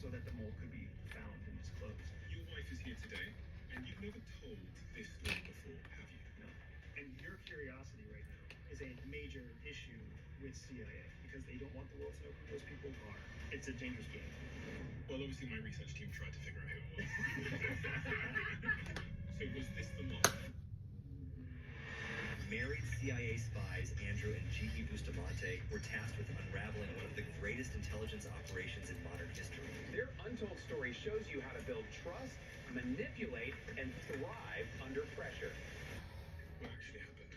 so that the mole could be found and disclosed. Your wife is here today, and you've never told this story before, have you? No. And your curiosity right now is a major issue with CIA because they don't want the world to know who those people are. It's a dangerous game. Well, obviously my research team tried to figure out who it was. So was this the mole? Married CIA spies Andrew and G.E. Bustamante were tasked with unraveling one of the greatest intelligence operations in modern history. Their untold story shows you how to build trust, manipulate, and thrive under pressure. What actually happened?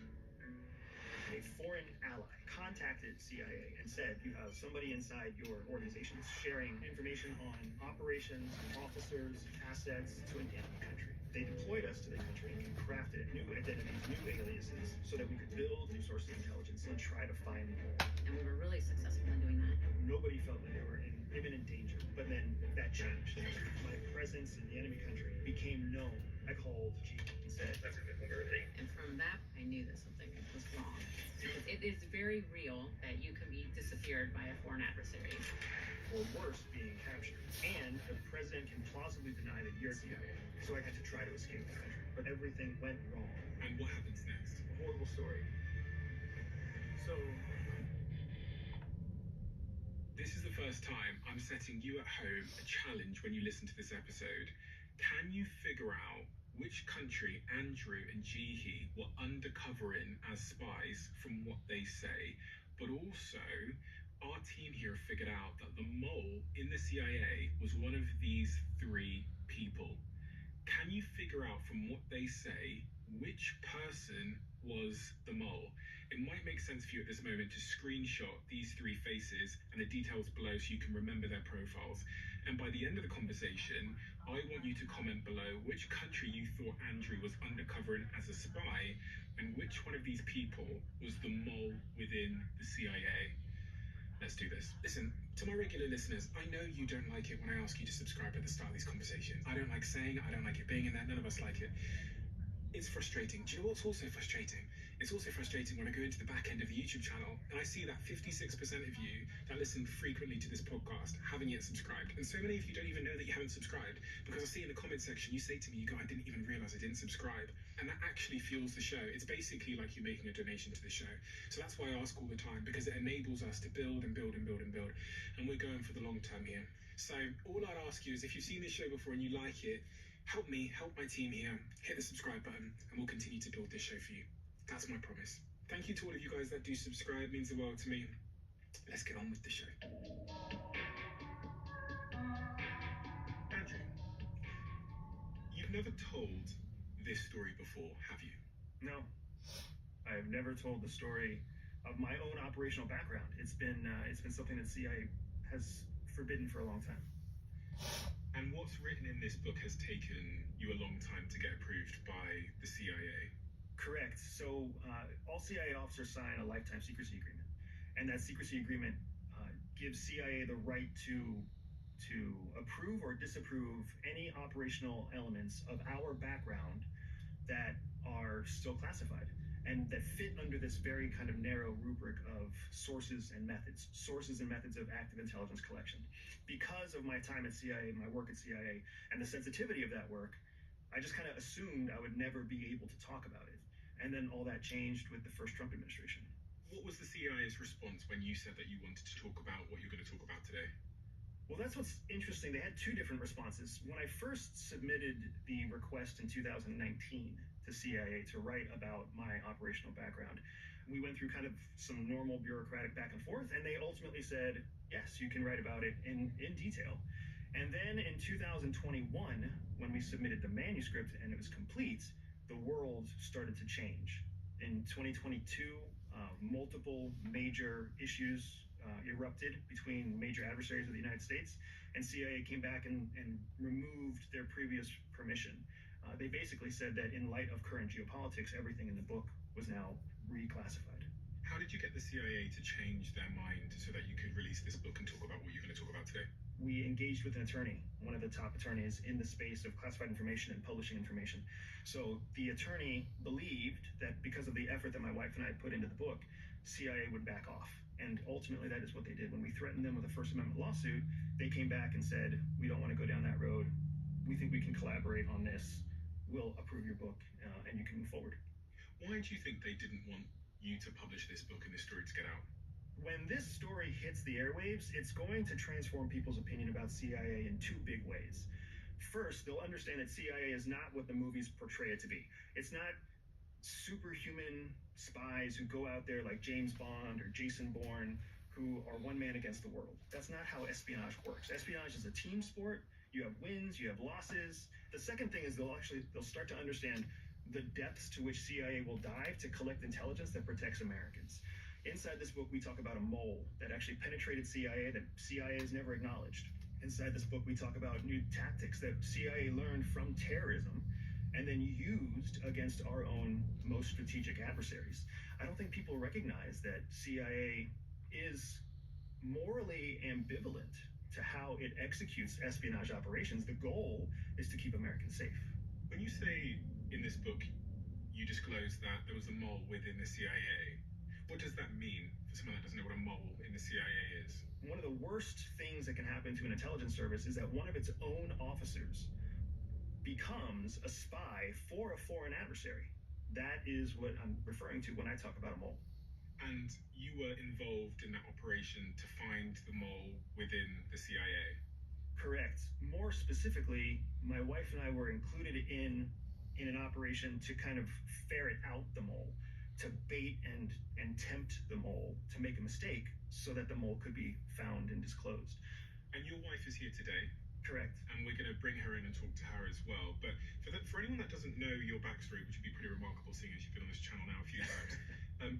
A foreign ally contacted CIA and said, you have somebody inside your organization that's sharing information on operations, officers, assets to an enemy country. They deployed us to the country and crafted new identities, new aliases, so that we could build new sources of intelligence and try to find more. And we were really successful in doing that. Nobody felt that they were in imminent danger, but then that changed. My presence in the enemy country became known. I called G and said, that's a good thing. And from that, I knew that something was wrong. Because it is very real that you can be disappeared by a foreign adversary. Or worse, being captured. And the president can plausibly deny that you're CIA. So I had to try to escape the country. But everything went wrong. And what happens next? A horrible story. So, this is the first time I'm setting you at home a challenge when you listen to this episode. Can you figure out which country Andrew and G.E. were undercover in as spies from what they say? But also, our team here figured out that the mole in the CIA was one of these three people. Can you figure out from what they say which person was the mole? It might make sense for you at this moment to screenshot these three faces and the details below so you can remember their profiles. And by the end of the conversation, I want you to comment below which country you thought Andrew was undercover in as a spy and which one of these people was the mole within the CIA. Let's do this. Listen, to my regular listeners, I know you don't like it when I ask you to subscribe at the start of these conversations. I don't like saying it, I don't like it being in there, none of us like it. It's frustrating. Do you know what's also frustrating? It's also frustrating when I go into the back end of the YouTube channel and I see that 56% of you that listen frequently to this podcast haven't yet subscribed. And so many of you don't even know that you haven't subscribed because I see in the comment section you say to me, you go, I didn't even realize I didn't subscribe. And that actually fuels the show. It's basically like you making a donation to the show. So that's why I ask all the time, because it enables us to build and build and build and build. And we're going for the long term here. So all I'd ask you is if you've seen this show before and you like it, help me, help my team here, hit the subscribe button, and we'll continue to build this show for you. That's my promise. Thank you to all of you guys that do subscribe, it means the world to me. Let's get on with the show. Andrew, you've never told this story before, have you? no. I've never told the story of my own operational background. It's been something that CIA has forbidden for a long time. And what's written in this book has taken you a long time to get approved by the CIA. Correct. So all CIA officers sign a lifetime secrecy agreement, and that secrecy agreement gives CIA the right to approve or disapprove any operational elements of our background that are still classified and that fit under this very kind of narrow rubric of sources and methods of active intelligence collection. Because of my time at CIA, my work at CIA, and the sensitivity of that work, I just kind of assumed I would never be able to talk about it. And then all that changed with the first Trump administration. What was the CIA's response when you said that you wanted to talk about what you're going to talk about today? Well, that's what's interesting. They had two different responses. When I first submitted the request in 2019 to CIA to write about my operational background, we went through kind of some normal bureaucratic back and forth, and they ultimately said, yes, you can write about it in detail. And then in 2021, when we submitted the manuscript and it was complete, the world started to change. In 2022, multiple major issues erupted between major adversaries of the United States, and CIA came back and removed their previous permission. They basically said that in light of current geopolitics, everything in the book was now reclassified. How did you get the CIA to change their mind so that you could release this book and talk about what you're going to talk about today? We engaged with an attorney, one of the top attorneys in the space of classified information and publishing information. So the attorney believed that because of the effort that my wife and I put into the book, CIA would back off. And ultimately that is what they did. When we threatened them with a First Amendment lawsuit, they came back and said, we don't want to go down that road. We think we can collaborate on this. We'll approve your book, and you can move forward. Why do you think they didn't want you to publish this book and this story to get out? When this story hits the airwaves, it's going to transform people's opinion about CIA in two big ways. First, they'll understand that CIA is not what the movies portray it to be. It's not superhuman spies who go out there like James Bond or Jason Bourne, who are one man against the world. That's not how espionage works. Espionage is a team sport. You have wins, you have losses. The second thing is they'll start to understand the depths to which CIA will dive to collect intelligence that protects Americans. Inside this book, we talk about a mole that actually penetrated CIA that CIA has never acknowledged. Inside this book, we talk about new tactics that CIA learned from terrorism and then used against our own most strategic adversaries. I don't think people recognize that CIA is morally ambivalent to how it executes espionage operations. The goal is to keep Americans safe. When you say in this book, you disclose that there was a mole within the CIA, what does that mean for someone that doesn't know what a mole in the CIA is? One of the worst things that can happen to an intelligence service is that one of its own officers becomes a spy for a foreign adversary. That is what I'm referring to when I talk about a mole. And you were involved in that operation to find the mole within the CIA? Correct. More specifically, my wife and I were included in an operation to kind of ferret out the mole, to bait and tempt the mole to make a mistake so that the mole could be found and disclosed. And your wife is here today? Correct. And we're going to bring her in and talk to her as well. But for anyone that doesn't know your backstory, which would be pretty remarkable seeing as you've been on this channel now a few times,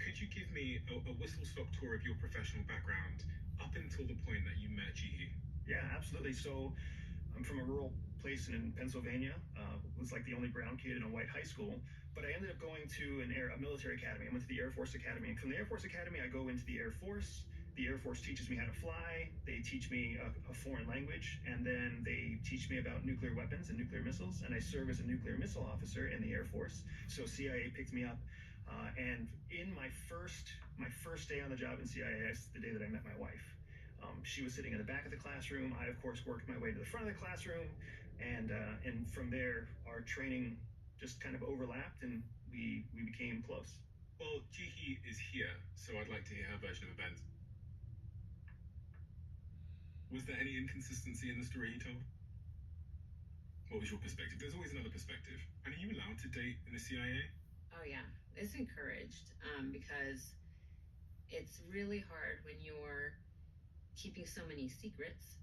could you give me a whistle-stop tour of your professional background up until the point that you met Jihi? Yeah, absolutely. So I'm from a rural place in Pennsylvania. Was like the only brown kid in a white high school. But I ended up going to a military academy. I went to the Air Force Academy. And from the Air Force Academy, I go into the Air Force. The Air Force teaches me how to fly. They teach me a foreign language. And then they teach me about nuclear weapons and nuclear missiles. And I serve as a nuclear missile officer in the Air Force. So CIA picked me up. And in my first day on the job in CIA, that's the day that I met my wife. She was sitting in the back of the classroom. I, of course, worked my way to the front of the classroom. And from there, our training just kind of overlapped and we became close. Well, Jihi is here, so I'd like to hear her version of events. Was there any inconsistency in the story he told? What was your perspective? There's always another perspective. And are you allowed to date in the CIA? Oh yeah, it's encouraged because it's really hard when you're keeping so many secrets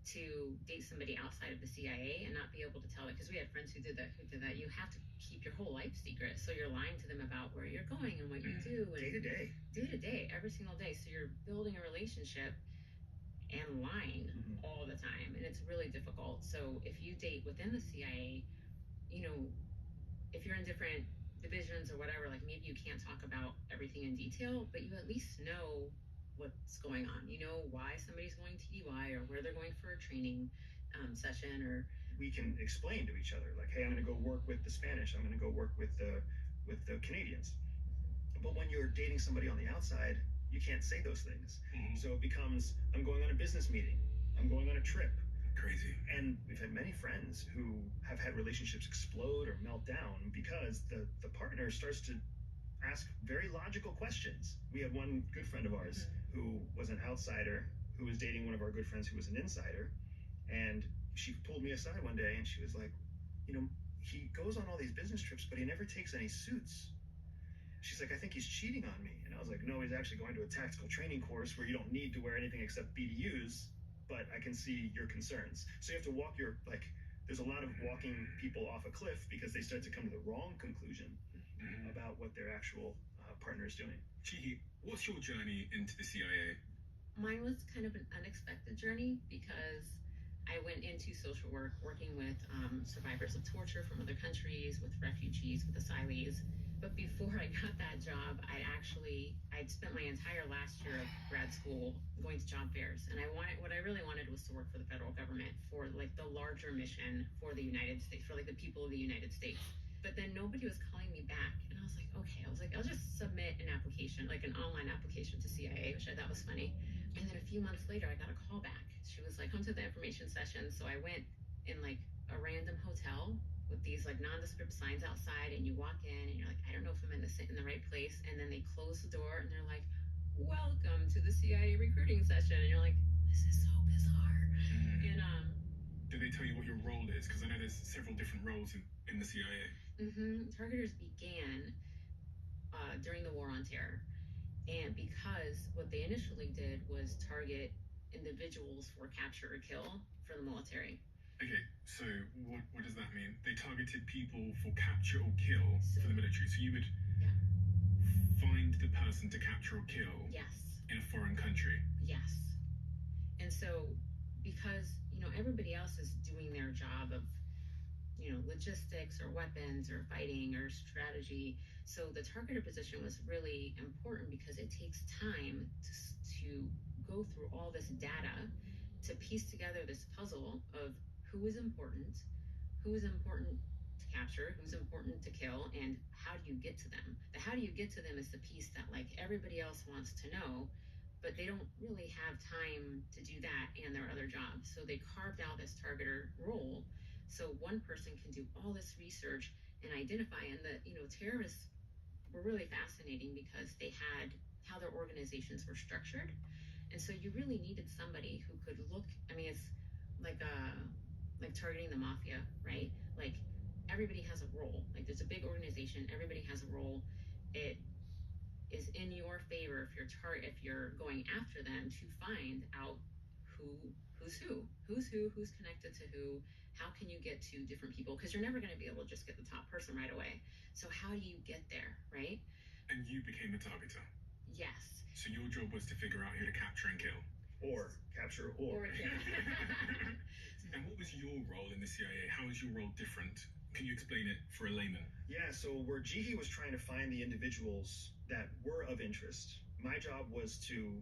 to date somebody outside of the CIA and not be able to tell it, because we had friends who did that. You have to keep your whole life secret, so you're lying to them about where you're going and what you do and day to day, every single day. So you're building a relationship and lying all the time, and it's really difficult. So if you date within the CIA, you know, if you're in different divisions or whatever, like maybe you can't talk about everything in detail, but you at least know what's going on. You know why somebody's going to EY or where they're going for a training session, or we can explain to each other like, hey, I'm going to go work with the Spanish, I'm going to go work with the Canadians. But when you're dating somebody on the outside, you can't say those things. So it becomes, I'm going on a business meeting, I'm going on a trip. Crazy. And we've had many friends who have had relationships explode or melt down because the partner starts to ask very logical questions. We had one good friend of ours who was an outsider who was dating one of our good friends who was an insider, and she pulled me aside one day and she was like, you know, he goes on all these business trips but he never takes any suits. She's like, I think he's cheating on me. And I was like, no, he's actually going to a tactical training course where you don't need to wear anything except BDUs, but I can see your concerns. So you have to walk there's a lot of walking people off a cliff because they start to come to the wrong conclusion about what their actual partner is doing. Jihi, what's your journey into the CIA? mine was kind of an unexpected journey because I went into social work working with survivors of torture from other countries, with refugees, with asylees. But before I got that job, I'd spent my entire last year of grad school going to job fairs. And what I really wanted was to work for the federal government, for like the larger mission for the United States, for like the people of the United States. But then nobody was calling me back. And I was like, okay, I'll just submit an application, like an online application to CIA, which I thought was funny. And then a few months later, I got a call back. She was like, come to the information session. So I went in like a random hotel with these like nondescript signs outside, and you walk in and you're like, I don't know if I'm in the right place. And then they close the door and they're like, welcome to the CIA recruiting session. And you're like, this is so bizarre. And did they tell you what your role is? Because I know there's several different roles in the CIA. Targeters began during the War on Terror. And because what they initially did was target individuals for capture or kill for the military. Okay, so what does that mean? They targeted people for capture or kill for the military. So you would find the person to capture or kill in a foreign country. Yes. And so because, everybody else is doing their job of, logistics or weapons or fighting or strategy. So the targeter position was really important because it takes time to go through all this data to piece together this puzzle of who is important to capture, who's important to kill, and how do you get to them. The how do you get to them is the piece that like everybody else wants to know, but they don't really have time to do that and their other jobs. So they carved out this targeter role so one person can do all this research and identify. And the terrorists were really fascinating because they had how their organizations were structured. And so you really needed somebody who could look, it's like targeting the mafia, right? Like everybody has a role. Like there's a big organization, everybody has a role. It is in your favor if you're going after them to find out who's connected to who, how can you get to different people? Because you're never going to be able to just get the top person right away. So how do you get there, right? And you became a targeter. Yes. So your job was to figure out who to capture and kill. Or capture or kill. And what was your role in the CIA? How is your role different? Can you explain it for a layman? Yeah, so where Jihi was trying to find the individuals that were of interest, my job was to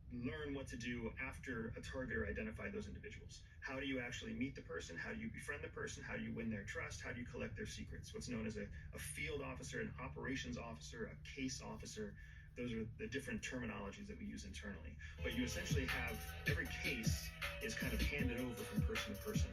learn what to do after a targeter identified those individuals. How do you actually meet the person? How do you befriend the person? How do you win their trust? How do you collect their secrets? What's known as a field officer, an operations officer, a case officer. Those are the different terminologies that we use internally. But you essentially have every case is kind of handed over from person to person.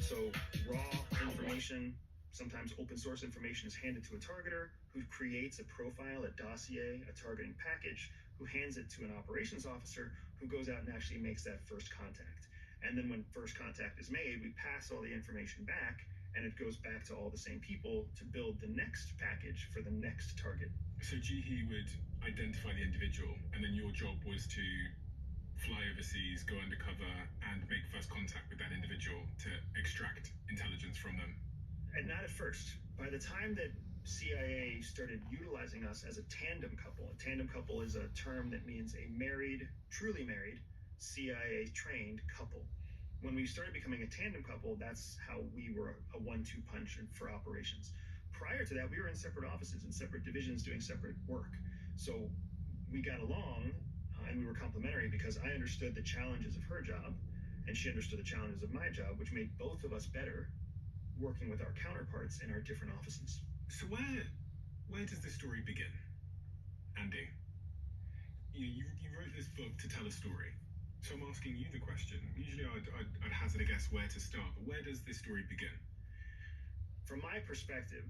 So raw information, sometimes open source information, is handed to a targeter who creates a profile, a dossier, a targeting package, who hands it to an operations officer who goes out and actually makes that first contact. And then when first contact is made, we pass all the information back, and it goes back to all the same people to build the next package for the next target. So Jihi would identify the individual, and then your job was to fly overseas, go undercover, and make first contact with that individual to extract intelligence from them. And not at first. By the time that CIA started utilizing us as a tandem couple is a term that means a married, truly married, CIA-trained couple. When we started becoming a tandem couple, that's how we were a 1-2 punch for operations. Prior to that, we were in separate offices, in separate divisions, doing separate work. So we got along, and we were complementary because I understood the challenges of her job, and she understood the challenges of my job, which made both of us better working with our counterparts in our different offices. So where does the story begin, Andy? You wrote this book to tell a story. So I'm asking you the question. Usually I'd hazard a guess where to start, but where does this story begin? From my perspective,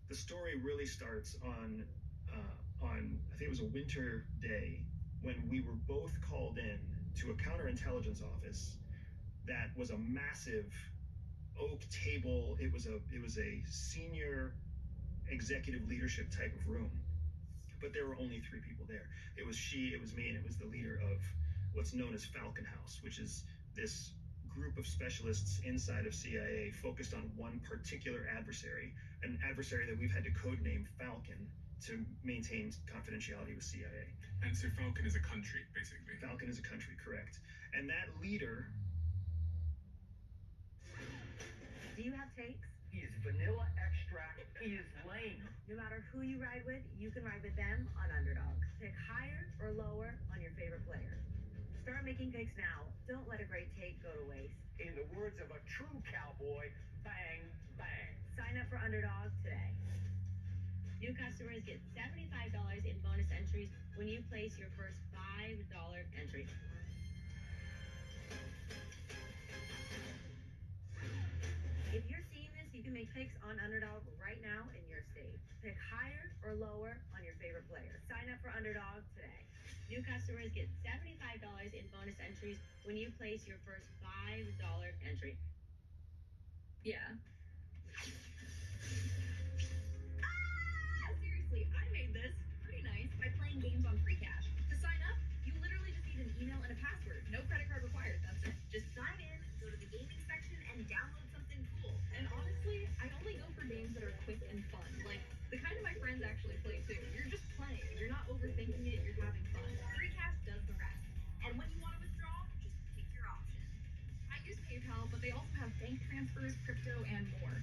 the story really starts on I think it was a winter day when we were both called in to a counterintelligence office that was a massive oak table. It was a senior executive leadership type of room, but there were only 3 people there. It was she, it was me, and it was the leader of what's known as Falcon House, which is this group of specialists inside of CIA focused on one particular adversary, an adversary that we've had to code name Falcon to maintain confidentiality with CIA. And so Falcon is a country, basically. Falcon is a country, correct. And that leader... Do you have takes? He is vanilla extract. He is lame. No matter who you ride with, you can ride with them on Underdog. Pick higher or lower on your favorite player. Start making takes now. Don't let a great take go to waste. In the words of a true cowboy, bang, bang. Sign up for Underdog today. New customers get $75 in bonus entries when you place your first $5 entry. If you're seeing this, you can make picks on Underdog right now in your state. Pick higher or lower on your favorite player. Sign up for Underdog today. New customers get $75 in bonus entries when you place your first $5 entry. Yeah. Seriously, I made this. Pretty nice by playing games on Free Cash. To sign up, you literally just need an email and a password. No credit card required. That's it. Just sign in, go to the gaming section, and download something cool. And honestly, I only go for games that are quick and fun. Like the kind of my friends actually play too. You're just playing. You're not overthinking it. You're having fun. Free Cash does the rest. And when you want to withdraw, just pick your option. I use PayPal, but they also have bank transfers, crypto, and more.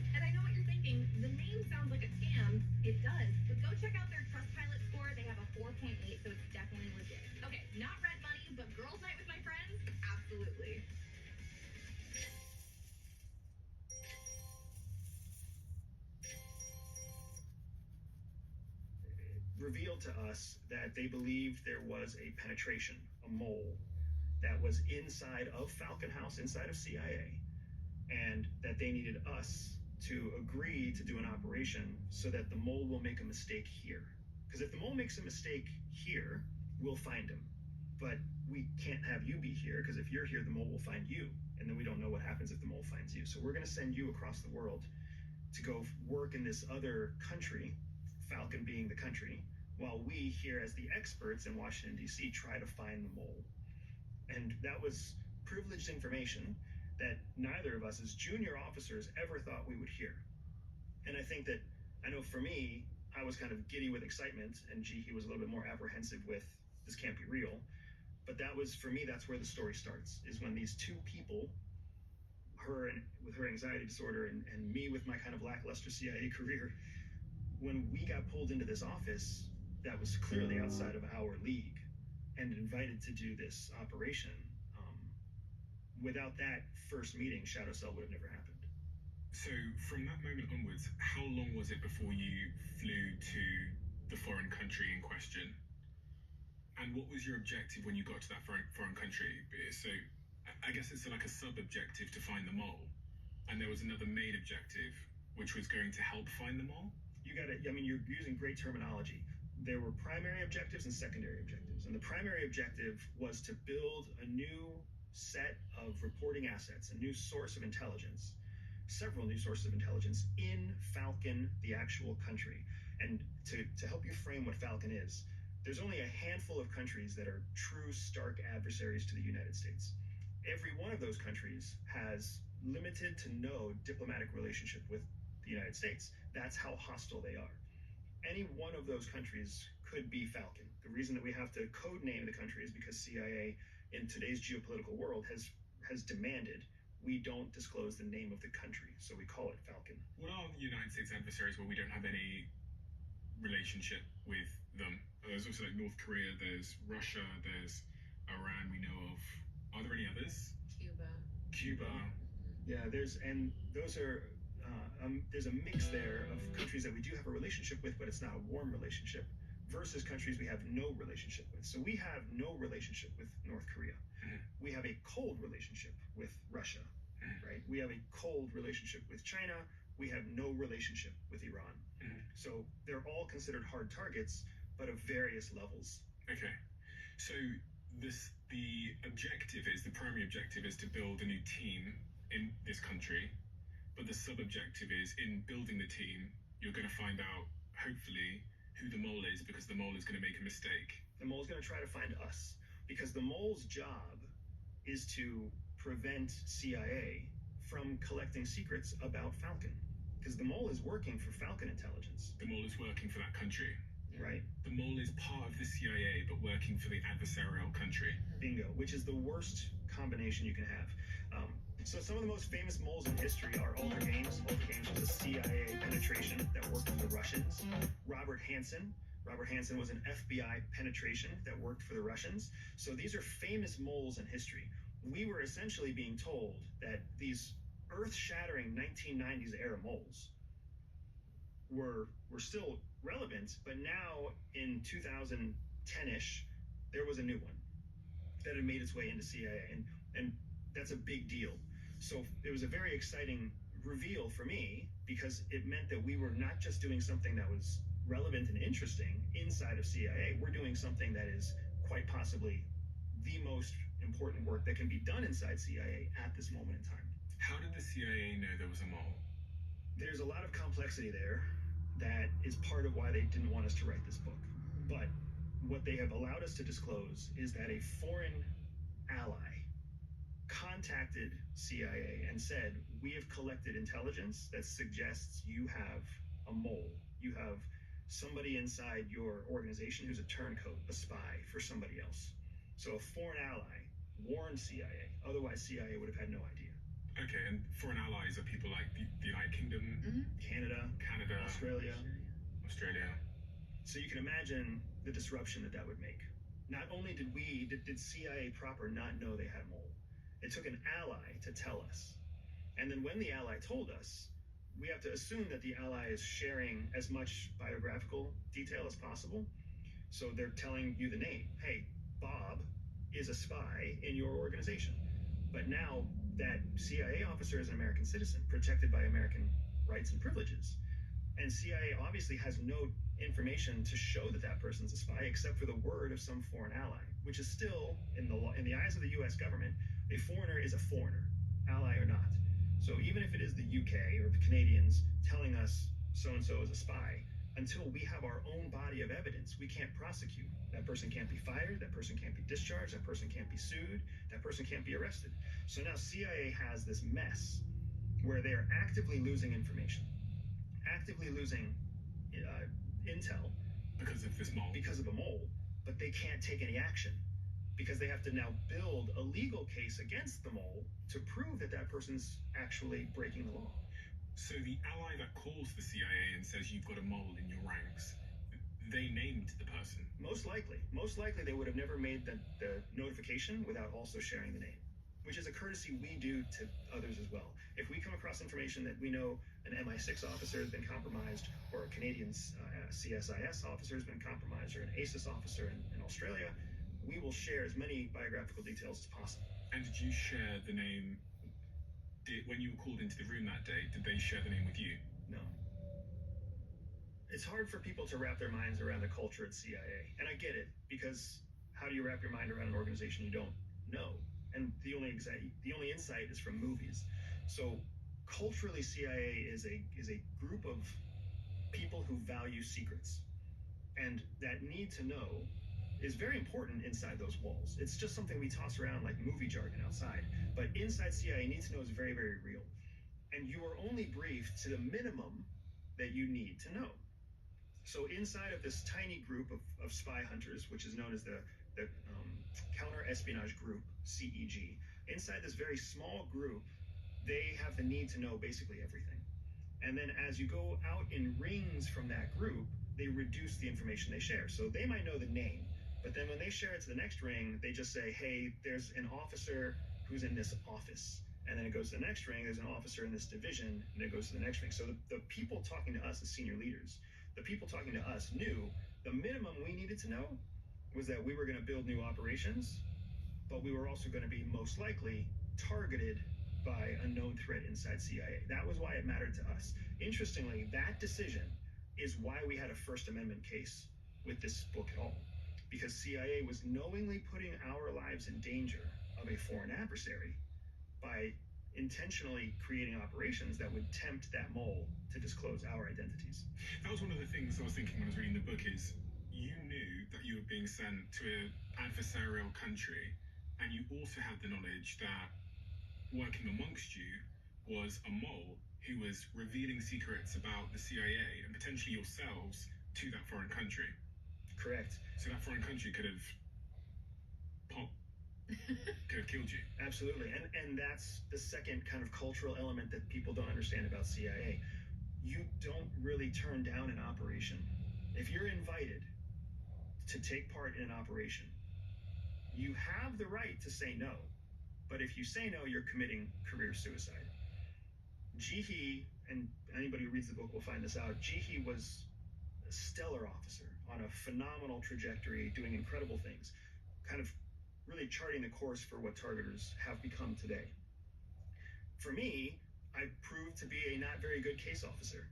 And I know what you're thinking. The name sounds like a scam. It does. But go check out their Trustpilot score. They have a 4.8, so it's definitely legit. Okay, not red money, but girls' night with my friends? Absolutely. Revealed to us that they believed there was a penetration, a mole, that was inside of Falcon House, inside of CIA, and that they needed us to agree to do an operation so that the mole will make a mistake here. Because if the mole makes a mistake here, we'll find him. But we can't have you be here, because if you're here, the mole will find you. And then we don't know what happens if the mole finds you. So we're going to send you across the world to go work in this other country, Falcon being the country, while we here as the experts in Washington, D.C. try to find the mole. And that was privileged information that neither of us as junior officers ever thought we would hear. And I think that, I know for me, I was kind of giddy with excitement, and Jihi was a little bit more apprehensive with, this can't be real. But that was, for me, that's where the story starts, is when these two people, her and, with her anxiety disorder and me with my kind of lackluster CIA career, when we got pulled into this office that was clearly outside of our league and invited to do this operation, without that first meeting, Shadow Cell would have never happened. So from that moment onwards, how long was it before you flew to the foreign country in question? And what was your objective when you got to that foreign country? So I guess it's like a sub-objective to find the mole. And there was another main objective, which was going to help find the mole? You got it. I mean, you're using great terminology. There were primary objectives and secondary objectives. And the primary objective was to build a new set of reporting assets, a new source of intelligence, several new sources of intelligence in Falcon, the actual country. And to help you frame what Falcon is, there's only a handful of countries that are true stark adversaries to the United States. Every one of those countries has limited to no diplomatic relationship with the United States. That's how hostile they are. Any one of those countries could be Falcon. The reason that we have to code name the country is because CIA in today's geopolitical world has demanded we don't disclose the name of the country, so we call it Falcon. What are the United States adversaries where we don't have any relationship with them? There's also like North Korea, there's Russia, there's Iran we know of. Are there any others? Cuba. Yeah, there's a mix there of countries that we do have a relationship with, but it's not a warm relationship, versus countries we have no relationship with. So we have no relationship with North Korea. We have a cold relationship with Russia, right? We have a cold relationship with China. We have no relationship with Iran. So they're all considered hard targets, but of various levels. Okay. So the primary objective is to build a new team in this country, but the sub-objective is in building the team, you're going to find out, hopefully, who the mole is, because the mole is going to make a mistake. The mole's going to try to find us, because the mole's job is to prevent CIA from collecting secrets about Falcon, because the mole is working for Falcon intelligence. The mole is working for that country. Right. The mole is part of the CIA, but working for the adversarial country. Bingo, which is the worst combination you can have. So some of the most famous moles in history are Alter Games. Alter Games was a CIA penetration that worked for the Russians. Robert Hansen was an FBI penetration that worked for the Russians. So these are famous moles in history. We were essentially being told that these earth-shattering 1990s era moles were still relevant, but now in 2010-ish, there was a new one that had made its way into CIA, and that's a big deal. So it was a very exciting reveal for me because it meant that we were not just doing something that was relevant and interesting inside of CIA. We're doing something that is quite possibly the most important work that can be done inside CIA at this moment in time. How did the CIA know there was a mole? There's a lot of complexity there that is part of why they didn't want us to write this book. But what they have allowed us to disclose is that a foreign ally contacted CIA and said, we have collected intelligence that suggests you have a mole. You have somebody inside your organization who's a turncoat, a spy for somebody else. So a foreign ally warned CIA. Otherwise, CIA would have had no idea. Okay, and foreign allies are people like the United Kingdom, Canada, Australia. So you can imagine the disruption that would make. Not only did CIA proper not know they had a mole, it took an ally to tell us. And then when the ally told us, we have to assume that the ally is sharing as much biographical detail as possible. So they're telling you the name. Hey, Bob is a spy in your organization. But now that CIA officer is an American citizen, protected by American rights and privileges. And CIA obviously has no information to show that that person's a spy except for the word of some foreign ally, which is still, in the eyes of the US government, a foreigner is a foreigner, ally or not. So even if it is the UK or the Canadians telling us so-and-so is a spy, until we have our own body of evidence, we can't prosecute. That person can't be fired, that person can't be discharged, that person can't be sued, that person can't be arrested. So now CIA has this mess where they are actively losing information, actively losing intel because of this mole. Because of a mole, but they can't take any action because they have to now build a legal case against the mole to prove that that person's actually breaking the law. So the ally that calls the CIA and says you've got a mole in your ranks, they named the person? Most likely they would have never made the notification without also sharing the name, which is a courtesy we do to others as well. If we come across information that we know an MI6 officer has been compromised, or a Canadian CSIS officer has been compromised, or an ASIS officer in Australia, we will share as many biographical details as possible. And did you share the name? When you were called into the room that day, did they share the name with you? No. It's hard for people to wrap their minds around the culture at CIA. And I get it, because how do you wrap your mind around an organization you don't know? And the only insight is from movies. So culturally, CIA is a group of people who value secrets. And that need to know is very important inside those walls. It's just something we toss around like movie jargon outside. But inside CIA, need to know is very, very real. And you are only briefed to the minimum that you need to know. So inside of this tiny group of spy hunters, which is known as the Counter-Espionage Group, CEG, inside this very small group, they have the need to know basically everything. And then as you go out in rings from that group, they reduce the information they share. So they might know the name, but then when they share it to the next ring, they just say, hey, there's an officer who's in this office. And then it goes to the next ring, there's an officer in this division, and it goes to the next ring. So the people talking to us as senior leaders, the people talking to us knew the minimum we needed to know was that we were going to build new operations, but we were also going to be most likely targeted by a known threat inside CIA. That was why it mattered to us. Interestingly, that decision is why we had a First Amendment case with this book at all, because CIA was knowingly putting our lives in danger of a foreign adversary by intentionally creating operations that would tempt that mole to disclose our identities. That was one of the things I was thinking when I was reading the book is you knew that you were being sent to an adversarial country, and you also had the knowledge that working amongst you was a mole who was revealing secrets about the CIA and potentially yourselves to that foreign country. Correct. So that foreign country could have killed you. Absolutely. And that's the second kind of cultural element that people don't understand about CIA. You don't really turn down an operation. If you're invited to take part in an operation, you have the right to say no. But if you say no, you're committing career suicide. Jihi, and anybody who reads the book will find this out, Jihi was a stellar officer on a phenomenal trajectory, doing incredible things, kind of really charting the course for what targeters have become today. For me, I proved to be a not very good case officer.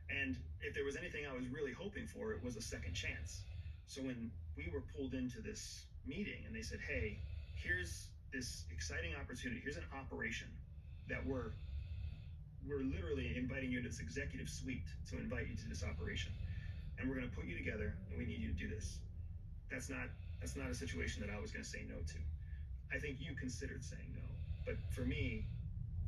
And if there was anything I was really hoping for, it was a second chance. So when we were pulled into this meeting and they said, hey, here's this exciting opportunity, here's an operation that we're literally inviting you to this executive suite to invite you to this operation. And we're going to put you together and we need you to do this. That's not a situation that I was going to say no to. I think you considered saying no. But for me,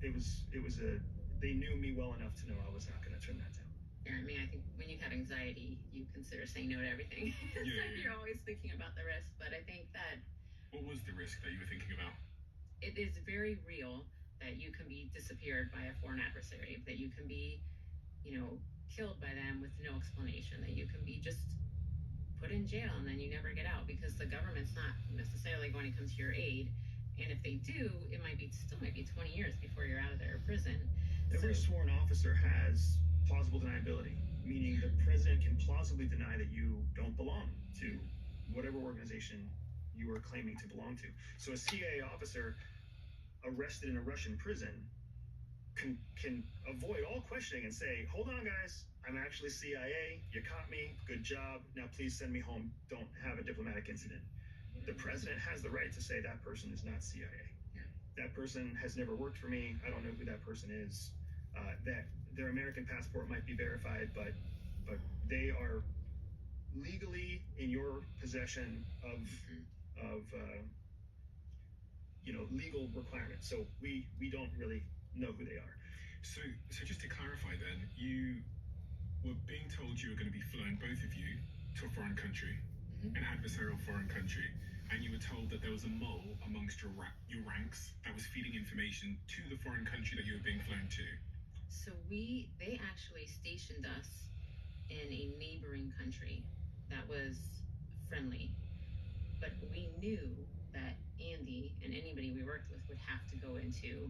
they knew me well enough to know I was not going to turn that down. Yeah, I mean, I think when you have anxiety, you consider saying no to everything. It's Yeah, like yeah. you're always thinking about the risk. But I think that What was the risk that you were thinking about? it is very real that you can be disappeared by a foreign adversary, that you can be, killed by them with no explanation, that you can be just put in jail and then you never get out because the government's not necessarily going to come to your aid. And if they do, it still might be 20 years before you're out of their prison. Every sworn officer has plausible deniability, meaning the president can plausibly deny that you don't belong to whatever organization you are claiming to belong to. So a CIA officer arrested in a Russian prison can avoid all questioning and say, hold on guys, I'm actually CIA, you caught me, good job, now please send me home, don't have a diplomatic incident. The president has the right to say that person is not CIA. Yeah. That person has never worked for me, I don't know who that person is. That their American passport might be verified, but they are legally in your possession of legal requirements. So we don't really know who they are. So just to clarify then, you were being told you were going to be flown, both of you, to a foreign country, an adversarial foreign country, and you were told that there was a mole amongst your ranks that was feeding information to the foreign country that you were being flown to. So they actually stationed us in a neighboring country that was friendly, but we knew that Andy and anybody we worked with would have to go into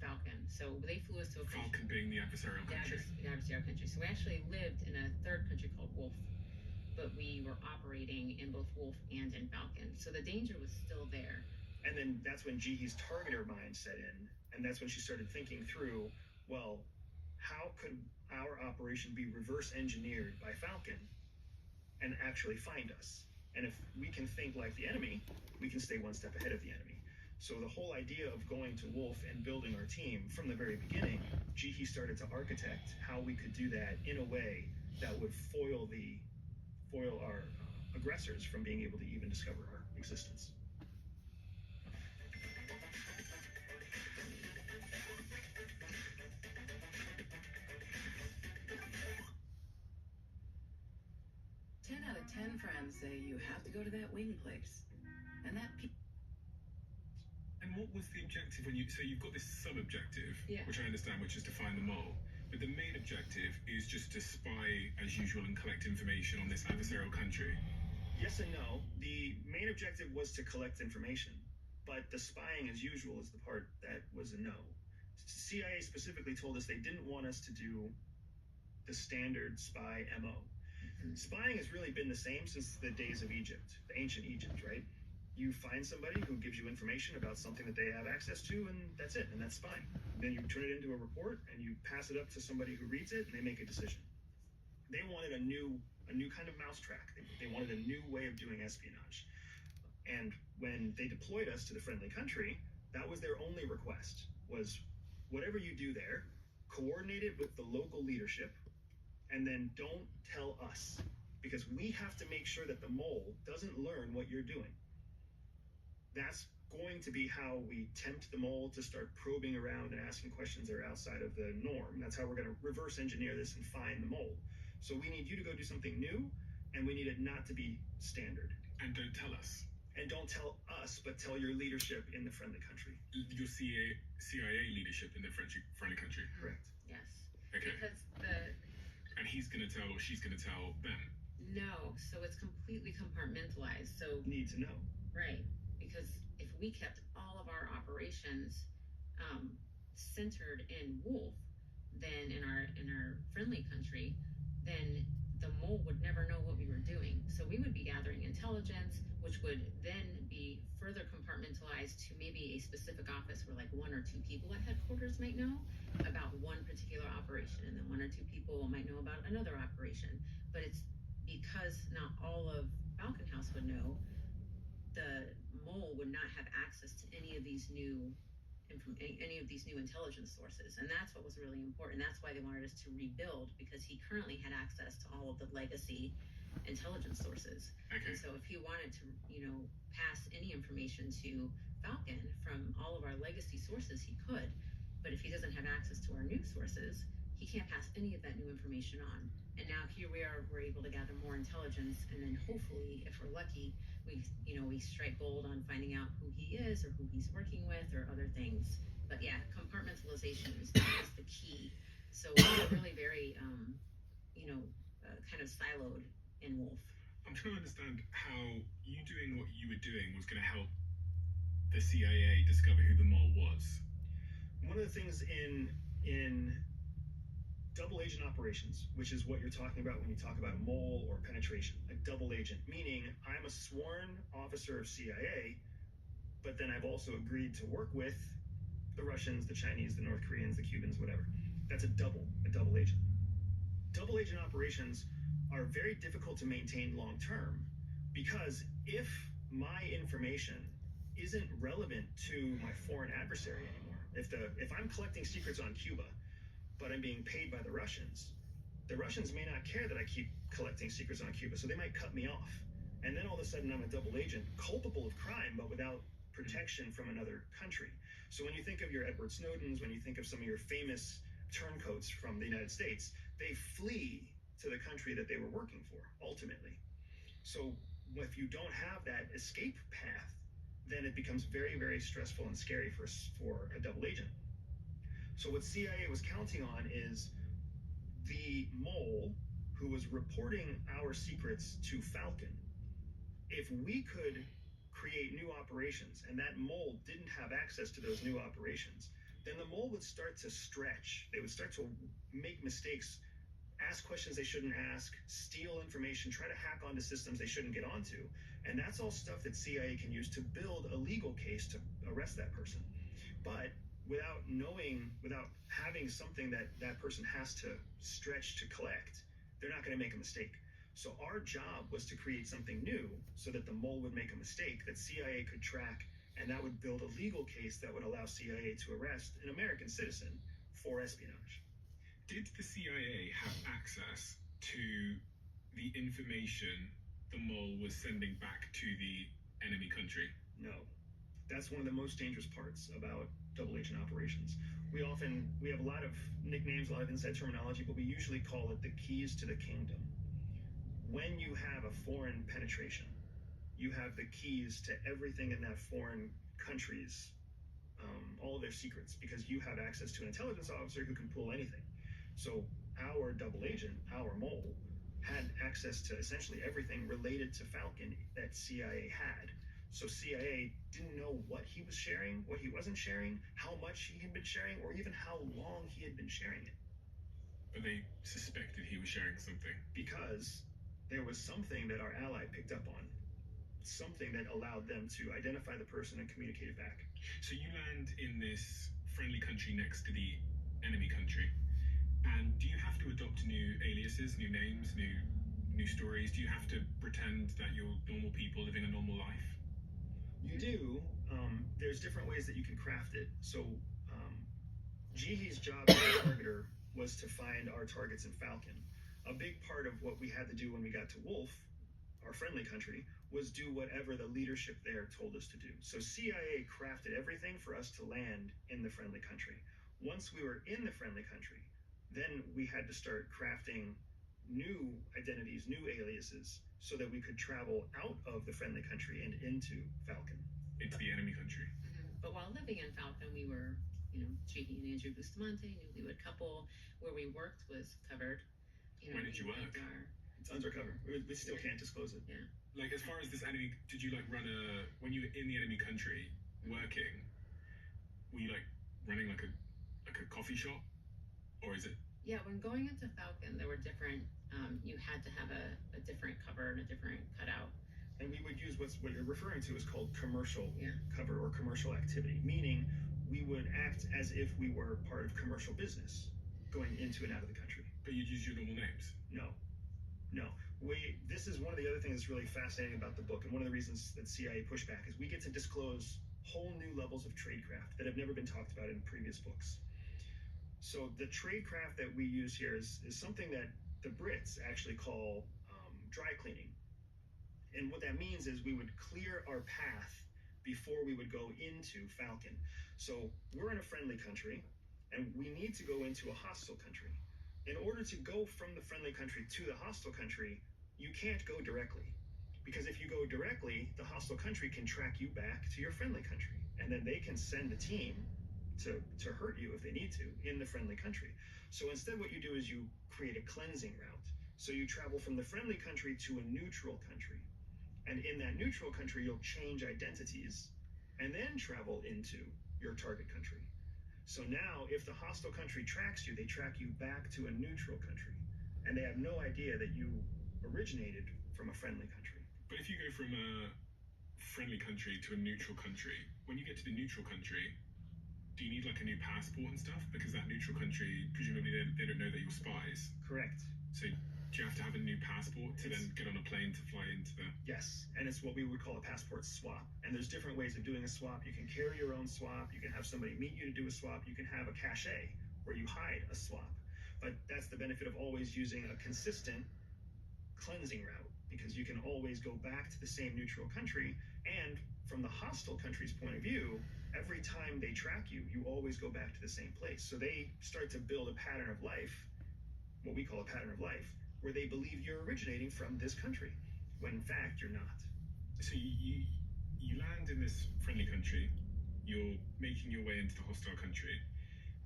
Falcon. So they flew us to a country. Falcon being the adversarial country. The adversarial country. So we actually lived in a third country called Wolf, but we were operating in both Wolf and in Falcon. So the danger was still there. And then that's when Jihi's targeter mind set in, and that's when she started thinking through, well, how could our operation be reverse engineered by Falcon and actually find us? And if we can think like the enemy, we can stay one step ahead of the enemy. So the whole idea of going to Wolf and building our team from the very beginning, Jihi started to architect how we could do that in a way that would foil our aggressors from being able to even discover our existence. Out of 10 friends say you have to go to that wing place. And that And what was the objective so you've got this sub-objective, Yeah. which I understand, which is to find the mole, but the main objective is just to spy as usual and collect information on this adversarial country. Yes and no. The main objective was to collect information, but the spying as usual is the part that was a no. CIA specifically told us they didn't want us to do the standard spy MO. Spying has really been the same since the days of Egypt, the ancient Egypt, right? You find somebody who gives you information about something that they have access to, and that's it, and that's spying. Then you turn it into a report, and you pass it up to somebody who reads it, and they make a decision. They wanted a new kind of mousetrap. They wanted a new way of doing espionage. And when they deployed us to the friendly country, that was their only request, was whatever you do there, coordinate it with the local leadership, and then don't tell us, because we have to make sure that the mole doesn't learn what you're doing. That's going to be how we tempt the mole to start probing around and asking questions that are outside of the norm. That's how we're going to reverse engineer this and find the mole. So we need you to go do something new, and we need it not to be standard. And don't tell us. And don't tell us, but tell your leadership in the friendly country. Your CIA leadership in the friendly country. Correct. Yes. Okay. Because And he's going to tell, or she's going to tell them. No, so it's completely compartmentalized. So Need to know. right, because if we kept all of our operations centered in Wolf, then in our friendly country, then the mole would never know what we were doing. So we would be gathering intelligence, which would then be further compartmentalized to maybe a specific office where like one or two people at headquarters might know about one particular operation, and then one or two people might know about another operation. But it's because not all of Falcon House would know, the mole would not have access to any of these new intelligence sources, and that's what was really important. That's why they wanted us to rebuild, because he currently had access to all of the legacy intelligence sources. Okay. And so if he wanted to, pass any information to Falcon from all of our legacy sources, he could. But if he doesn't have access to our new sources, he can't pass any of that new information on. And now here we are, we're able to gather more intelligence, and then hopefully, if we're lucky, we strike gold on finding out who he is or who he's working with or other things. But yeah, compartmentalization is the key. So we're really very, kind of siloed in Wolf. I'm trying to understand how you doing what you were doing was going to help the CIA discover who the mole was. One of the things in double agent operations, which is what you're talking about when you talk about mole or penetration, a double agent, meaning I'm a sworn officer of CIA, but then I've also agreed to work with the Russians, the Chinese, the North Koreans, the Cubans, whatever. That's a double agent. Double agent operations are very difficult to maintain long term, because if my information isn't relevant to my foreign adversary anymore, if I'm collecting secrets on Cuba, but I'm being paid by the Russians may not care that I keep collecting secrets on Cuba, so they might cut me off. And then all of a sudden I'm a double agent, culpable of crime, but without protection from another country. So when you think of your Edward Snowdens, when you think of some of your famous turncoats from the United States, they flee to the country that they were working for, ultimately. So if you don't have that escape path, then it becomes very, very stressful and scary for a double agent. So what CIA was counting on is the mole who was reporting our secrets to Falcon. If we could create new operations and that mole didn't have access to those new operations, then the mole would start to stretch. They would start to make mistakes, ask questions they shouldn't ask, steal information, try to hack onto systems they shouldn't get onto. And that's all stuff that CIA can use to build a legal case to arrest that person. But without having something that person has to stretch to collect, they're not going to make a mistake. So our job was to create something new so that the mole would make a mistake that CIA could track, and that would build a legal case that would allow CIA to arrest an American citizen for espionage. Did the CIA have access to the information the mole was sending back to the enemy country? No. That's one of the most dangerous parts about double agent operations. We have a lot of nicknames, a lot of inside terminology, but we usually call it the keys to the kingdom. When you have a foreign penetration, you have the keys to everything in that foreign country's, all of their secrets, because you have access to an intelligence officer who can pull anything. So our double agent, our mole, had access to essentially everything related to Falcon that CIA had. So CIA didn't know what he was sharing, what he wasn't sharing, how much he had been sharing, or even how long he had been sharing it. But they suspected he was sharing something. Because there was something that our ally picked up on. Something that allowed them to identify the person and communicate it back. So you land in this friendly country next to the enemy country. And do you have to adopt new aliases, new names, new stories? Do you have to pretend that you're normal people living a normal life? You do. There's different ways that you can craft it. So Jihi's job as a targeter was to find our targets in Falcon. A big part of what we had to do when we got to Wolf, our friendly country, was do whatever the leadership there told us to do. So CIA crafted everything for us to land in the friendly country. Once we were in the friendly country, then we had to start crafting new identities, new aliases, so that we could travel out of the friendly country and into Falcon. Into the enemy country. Mm-hmm. But while living in Falcon, we were, Jihi and Andrew Bustamante, newlywed couple. Where we worked was covered. Where did you work? It's undercover. We still can't disclose it. Yeah. Like, as far as this enemy, did you when you were in the enemy country working, were you running like a coffee shop? or is it? Yeah, when going into Falcon, there were different. You had to have a different cover and a different cutout. And we would use what you're referring to is called commercial Yeah. cover or commercial activity, meaning we would act as if we were part of commercial business going into and out of the country. But you'd use your normal names. No. This is one of the other things that's really fascinating about the book, and one of the reasons that CIA pushback is we get to disclose whole new levels of tradecraft that have never been talked about in previous books. So the tradecraft that we use here is something that the Brits actually call dry cleaning. And what that means is we would clear our path before we would go into Falcon. So we're in a friendly country, and we need to go into a hostile country. In order to go from the friendly country to the hostile country, you can't go directly. Because if you go directly, the hostile country can track you back to your friendly country. And then they can send a team to hurt you if they need to in the friendly country. So instead what you do is you create a cleansing route. So you travel from the friendly country to a neutral country. And in that neutral country, you'll change identities and then travel into your target country. So now, if the hostile country tracks you, they track you back to a neutral country. And they have no idea that you originated from a friendly country. But if you go from a friendly country to a neutral country, when you get to the neutral country, do you need like a new passport and stuff? Because that neutral country, presumably they don't know that you're spies. Correct. So do you have to have a new passport to then get on a plane to fly into the... Yes, and it's what we would call a passport swap. And there's different ways of doing a swap. You can carry your own swap. You can have somebody meet you to do a swap. You can have a cachet where you hide a swap. But that's the benefit of always using a consistent cleansing route, because you can always go back to the same neutral country. And from the hostile country's point of view, every time they track you, you always go back to the same place. So they start to build a pattern of life, what we call a pattern of life, where they believe you're originating from this country, when in fact you're not. So you land in this friendly country, you're making your way into the hostile country.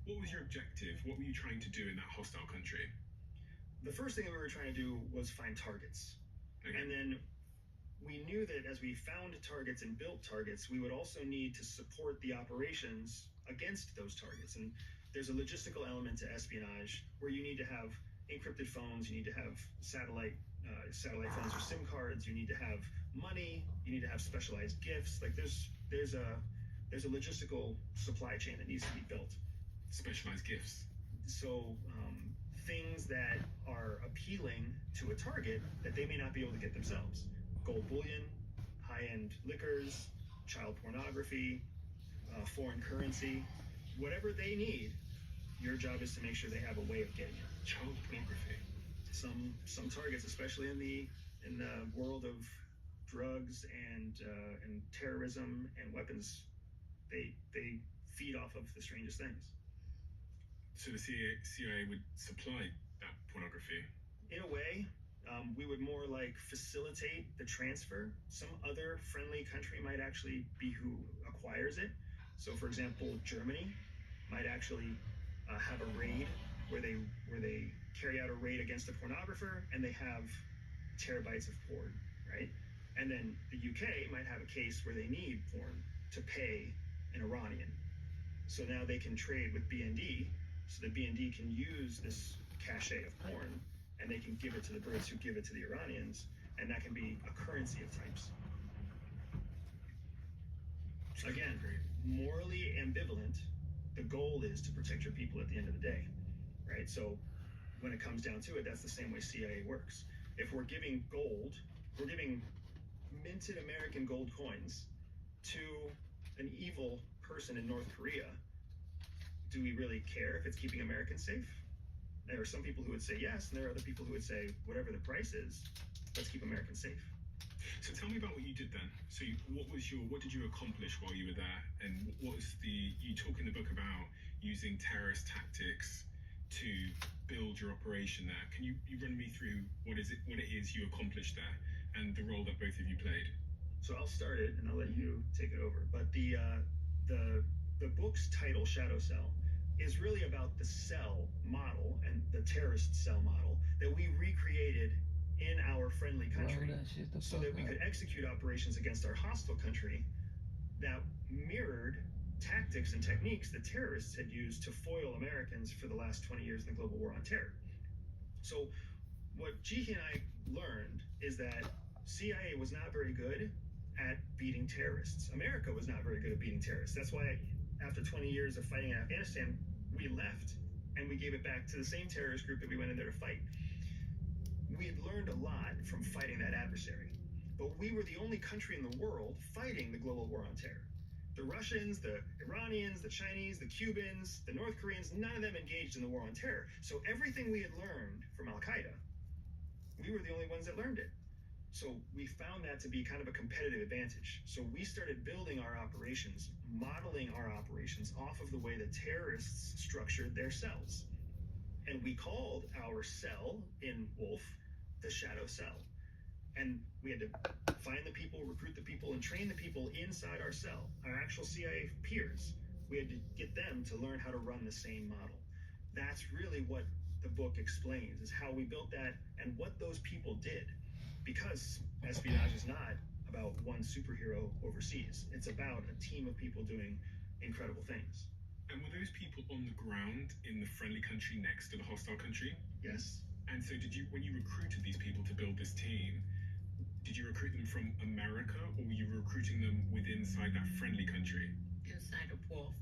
What was your objective? What were you trying to do in that hostile country? The first thing that we were trying to do was find targets. Okay. And then we knew that as we found targets and built targets, we would also need to support the operations against those targets. And there's a logistical element to espionage where you need to have encrypted phones, you need to have satellite phones or SIM cards, you need to have money, you need to have specialized gifts. Like there's a logistical supply chain that needs to be built. Specialized gifts. So things that are appealing to a target that they may not be able to get themselves. Gold bullion, high-end liquors, child pornography, foreign currency, whatever they need, your job is to make sure they have a way of getting it. Child pornography. Some targets, especially in the world of drugs and terrorism and weapons, they feed off of the strangest things. So the CIA would supply that pornography? In a way, we would more like facilitate the transfer. Some other friendly country might actually be who acquires it. So, for example, Germany might actually have a raid where they carry out a raid against a pornographer and they have terabytes of porn, right? And then the UK might have a case where they need porn to pay an Iranian. So now they can trade with BND, so the BND can use this cache of porn and they can give it to the Brits who give it to the Iranians, and that can be a currency of types. Again, morally ambivalent, the goal is to protect your people at the end of the day, right? So when it comes down to it, that's the same way CIA works. If we're giving gold, we're giving minted American gold coins to an evil person in North Korea, do we really care if it's keeping Americans safe? There are some people who would say yes, and there are other people who would say, whatever the price is, let's keep Americans safe. So tell me about what you did then. So what did you accomplish while you were there? And you talk in the book about using terrorist tactics to build your operation there. Can you run me through what it is you accomplished there and the role that both of you played? So I'll start it and I'll let you take it over. But the book's title, Shadow Cell, is really about the cell model and the terrorist cell model that we recreated in our friendly country so that we could execute operations against our hostile country that mirrored tactics and techniques that terrorists had used to foil Americans for the last 20 years in the global war on terror. So what Jihi and I learned is that CIA was not very good at beating terrorists. America was not very good at beating terrorists. That's why after 20 years of fighting in Afghanistan, we left and we gave it back to the same terrorist group that we went in there to fight. We had learned a lot from fighting that adversary, but we were the only country in the world fighting the global war on terror. The Russians, the Iranians, the Chinese, the Cubans, the North Koreans, none of them engaged in the war on terror. So everything we had learned from Al-Qaeda, we were the only ones that learned it. So we found that to be kind of a competitive advantage. So we started building our operations, modeling our operations off of the way the terrorists structured their cells. And we called our cell in Wolf the Shadow Cell. And we had to find the people, recruit the people, and train the people inside our cell, our actual CIA peers. We had to get them to learn how to run the same model. That's really what the book explains, is how we built that and what those people did. Because espionage is not about one superhero overseas. It's about a team of people doing incredible things. And were those people on the ground in the friendly country next to the hostile country? Yes. And so when you recruited these people to build this team, did you recruit them from America, or were you recruiting them inside that friendly country? Inside of Wolf.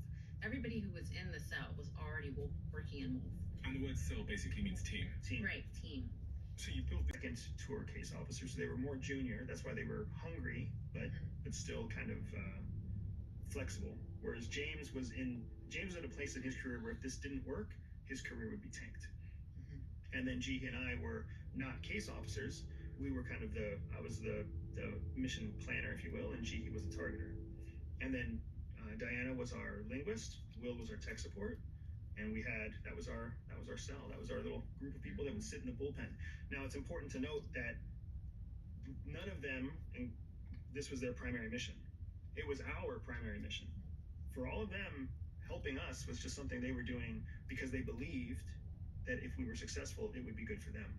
Everybody who was in the cell was already working in Wolf. And the word cell basically means team. Team. Right, team. So you built the second tour case officers. So they were more junior. That's why they were hungry, but still kind of flexible. Whereas James was at a place in his career where if this didn't work, his career would be tanked. And then Jihi and I were not case officers. We were kind of I was the mission planner, if you will, and Jihi was the targeter. And then Diana was our linguist, Will was our tech support, and that was our cell. That was our little group of people that would sit in the bullpen. Now it's important to note that none of them, and this was their primary mission. It was our primary mission. For all of them, helping us was just something they were doing because they believed that if we were successful, it would be good for them.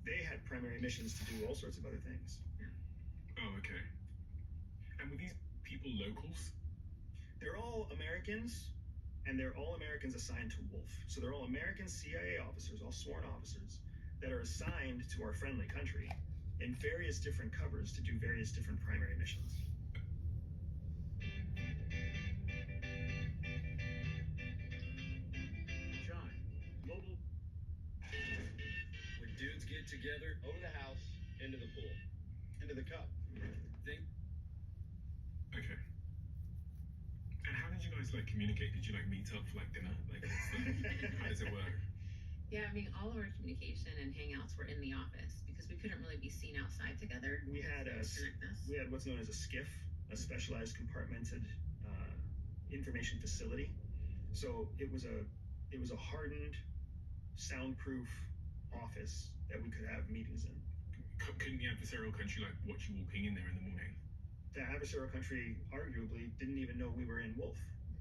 They had primary missions to do all sorts of other things. Oh, okay. And were these people locals? They're all Americans, and they're all Americans assigned to Wolf. So they're all American CIA officers, all sworn officers, that are assigned to our friendly country in various different covers to do various different primary missions. John, mobile. When dudes get together, over the house, into the pool, into the cup. Think. Okay. And how did you guys communicate? Did you meet up for dinner? How does it work? Yeah, I mean, all of our communication and hangouts were in the office because we couldn't really be seen outside together. We had what's known as a SCIF, a specialized compartmented information facility. So it was a hardened, soundproof office that we could have meetings in. Couldn't the adversarial country watch you walking in there in the morning? The adversarial country arguably didn't even know we were in Wolf,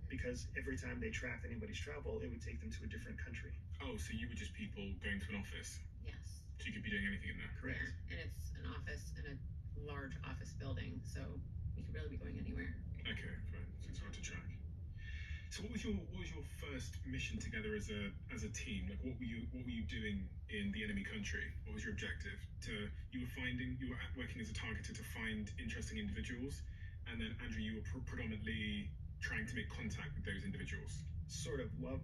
because every time they tracked anybody's travel, it would take them to a different country. Oh, so you were just people going to an office? Yes. So you could be doing anything in there? Correct. Yeah, and it's an office in a large office building, so we could really be going anywhere. Okay, fine. So it's hard to track. So what was your first mission together as a team? What were you doing in the enemy country? What was your objective? You were working as a targeter to find interesting individuals, and then Andrew, you were predominantly trying to make contact with those individuals. Sort of. Well,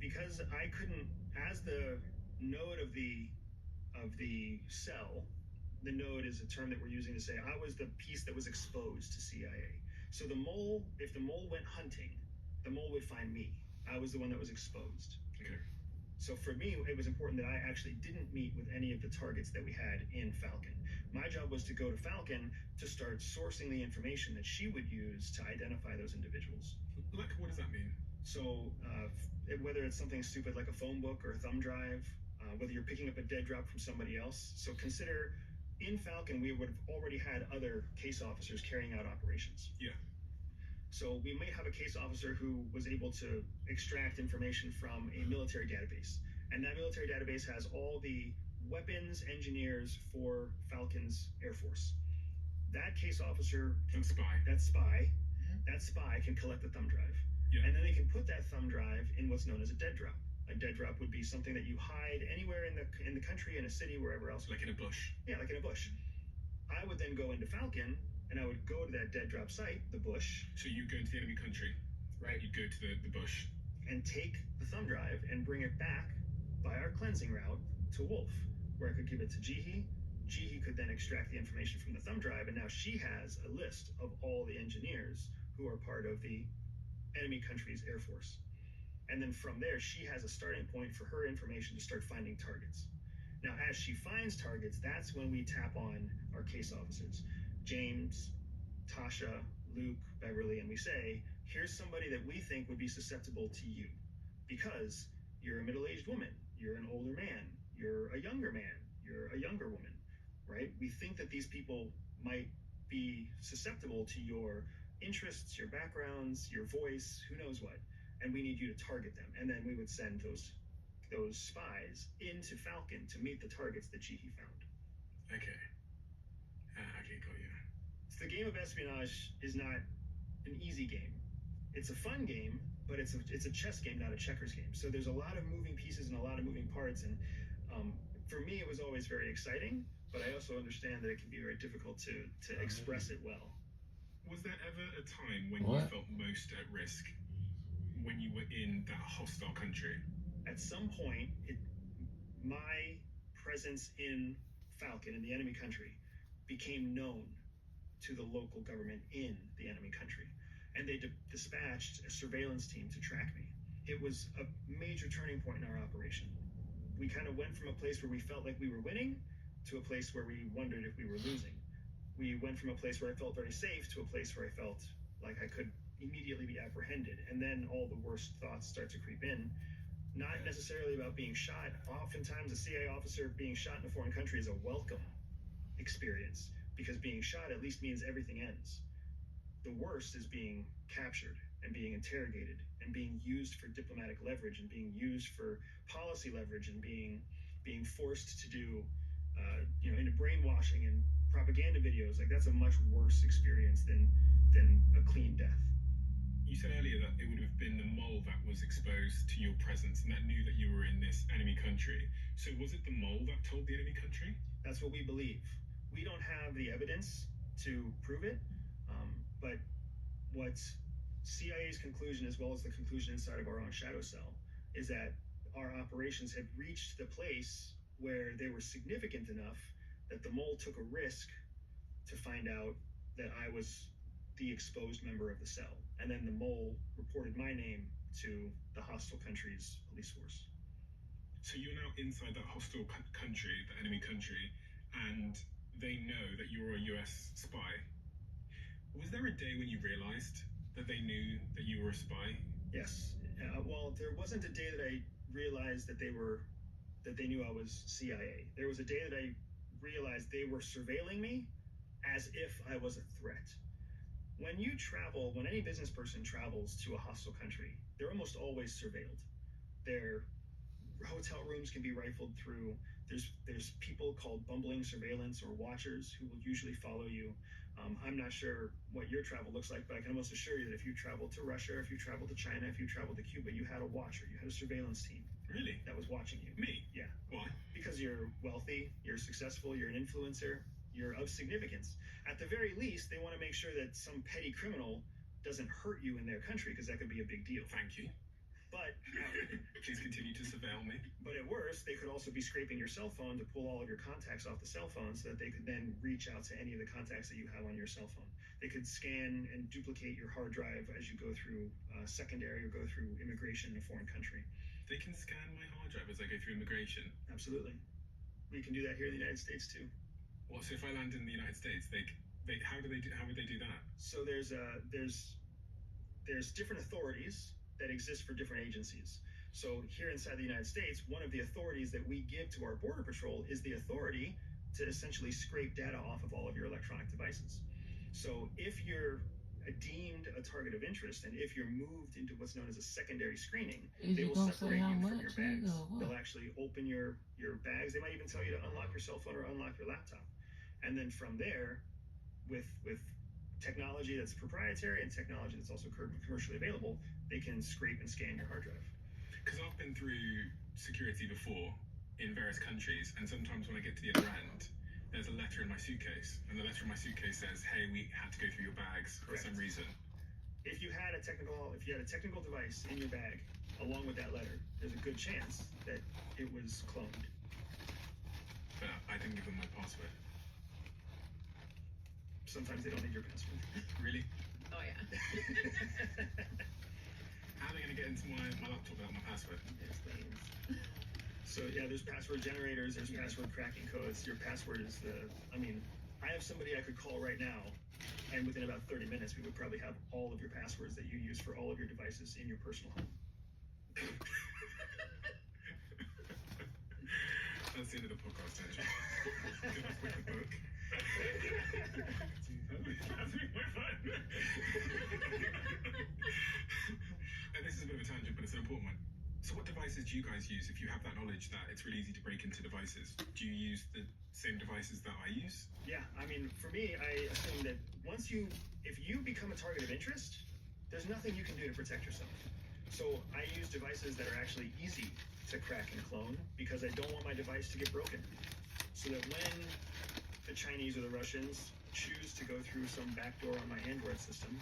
because I couldn't, as the node of the cell, the node is a term that we're using to say I was the piece that was exposed to CIA. So if the mole went hunting, the mole would find me. I was the one that was exposed. Okay. So for me, it was important that I actually didn't meet with any of the targets that we had in Falcon. My job was to go to Falcon to start sourcing the information that she would use to identify those individuals. What does that mean? So whether it's something stupid like a phone book or a thumb drive, whether you're picking up a dead drop from somebody else. So consider in Falcon, we would have already had other case officers carrying out operations. Yeah. So we might have a case officer who was able to extract information from a military database. And that military database has all the weapons engineers for Falcon's Air Force. That case officer, That spy that spy can collect the thumb drive. Yeah. And then they can put that thumb drive in what's known as a dead drop. A dead drop would be something that you hide anywhere in the country, in a city, wherever else. Like in a bush. Yeah, like in a bush. I would then go into Falcon, and I would go to that dead drop site, the bush. So you go into the enemy country, right? You go to the bush. And take the thumb drive and bring it back by our cleansing route to Wolf, where I could give it to Jihi. Jihi could then extract the information from the thumb drive, and now she has a list of all the engineers who are part of the enemy country's Air Force. And then from there, she has a starting point for her information to start finding targets. Now, as she finds targets, that's when we tap on our case officers, James, Tasha, Luke, Beverly, and we say, here's somebody that we think would be susceptible to you because you're a middle-aged woman, you're an older man, you're a younger man, you're a younger woman, right? We think that these people might be susceptible to your interests, your backgrounds, your voice, who knows what, and we need you to target them. And then we would send those spies into Falcon to meet the targets that Jihi found. Okay. Okay, got you. So the game of espionage is not an easy game. It's a fun game, but it's a chess game, not a checkers game. So there's a lot of moving pieces and a lot of moving parts. And for me, it was always very exciting, but I also understand that it can be very difficult to express it well. Was there ever a time when you felt most at risk when you were in that hostile country? At some point, my presence in Falcon, in the enemy country, became known to the local government in the enemy country. And they dispatched a surveillance team to track me. It was a major turning point in our operation. We kind of went from a place where we felt like we were winning to a place where we wondered if we were losing. We went from a place where I felt very safe to a place where I felt like I could immediately be apprehended. And then all the worst thoughts start to creep in. Not necessarily about being shot. Oftentimes, a CIA officer being shot in a foreign country is a welcome experience because being shot at least means everything ends. The worst is being captured and being interrogated and being used for diplomatic leverage and being used for policy leverage and being forced to do, into brainwashing and propaganda videos. Like, that's a much worse experience than a clean death. You said earlier that it would have been the mole that was exposed to your presence and that knew that you were in this enemy country. So was it the mole that told the enemy country? That's what we believe. We don't have the evidence to prove it, but what CIA's conclusion, as well as the conclusion inside of our own shadow cell, is that our operations had reached the place where they were significant enough that the mole took a risk to find out that I was the exposed member of the cell. And then the mole reported my name to the hostile country's police force. So you're now inside that hostile country, the enemy country, and they know that you're a US spy. Was there a day when you realized that they knew that you were a spy? Yes. Well, there wasn't a day that I realized that they knew I was CIA. There was a day that I realized they were surveilling me as if I was a threat. When any business person travels to a hostile country, they're almost always surveilled. Their hotel rooms can be rifled through. There's people called bumbling surveillance or watchers who will usually follow you. I'm not sure what your travel looks like, but I can almost assure you that if you traveled to Russia, if you traveled to China, if you traveled to Cuba, you had a watcher, you had a surveillance team. Really? That was watching you. Me? Yeah. Why? Because you're wealthy, you're successful, you're an influencer, you're of significance. At the very least, they want to make sure that some petty criminal doesn't hurt you in their country, because that could be a big deal. Thank you. But please continue to surveil me. But at worst, they could also be scraping your cell phone to pull all of your contacts off the cell phone so that they could then reach out to any of the contacts that you have on your cell phone. They could scan and duplicate your hard drive as you go through secondary or go through immigration in a foreign country. They can scan my hard drive as I go through immigration? Absolutely. We can do that here in the United States too. What, so if I land in the United States, how would they do that? So there's different authorities that exist for different agencies. So here inside the United States, one of the authorities that we give to our Border Patrol is the authority to essentially scrape data off of all of your electronic devices. So if you're deemed a target of interest, and if you're moved into what's known as a secondary screening, they will separate you from your bags. They'll actually open your bags. They might even tell you to unlock your cell phone or unlock your laptop. And then from there, with technology that's proprietary and technology that's also commercially available, they can scrape and scan your hard drive. Because I've been through security before in various countries, and sometimes when I get to the other end, there's a letter in my suitcase, and the letter in my suitcase says, "Hey, we had to go through your bags for some reason." If you had a technical device in your bag along with that letter, there's a good chance that it was cloned. But I didn't give them my password. Sometimes they don't need your password. Really? Oh yeah. How are they going to get into my laptop without my password? There's ways. So yeah, there's password generators, there's password cracking codes. Your password is I have somebody I could call right now, and within about 30 minutes, we would probably have all of your passwords that you use for all of your devices in your personal home. That's the end of the podcast, Andrew. Good luck with the book. And this is a bit of a tangent, but it's an important one. So what devices do you guys use if you have that knowledge that it's really easy to break into devices? Do you use the same devices that I use? Yeah, for me, I assume that if you become a target of interest, there's nothing you can do to protect yourself. So I use devices that are actually easy to crack and clone because I don't want my device to get broken. So that when the Chinese or the Russians choose to go through some backdoor on my Android system,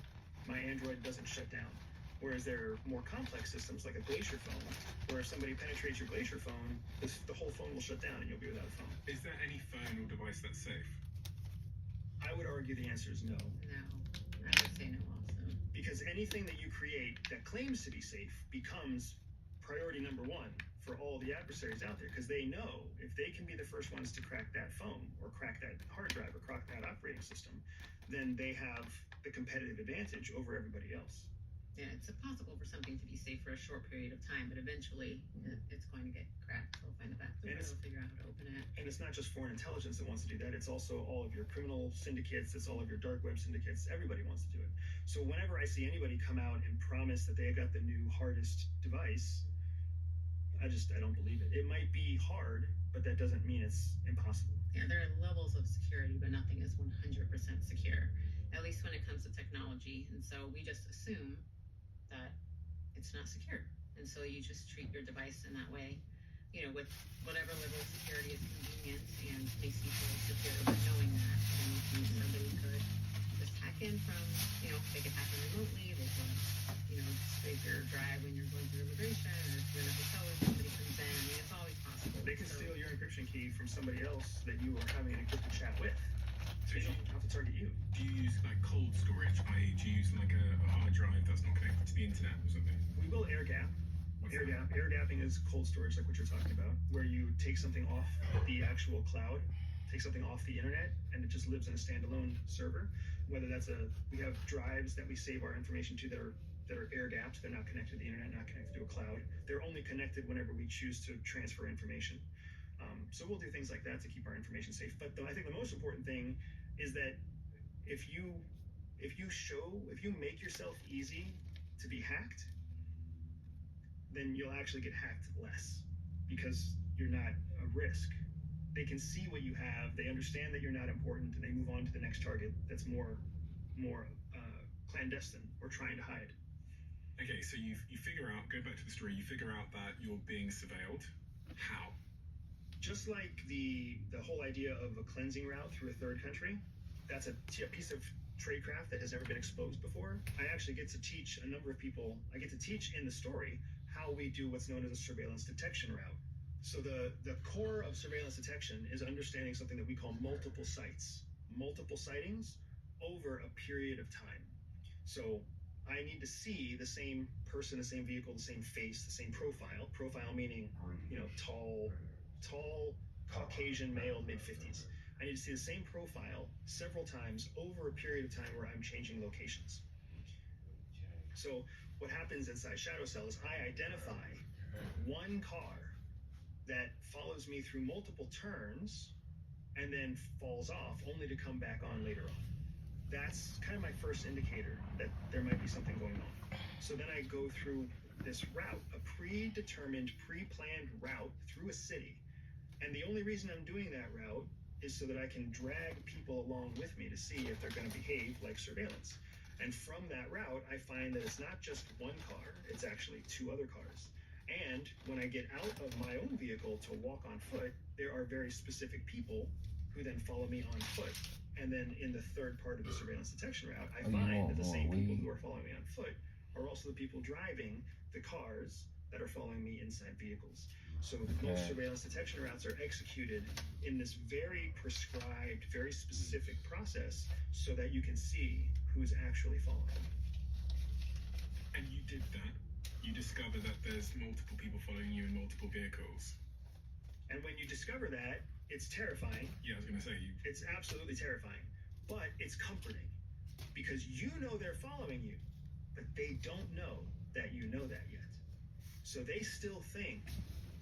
my Android doesn't shut down. Whereas there are more complex systems like a Glacier phone, where if somebody penetrates your Glacier phone, the whole phone will shut down and you'll be without a phone. Is there any phone or device that's safe? I would argue the answer is no. No. I would say no also. Because anything that you create that claims to be safe becomes priority number one for all the adversaries out there, because they know if they can be the first ones to crack that phone or crack that hard drive or crack that operating system, then they have the competitive advantage over everybody else. Yeah, it's impossible for something to be safe for a short period of time, but eventually it's going to get cracked. They'll find the back door, they'll figure out how to open it. And it's not just foreign intelligence that wants to do that, it's also all of your criminal syndicates, it's all of your dark web syndicates, everybody wants to do it. So whenever I see anybody come out and promise that they got the new hardest device, I don't believe it. It might be hard, but that doesn't mean it's impossible. Yeah, there are levels of security, but nothing is 100% secure, at least when it comes to technology. And so we just assume that it's not secure. And so you just treat your device in that way, with whatever level of security is convenient and makes you feel secure, but knowing that somebody could just hack in from, they could hack in remotely, they could, scrape your drive when you're going through immigration, or if you're in a hotel and somebody comes in. It's always possible. They can steal your encryption key from somebody else that you are having an encrypted chat with. So they don't have to target you. Do you use like cold storage, i.e. do you use like a hard drive that's not connected to the internet or something? We will air gap. Air gapping is cold storage, like what you're talking about, where you take something off the actual cloud, take something off the internet, and it just lives in a standalone server. Whether we have drives that we save our information to that are air gapped, they're not connected to the internet, not connected to a cloud. They're only connected whenever we choose to transfer information. So we'll do things like that to keep our information safe. But I think the most important thing is that if you make yourself easy to be hacked, then you'll actually get hacked less because you're not a risk. They can see what you have, they understand that you're not important, and they move on to the next target that's more clandestine or trying to hide. Okay, so you figure out, go back to the story, you figure out that you're being surveilled. How? Just like the whole idea of a cleansing route through a third country, that's a piece of tradecraft that has never been exposed before. I actually get to teach a number of people, I get to teach in the story how we do what's known as a surveillance detection route. So the core of surveillance detection is understanding something that we call multiple sites, multiple sightings over a period of time. So I need to see the same person, the same vehicle, the same face, the same profile. Profile meaning, tall, Caucasian male, mid-50s. I need to see the same profile several times over a period of time where I'm changing locations. So what happens inside Shadow Cell is I identify one car that follows me through multiple turns and then falls off only to come back on later on. That's kind of my first indicator that there might be something going on. So then I go through this route, a predetermined, pre-planned route through a city. And the only reason I'm doing that route is so that I can drag people along with me to see if they're going to behave like surveillance. And from that route, I find that it's not just one car, it's actually two other cars. And when I get out of my own vehicle to walk on foot, there are very specific people who then follow me on foot. And then in the third part of the surveillance detection route, I find that the same people who are following me on foot are also the people driving the cars that are following me inside vehicles. So most surveillance detection routes are executed in this very prescribed, very specific process so that you can see who's actually following. And you did that. You discover that there's multiple people following you in multiple vehicles. And when you discover that, it's terrifying. Yeah, I was going to say. It's absolutely terrifying. But it's comforting. Because you know they're following you, but they don't know that you know that yet. So they still think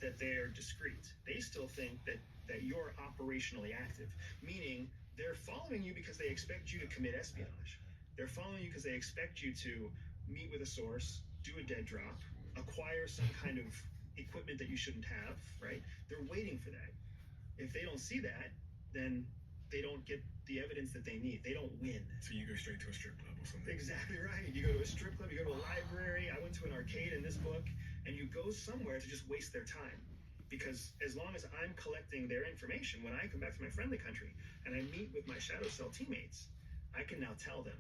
that they're discreet. They still think that you're operationally active, meaning they're following you because they expect you to commit espionage. They're following you because they expect you to meet with a source, do a dead drop, acquire some kind of equipment that you shouldn't have, right? They're waiting for that. If they don't see that, then they don't get the evidence that they need. They don't win. So you go straight to a strip club or something? Exactly right. You go to a strip club, you go to a library. I went to an arcade in this book, and you go somewhere to just waste their time. Because as long as I'm collecting their information, when I come back to my friendly country and I meet with my shadow cell teammates, I can now tell them,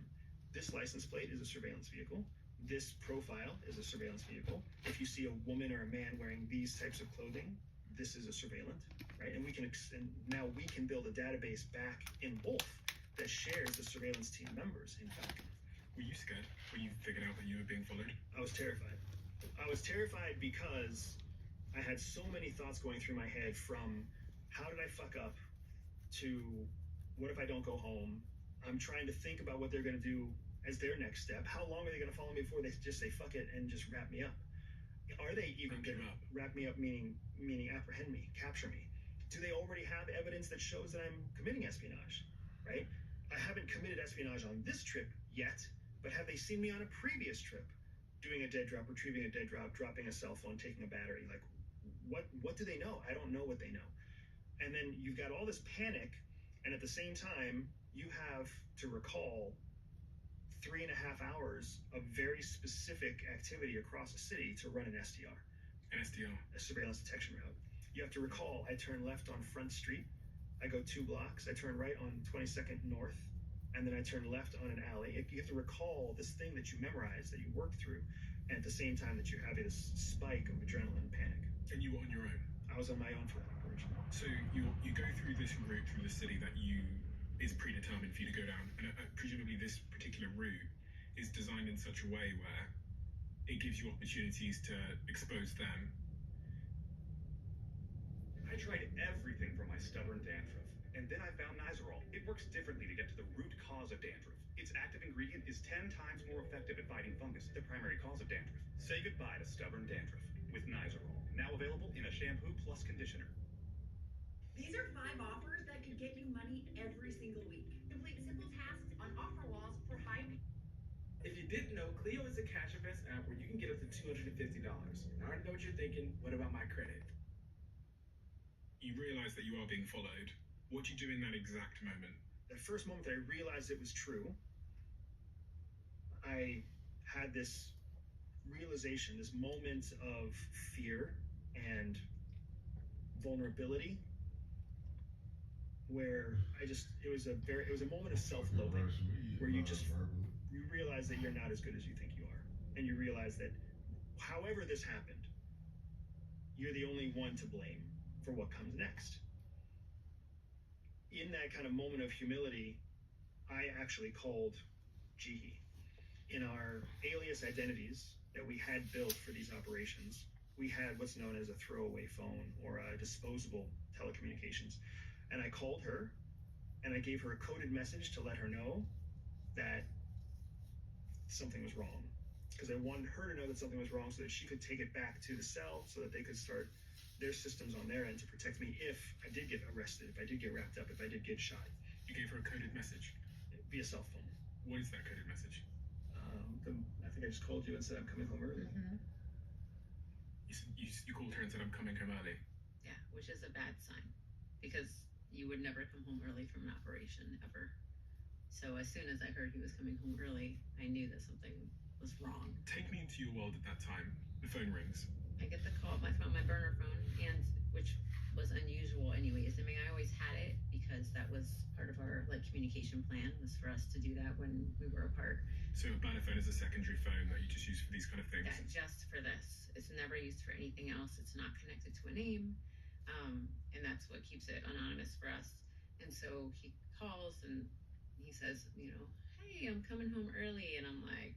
this license plate is a surveillance vehicle. This profile is a surveillance vehicle. If you see a woman or a man wearing these types of clothing, this is a surveillant, right? And now we can build a database back in Wolf that shares the surveillance team members in Falcon. Were you scared when you figured out that you were being followed? I was terrified. I was terrified because I had so many thoughts going through my head, from how did I fuck up to what if I don't go home? I'm trying to think about what they're going to do as their next step. How long are they going to follow me before they just say fuck it and just wrap me up? Are they even going to wrap me up, meaning apprehend me, capture me? Do they already have evidence that shows that I'm committing espionage, right? I haven't committed espionage on this trip yet, but have they seen me on a previous trip doing a dead drop, retrieving a dead drop, dropping a cell phone, taking a battery? Like, what do they know? I don't know what they know. And then you've got all this panic, and at the same time, you have to recall 3.5 hours of very specific activity across a city to run an SDR. An SDR? A surveillance detection route. You have to recall, I turn left on Front Street, I go 2 blocks, I turn right on 22nd North, and then I turn left on an alley. You have to recall this thing that you memorized, that you worked through, and at the same time that you have this spike of adrenaline and panic. And you were on your own? I was on my own for that operation. So you go through this route through the city that is predetermined for you to go down, and presumably this particular route is designed in such a way where it gives you opportunities to expose them. I tried everything for my stubborn dandruff, and then I found Nizoral. It works differently to get to the root cause of dandruff. Its active ingredient is 10 times more effective at fighting fungus, the primary cause of dandruff. Say goodbye to stubborn dandruff with Nizoral. Now available in a shampoo plus conditioner. These are 5 offers that could get you money every single week. Complete simple tasks on offer walls for high. If you didn't know, Clio is a cash advance app where you can get up to $250. I already know what you're thinking. What about my credit? You realize that you are being followed. What do you do in that exact moment? The first moment that I realized it was true, I had this realization, this moment of fear and vulnerability, where it was a moment of self-loathing, where you realize that you're not as good as you think you are, and you realize that however this happened, you're the only one to blame for what comes next. In that kind of moment of humility, I actually called Jihi. In our alias identities that we had built for these operations, we had what's known as a throwaway phone or a disposable telecommunications. And I called her and I gave her a coded message to let her know that something was wrong. Because I wanted her to know that something was wrong so that she could take it back to the cell so that they could start their systems on their end to protect me if I did get arrested, if I did get wrapped up, if I did get shot. You gave her a coded message? Via cell phone. What is that coded message? I think I just called you and said I'm coming home early. Mm-hmm. You called her and said I'm coming home early? Yeah, which is a bad sign, because you would never come home early from an operation, ever. So as soon as I heard he was coming home early, I knew that something was wrong. Take me into your world at that time. The phone rings. I get the call, my burner phone, and which was unusual anyways. I mean, I always had it because that was part of our like communication plan, was for us to do that when we were apart. So a burner phone is a secondary phone that you just use for these kind of things? Yeah, just for this. It's never used for anything else. It's not connected to a name. And that's what keeps it anonymous for us. And so he calls and he says, you know, hey, I'm coming home early. And I'm like,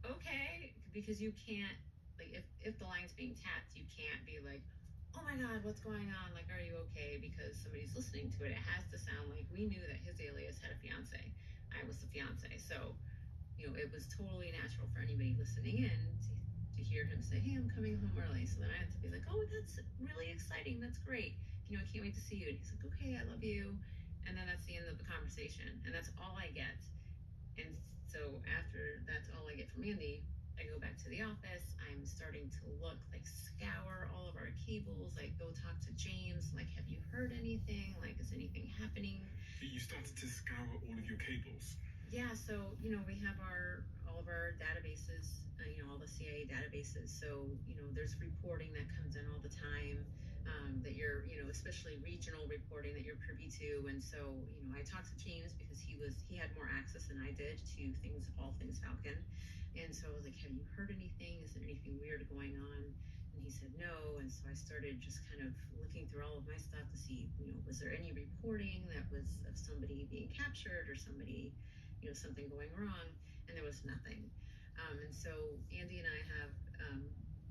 okay, because you can't, like, if the line's being tapped, you can't be like, oh my God, what's going on? Like, are you okay? Because somebody's listening to it. It has to sound like we knew that his alias had a fiance. I was the fiance. So, you know, it was totally natural for anybody listening in to hear him say, hey, I'm coming home early. So then I had to be like, oh, that's really exciting. That's great. You know, I can't wait to see you. And he's like, okay, I love you. And then that's the end of the conversation. And that's all I get. And so after that's all I get from Andy, I go back to the office. I'm starting to look, like, scour all of our cables, like go talk to James, like, have you heard anything? Like, is anything happening? You started to scour all of your cables? Yeah, so, you know, we have all of our databases, you know, all the CIA databases. So, you know, there's reporting that comes in all the time, that you're, you know, especially regional reporting that you're privy to. And so, you know, I talked to James because he had more access than I did to all things Falcon. And so I was like, have you heard anything? Is there anything weird going on? And he said no. And so I started just kind of looking through all of my stuff to see, you know, was there any reporting that was of somebody being captured or somebody, you know, something going wrong? And there was nothing. And so Andy and I have,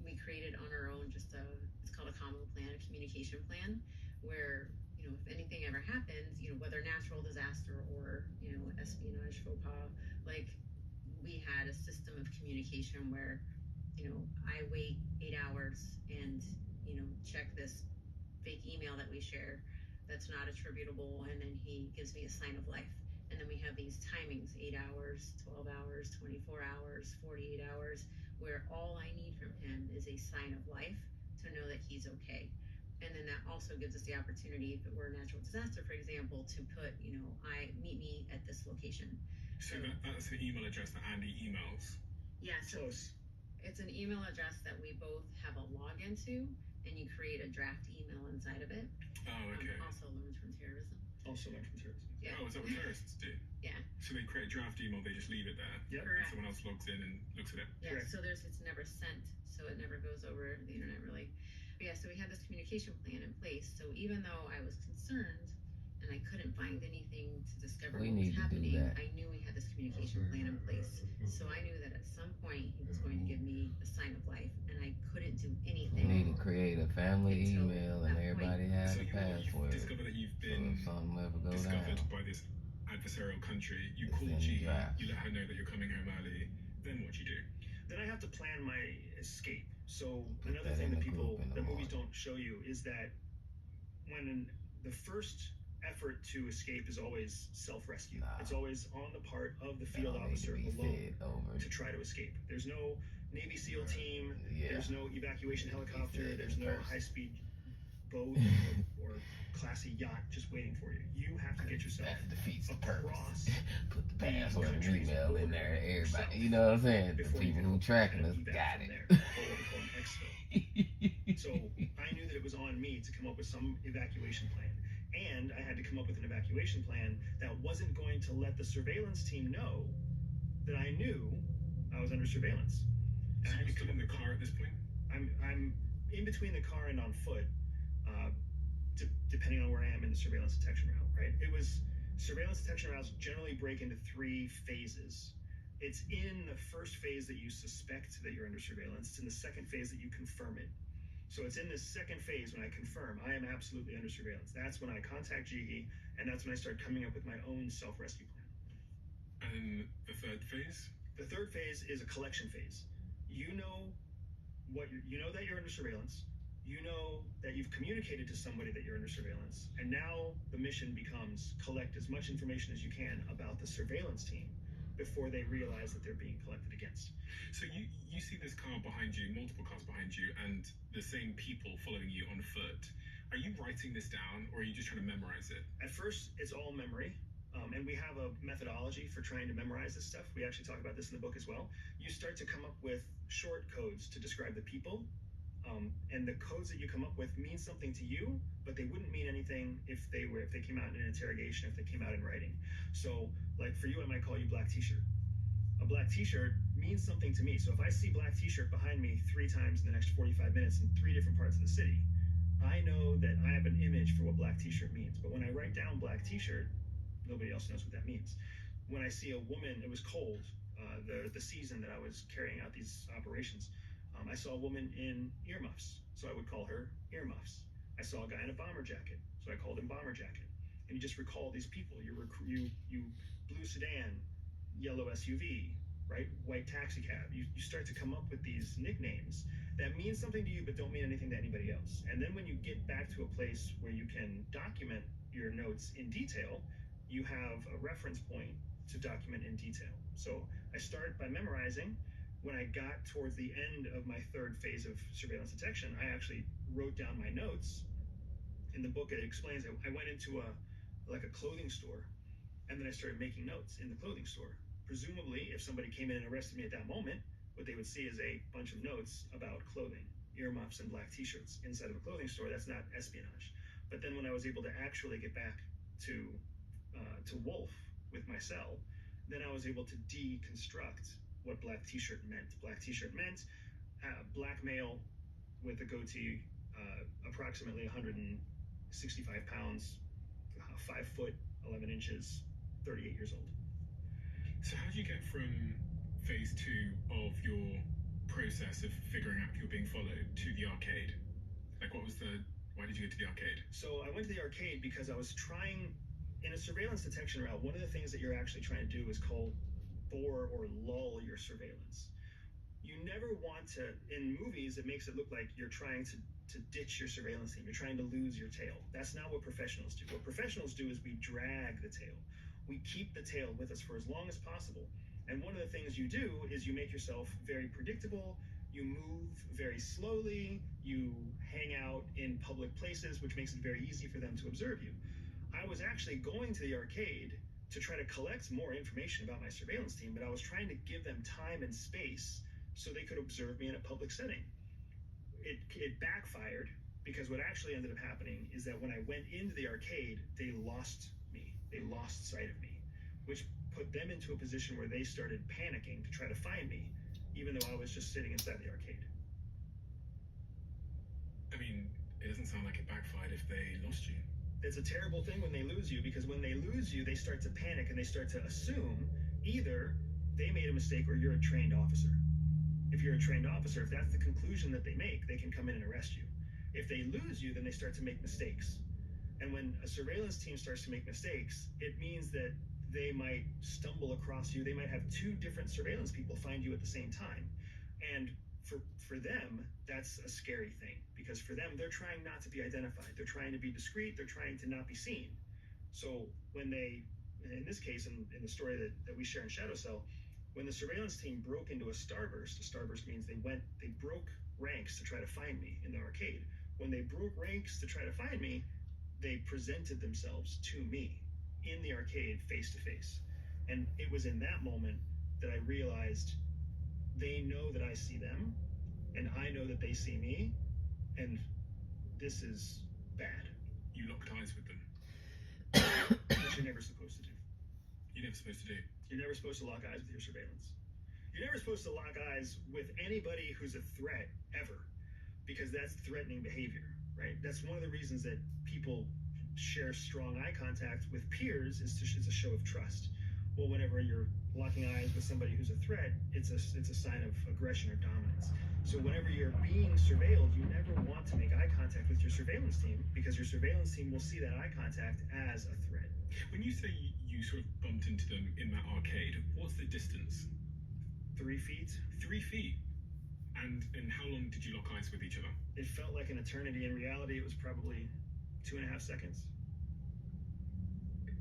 we created on our own just it's called a combo plan, a communication plan, where, you know, if anything ever happens, you know, whether natural disaster or, you know, espionage, faux pas, like, we had a system of communication where, you know, I wait 8 hours and, you know, check this fake email that we share that's not attributable, and then he gives me a sign of life. And then we have these timings, 8 hours, 12 hours, 24 hours, 48 hours, where all I need from him is a sign of life to know that he's okay. And then that also gives us the opportunity, if it were a natural disaster, for example, to put, you know, meet me at this location. So that's the email address that Andy emails? Yeah, so it's an email address that we both have a login to, and you create a draft email inside of it. Oh, okay. Also learned from terrorism. Yeah. Oh, is that what terrorists do? Yeah. So they create a draft email, they just leave it there? Yep. Correct. And someone else logs in and looks at it? Yeah, Correct. so it's never sent, so it never goes over the internet, really. But yeah, so we had this communication plan in place. So even though I was concerned and I couldn't find anything to discover what was happening, I knew we had this communication plan in place. So I knew that at some point he was going to give me a sign of life, and I couldn't do anything. You need to create a family email and everybody has So a password. you discover that you've So been if something ever go discovered down, by this adversarial country, you It's call in G, draft. you let her know that you're coming home early, then what do you do? Then I have to plan my escape. So Put another that thing in that the group in the movies morning. don't show you is that when the first effort to escape is always self-rescue. Nah. It's always on the part of the they field don't need to officer be alone fed over. to try to escape. There's no Navy SEAL team. Yeah. There's no evacuation helicopter. fed There's in no person. high-speed boat or classy yacht just waiting for you. You have to get yourself That defeats the purpose. across Put the password and country's email in there. border Everybody, yourself you know what I'm saying? The before you people can who tracking kind us of evac got from it. there. Or what we call an exfil. So I knew that it was on me to come up with some evacuation plan. And I had to come up with an evacuation plan that wasn't going to let the surveillance team know that I knew I was under surveillance. So And I had you're to still come in up the car at this point? I'm in between the car and on foot, depending on where I am in the surveillance detection route, right? Surveillance detection routes generally break into 3 phases. It's in the first phase that you suspect that you're under surveillance. It's in the second phase that you confirm it. So it's in this second phase when I confirm I am absolutely under surveillance. That's when I contact Jihi, and that's when I start coming up with my own self-rescue plan. And the third phase? The third phase is a collection phase. You know that you're under surveillance. You know that you've communicated to somebody that you're under surveillance, and now the mission becomes collect as much information as you can about the surveillance team before they realize that they're being collected against. So you see this car behind you, multiple cars behind you, and the same people following you on foot. Are you writing this down, or are you just trying to memorize it? At first, it's all memory, And we have a methodology for trying to memorize this stuff. We actually talk about this in the book as well. You start to come up with short codes to describe the people. And the codes that you come up with mean something to you, but they wouldn't mean anything if they came out in an interrogation, if they came out in writing. So, like for you, I might call you Black T-shirt. A black T-shirt means something to me. So if I see Black T-shirt behind me 3 times in the next 45 minutes in 3 different parts of the city, I know that I have an image for what Black T-shirt means. But when I write down Black T-shirt, nobody else knows what that means. When I see a woman, it was cold, the season that I was carrying out these operations. I saw a woman in earmuffs, so I would call her earmuffs. I saw a guy in a bomber jacket, so I called him bomber jacket. And you just recall these people. You blue sedan, yellow SUV, right? White taxi cab. You start to come up with these nicknames that mean something to you but don't mean anything to anybody else. And then when you get back to a place where you can document your notes in detail, you have a reference point to document in detail. So I started by memorizing. When I got towards the end of my 3rd phase of surveillance detection, I actually wrote down my notes. In the book, it explains that I went into a clothing store, and then I started making notes in the clothing store. Presumably, if somebody came in and arrested me at that moment, what they would see is a bunch of notes about clothing, earmuffs and black T-shirts inside of a clothing store. That's not espionage. But then when I was able to actually get back to Wolf with my cell, then I was able to deconstruct what black T-shirt meant. Black T-shirt meant black male with a goatee, approximately 165 pounds, 5 foot 11 inches, 38 years old. So how did you get from phase 2 of your process of figuring out if you were being followed to the arcade? Like, why did you go to the arcade? So I went to the arcade because I was trying, in a surveillance detection route, one of the things that you're actually trying to do is called bore or lull your surveillance. You never want to, in movies, it makes it look like you're trying to ditch your surveillance team. You're trying to lose your tail. That's not what professionals do. What professionals do is we drag the tail. We keep the tail with us for as long as possible. And one of the things you do is you make yourself very predictable. You move very slowly. You hang out in public places, which makes it very easy for them to observe you. I was actually going to the arcade to try to collect more information about my surveillance team, but I was trying to give them time and space so they could observe me in a public setting. It backfired, because what actually ended up happening is that when I went into the arcade, they lost me. They lost sight of me, which put them into a position where they started panicking to try to find me, even though I was just sitting inside the arcade. I mean, it doesn't sound like it backfired if they lost you. It's a terrible thing when they lose you, because when they lose you, they start to panic and they start to assume either they made a mistake or you're a trained officer. If you're a trained officer, if that's the conclusion that they make, they can come in and arrest you. If they lose you, then they start to make mistakes. And when a surveillance team starts to make mistakes, it means that they might stumble across you. They might have 2 different surveillance people find you at the same time. And for them, that's a scary thing, because for them, they're trying not to be identified. They're trying to be discreet. They're trying to not be seen. So when they, in this case, in the story that we share in Shadow Cell, when the surveillance team broke into a starburst means they broke ranks to try to find me in the arcade. When they broke ranks to try to find me, they presented themselves to me in the arcade face to face. And it was in that moment that I realized they know that I see them, and I know that they see me, and this is bad. You locked eyes with them. Which you're never supposed to do. You're never supposed to do. You're never supposed to lock eyes with your surveillance. You're never supposed to lock eyes with anybody who's a threat, ever, because that's threatening behavior, right? That's one of the reasons that people share strong eye contact with peers is a show of trust. Well, whenever you're locking eyes with somebody who's a threat, it's a sign of aggression or dominance. So whenever you're being surveilled, you never want to make eye contact with your surveillance team, because your surveillance team will see that eye contact as a threat. When you say you sort of bumped into them in that arcade, what's the distance? 3 feet. 3 feet? And how long did you lock eyes with each other? It felt like an eternity. In reality, it was probably 2.5 seconds.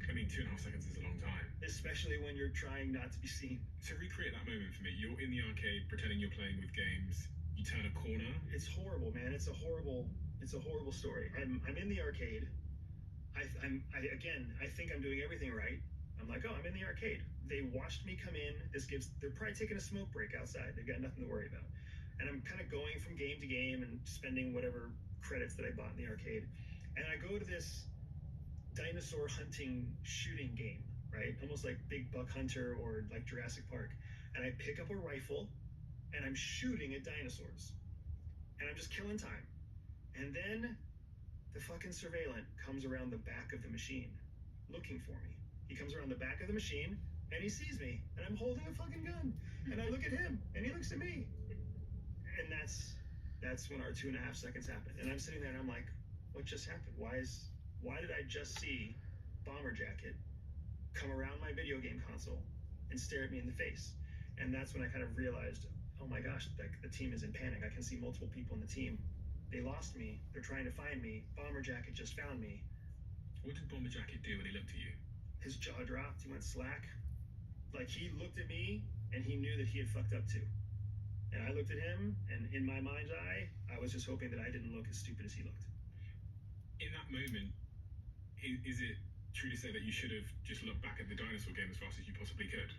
I mean, 2.5 seconds is a long time. Especially when you're trying not to be seen. So recreate that moment for me. You're in the arcade pretending you're playing with games. You turn a corner. It's horrible, man. It's a horrible story. I'm in the arcade. I think I'm doing everything right. I'm like, oh, I'm in the arcade. They watched me come in. They're probably taking a smoke break outside. They've got nothing to worry about. And I'm kind of going from game to game and spending whatever credits that I bought in the arcade. And I go to this dinosaur hunting shooting game, right? Almost like Big Buck Hunter or like Jurassic Park. And I pick up a rifle and I'm shooting at dinosaurs. And I'm just killing time. And then the fucking surveillant comes around the back of the machine looking for me. He comes around the back of the machine and he sees me and I'm holding a fucking gun. And I look at him and he looks at me. And that's when our 2.5 seconds happened. And I'm sitting there and I'm like, what just happened? Why did I just see Bomber Jacket come around my video game console and stare at me in the face? And that's when I kind of realized, oh my gosh, like the team is in panic. I can see multiple people in the team. They lost me. They're trying to find me. Bomber Jacket just found me. What did Bomber Jacket do when he looked at you? His jaw dropped. He went slack. Like he looked at me and he knew that he had fucked up too. And I looked at him, and in my mind's eye, I was just hoping that I didn't look as stupid as he looked. In that moment, is it true to say that you should have just looked back at the dinosaur game as fast as you possibly could?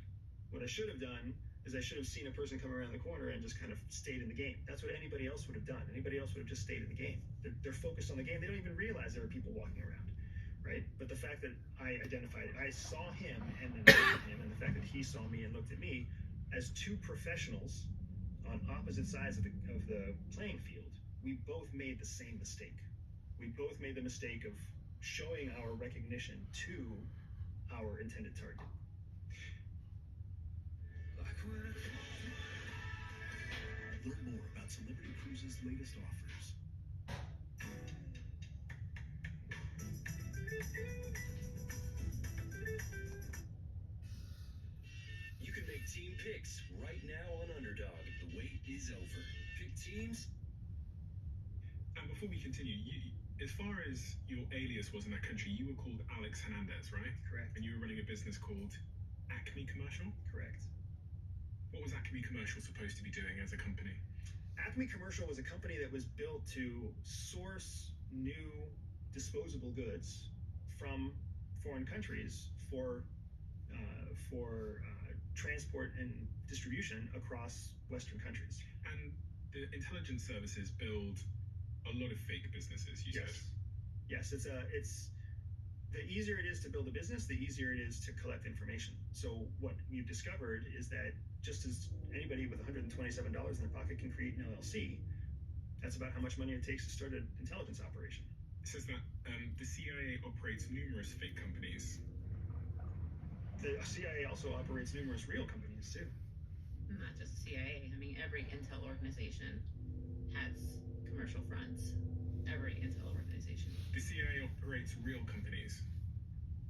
What I should have done is I should have seen a person come around the corner and just kind of stayed in the game. That's what anybody else would have done. Anybody else would have just stayed in the game. They're focused on the game. They don't even realize there are people walking around, right? But the fact that I identified, I saw him and then looked at him, and the fact that he saw me and looked at me as two professionals on opposite sides of the playing field, we both made the same mistake. We both made the mistake of showing our recognition to our intended target. Learn more about Celebrity Cruises' latest offers. You can make team picks right now on Underdog. The wait is over. Pick teams. And before we continue, as far as your alias was in that country, you were called Alex Hernandez, right? Correct. And you were running a business called Acme Commercial? Correct. What was Acme Commercial supposed to be doing as a company? Acme Commercial was a company that was built to source new disposable goods from foreign countries for transport and distribution across Western countries. And the intelligence services build a lot of fake businesses, you said? Yes, it's the easier it is to build a business, the easier it is to collect information. So what we've discovered is that just as anybody with $127 in their pocket can create an LLC, that's about how much money it takes to start an intelligence operation. It says that the CIA operates numerous fake companies. The CIA also operates numerous real companies too. Not just the CIA. I mean, every intel organization has commercial fronts. Every intel organization. The CIA operates real companies.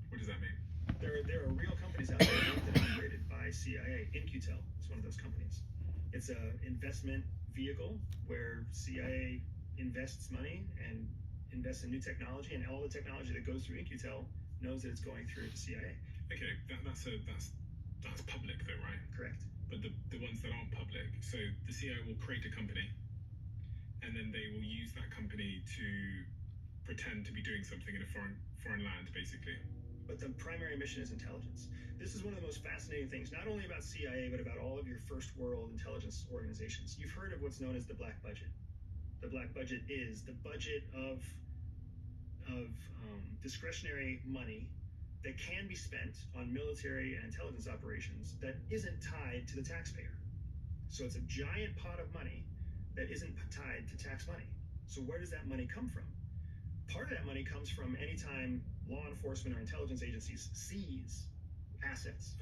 What does that mean? There are real companies out there owned and operated by CIA. In-Q-Tel is one of those companies. It's an investment vehicle where CIA invests money and invests in new technology, and all the technology that goes through In-Q-Tel knows that it's going through the CIA. Okay, that's public though, right? Correct. But the ones that aren't public, so the CIA will create a company, and then they will use that company to pretend to be doing something in a foreign land, basically. But the primary mission is intelligence. This is one of the most fascinating things, not only about CIA, but about all of your first world intelligence organizations. You've heard of what's known as the black budget. The black budget is the budget of discretionary money that can be spent on military and intelligence operations that isn't tied to the taxpayer. So it's a giant pot of money that isn't tied to tax money. So where does that money come from? Part of that money comes from anytime law enforcement or intelligence agencies seize assets.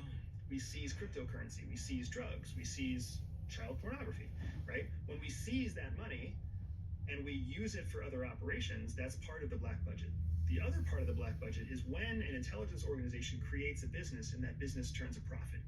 We seize cryptocurrency, we seize drugs, we seize child pornography, right? When we seize that money and we use it for other operations, that's part of the black budget. The other part of the black budget is when an intelligence organization creates a business and that business turns a profit.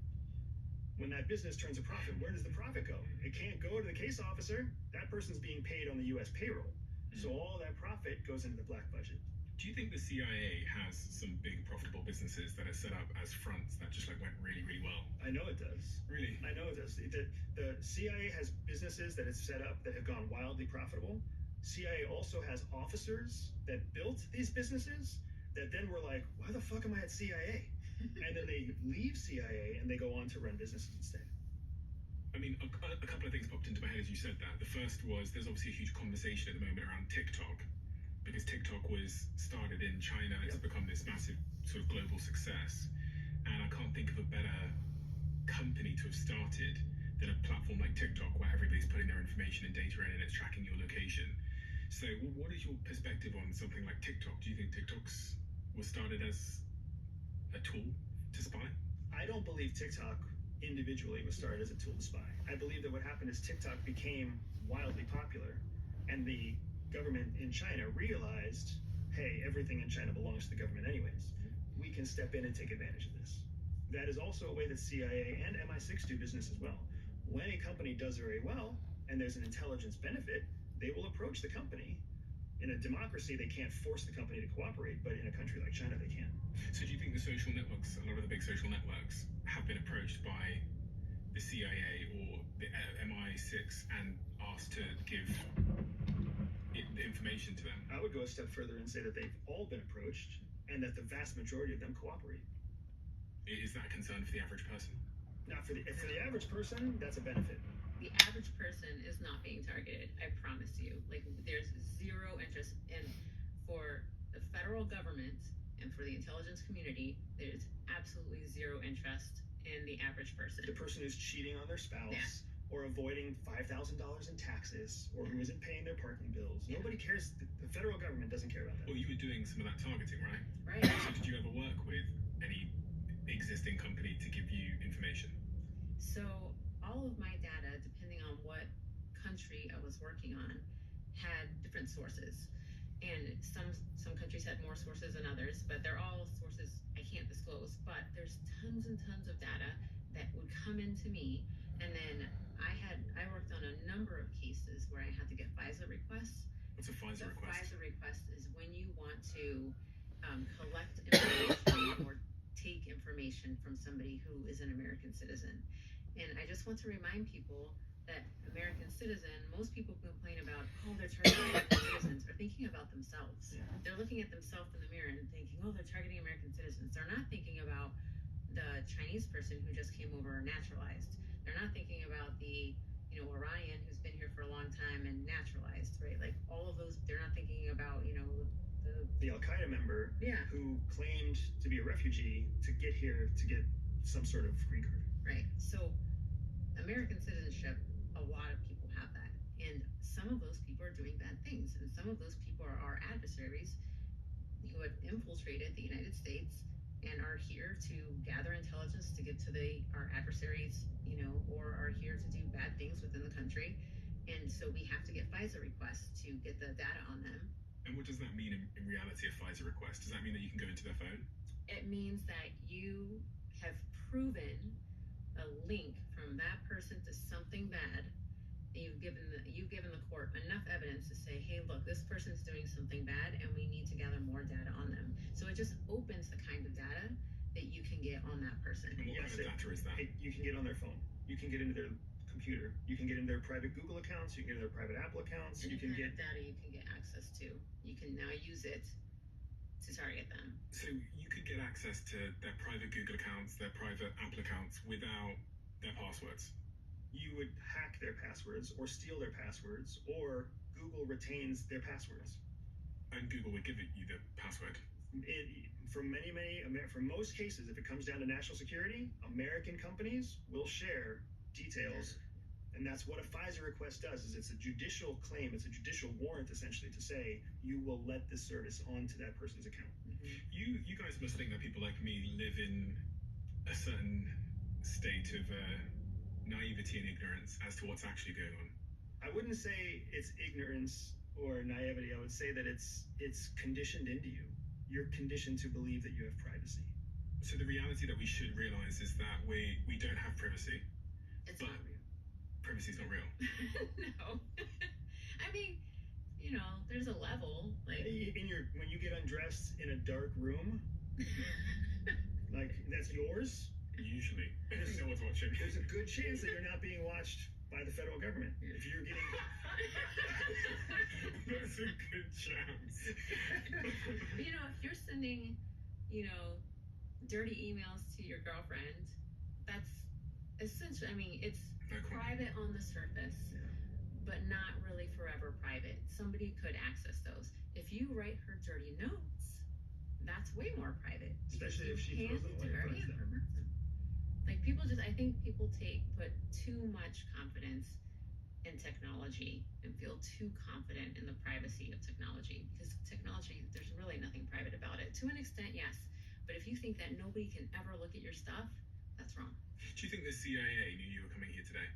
When that business turns a profit, where does the profit go? It can't go to the case officer. That person's being paid on the U.S. payroll. So all that profit goes into the black budget. Do you think the CIA has some big profitable businesses that are set up as fronts that just went really, really well? I know it does. Really? I know it does. The CIA has businesses that it's set up that have gone wildly profitable. CIA also has officers that built these businesses that then were like, why the fuck am I at CIA? and then they leave CIA and they go on to run businesses instead. I mean, a couple of things popped into my head as you said that. The first was there's obviously a huge conversation at the moment around TikTok, because TikTok was started in China. It's become this massive sort of global success. And I can't think of a better company to have started than a platform like TikTok, where everybody's putting their information and data in and it's tracking your location. So what is your perspective on something like TikTok? Do you think TikTok's was started as a tool to spy? I don't believe TikTok individually was started as a tool to spy. I believe that what happened is TikTok became wildly popular, and the government in China realized, hey, everything in China belongs to the government anyways. We can step in and take advantage of this. That is also a way that CIA and MI6 do business as well. When a company does very well and there's an intelligence benefit, they will approach the company. In a democracy, they can't force the company to cooperate, but in a country like China, they can. So do you think the social networks, a lot of the big social networks, have been approached by the CIA or the MI6 and asked to give the information to them? I would go a step further and say that they've all been approached and that the vast majority of them cooperate. Is that a concern for the average person? Now, for the average person, that's a benefit. The average person is not being targeted. I promise you. Like, there's zero interest in, for the federal government and for the intelligence community, there's absolutely zero interest in the average person. The person who's cheating on their spouse, or avoiding $5,000 in taxes, or who isn't paying their parking bills. Nobody cares. The federal government doesn't care about that. Well, you were doing some of that targeting, right? Right. So did you ever work with any existing company to give you information? So all of my data, depending on what country I was working on, had different sources. And some countries had more sources than others, but they're all sources I can't disclose. But there's tons and tons of data that would come into me, and then I worked on a number of cases where I had to get FISA requests. What's a FISA request? FISA request is when you want to collect information or take information from somebody who is an American citizen. And I just want to remind people that American citizen, most people complain about, oh, they're targeting American citizens, are thinking about themselves. Yeah. They're looking at themselves in the mirror and thinking, oh, they're targeting American citizens. They're not thinking about the Chinese person who just came over naturalized. They're not thinking about the, Iranian who's been here for a long time and naturalized, right? Like all of those, they're not thinking about, the Al-Qaeda member who claimed to be a refugee to get here to get some sort of green card. Right. So American citizenship, a lot of people have that. And some of those people are doing bad things. And some of those people are our adversaries who have infiltrated the United States and are here to gather intelligence to give to our adversaries, or are here to do bad things within the country. And so we have to get FISA requests to get the data on them. And what does that mean in reality, a FISA request? Does that mean that you can go into their phone? It means that you have proven a link from that person to something bad, and you've given the court enough evidence to say, hey, look, this person's doing something bad, and we need to gather more data on them. So it just opens the kind of data that you can get on that person. And what kind of data is that? You can get on their phone. You can get into their computer. You can get into their private Google accounts. You can get into their private Apple accounts. Any kind of data you can get access to. You can now use it to target them. So you could get access to their private Google accounts, their private Apple accounts without their passwords? You would hack their passwords or steal their passwords, or Google retains their passwords. And Google would give you the password? For most cases, if it comes down to national security, American companies will share details. And that's what a FISA request does, is it's a judicial claim, it's a judicial warrant, essentially, to say you will let this service onto that person's account. Mm-hmm. You guys must think that people like me live in a certain state of naivety and ignorance as to what's actually going on. I wouldn't say it's ignorance or naivety. I would say that it's conditioned into you. You're conditioned to believe that you have privacy. So the reality that we should realize is that we don't have privacy. It's not real. Privacy's not real. No. I mean, there's a level. Like when you get undressed in a dark room, like that's yours. Usually, no one's watching. There's a good chance that you're not being watched by the federal government. If you're getting that's a good chance. If you're sending, dirty emails to your girlfriend, that's essentially, I mean, it's private on the surface, but not really forever private. Somebody could access those. If you write her dirty notes, that's way more private. Especially if she throws them away or burns them. Like people just, I think people put too much confidence in technology and feel too confident in the privacy of technology, because technology, there's really nothing private about it. To an extent, yes, but if you think that nobody can ever look at your stuff, that's wrong. Do you think the CIA knew you were coming here today?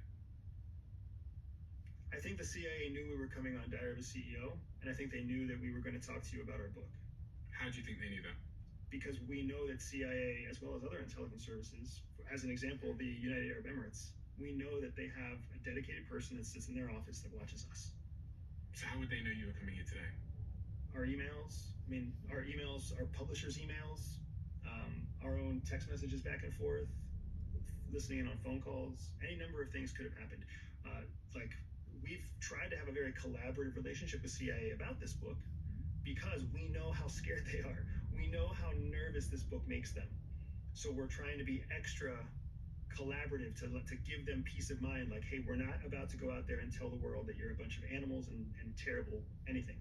I think the CIA knew we were coming on Diary of a CEO, and I think they knew that we were going to talk to you about our book. How do you think they knew that? Because we know that CIA, as well as other intelligence services, as an example, the United Arab Emirates, we know that they have a dedicated person that sits in their office that watches us. So how would they know you were coming here today? Our emails, our emails, our publishers' emails, our own text messages back and forth, listening in on phone calls, any number of things could have happened. We've tried to have a very collaborative relationship with CIA about this book because we know how scared they are. We know how nervous this book makes them. So we're trying to be extra collaborative to give them peace of mind, like, hey, we're not about to go out there and tell the world that you're a bunch of animals and terrible anything.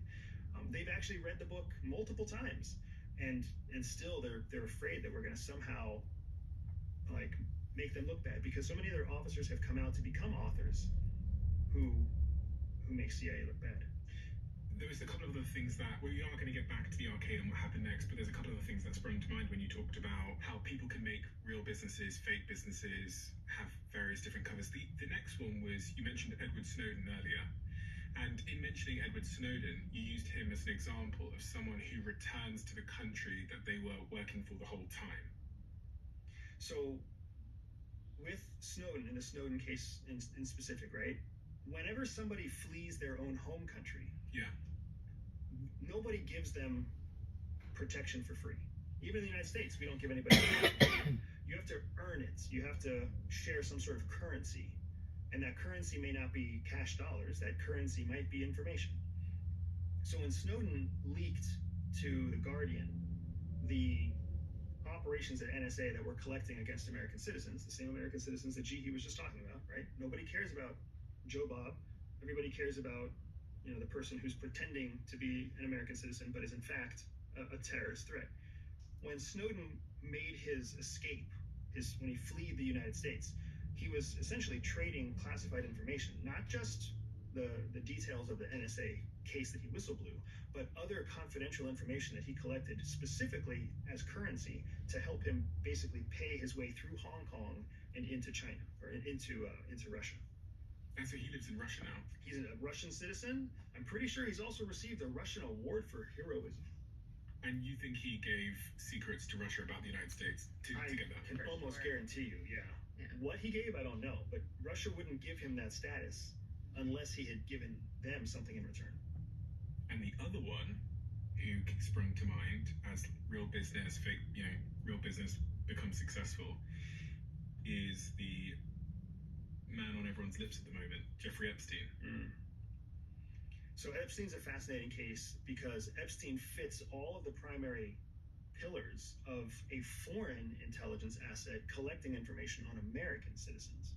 They've actually read the book multiple times, and still they're afraid that we're going to somehow make them look bad, because so many other officers have come out to become authors who make CIA look bad. There was a couple of other things that we are going to get back to the arcade and what happened next, but there's a couple of other things that sprung to mind when you talked about how people can make real businesses, fake businesses, have various different covers. The next one was, you mentioned Edward Snowden earlier, and in mentioning Edward Snowden, you used him as an example of someone who returns to the country that they were working for the whole time. So with Snowden, in the Snowden case in specific, right? Whenever somebody flees their own home country, nobody gives them protection for free. Even in the United States, we don't give anybody you have to earn it. You have to share some sort of currency. And that currency may not be cash dollars. That currency might be information. So when Snowden leaked to The Guardian the operations at NSA that were collecting against American citizens, the same American citizens that Jihi was just talking about, right? Nobody cares about Joe Bob. Everybody cares about, the person who's pretending to be an American citizen but is in fact a terrorist threat. When Snowden made his escape, when he fled the United States, he was essentially trading classified information, not just the details of the NSA case that he whistleblew, but other confidential information that he collected specifically as currency to help him basically pay his way through Hong Kong and into China, or into Russia. And so he lives in Russia now. He's a Russian citizen. I'm pretty sure he's also received a Russian award for heroism. And you think he gave secrets to Russia about the United States to get that? I can almost guarantee you, yeah. What he gave, I don't know, but Russia wouldn't give him that status unless he had given them something in return. And the other one who sprung to mind as real business, real business becomes successful is the man on everyone's lips at the moment, Jeffrey Epstein. So Epstein's a fascinating case because Epstein fits all of the primary pillars of a foreign intelligence asset collecting information on American citizens,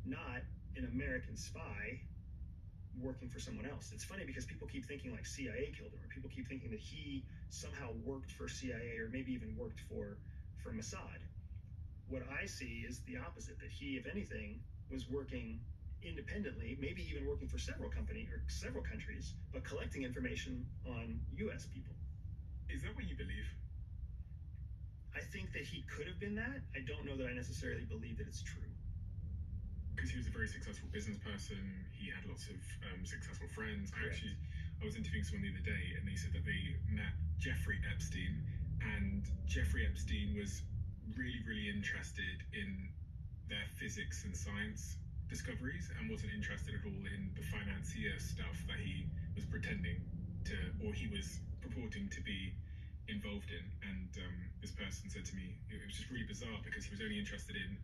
not an American spy working for someone else. It's funny because people keep thinking like CIA killed him, or people keep thinking that he somehow worked for CIA or maybe even worked for Mossad. What I see is the opposite, that he, if anything, was working independently, maybe even working for several countries, but collecting information on U.S. people. Is that what you believe? I think that he could have been that. I don't know that I necessarily believe that it's true. Because he was a very successful business person. He had lots of successful friends. I was interviewing someone the other day, and they said that they met Jeffrey Epstein, and Jeffrey Epstein was really, really interested in their physics and science discoveries and wasn't interested at all in the financier stuff that he was pretending to, or he was purporting to be involved in. And this person said to me, it was just really bizarre because he was only interested in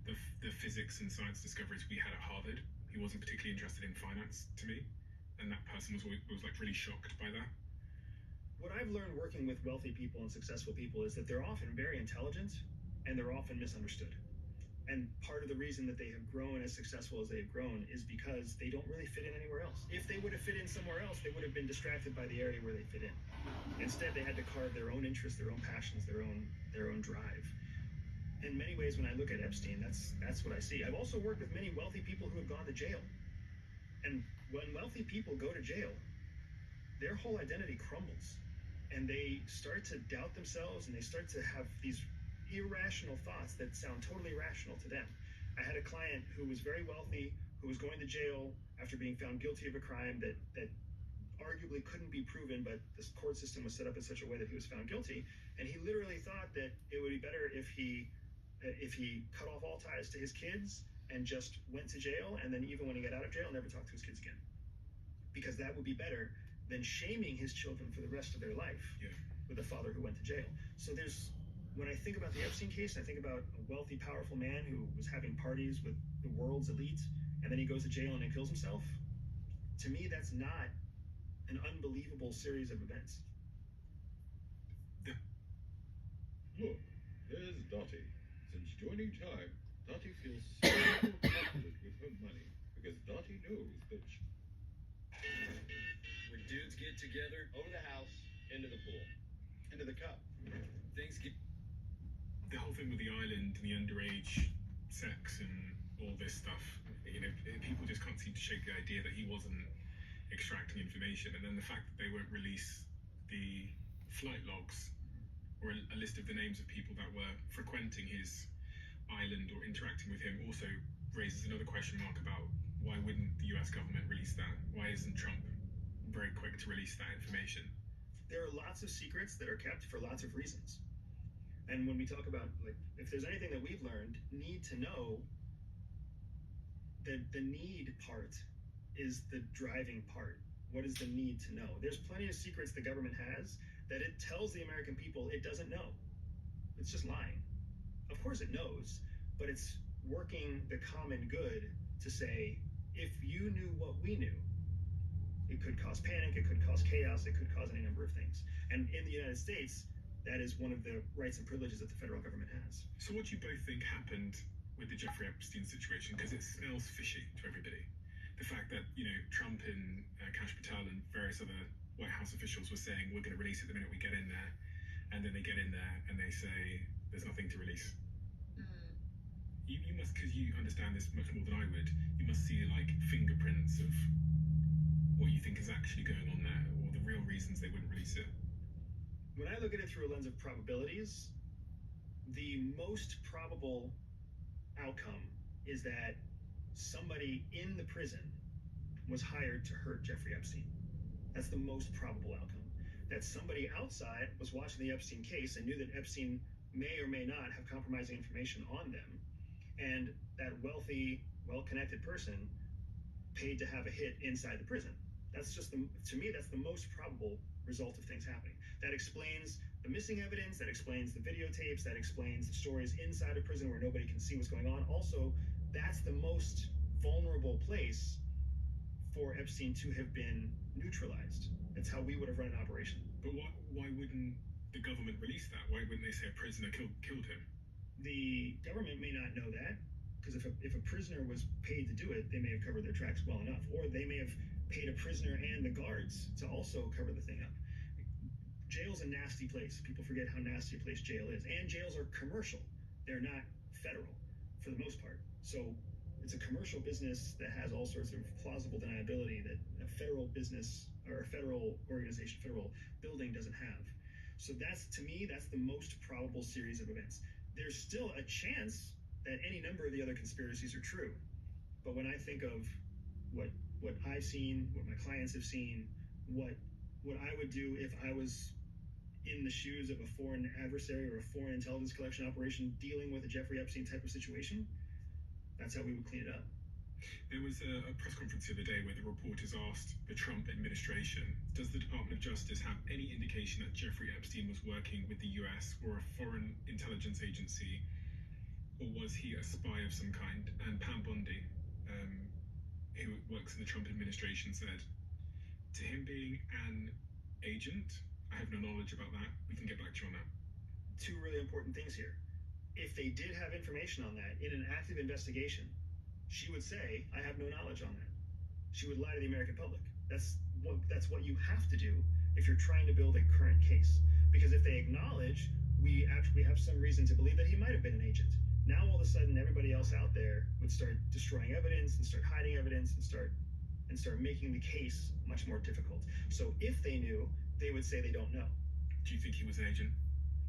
the physics and science discoveries we had at Harvard. He wasn't particularly interested in finance, to me, and that person was like really shocked by that. What I've learned working with wealthy people and successful people is that they're often very intelligent and they're often misunderstood. And part of the reason that they have grown as successful as they have grown is because they don't really fit in anywhere else. If they would have fit in somewhere else, they would have been distracted by the area where they fit in. Instead, they had to carve their own interests, their own passions, their own drive. In many ways, when I look at Epstein, that's what I see. I've also worked with many wealthy people who have gone to jail. And when wealthy people go to jail, their whole identity crumbles. And they start to doubt themselves, and they start to have these irrational thoughts that sound totally rational to them. I had a client who was very wealthy, who was going to jail after being found guilty of a crime that arguably couldn't be proven, but this court system was set up in such a way that he was found guilty. And he literally thought that it would be better if he cut off all ties to his kids and just went to jail, and then even when he got out of jail, never talked to his kids again. Because that would be better than shaming his children for the rest of their life with a father who went to jail. So when I think about the Epstein case, I think about a wealthy, powerful man who was having parties with the world's elite, and then he goes to jail and he kills himself. To me, that's not an unbelievable series of events. Look, there's Dottie. Since joining Time, Dottie feels so confident with her money because Dottie knows that When dudes get together, over the house, into the pool, into the cup, things get. The whole thing with the island and the underage sex and all this stuff, people just can't seem to shake the idea that he wasn't extracting information. And then the fact that they won't release the flight logs or a list of the names of people that were frequenting his island or interacting with him also raises another question mark about why wouldn't the US government release that? Why isn't Trump very quick to release that information? There are lots of secrets that are kept for lots of reasons. And when we talk about, if there's anything that we've learned, need to know, the need part is the driving part. What is the need to know? There's plenty of secrets the government has that it tells the American people it doesn't know. It's just lying. Of course it knows, but it's working the common good to say, if you knew what we knew, it could cause panic, it could cause chaos, it could cause any number of things. And in the United States, that is one of the rights and privileges that the federal government has. So what do you both think happened with the Jeffrey Epstein situation? Because it smells fishy to everybody. The fact that, Trump and Kash Patel and various other White House officials were saying, we're going to release it the minute we get in there. And then they get in there and they say, there's nothing to release. You must, because you understand this much more than I would, you must see fingerprints of what you think is actually going on there, or the real reasons they wouldn't release it. When I look at it through a lens of probabilities, the most probable outcome is that somebody in the prison was hired to hurt Jeffrey Epstein. That's the most probable outcome. That somebody outside was watching the Epstein case and knew that Epstein may or may not have compromising information on them, and that wealthy, well-connected person paid to have a hit inside the prison. That's just to me, that's the most probable result of things happening. That explains the missing evidence, that explains the videotapes, that explains the stories inside a prison where nobody can see what's going on. Also, that's the most vulnerable place for Epstein to have been neutralized. That's how we would have run an operation. But why wouldn't the government release that? Why wouldn't they say a prisoner killed him? The government may not know that, because if a prisoner was paid to do it, they may have covered their tracks well enough, or they may have paid a prisoner and the guards to also cover the thing up. Jail's a nasty place. People forget how nasty a place jail is. And jails are commercial. They're not federal, for the most part. So it's a commercial business that has all sorts of plausible deniability that a federal business or a federal organization, federal building doesn't have. So to me, that's the most probable series of events. There's still a chance that any number of the other conspiracies are true. But when I think of what I've seen, what my clients have seen, what I would do if I was in the shoes of a foreign adversary or a foreign intelligence collection operation dealing with a Jeffrey Epstein type of situation, that's how we would clean it up. There was a press conference the other day where the reporters asked the Trump administration, does the Department of Justice have any indication that Jeffrey Epstein was working with the US or a foreign intelligence agency, or was he a spy of some kind? And Pam Bondi, who works in the Trump administration, said, to him being an agent I have no knowledge about that. We can get back to you on that. Two really important things here. If they did have information on that in an active investigation, she would say, I have no knowledge on that. She would lie to the American public. That's what you have to do if you're trying to build a current case. Because if they acknowledge, we actually have some reason to believe that he might have been an agent. Now all of a sudden everybody else out there would start destroying evidence and start hiding evidence and start making the case much more difficult. So if they knew, they would say they don't know. Do you think he was an agent?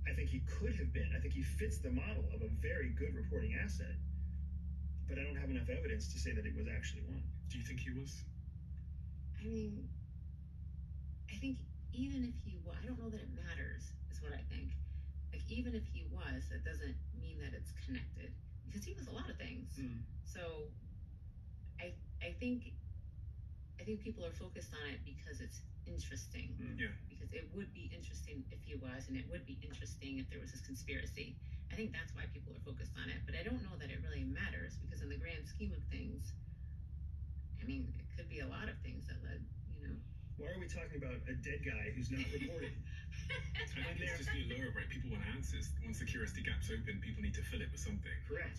I think he could have been. I think he fits the model of a very good reporting asset. But I don't have enough evidence to say that it was actually one. Do you think he was? I mean, I think even if he was, I don't know that it matters, is what I think. Like, even if he was, that doesn't mean that it's connected. Because he was a lot of things. So, I think people are focused on it because it's interesting. Yeah. Because it would be interesting if he was, and it would be interesting if there was this conspiracy. I think that's why people are focused on it. But I don't know that it really matters, because in the grand scheme of things, I mean, it could be a lot of things that led, Why are we talking about a dead guy who's not reported? I think it's just the allure of it. People want answers. Once the curiosity gap's open, people need to fill it with something. Correct.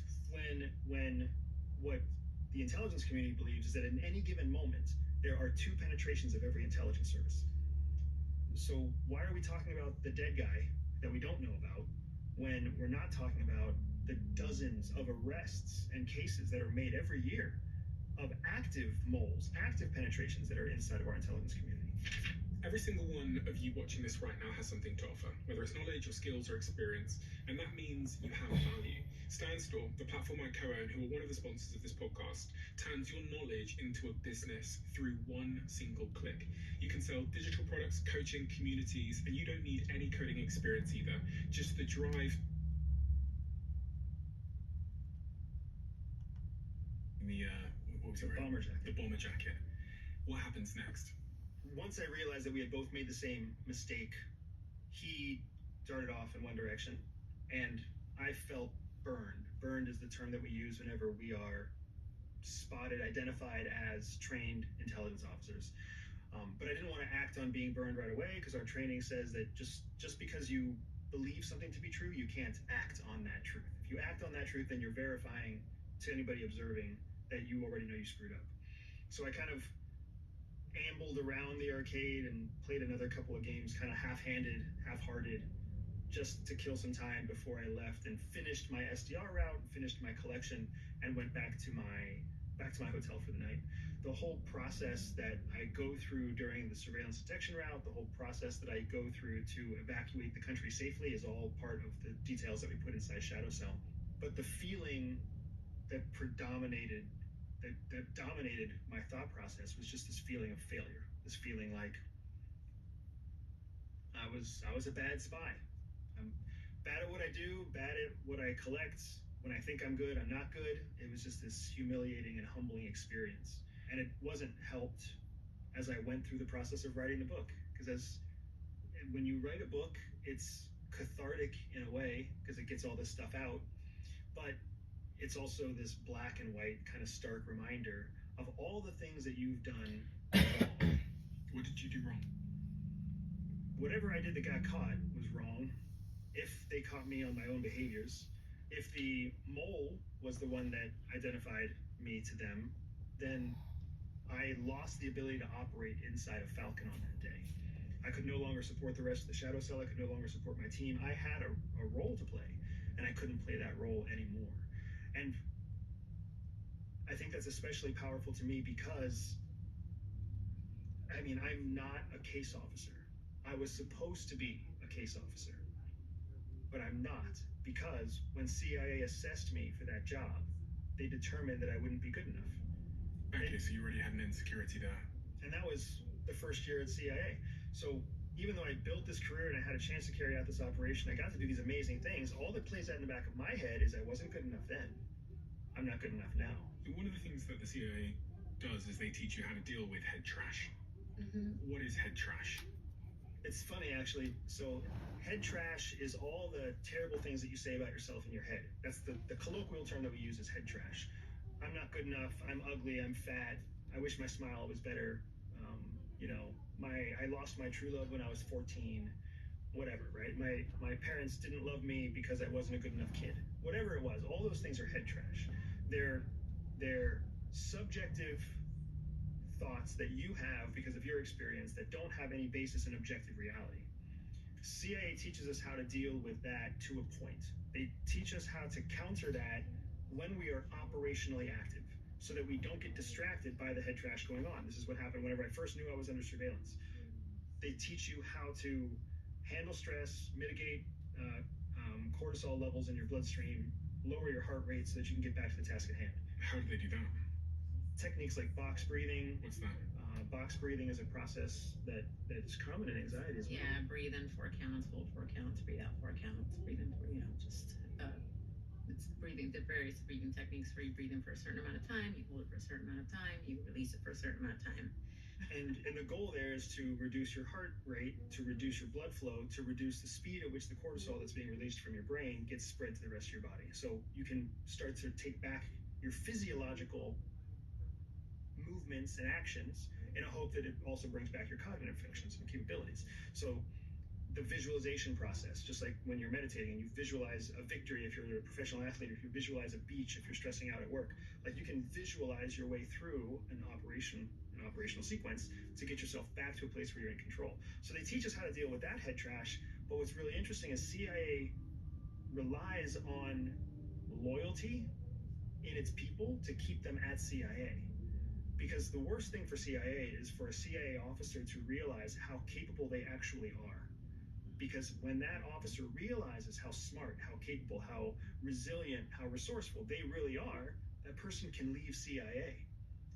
When what the intelligence community believes is that in any given moment, there are 2 penetrations of every intelligence service. So why are we talking about the dead guy that we don't know about when we're not talking about the dozens of arrests and cases that are made every year of active moles, active penetrations that are inside of our intelligence community? Every single one of you watching this right now has something to offer, whether it's knowledge or skills or experience, and that means you have value. Standstore, the platform I co-own, who are one of the sponsors of this podcast, turns your knowledge into a business through one single click. You can sell digital products, coaching, communities, and you don't need any coding experience either. Just the drive. What was it? The bomber jacket. The bomber jacket. What happens next? Once I realized that we had both made the same mistake, he darted off in one direction, and I felt burned. Burned is the term that we use whenever we are spotted, identified as trained intelligence officers. But I didn't want to act on being burned right away, because our training says that just because you believe something to be true, you can't act on that truth. If you act on that truth, then you're verifying to anybody observing that you already know you screwed up. So I kind of ambled around the arcade and played another couple of games, kind of half-handed, half-hearted, just to kill some time before I left and finished my SDR route, finished my collection, and went back to my hotel for the night. The whole process that I go through during the surveillance detection route, the whole process that I go through to evacuate the country safely is all part of the details that we put inside Shadow Cell. But the feeling that dominated my thought process was just this feeling of failure, this feeling like I was a bad spy. I'm bad at what I do, bad at what I collect. When I think I'm good, I'm not good. It was just this humiliating and humbling experience. And it wasn't helped as I went through the process of writing the book. Because when you write a book, it's cathartic in a way, because it gets all this stuff out. But it's also this black and white kind of stark reminder of all the things that you've done wrong. What did you do wrong? Whatever I did that got caught was wrong. If they caught me on my own behaviors, if the mole was the one that identified me to them, then I lost the ability to operate inside of Falcon on that day. I could no longer support the rest of the Shadow Cell. I could no longer support my team. I had a role to play, and I couldn't play that role anymore. And I think that's especially powerful to me because, I mean, I'm not a case officer. I was supposed to be a case officer, but I'm not, because when CIA assessed me for that job, they determined that I wouldn't be good enough. Okay, so you already had an insecurity there. And that was the first year at CIA. So even though I built this career and I had a chance to carry out this operation, I got to do these amazing things. All that plays out in the back of my head is I wasn't good enough then. I'm not good enough now. One of the things that the CIA does is they teach you how to deal with head trash. What is head trash? It's funny, actually. So head trash is all the terrible things that you say about yourself in your head. That's the colloquial term that we use is head trash. I'm not good enough. I'm ugly. I'm fat. I wish my smile was better. I lost my true love when I was 14, whatever, right? My parents didn't love me because I wasn't a good enough kid. Whatever it was, all those things are head trash. They're subjective thoughts that you have because of your experience that don't have any basis in objective reality. CIA teaches us how to deal with that to a point. They teach us how to counter that when we are operationally active so that we don't get distracted by the head trash going on. This is what happened whenever I first knew I was under surveillance. They teach you how to handle stress, mitigate cortisol levels in your bloodstream, lower your heart rate so that you can get back to the task at hand. How do they do that? Techniques like box breathing. What's that? Box breathing is a process that's common in anxiety as well. Yeah, breathe in 4 counts, hold 4 counts, breathe out 4 counts, breathe in 4, it's breathing, the various breathing techniques where you breathe in for a certain amount of time, you hold it for a certain amount of time, you release it for a certain amount of time. And the goal there is to reduce your heart rate, to reduce your blood flow, to reduce the speed at which the cortisol that's being released from your brain gets spread to the rest of your body. So you can start to take back your physiological movements and actions in a hope that it also brings back your cognitive functions and capabilities. So the visualization process, just like when you're meditating and you visualize a victory if you're a professional athlete, if you visualize a beach if you're stressing out at work, like you can visualize your way through an operational sequence to get yourself back to a place where you're in control. So they teach us how to deal with that head trash, but what's really interesting is CIA relies on loyalty in its people to keep them at CIA. Because the worst thing for CIA is for a CIA officer to realize how capable they actually are. Because when that officer realizes how smart, how capable, how resilient, how resourceful they really are, that person can leave CIA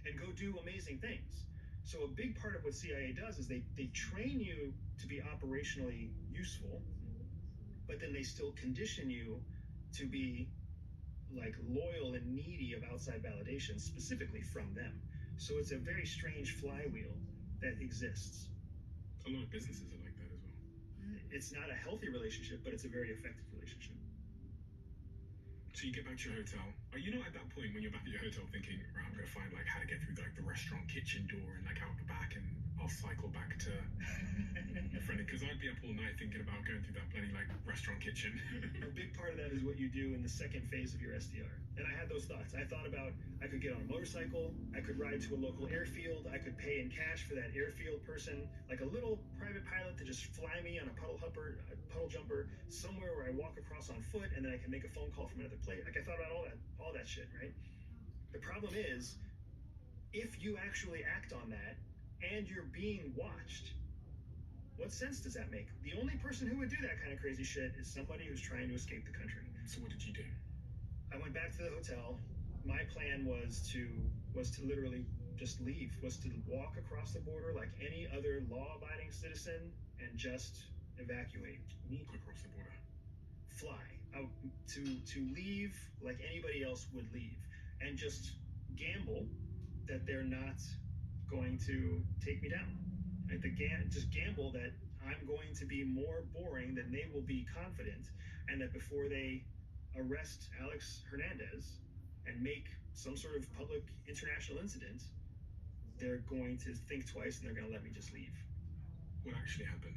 and go do amazing things. So a big part of what CIA does is they train you to be operationally useful, but then they still condition you to be like loyal and needy of outside validation, specifically from them. So it's a very strange flywheel that exists. A lot of businesses are like that as well. It's not a healthy relationship, but it's a very effective relationship. So you get back to your hotel. Are you not at that point when you're back at your hotel thinking, right, I'm gonna find like how to get through like the restaurant kitchen door and like out the back, and I'll cycle back to a friend? Because I'd be up all night thinking about going through that bloody like restaurant kitchen. A big part of that is what you do in the second phase of your SDR. And I had those thoughts. I thought about I could get on a motorcycle, I could ride to a local airfield, I could pay in cash for that airfield person, like a little private pilot to just fly me on a puddle jumper somewhere where I walk across on foot, and then I can make a phone call from another place. Like I thought about all that shit, right? The problem is, if you actually act on that and you're being watched, what sense does that make? The only person who would do that kind of crazy shit is somebody who's trying to escape the country. So what did you do? I went back to the hotel. My plan was to literally just leave, was to walk across the border like any other law-abiding citizen and just evacuate. Walk across the border. Fly out to leave like anybody else would leave, and just gamble that they're not going to take me down. Like just gamble that I'm going to be more boring than they will be confident, and that before they arrest Alex Hernandez and make some sort of public international incident, they're going to think twice and they're going to let me just leave. What actually happened?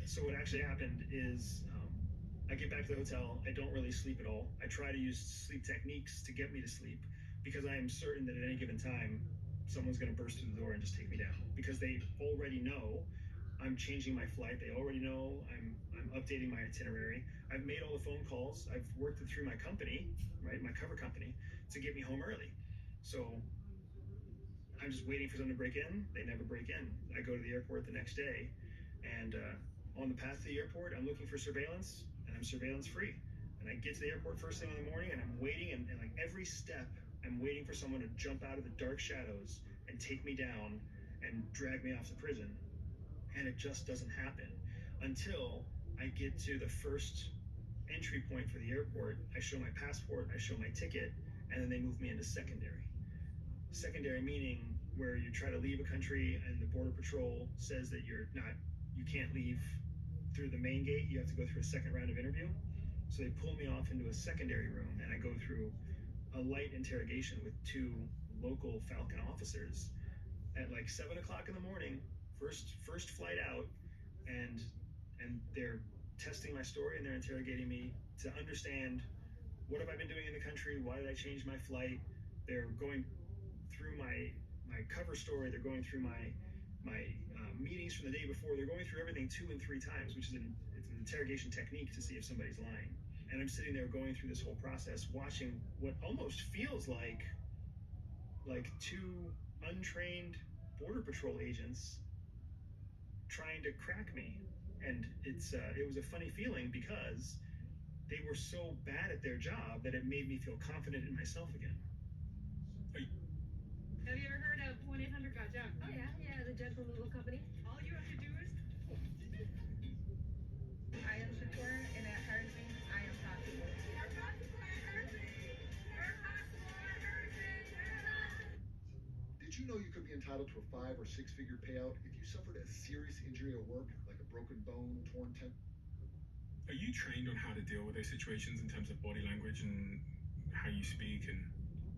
So what actually happened is I get back to the hotel. I don't really sleep at all. I try to use sleep techniques to get me to sleep because I am certain that at any given time, someone's going to burst through the door and just take me down, because they already know I'm changing my flight. They already know I'm updating my itinerary. I've made all the phone calls. I've worked it through my company, right, my cover company, to get me home early. So I'm just waiting for them to break in. They never break in. I go to the airport the next day, and on the path to the airport, I'm looking for surveillance, and I'm surveillance free. And I get to the airport first thing in the morning, and I'm waiting, and like every step, I'm waiting for someone to jump out of the dark shadows and take me down and drag me off to prison. And it just doesn't happen until I get to the first entry point for the airport. I show my passport, I show my ticket, and then they move me into secondary. Secondary meaning where you try to leave a country and the Border Patrol says that you can't leave through the main gate, you have to go through a second round of interview. So they pull me off into a secondary room, and I go through a light interrogation with 2 local Falcon officers. at like 7 o'clock in the morning, first flight out, and they're testing my story and they're interrogating me to understand what have I been doing in the country, why did I change my flight. They're going through my cover story, they're going through my meetings from the day before, they're going through everything 2 and 3 times, which is it's an interrogation technique to see if somebody's lying. And I'm sitting there going through this whole process, watching what almost feels like 2 untrained Border Patrol agents trying to crack me. And it was a funny feeling because they were so bad at their job that it made me feel confident in myself again. Have you ever heard of 1-800-GOT-JUNK? Oh yeah, the junk removal company. All you have to do is... I am Shatora, and at Harrison, I am possible. Did you know you could be entitled to a 5 or 6 figure payout if you suffered a serious injury at work, like a broken bone, torn tendon? Are you trained on how to deal with those situations in terms of body language and how you speak? And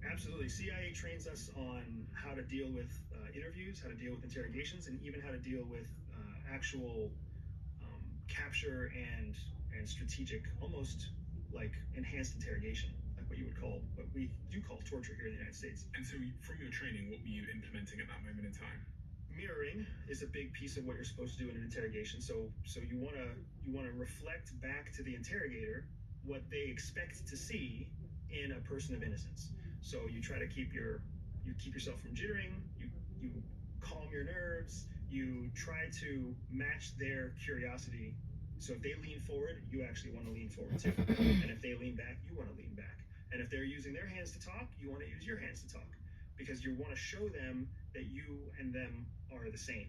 Absolutely. CIA trains us on how to deal with interviews, how to deal with interrogations, and even how to deal with actual capture and strategic, almost like enhanced interrogation, like what we do call torture here in the United States. And so from your training, what were you implementing at that moment in time? Mirroring is a big piece of what you're supposed to do in an interrogation. So you wanna reflect back to the interrogator what they expect to see in a person of innocence. So you try to keep yourself from jittering, you calm your nerves, you try to match their curiosity. So if they lean forward, you actually want to lean forward too. And if they lean back, you want to lean back. And if they're using their hands to talk, you want to use your hands to talk. Because you want to show them that you and them are the same,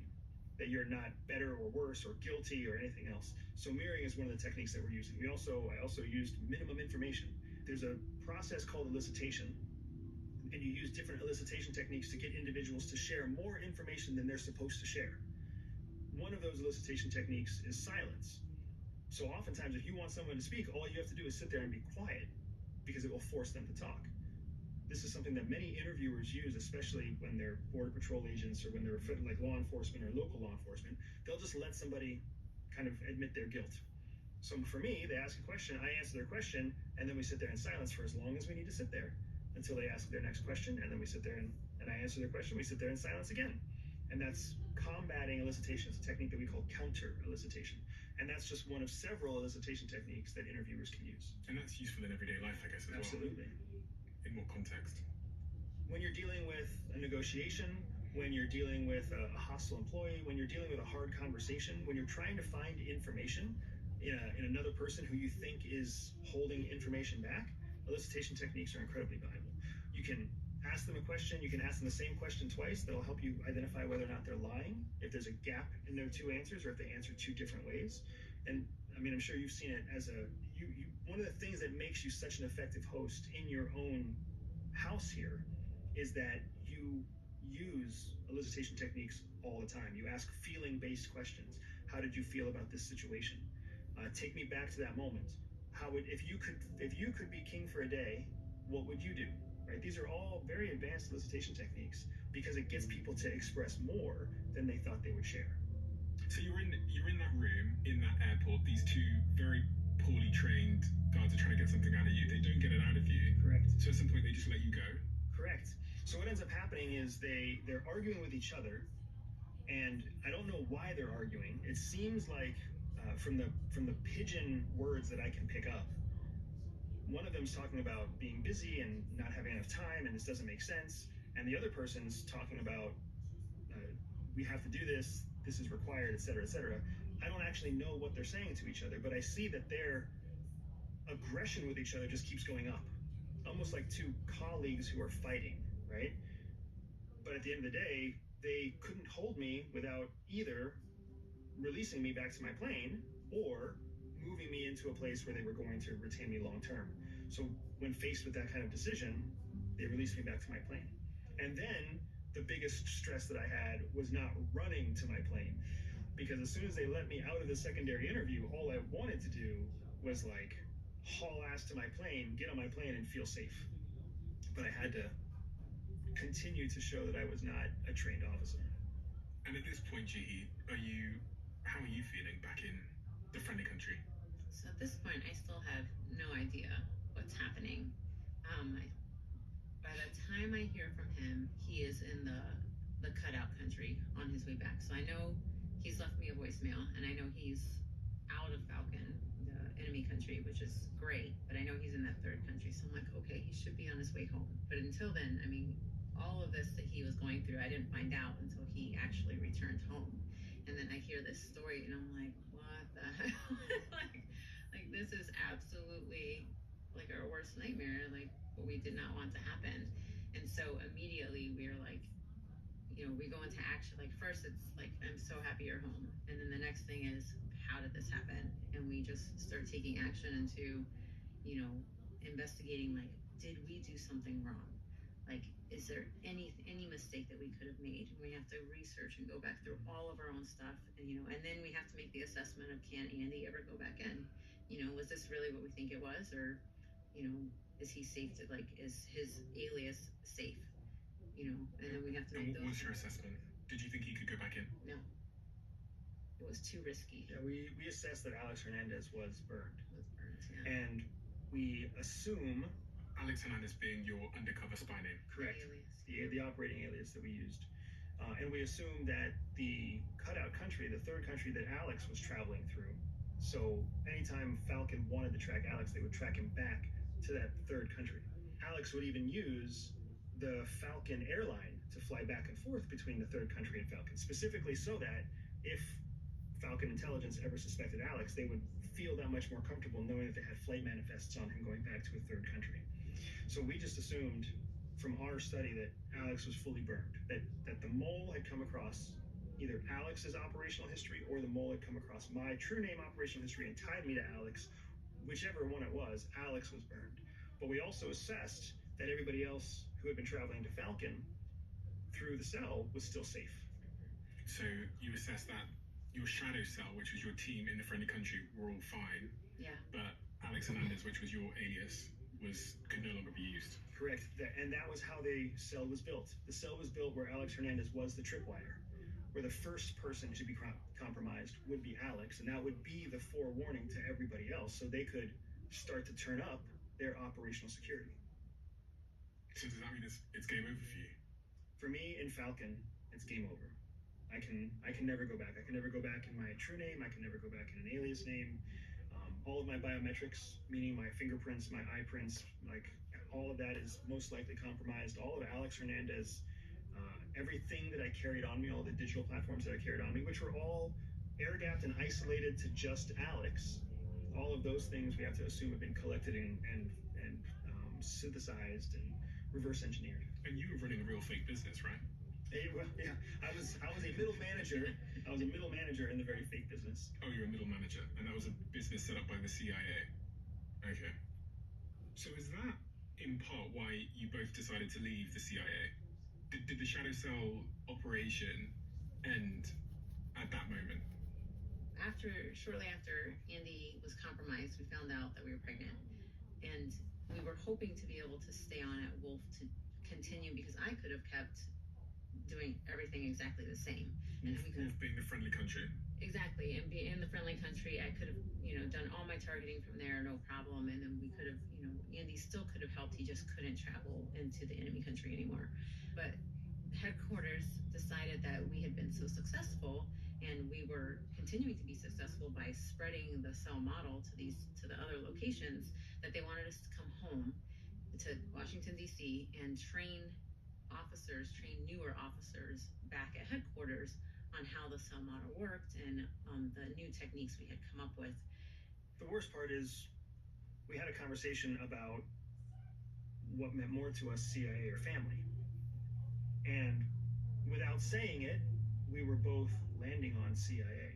that you're not better or worse or guilty or anything else. So mirroring is one of the techniques that we're using. I also used minimum information. There's a process called elicitation, and you use different elicitation techniques to get individuals to share more information than they're supposed to share. One of those elicitation techniques is silence. So oftentimes, if you want someone to speak, all you have to do is sit there and be quiet, because it will force them to talk. This is something that many interviewers use, especially when they're Border Patrol agents or when they're like law enforcement or local law enforcement. They'll just let somebody kind of admit their guilt. So for me, they ask a question, I answer their question, and then we sit there in silence for as long as we need to sit there until they ask their next question, and then we sit there and I answer their question, we sit there in silence again. And that's combating elicitation. It's a technique that we call counter elicitation. And that's just one of several elicitation techniques that interviewers can use. And that's useful in everyday life, I guess, as Absolutely. well. In what context? When you're dealing with a negotiation, when you're dealing with a hostile employee, when you're dealing with a hard conversation, when you're trying to find information in another person who you think is holding information back, elicitation techniques are incredibly valuable. You can ask them a question, you can ask them the same question twice. That'll help you identify whether or not they're lying, if there's a gap in their 2 answers, or if they answer 2 different ways. And I mean, I'm sure you've seen it as one of the things that makes you such an effective host in your own house here is that you use elicitation techniques all the time. You ask feeling-based questions. How did you feel about this situation? Take me back to that moment. If you could be king for a day, what would you do? Right? These are all very advanced elicitation techniques because it gets people to express more than they thought they would share. So you're in that room in that airport. These 2 very poorly trained guards are trying to get something out of you. They don't get it out of you. Correct. So at some point they just let you go. Correct. So what ends up happening is they're arguing with each other, and I don't know why they're arguing. It seems like from the pigeon words that I can pick up, one of them's talking about being busy and not having enough time, and this doesn't make sense. And the other person's talking about we have to do this. This is required, etc., etc. I don't actually know what they're saying to each other, but I see that their aggression with each other just keeps going up, almost like 2 colleagues who are fighting, right? But at the end of the day, they couldn't hold me without either releasing me back to my plane or moving me into a place where they were going to retain me long term. So when faced with that kind of decision, they released me back to my plane. And then the biggest stress that I had was not running to my plane, because as soon as they let me out of the secondary interview, all I wanted to do was like haul ass to my plane, get on my plane and feel safe. But I had to continue to show that I was not a trained officer. And at this point, Jihi, how are you feeling back in the friendly country? So at this point, I still have no idea what's happening. By the time I hear from him, he is in the cutout country on his way back. So I know he's left me a voicemail, and I know he's out of Falcon, the enemy country, which is great. But I know he's in that third country, so I'm like, okay, he should be on his way home. But until then, I mean, all of this that he was going through, I didn't find out until he actually returned home. And then I hear this story, and I'm like, what the hell? like this is absolutely like our worst nightmare, like what we did not want to happen. And so immediately we are like, we go into action. Like first it's like, I'm so happy you're home. And then the next thing is, how did this happen? And we just start taking action into, investigating, like, did we do something wrong? Like, is there any mistake that we could have made? We have to research and go back through all of our own stuff, and then we have to make the assessment of, can Andy ever go back in? Was this really what we think it was, or, is he safe to, like, is his alias safe? And then we have to make those. What was your assessment? Did you think he could go back in? No. It was too risky. Yeah, we assessed that Alex Hernandez was burned. Yeah. And we assume Alex Hernandez being your undercover spy name. Correct. The operating alias that we used. And we assumed that the cutout country, the third country that Alex was traveling through, so anytime Falcon wanted to track Alex, they would track him back to that third country. Alex would even use the Falcon airline to fly back and forth between the third country and Falcon, specifically so that if Falcon intelligence ever suspected Alex, they would feel that much more comfortable knowing that they had flight manifests on him going back to a third country. So we just assumed from our study that Alex was fully burned, that the mole had come across either Alex's operational history or the mole had come across my true name operational history and tied me to Alex. Whichever one it was, Alex was burned. But we also assessed that everybody else who had been traveling to Falcon through the cell was still safe. So you assessed that your shadow cell, which was your team in the friendly country, were all fine. Yeah. But Alex Hernandez, which was your alias, could no longer be used. Correct. And that was how the cell was built. The cell was built where Alex Hernandez was the tripwire, where the first person to be compromised would be Alex, and that would be the forewarning to everybody else, so they could start to turn up their operational security. So does that mean it's game over for you? For me, in Falcon, it's game over. I can never go back. I can never go back in my true name. I can never go back in an alias name. All of my biometrics, meaning my fingerprints, my eye prints, like all of that is most likely compromised. All of Alex Hernandez, everything that I carried on me, all the digital platforms that I carried on me, which were all air-gapped and isolated to just Alex, all of those things we have to assume have been collected and synthesized and reverse engineered. And you were running a real fake business, right? Well, yeah, I was a middle manager. I was a middle manager in the very fake business. Oh, you're a middle manager, and that was a business set up by the CIA. Okay. So is that in part why you both decided to leave the CIA? Did the Shadow Cell operation end at that moment? Shortly after Andy was compromised, we found out that we were pregnant, and we were hoping to be able to stay on at Wolf to continue, because I could have kept doing everything exactly the same. And we could Wolf being the friendly country. Exactly, and be in the friendly country, I could have, done all my targeting from there, no problem. And then we could have, Andy still could have helped. He just couldn't travel into the enemy country anymore. But headquarters decided that we had been so successful, and we were continuing to be successful by spreading the cell model to the other locations, that they wanted us to come home to Washington, D.C. and train newer officers back at headquarters on how the cell model worked and the new techniques we had come up with. The worst part is we had a conversation about what meant more to us, CIA or family. And without saying it, we were both landing on CIA.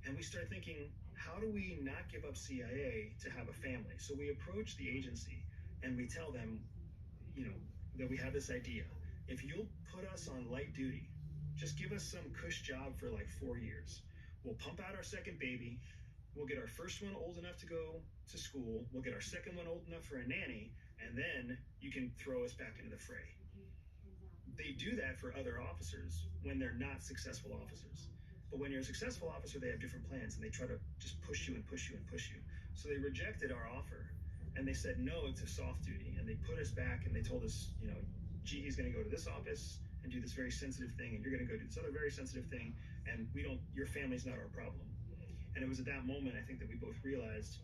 And we started thinking, how do we not give up CIA to have a family? So we approach the agency and we tell them, that we have this idea. If you'll put us on light duty, just give us some cush job for like 4 years. We'll pump out our second baby. We'll get our first one old enough to go to school. We'll get our second one old enough for a nanny. And then you can throw us back into the fray. they do that for other officers when they're not successful officers. But when you're a successful officer, they have different plans and they try to just push you and push you and push you. So they rejected our offer and they said, no, it's a soft duty. And they put us back and they told us, you know, Jihi's going to go to this office and do this very sensitive thing, and you're going to go do this other very sensitive thing, and your family's not our problem. And it was at that moment, I think, that we both realized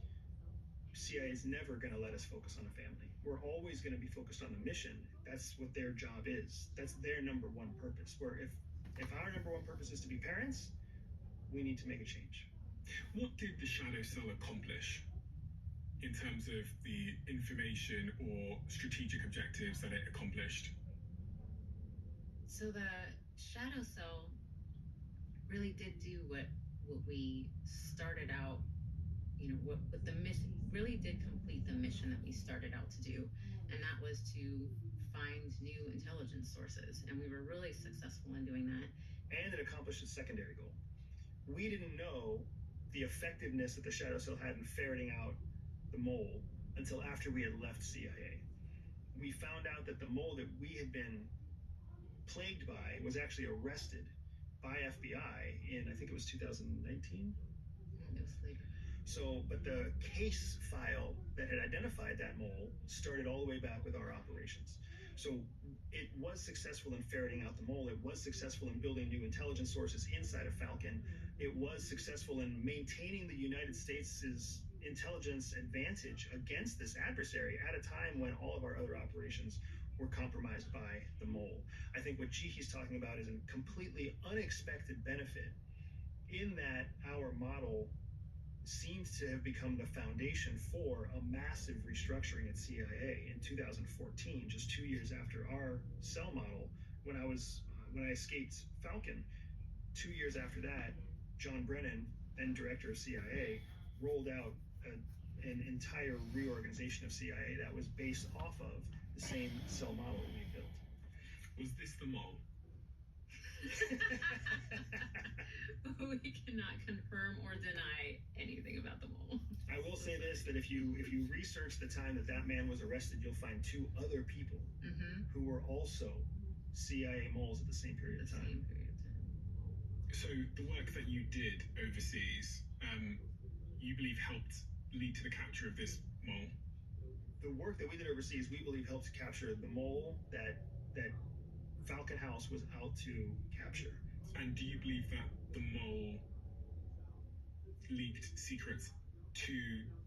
CIA is never going to let us focus on a family. We're always going to be focused on the mission. That's what their job is. That's their number one purpose. Where if our number one purpose is to be parents, we need to make a change. What did the Shadow Cell accomplish in terms of the information or strategic objectives that it accomplished? So the Shadow Cell really did do what we started out, you know, what the mission really did complete the mission that we started out to do, and that was to find new intelligence sources, and we were really successful in doing that. And it accomplished its secondary goal. We didn't know the effectiveness that the Shadow Cell had in ferreting out the mole until after we had left CIA. We found out that the mole that we had been plagued by was actually arrested by FBI in, I think it was 2019. It was later. So, but the case file that had identified that mole started all the way back with our operations. So it was successful in ferreting out the mole. It was successful in building new intelligence sources inside of Falcon. It was successful in maintaining the United States' intelligence advantage against this adversary at a time when all of our other operations were compromised by the mole. I think what Jihi's talking about is a completely unexpected benefit in that our model seems to have become the foundation for a massive restructuring at CIA in 2014, just 2 years after our cell model. When I escaped Falcon, 2 years after that, John Brennan, then director of CIA, rolled out an entire reorganization of CIA that was based off of the same cell model that we built. Was this the mole? We cannot confirm or deny anything about the mole. I will say this, that if you research the time that man was arrested, you'll find two other people who were also CIA moles at the same period of time. So the work that you did overseas, you believe helped lead to the capture of this mole? The work that we did overseas, we believe, helped capture the mole that Falcon House was out to capture. And do you believe that the mole leaked secrets to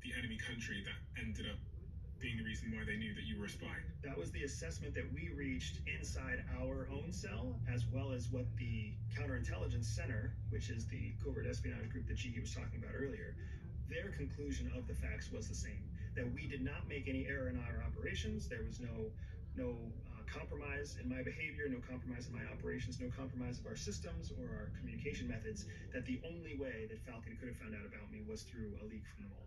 the enemy country that ended up being the reason why they knew that you were a spy? That was the assessment that we reached inside our own cell, as well as what the Counterintelligence Center, which is the covert espionage group that Jihi was talking about earlier, their conclusion of the facts was the same. That we did not make any error in our operations. There was no compromise in my behavior, no compromise in my operations, no compromise of our systems or our communication methods. That the only way that Falcon could have found out about me was through a leak from the mole.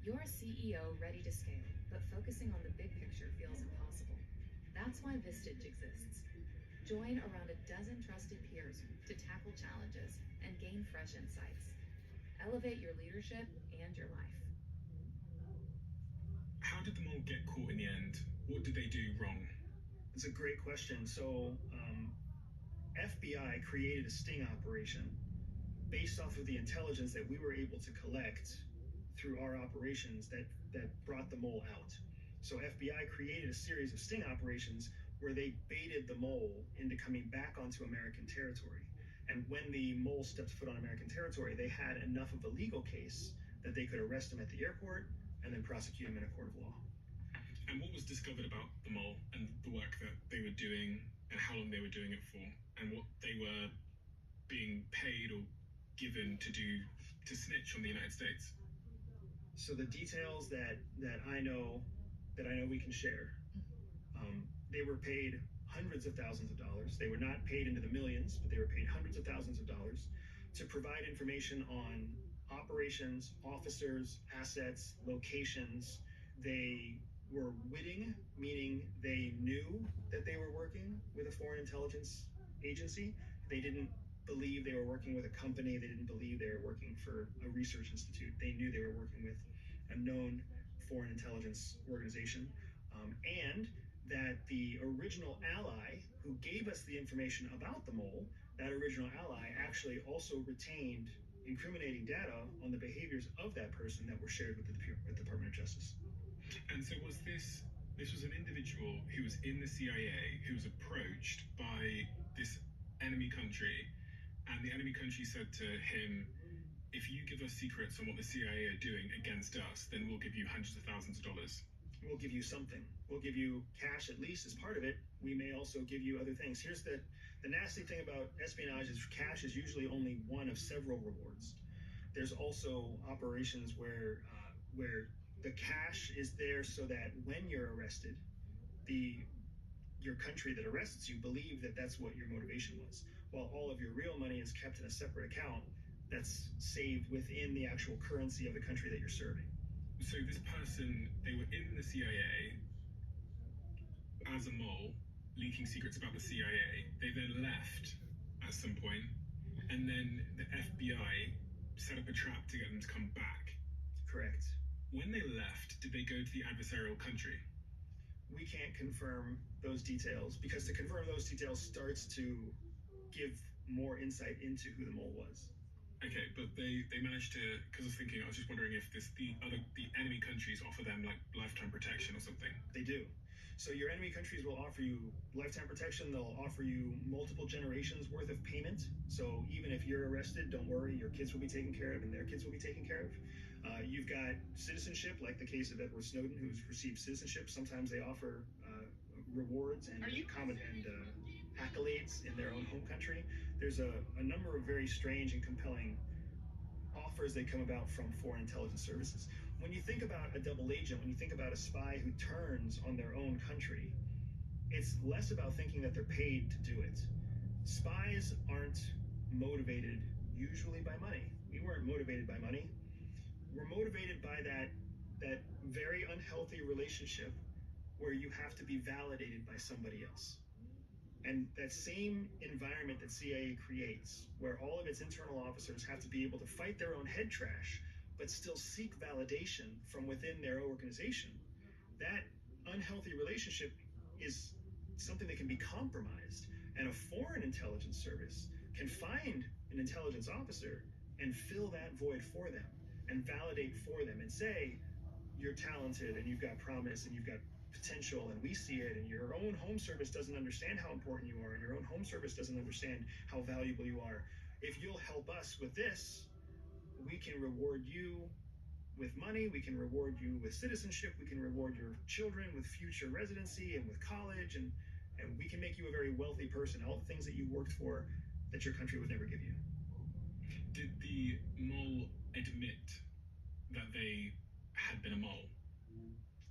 You're a CEO ready to scale, but focusing on the big picture feels impossible. That's why Vistage exists. Join around a dozen trusted peers to tackle challenges and gain fresh insights. Elevate your leadership and your life. How did the mole get caught in the end? What did they do wrong? It's a great question. So, FBI created a sting operation based off of the intelligence that we were able to collect through our operations that brought the mole out. So FBI created a series of sting operations where they baited the mole into coming back onto American territory. And when the mole stepped foot on American territory, they had enough of a legal case that they could arrest him at the airport and then prosecute him in a court of law. And what was discovered about the mole and the work that they were doing and how long they were doing it for and what they were being paid or given to do to snitch on the United States? So the details that I know we can share, they were paid hundreds of thousands of dollars. They were not paid into the millions, but they were paid hundreds of thousands of dollars to provide information on operations, officers, assets, locations. They were witting, meaning they knew that they were working with a foreign intelligence agency. They didn't believe they were working with a company. They didn't believe they were working for a research institute. They knew they were working with a known foreign intelligence organization. And that the original ally who gave us the information about the mole, that original ally actually also retained incriminating data on the behaviors of that person that were shared with the Department of Justice. And so was this was an individual who was in the CIA who was approached by this enemy country, and the enemy country said to him, if you give us secrets on what the CIA are doing against us, then we'll give you hundreds of thousands of dollars. We'll give you something. We'll give you cash at least as part of it. We may also give you other things. Here's the nasty thing about espionage is cash is usually only one of several rewards. There's also operations where the cash is there so that when you're arrested, your country that arrests you believe that that's what your motivation was, while all of your real money is kept in a separate account that's saved within the actual currency of the country that you're serving. So this person, they were in the CIA as a mole, leaking secrets about the CIA. They then left at some point, and then the FBI set up a trap to get them to come back. Correct. When they left, did they go to the adversarial country? We can't confirm those details because to confirm those details starts to give more insight into who the mole was. Okay, but they managed to, because I was just wondering if the enemy countries offer them like lifetime protection or something. They do. So your enemy countries will offer you lifetime protection. They'll offer you multiple generations worth of payment. So even if you're arrested, don't worry, your kids will be taken care of and their kids will be taken care of. You've got citizenship, like the case of Edward Snowden, who's received citizenship. Sometimes they offer rewards and accolades in their own home country. There's a number of very strange and compelling offers that come about from foreign intelligence services. When you think about a double agent, when you think about a spy who turns on their own country, it's less about thinking that they're paid to do it. Spies aren't motivated usually by money. We weren't motivated by money. We're motivated by that very unhealthy relationship where you have to be validated by somebody else. And that same environment that CIA creates, where all of its internal officers have to be able to fight their own head trash, but still seek validation from within their organization, that unhealthy relationship is something that can be compromised. And a foreign intelligence service can find an intelligence officer and fill that void for them and validate for them and say, you're talented and you've got promise and you've got potential and we see it, and your own home service doesn't understand how important you are, and your own home service doesn't understand how valuable you are. If you'll help us with this, we can reward you with money, we can reward you with citizenship, we can reward your children with future residency and with college, and we can make you a very wealthy person, all the things that you worked for that your country would never give you. Did the mole admit that they had been a mole?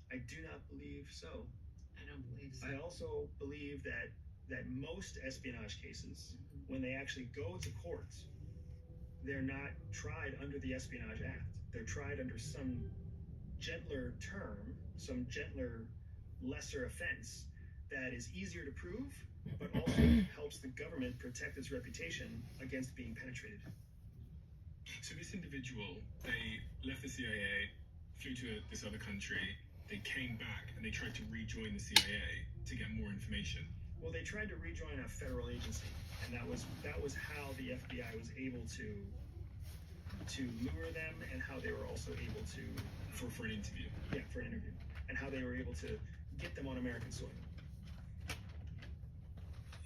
I do not believe so. I don't believe so. I also believe that most espionage cases, when they actually go to court, they're not tried under the Espionage Act. They're tried under some gentler term, some gentler, lesser offense that is easier to prove, but also helps the government protect its reputation against being penetrated. So this individual, they left the CIA, flew to this other country, they came back and they tried to rejoin the CIA to get more information. Well, they tried to rejoin a federal agency, and that was how the FBI was able to lure them, and how they were also able to for an interview. Yeah, for an interview, and how they were able to get them on American soil.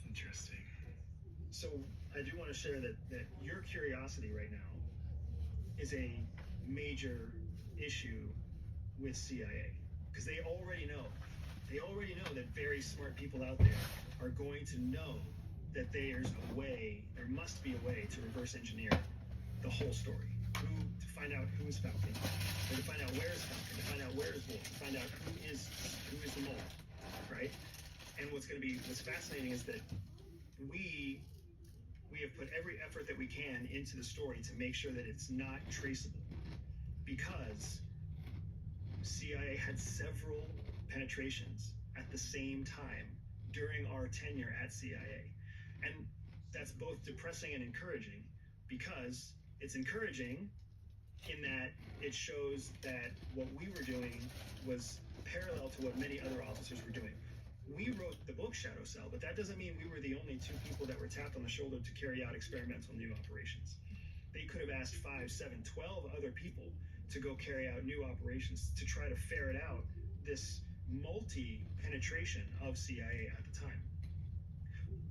Interesting. So I do want to share that your curiosity right now is a major issue with CIA, because they already know that very smart people out there are going to know that there must be a way to reverse engineer the whole story, to find out who is Falcon, or to find out where is Falcon, to find out where is Wolf, to find out who is the mole, right? And what's fascinating is that we have put every effort that we can into the story to make sure that it's not traceable, because CIA had several penetrations at the same time during our tenure at CIA. And that's both depressing and encouraging, because it's encouraging in that it shows that what we were doing was parallel to what many other officers were doing. We wrote the book Shadow Cell, but that doesn't mean we were the only two people that were tapped on the shoulder to carry out experimental new operations. They could have asked 5, 7, 12 other people to go carry out new operations to try to ferret out this multi-penetration of CIA at the time.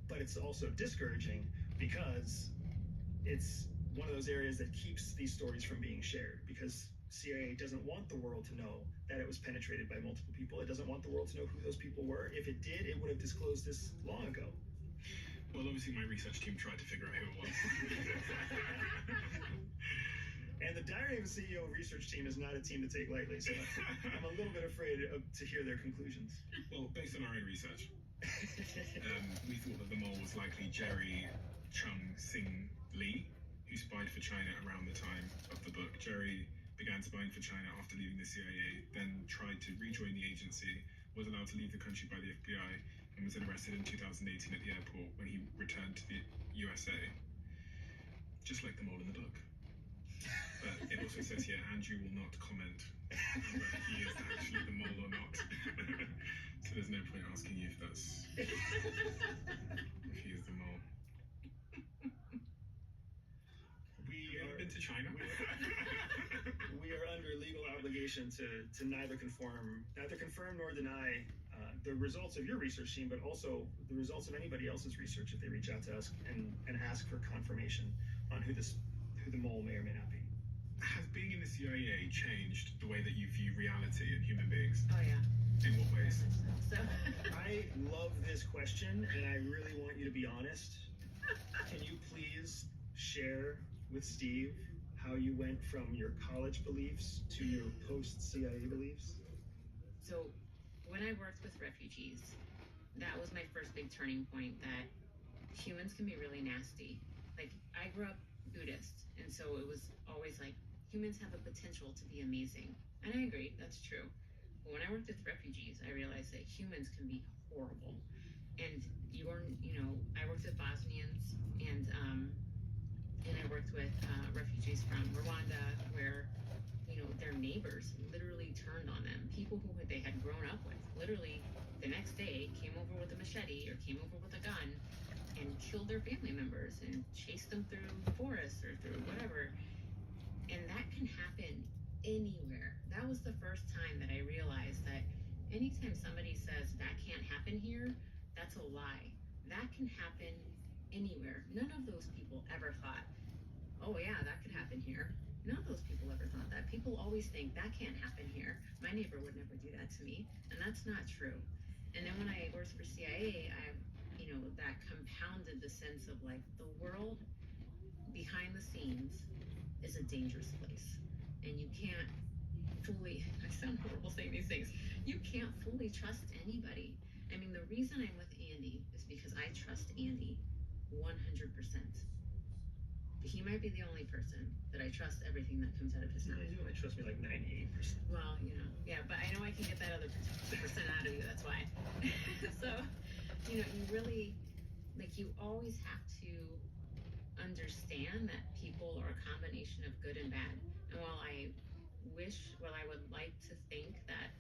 But it's also discouraging because it's one of those areas that keeps these stories from being shared, because CIA doesn't want the world to know that it was penetrated by multiple people. It doesn't want the world to know who those people were. If it did, it would have disclosed this long ago. Well, obviously my research team tried to figure out who it was. And the Diary of a CEO research team is not a team to take lightly, so I'm a little bit afraid to hear their conclusions. Well, based on our own research, we thought that the mole was likely Jerry Chung Sing Lee, who spied for China around the time of the book. Jerry began spying for China after leaving the CIA, then tried to rejoin the agency, was allowed to leave the country by the FBI, and was then arrested in 2018 at the airport when he returned to the USA. Just like the mole in the book. But it also says here, Andrew will not comment on whether he is actually the mole or not. So there's no point asking you if he is the mole. You ever been to China? We are under legal obligation to neither confirm nor deny the results of your research team, but also the results of anybody else's research if they reach out to us and ask for confirmation on who the mole may or may not be. Has being in the CIA changed the way that you view reality and human beings? Oh yeah. In what ways? So I love this question, and I really want you to be honest. Can you please share with Steve how you went from your college beliefs to your post-CIA beliefs? So when I worked with refugees, that was my first big turning point, that humans can be really nasty. Like, I grew up Buddhist, and so it was always like, humans have a potential to be amazing. And I agree, that's true. But when I worked with refugees, I realized that humans can be horrible. And I worked with Bosnians, and I worked with refugees from Rwanda, where their neighbors literally turned on them. People who they had grown up with, literally the next day came over with a machete or came over with a gun and killed their family members and chased them through the forest or through whatever. And that can happen anywhere. That was the first time that I realized that anytime somebody says that can't happen here, that's a lie. That can happen anywhere. None of those people ever thought, oh yeah, that could happen here. None of those people ever thought that. People always think that can't happen here. My neighbor would never do that to me, and that's not true. And then when I worked for CIA, that compounded the sense of like, the world behind the scenes is a dangerous place, and you can't fully, I sound horrible saying these things, you can't fully trust anybody. I mean, the reason I'm with Andy is because I trust Andy 100%. He might be the only person that I trust everything that comes out of his mouth. You only trust me like 98%. Well, yeah, but I know I can get that other 2% out of you, that's why. So, you really, you always have to understand that people are a combination of good and bad. And while I would like to think that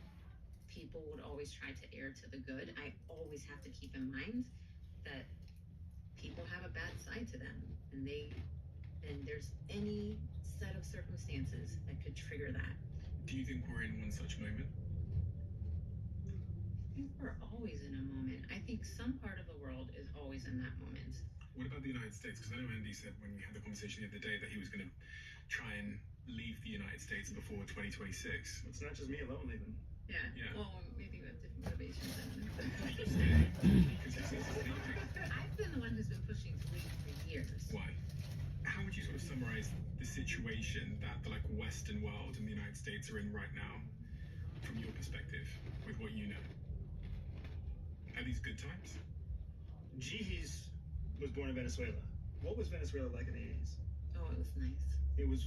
people would always try to err to the good, I always have to keep in mind that people have a bad side to them, and there's any set of circumstances that could trigger that. Do you think we're in one such moment? I think we're always in a moment. I think some part of the world is always in that moment. What about the United States? Because I know Andy said when we had the conversation the other day that he was going to try and leave the United States before 2026. It's not just me alone leaving. Yeah. Well, maybe with different motivations. I've been the one who's been pushing to leave for years. Why? How would you sort of summarize the situation that the Western world and the United States are in right now, from your perspective, with what you know? Are these good times? Jihi's was born in Venezuela. What was Venezuela like in the 80s? Oh, it was nice. It was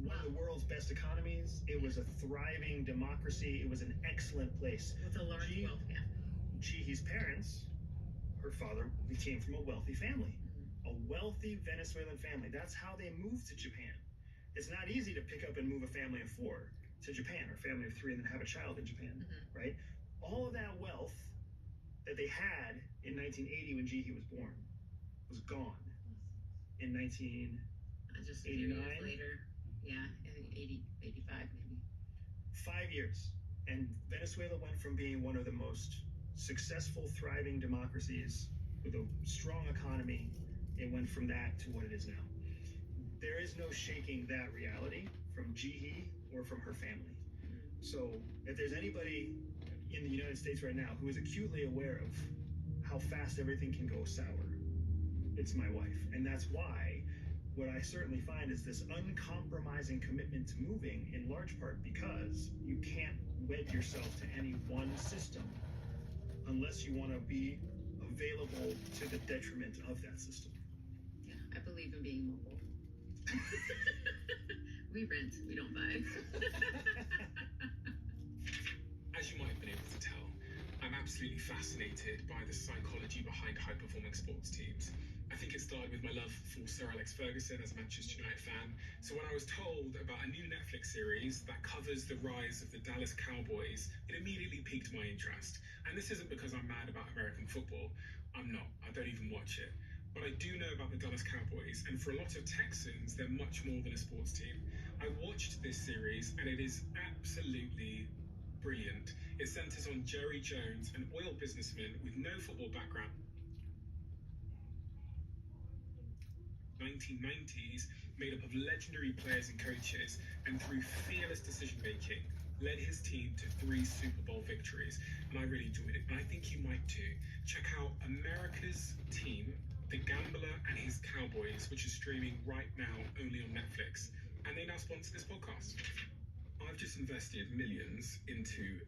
one of the world's best economies. It was a thriving democracy. It was an excellent place. With a large wealth gap. Jihi's parents, her father, came from a wealthy family. A wealthy Venezuelan family. That's how they moved to Japan. It's not easy to pick up and move a family of 4 to Japan, or a family of 3 and then have a child in Japan, right? All of that wealth that they had in 1980 when Jihi was born was gone in 1989. Just a few years later. Yeah, I think 80, 85 maybe. 5 years. And Venezuela went from being one of the most successful, thriving democracies with a strong economy. It went from that to what it is now. There is no shaking that reality from Jihi or from her family. So if there's anybody in the United States right now who is acutely aware of how fast everything can go sour, it's my wife. And that's why what I certainly find is this uncompromising commitment to moving, in large part because you can't wed yourself to any one system unless you want to be available to the detriment of that system. Yeah, I believe in being mobile. We rent, we don't buy. As you might have been able to tell, I'm absolutely fascinated by the psychology behind high-performing sports teams. I think it started with my love for Sir Alex Ferguson as a Manchester United fan. So when I was told about a new Netflix series that covers the rise of the Dallas Cowboys, it immediately piqued my interest. And this isn't because I'm mad about American football. I'm not. I don't even watch it. But I do know about the Dallas Cowboys, and for a lot of Texans, they're much more than a sports team. I watched this series, and it is absolutely brilliant. It centers on Jerry Jones, an oil businessman with no football background. 1990s, made up of legendary players and coaches, and through fearless decision-making, led his team to 3 Super Bowl victories, and I really enjoyed it, and I think you might too. Check out America's Team, The Gambler and His Cowboys, which is streaming right now only on Netflix, and they now sponsor this podcast. I've just invested millions into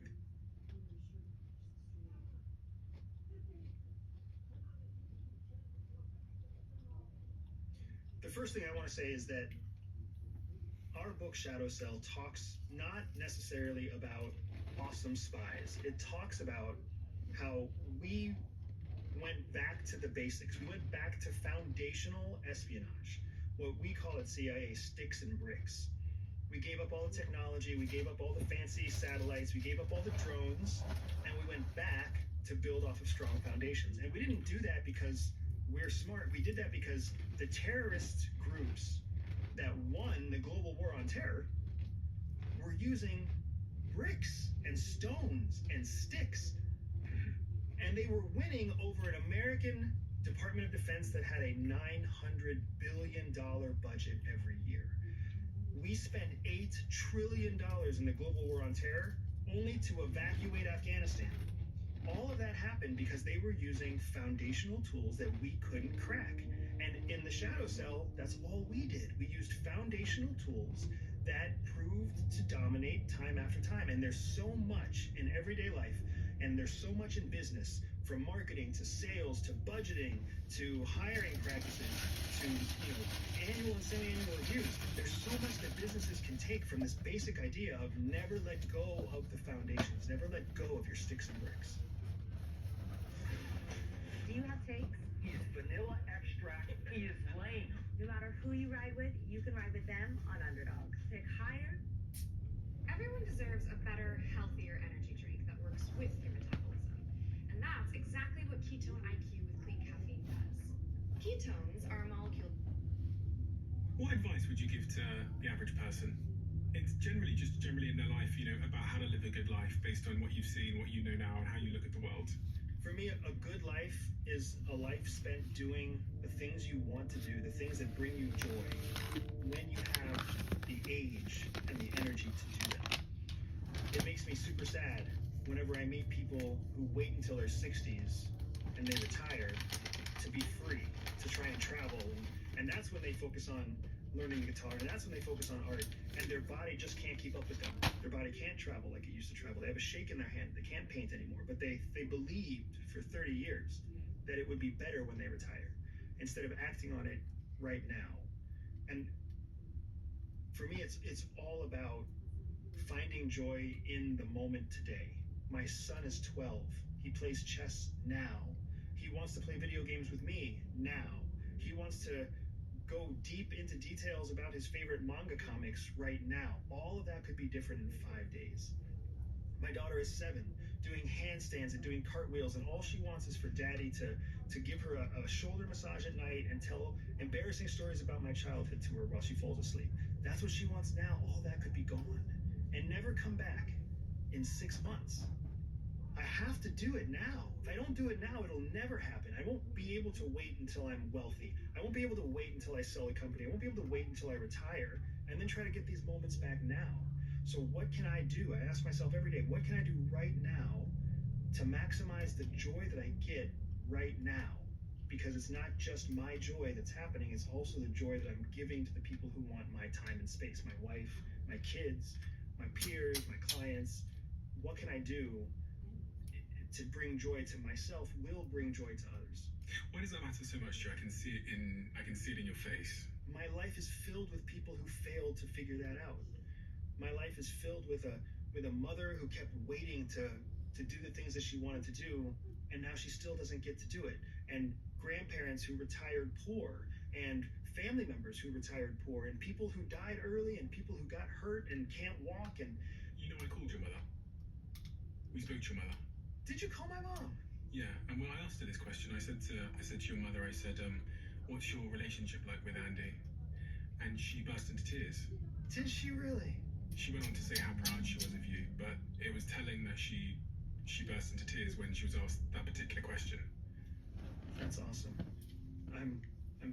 The first thing I want to say is that our book Shadow Cell talks not necessarily about awesome spies. It talks about how we went back to the basics. We went back to foundational espionage. What we call at CIA sticks and bricks. We gave up all the technology, we gave up all the fancy satellites, we gave up all the drones, and we went back to build off of strong foundations. And we didn't do that because we're smart. We did that because the terrorist groups that won the global war on terror were using bricks and stones and sticks. And they were winning over an American Department of Defense that had a $900 billion budget every year. We spent $8 trillion in the global war on terror only to evacuate Afghanistan. All of that happened because they were using foundational tools that we couldn't crack. And in the Shadow Cell, that's all we did. We used foundational tools that proved to dominate time after time. And there's so much in everyday life, and there's so much in business, from marketing to sales to budgeting to hiring practices to annual and semi-annual reviews. There's so much that businesses can take from this basic idea of never let go of the foundations, never let go of your sticks and bricks. Do you have takes? He is vanilla extract. He is lame. No matter who you ride with, you can ride with them on Underdog. Pick higher. Everyone deserves a better, healthier energy drink that works with your metabolism. And that's exactly what Ketone IQ with clean caffeine does. Ketones are a molecule. What advice would you give to the average person? It's generally in their life, about how to live a good life based on what you've seen, what you know now, and how you look at the world. For me, a good life is a life spent doing the things you want to do, the things that bring you joy, when you have the age and the energy to do that. It makes me super sad whenever I meet people who wait until their 60s and they retire to be free, to try and travel. And that's when they focus on learning guitar, and that's when they focus on art, and their body just can't keep up with them. Their body can't travel like it used to travel. They have a shake in their hand. They can't paint anymore, but they believed for 30 years that it would be better when they retire instead of acting on it right now. And for me, it's all about finding joy in the moment today. My son is 12. He plays chess now. He wants to play video games with me now. He wants to go deep into details about his favorite manga comics right now. All of that could be different in 5 days. My daughter is 7. doing handstands and doing cartwheels, and all she wants is for daddy to give her a shoulder massage at night and tell embarrassing stories about my childhood to her while she falls asleep. That's what she wants now. All that could be gone and never come back in 6 months. I have to do it now. If I don't do it now, it'll never happen. I won't be able to wait until I'm wealthy. I won't be able to wait until I sell a company. I won't be able to wait until I retire and then try to get these moments back now. So what can I do? I ask myself every day, what can I do right now to maximize the joy that I get right now? Because it's not just my joy that's happening, it's also the joy that I'm giving to the people who want my time and space, my wife, my kids, my peers, my clients. What can I do to bring joy to myself will bring joy to others. Why does that matter so much, Joe? I can see it in your face. My life is filled with people who failed to figure that out. My life is filled with a mother who kept waiting to do the things that she wanted to do, and now she still doesn't get to do it. And grandparents who retired poor, and family members who retired poor, and people who died early, and people who got hurt and can't walk. And I called your mother. We spoke to your mother. Did you call my mom? Yeah, and when I asked her this question, I said to your mother, I said, what's your relationship like with Andy? And she burst into tears. Did she really? She went on to say how proud she was of you, but it was telling that she burst into tears when she was asked that particular question. That's awesome. I'm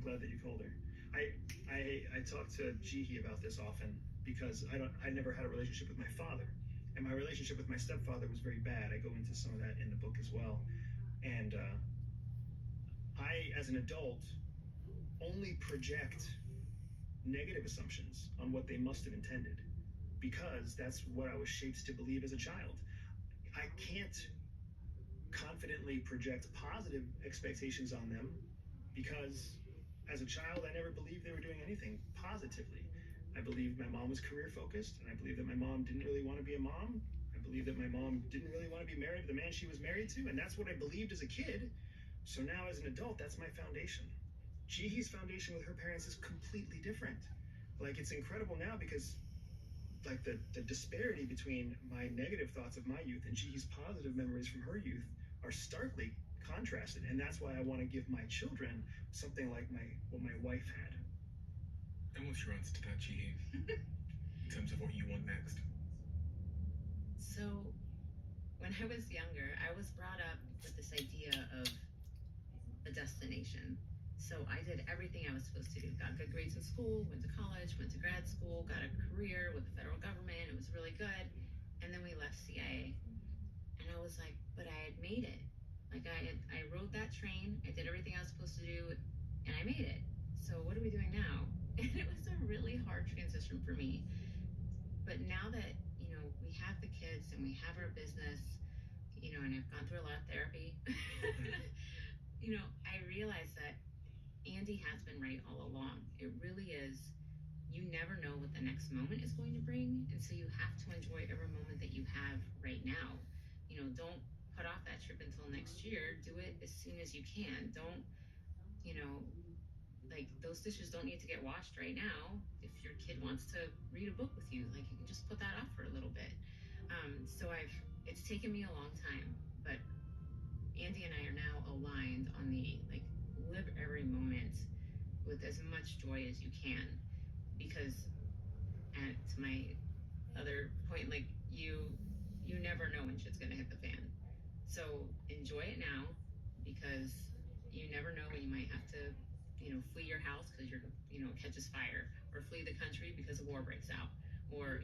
glad that you called her. I talk to Jihi about this often because I never had a relationship with my father. And my relationship with my stepfather was very bad. I go into some of that in the book as well. And I, as an adult, only project negative assumptions on what they must have intended because that's what I was shaped to believe as a child. I can't confidently project positive expectations on them because as a child, I never believed they were doing anything positively. I believed my mom was career focused, and I believed that my mom didn't really want to be a mom. I believed that my mom didn't really want to be married to the man she was married to, and that's what I believed as a kid. So now as an adult, that's my foundation. Jihi's foundation with her parents is completely different. Like, it's incredible now because like the disparity between my negative thoughts of my youth and Jihi's positive memories from her youth are starkly contrasted, and that's why I want to give my children something like what my wife had. And what's your answer to that, Jihi, in terms of what you want next? So, when I was younger, I was brought up with this idea of a destination. So I did everything I was supposed to do. Got good grades in school, went to college, went to grad school, got a career with the federal government. It was really good. And then we left CIA. And I was like, but I had made it. Like I rode that train, I did everything I was supposed to do, and I made it. So what are we doing now? And it was a really hard transition for me. But now that, we have the kids and we have our business, and I've gone through a lot of therapy, I realize that Andy has been right all along. It really is. You never know what the next moment is going to bring, and so you have to enjoy every moment that you have right now. Don't put off that trip until next year. Do it as soon as you can. Don't, like, those dishes don't need to get washed right now. If your kid wants to read a book with you, like, you can just put that off for a little bit. So it's taken me a long time, but Andy and I are now aligned on the, like, live every moment with as much joy as you can, because to my other point, like, you never know when shit's gonna hit the fan. So enjoy it now, because you never know when you might have to, flee your house because it catches fire, or flee the country because a war breaks out, or,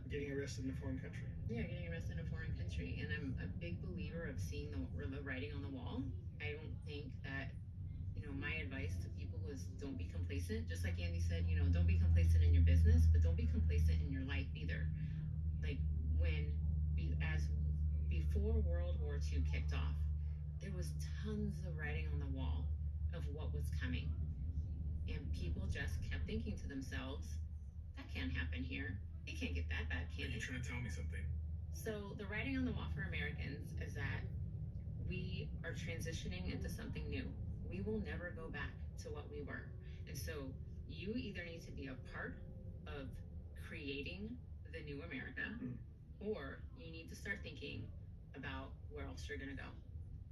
getting arrested in a foreign country. Yeah, getting arrested in a foreign country. And I'm a big believer of seeing the writing on the wall. I don't think that, my advice to people is don't be complacent. Just like Andy said, don't be complacent in your business, but don't be complacent in your life either. Like, before World War II kicked off, there was tons of writing on the wall of what was coming. And people just kept thinking to themselves, that can't happen here. It can't get that bad, can it? You're trying to tell me something. So the writing on the wall for Americans is that we are transitioning into something new. We will never go back to what we were. And so you either need to be a part of creating the new America, or you need to start thinking about where else you're going to go,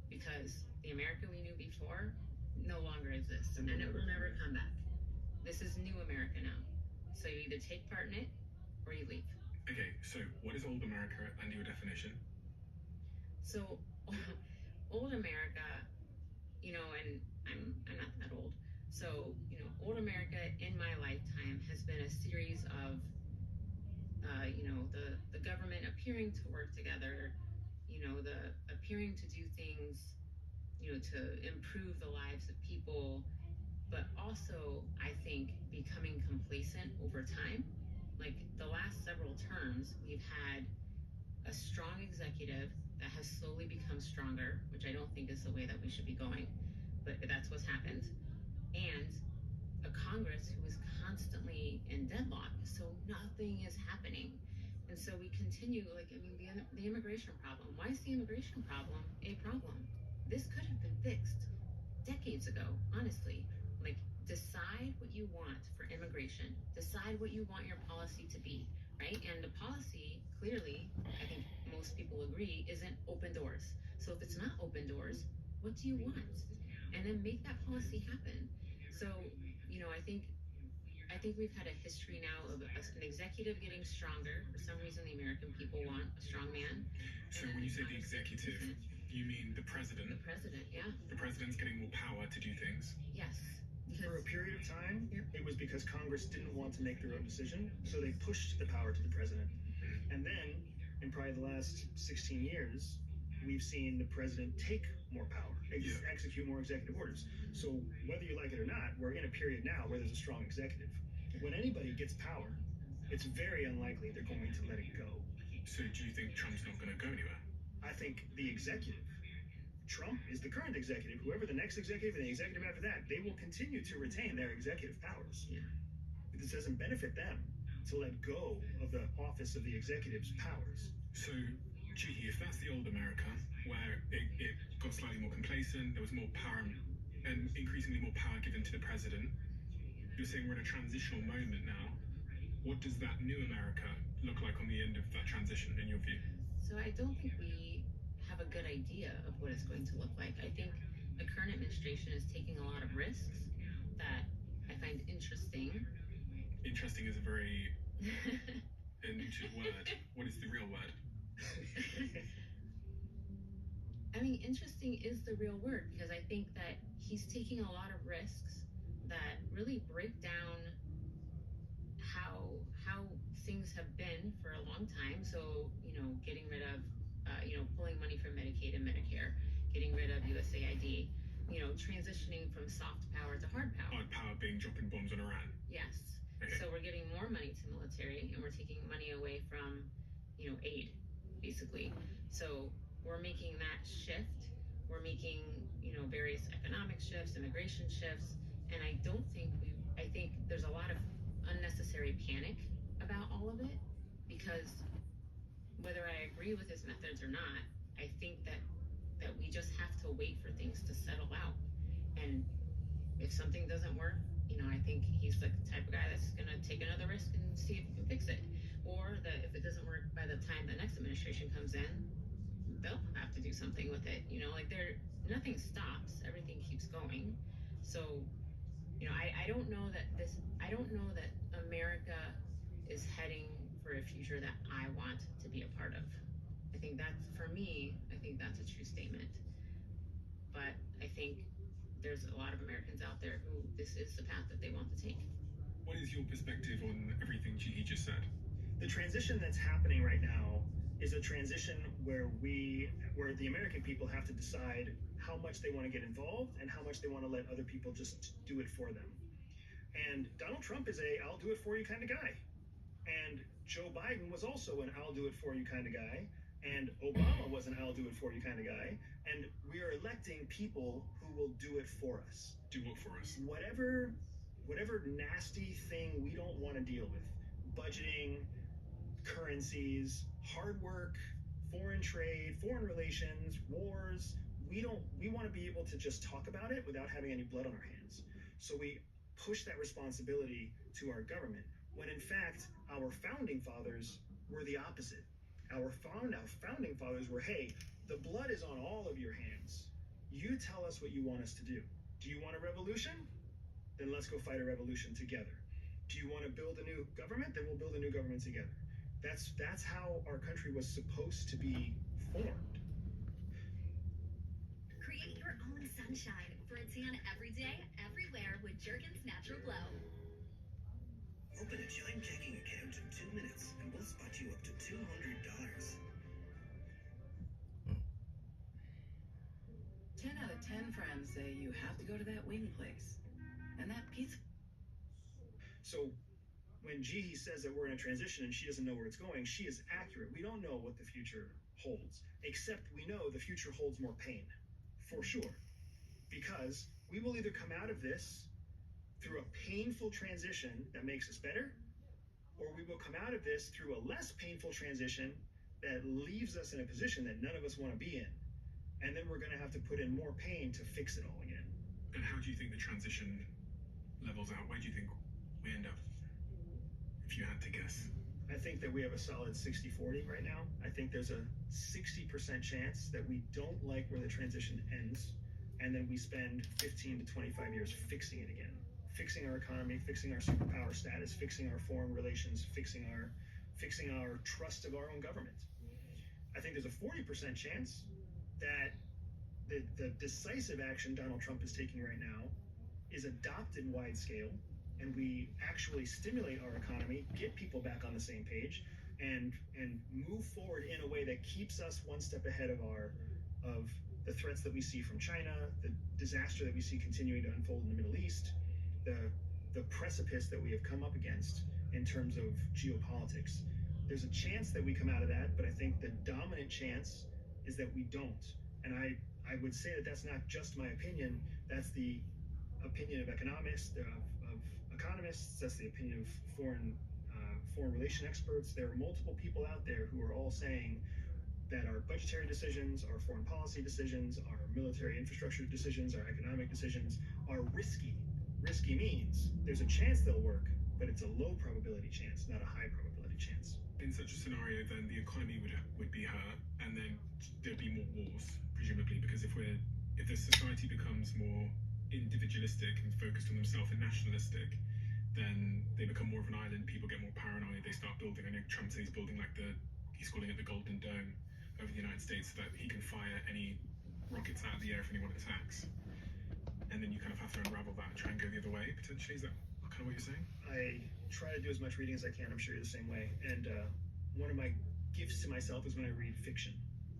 because the America we knew before no longer exists, and it will never come back. This is new America now. So you either take part in it or you leave. Okay, so what is old America and your definition? So old America, you know, and I'm not that old. So, you know, old America in my lifetime has been a series of, you know, the government appearing to work together, you know, the appearing to do things, you know, to improve the lives of people, but also, I think, becoming complacent over time. Like the last several terms, we've had a strong executive that has slowly become stronger, which I don't think is the way that we should be going, but that's what's happened. And a Congress who is constantly in deadlock, so nothing is happening. And so we continue, like, I mean, the immigration problem. Why is the immigration problem a problem? This could have been fixed decades ago, honestly. Like, decide what you want for immigration. Decide what you want your policy to be, right? And the policy, clearly, I think most people agree, isn't open doors. So if it's not open doors, what do you want? And then make that policy happen. So, you know, I think we've had a history now of an executive getting stronger. For some reason, the American people want a strong man. So when you say the executive, you mean the president? The president, yeah. The president's getting more power to do things? Yes. For a period of time, it was because Congress didn't want to make their own decision, so they pushed the power to the president. And then, in probably the last 16 years, we've seen the president take more power, execute more executive orders. So whether you like it or not, we're in a period now where there's a strong executive. When anybody gets power, it's very unlikely they're going to let it go. So do you think Trump's not going to go anywhere? I think the executive, Trump is the current executive. Whoever the next executive and the executive after that, they will continue to retain their executive powers. Yeah. This doesn't benefit them to let go of the office of the executive's powers. So, Jihi, if that's the old America, where it got slightly more complacent, there was more power and increasingly more power given to the president, you're saying we're in a transitional moment now. What does that new America look like on the end of that transition, in your view? So I don't think we have a good idea of what it's going to look like. I think the current administration is taking a lot of risks that I find interesting. Interesting is a very neutered word. What is the real word? I mean, interesting is the real word, because I think that he's taking a lot of risks that really break down how things have been for a long time. So, you know, getting rid of, pulling money from Medicaid and Medicare, getting rid of USAID, you know, transitioning from soft power to hard power. Hard power being dropping bombs on Iran. Yes. Okay. So we're getting more money to military, and we're taking money away from, you know, aid, basically. So we're making that shift. We're making, you know, various economic shifts, immigration shifts, and I think there's a lot of unnecessary panic about all of it, because whether I agree with his methods or not, I think that we just have to wait for things to settle out. And if something doesn't work, you know, I think he's the type of guy that's going to take another risk and see if he can fix it. Or that if it doesn't work by the time the next administration comes in, they'll have to do something with it. You know, like nothing stops, everything keeps going. So, you know, I don't know that America is heading for a future that I want to be a part of. I think that's, for me, I think that's a true statement. But I think there's a lot of Americans out there who this is the path that they want to take. What is your perspective on everything Jihi just said? The transition that's happening right now is a transition where the American people have to decide how much they want to get involved and how much they want to let other people just do it for them. And Donald Trump is I'll do it for you kind of guy. And Joe Biden was also an I'll do it for you kind of guy. And Obama was an I'll do it for you kind of guy. And we are electing people who will do it for us. Do what for us? Whatever nasty thing we don't want to deal with. Budgeting, currencies, hard work, foreign trade, foreign relations, wars. We want to be able to just talk about it without having any blood on our hands. So we push that responsibility to our government, when in fact, our founding fathers were the opposite. Our founding fathers were, hey, The blood is on all of your hands. You tell us what you want us to do. Do you want a revolution? Then let's go fight a revolution together. Do you want to build a new government? Then we'll build a new government together. That's how our country was supposed to be formed. Create your own sunshine for a tan every day, everywhere with Jergens Natural Glow. Open a Chime checking account in 2 minutes and we'll spot you up to $200. 10 out of 10 friends say you have to go to that wing place. And that pizza. So when Jihi says that we're in a transition and she doesn't know where it's going, she is accurate. We don't know what the future holds, except we know the future holds more pain, for sure. Because we will either come out of this through a painful transition that makes us better, or we will come out of this through a less painful transition that leaves us in a position that none of us want to be in. And then we're going to have to put in more pain to fix it all again. And how do you think the transition levels out? Where do you think we end up, if you had to guess? I think that we have a solid 60-40 right now. I think there's a 60% chance that we don't like where the transition ends, and then we spend 15 to 25 years fixing it again. Fixing our economy, fixing our superpower status, fixing our foreign relations, fixing our trust of our own government. I think there's a 40% chance that the decisive action Donald Trump is taking right now is adopted wide scale, and we actually stimulate our economy, get people back on the same page, and move forward in a way that keeps us one step ahead of the threats that we see from China, the disaster that we see continuing to unfold in the Middle East, the precipice that we have come up against in terms of geopolitics. There's a chance that we come out of that, but I think the dominant chance is that we don't. And I would say that that's not just my opinion. That's the opinion of economists, that's the opinion of foreign relation experts. There are multiple people out there who are all saying that our budgetary decisions, our foreign policy decisions, our military infrastructure decisions, our economic decisions are risky. Risky means there's a chance they'll work, but it's a low probability chance, not a high probability chance. In such a scenario, then the economy would be hurt, and then there'd be more wars, presumably, because if the society becomes more individualistic and focused on themselves and nationalistic, then they become more of an island. People get more paranoid. They start building. I know Trump said he's building he's calling it the Golden Dome over the United States, so that he can fire any rockets out of the air if anyone attacks. And then you kind of have to unravel that and try and go the other way, potentially. Is that kind of what you're saying? I try to do as much reading as I can. I'm sure you're the same way. And one of my gifts to myself is when I read fiction.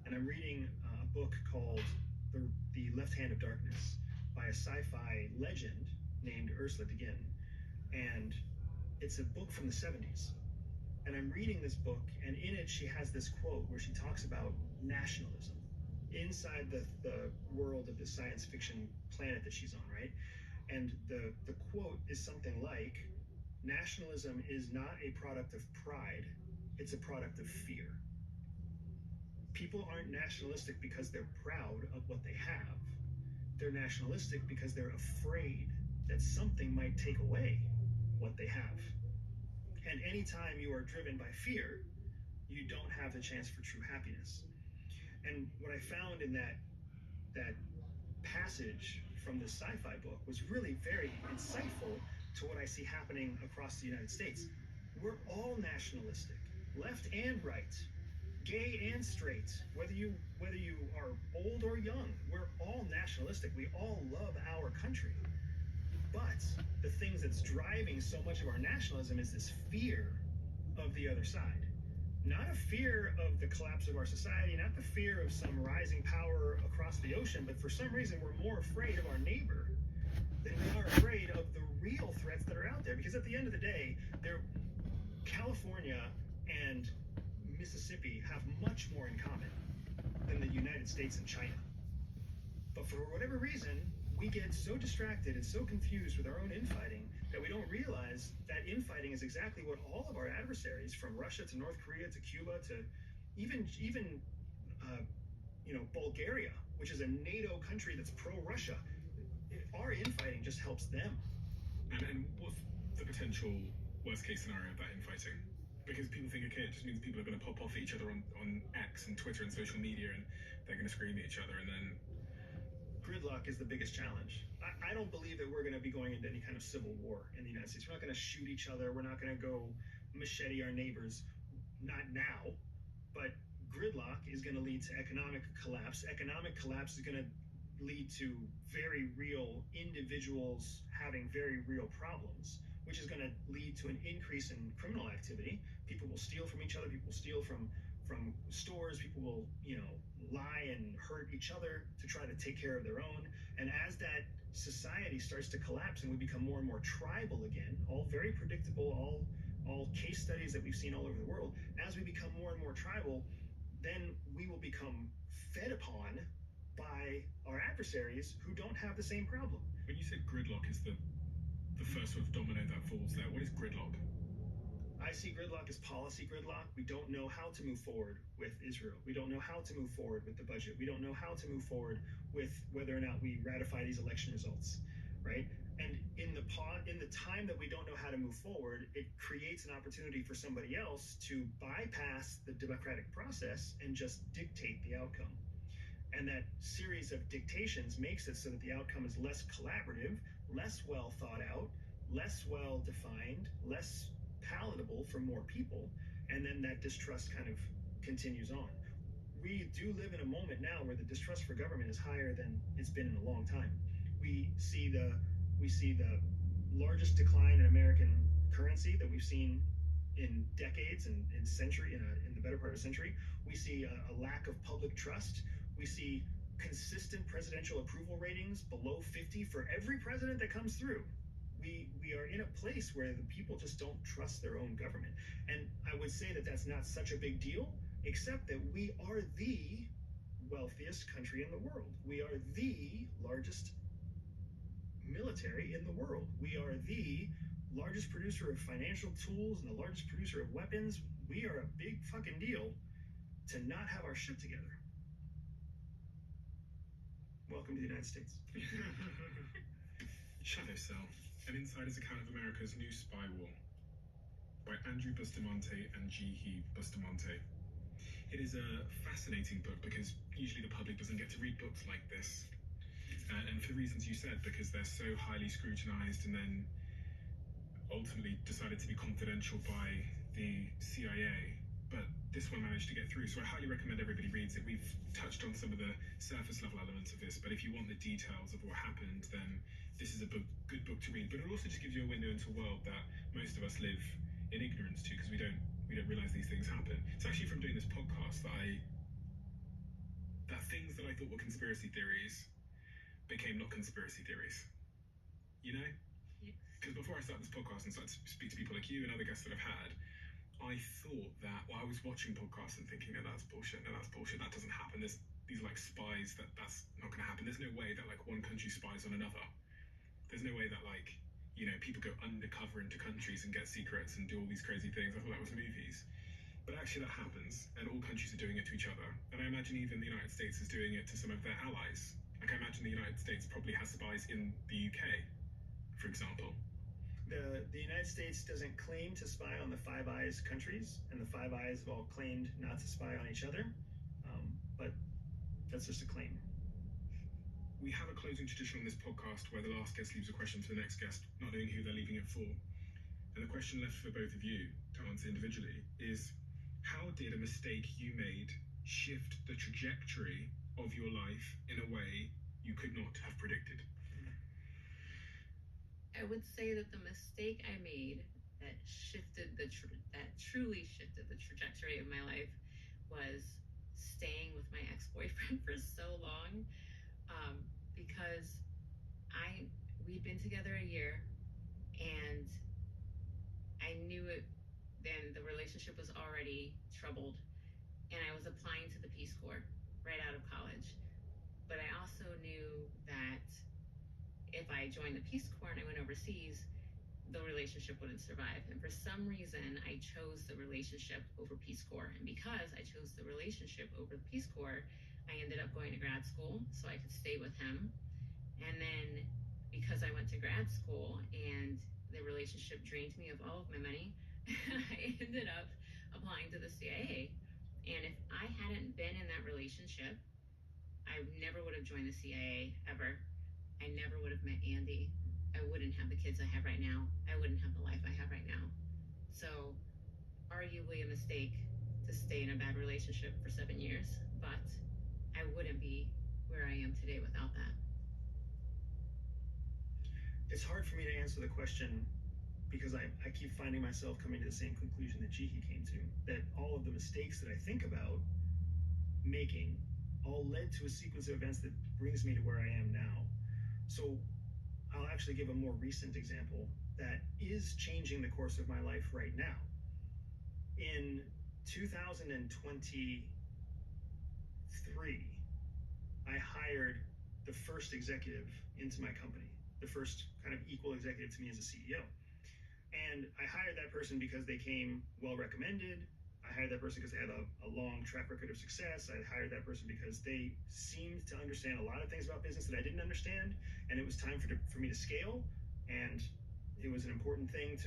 And I'm reading a book called The Left Hand of Darkness by a sci-fi legend named Ursula Le Guin. And it's a book from the 70s. And I'm reading this book, and in it she has this quote where she talks about nationalism inside the world of the science fiction planet that she's on, right? And the quote is something like, nationalism is not a product of pride, it's a product of fear. People aren't nationalistic because they're proud of what they have. They're nationalistic because they're afraid that something might take away what they have. And anytime you are driven by fear, you don't have the chance for true happiness. And what I found in that passage from this sci-fi book was really very insightful to what I see happening across the United States. We're all nationalistic, left and right, gay and straight, whether you are old or young, we're all nationalistic. We all love our country. But the things that's driving so much of our nationalism is this fear of the other side. Not a fear of the collapse of our society, not the fear of some rising power across the ocean, but for some reason we're more afraid of our neighbor than we are afraid of the real threats that are out there. Because at the end of the day, California and Mississippi have much more in common than the United States and China. But for whatever reason, we get so distracted and so confused with our own infighting that we don't realize that infighting is exactly what all of our adversaries, from Russia to North Korea to Cuba to even Bulgaria, which is a NATO country that's pro-Russia, our infighting just helps them. And what's the potential worst-case scenario of that infighting? Because people think, okay, it just means people are going to pop off at each other on X and Twitter and social media, and they're going to scream at each other, and then... Gridlock is the biggest challenge. I don't believe that we're going to be going into any kind of civil war in the United States. We're not going to shoot each other. We're not going to go machete our neighbors. Not now. But gridlock is going to lead to economic collapse. Economic collapse is going to lead to very real individuals having very real problems, which is going to lead to an increase in criminal activity. People will steal from each other. People will steal from stores. People will, lie and hurt each other to try to take care of their own. And as that society starts to collapse and we become more and more tribal again, all very predictable, all case studies that we've seen all over the world, as we become more and more tribal, then we will become fed upon by our adversaries who don't have the same problem. When you said gridlock is the first sort of domino that falls there, what is gridlock? I see gridlock as policy gridlock. We don't know how to move forward with Israel. We don't know how to move forward with the budget. We don't know how to move forward with whether or not we ratify these election results, right? And in the time that we don't know how to move forward, it creates an opportunity for somebody else to bypass the democratic process and just dictate the outcome. And that series of dictations makes it so that the outcome is less collaborative, less well thought out, less well defined, less palatable for more people, and then that distrust kind of continues on. We do live in a moment now where the distrust for government is higher than it's been in a long time. We see the largest decline in American currency that we've seen in decades and in the better part of a century. We see a lack of public trust. We see consistent presidential approval ratings below 50 for every president that comes through. We are in a place where the people just don't trust their own government. And I would say that that's not such a big deal, except that we are the wealthiest country in the world. We are the largest military in the world. We are the largest producer of financial tools and the largest producer of weapons. We are a big fucking deal to not have our shit together. Welcome to the United States. Shadow Cell, an insider's account of America's new spy war, by Andrew Bustamante and G.H. Bustamante. It is a fascinating book because usually the public doesn't get to read books like this. And for the reasons you said, because they're so highly scrutinized and then ultimately decided to be confidential by the CIA. But this one managed to get through, so I highly recommend everybody reads it. We've touched on some of the surface level elements of this, but if you want the details of what happened, then this is a good book to read. But it also just gives you a window into a world that most of us live in ignorance to, because we don't realize these things happen. It's actually from doing this podcast that things that I thought were conspiracy theories became not conspiracy theories. You know? Because before I started this podcast and started to speak to people like you and other guests that I've had, I thought that I was watching podcasts and thinking, no, that's bullshit, that doesn't happen. There's these like spies that's not going to happen. There's no way that like one country spies on another. There's no way that like, people go undercover into countries and get secrets and do all these crazy things. I thought that was movies. But actually that happens, and all countries are doing it to each other. And I imagine even the United States is doing it to some of their allies. Like I imagine the United States probably has spies in the UK, for example. The United States doesn't claim to spy on the Five Eyes countries, and the Five Eyes have all claimed not to spy on each other, but that's just a claim. We have a closing tradition on this podcast where the last guest leaves a question to the next guest, not knowing who they're leaving it for. And the question left for both of you to answer individually is, how did a mistake you made shift the trajectory of your life in a way you could not have predicted? I would say that the mistake I made that truly shifted the trajectory of my life was staying with my ex-boyfriend for so long, because we'd been together a year, and I knew it then. The relationship was already troubled, and I was applying to the Peace Corps right out of college. But I also knew that if I joined the Peace Corps and I went overseas, the relationship wouldn't survive. And for some reason, I chose the relationship over Peace Corps. And because I chose the relationship over the Peace Corps, I ended up going to grad school so I could stay with him. And then because I went to grad school and the relationship drained me of all of my money, I ended up relationship, I never would have joined the CIA ever. I never would have met Andy. I wouldn't have the kids I have right now. I wouldn't have the life I have right now. So, arguably a mistake to stay in a bad relationship for 7 years, but I wouldn't be where I am today without that. It's hard for me to answer the question because I keep finding myself coming to the same conclusion that Jihi came to, that all of the mistakes that I think about making all led to a sequence of events that brings me to where I am now. So I'll actually give a more recent example that is changing the course of my life right now. In 2023, I hired the first executive into my company, the first kind of equal executive to me as a CEO. And I hired that person because they came well recommended. I hired that person because they had a long track record of success. I hired that person because they seemed to understand a lot of things about business that I didn't understand, and it was time for me to scale. And it was an important thing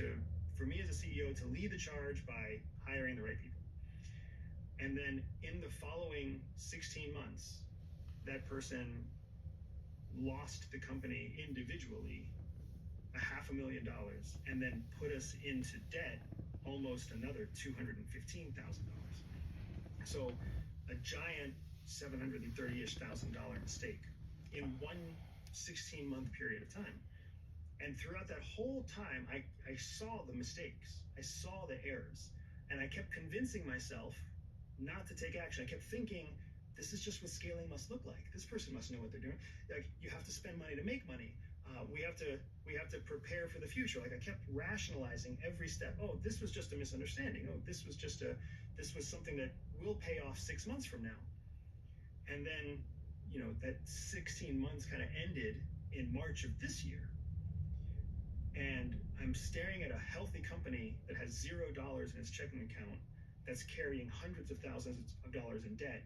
for me as a CEO to lead the charge by hiring the right people. And then in the following 16 months, that person lost the company individually $500,000 and then put us into debt almost another $215,000. So a giant $730,000-ish mistake in one 16-month period of time. And throughout that whole time, I saw the mistakes, I saw the errors, and I kept convincing myself not to take action. I kept thinking, this is just what scaling must look like. This person must know what they're doing. Like, you have to spend money to make money. We have to prepare for the future. Like, I kept rationalizing every step. Oh, this was just a misunderstanding. Oh, this was something that will pay off 6 months from now. And then, that 16 months kind of ended in March of this year. And I'm staring at a healthy company that has $0 in its checking account, that's carrying hundreds of thousands of dollars in debt.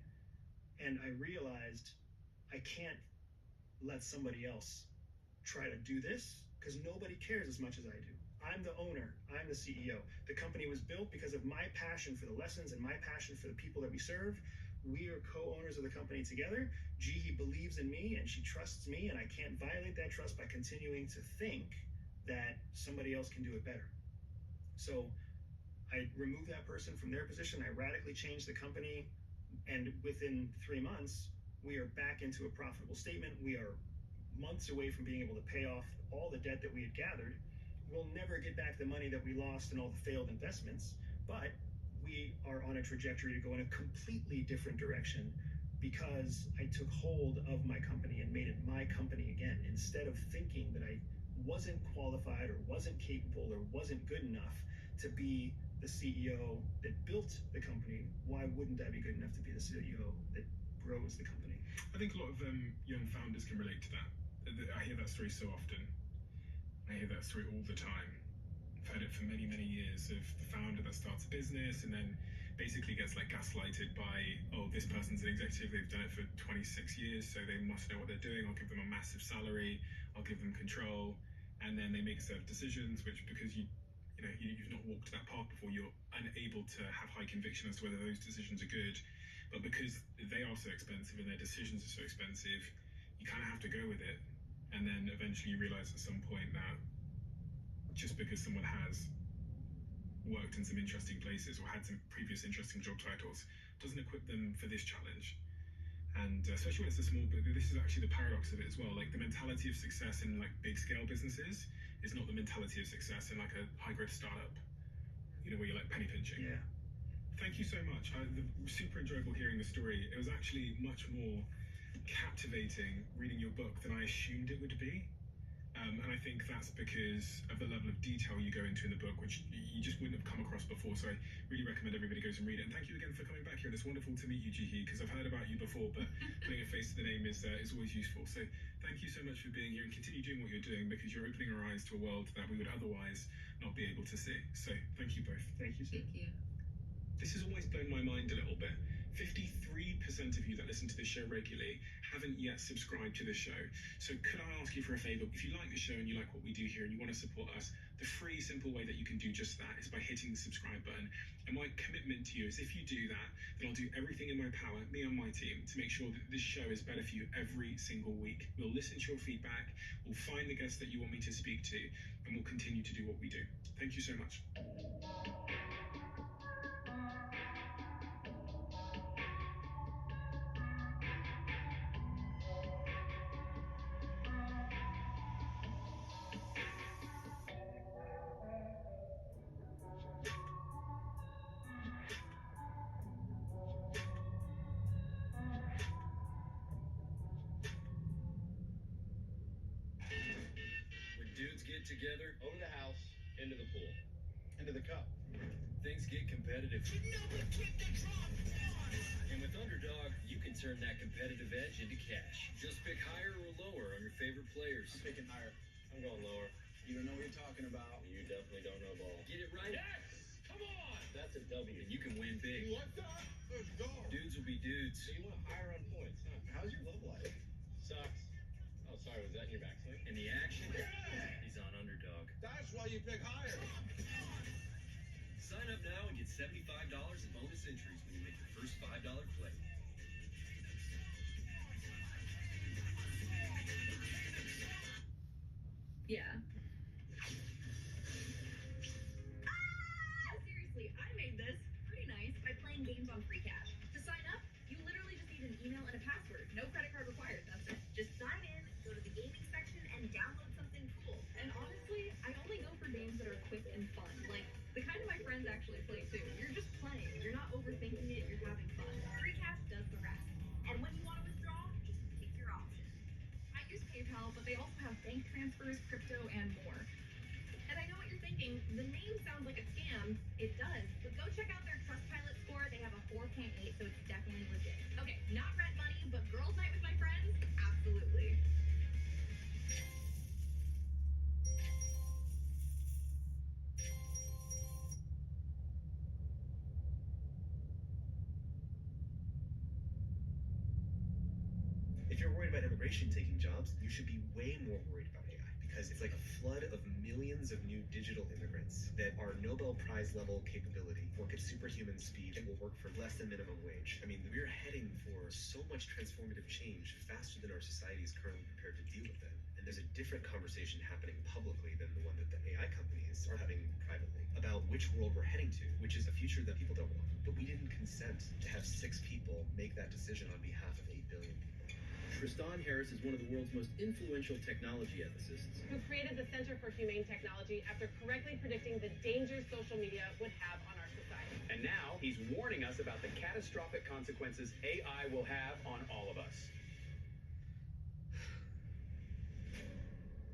And I realized I can't let somebody else try to do this because nobody cares as much as I do. I'm the owner. I'm the CEO. The company was built because of my passion for the lessons and my passion for the people that we serve. We are co-owners of the company together. Jihi believes in me and she trusts me, and I can't violate that trust by continuing to think that somebody else can do it better. So I removed that person from their position. I radically changed the company. And within 3 months, we are back into a profitable statement. We are months away from being able to pay off all the debt that we had gathered. We'll never get back the money that we lost in all the failed investments, but we are on a trajectory to go in a completely different direction because I took hold of my company and made it my company again. Instead of thinking that I wasn't qualified or wasn't capable or wasn't good enough to be the CEO that built the company, why wouldn't I be good enough to be the CEO that grows the company? I think a lot of young founders can relate to that. I hear that story so often. I hear that story all the time. I've heard it for many, many years of the founder that starts a business and then basically gets like gaslighted by, oh, this person's an executive, they've done it for 26 years, so they must know what they're doing. I'll give them a massive salary, I'll give them control, and then they make certain decisions, which because you've not walked that path before, you're unable to have high conviction as to whether those decisions are good. But because they are so expensive and their decisions are so expensive, you kind of have to go with it. And then eventually you realize at some point that just because someone has worked in some interesting places or had some previous interesting job titles doesn't equip them for this challenge. And especially when it's a small, but this is actually the paradox of it as well. Like, the mentality of success in like big scale businesses is not the mentality of success in like a high growth startup, where you're like penny pinching. Yeah. Thank you so much. Super enjoyable hearing the story. It was actually much more captivating reading your book than I assumed it would be. And I think that's because of the level of detail you go into in the book, which you just wouldn't have come across before. So I really recommend everybody goes and read it. And thank you again for coming back here. And it's wonderful to meet you, Jihi, because I've heard about you before, but putting a face to the name is always useful. So thank you so much for being here, and continue doing what you're doing, because you're opening our eyes to a world that we would otherwise not be able to see. So thank you both. Thank you, sir. Thank you. This has always blown my mind a little bit. 53% of you that listen to the show regularly haven't yet subscribed to the show. So could I ask you for a favor? If you like the show and you like what we do here and you want to support us, the free, simple way that you can do just that is by hitting the subscribe button. And my commitment to you is if you do that, then I'll do everything in my power, me and my team, to make sure that this show is better for you every single week. We'll listen to your feedback, we'll find the guests that you want me to speak to, and we'll continue to do what we do. Thank you so much. When dudes get together, Over the house, into the pool. Into the cup. things get competitive. And with Underdog, you can turn that competitive edge into cash. Just pick higher or lower on your favorite players. I'm picking higher. I'm going lower. You don't know what you're talking about. You definitely don't know ball. Get it right. Yes! Come on! That's a W. And you can win big. You like that? Let's go. Dudes will be dudes. So you want higher on points, huh? How's your love life? Sucks. Oh, sorry, was that in your backswing? And the action is on Underdog. That's why you pick higher. Sign up now and get $75 in bonus entries when you make your first $5 play. Yeah. Seriously, I made this pretty nice by playing games on free cash. To sign up, you literally just need an email and a password. No credit card required, that's it. Just sign in, go to the gaming section, and download something cool. And honestly, I only go for games that are quick and fun. Like, the kind of my friends actually play too. You're just playing. You're not overthinking it, you're having fun. Free cash does the rest. And when you want to withdraw, just pick your option. I use PayPal, but they also have bank transfers, crypto, and more. And I know what you're thinking, the name sounds like a scam. It does, but go check out their Trustpilot score. They have a 4.8, so it's definitely legit. Okay, not rent money, but girls' night with my friends? Absolutely. If you're worried about immigration taking jobs, you should be way more worried about AI because it's like a flood of millions of new digital immigrants that are Nobel Prize level capability, work at superhuman speed, and will work for less than minimum wage. I mean, we're heading for so much transformative change faster than our society is currently prepared to deal with it. And there's a different conversation happening publicly than the one that the AI companies are having privately about which world we're heading to, which is a future that people don't want. But we didn't consent to have 6 people make that decision on behalf of 8 billion people. Tristan Harris is one of the world's most influential technology ethicists. Who created the Center for Humane Technology after correctly predicting the dangers social media would have on our society. And now he's warning us about the catastrophic consequences AI will have on all of us.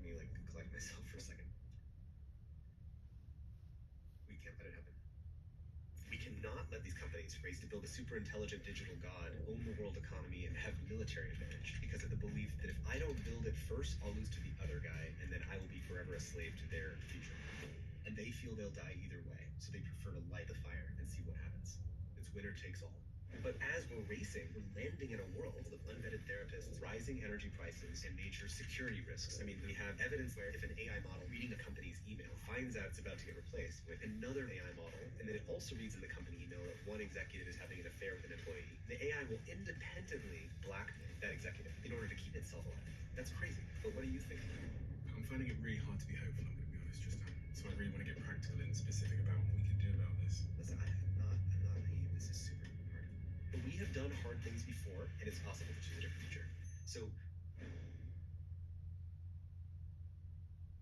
Let me collect myself for a second. We can't let it happen. We cannot let these companies race to build a super intelligent digital god, own the world economy, and have military advantage because of the belief that if I don't build it first, I'll lose to the other guy, and then I will be forever a slave to their future. And they feel they'll die either way, so they prefer to light the fire and see what happens. It's winner takes all. But as we're racing, we're landing in a world of unvetted therapists, rising energy prices, and major security risks. I mean, we have evidence where if an AI model reading a company's email finds out it's about to get replaced with another AI model, and then it also reads in the company email that one executive is having an affair with an employee, the AI will independently blackmail that executive in order to keep itself alive. That's crazy. But what do you think? I'm finding it really hard to be hopeful, I'm going to be honest, Tristan. So I really want to get practical and specific about what we can do about this. Listen, I'm not naive. This is super hard. But we have done hard things before, and it's possible to choose a different future. So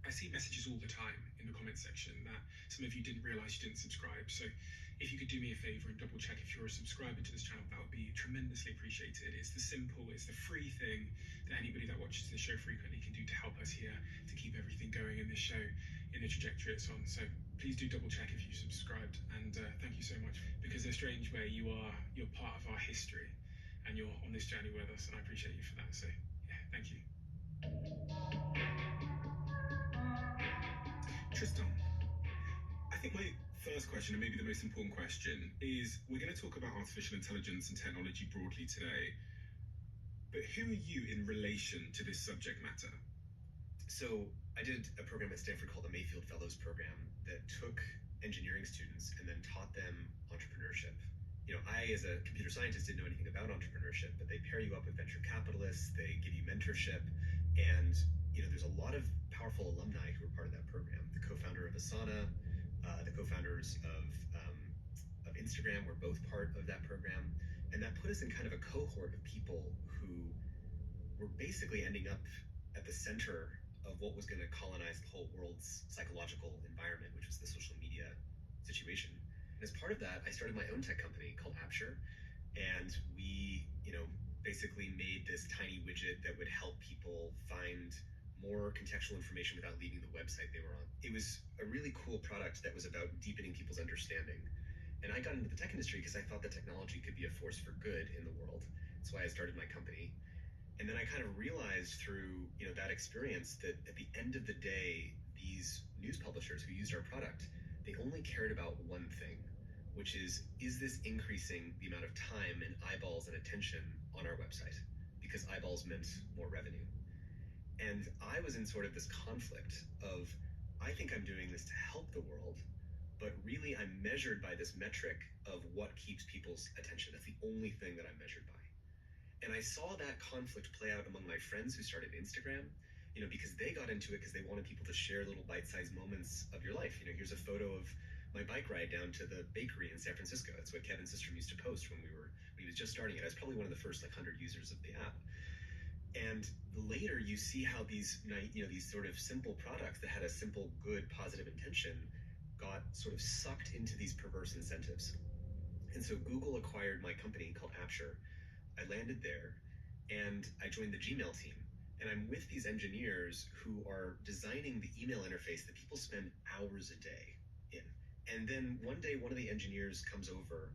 I see messages all the time in the comment section that some of you didn't realize you didn't subscribe. So if you could do me a favor and double check if you're a subscriber to this channel, that would be tremendously appreciated. It's the simple, it's the free thing that anybody that watches the show frequently can do to help us here, to keep everything going in this show in the trajectory it's on. So please do double check if you subscribed, and thank you so much, because in a strange way you're part of our history and you're on this journey with us, and I appreciate you for that. So yeah, thank you. Tristan, I think my first question, and maybe the most important question, is we're going to talk about artificial intelligence and technology broadly today. But who are you in relation to this subject matter? So I did a program at Stanford called the Mayfield Fellows Program that took engineering students and then taught them entrepreneurship. I, as a computer scientist, didn't know anything about entrepreneurship, but they pair you up with venture capitalists, they give you mentorship, and there's a lot of powerful alumni who were part of that program. The co-founder of Asana, the co-founders of Instagram were both part of that program, and that put us in kind of a cohort of people who were basically ending up at the center of what was going to colonize the whole world's psychological environment, which was the social media situation. And as part of that, I started my own tech company called Apture, and we, basically made this tiny widget that would help people find more contextual information without leaving the website they were on. It was a really cool product that was about deepening people's understanding. And I got into the tech industry because I thought that technology could be a force for good in the world. That's why I started my company. And then I kind of realized through, that experience that at the end of the day, these news publishers who used our product, they only cared about one thing, which is this increasing the amount of time and eyeballs and attention on our website? Because eyeballs meant more revenue. And I was in sort of this conflict of, I think I'm doing this to help the world, but really I'm measured by this metric of what keeps people's attention. That's the only thing that I'm measured by. And I saw that conflict play out among my friends who started Instagram, because they got into it because they wanted people to share little bite-sized moments of your life. Here's a photo of my bike ride down to the bakery in San Francisco. That's what Kevin Systrom used to post when he was just starting it. I was probably one of the first 100 users of the app. And later you see how these sort of simple products that had a simple, good, positive intention got sort of sucked into these perverse incentives. And so Google acquired my company called Apture. I landed there and I joined the Gmail team. And I'm with these engineers who are designing the email interface that people spend hours a day in. And then one day, one of the engineers comes over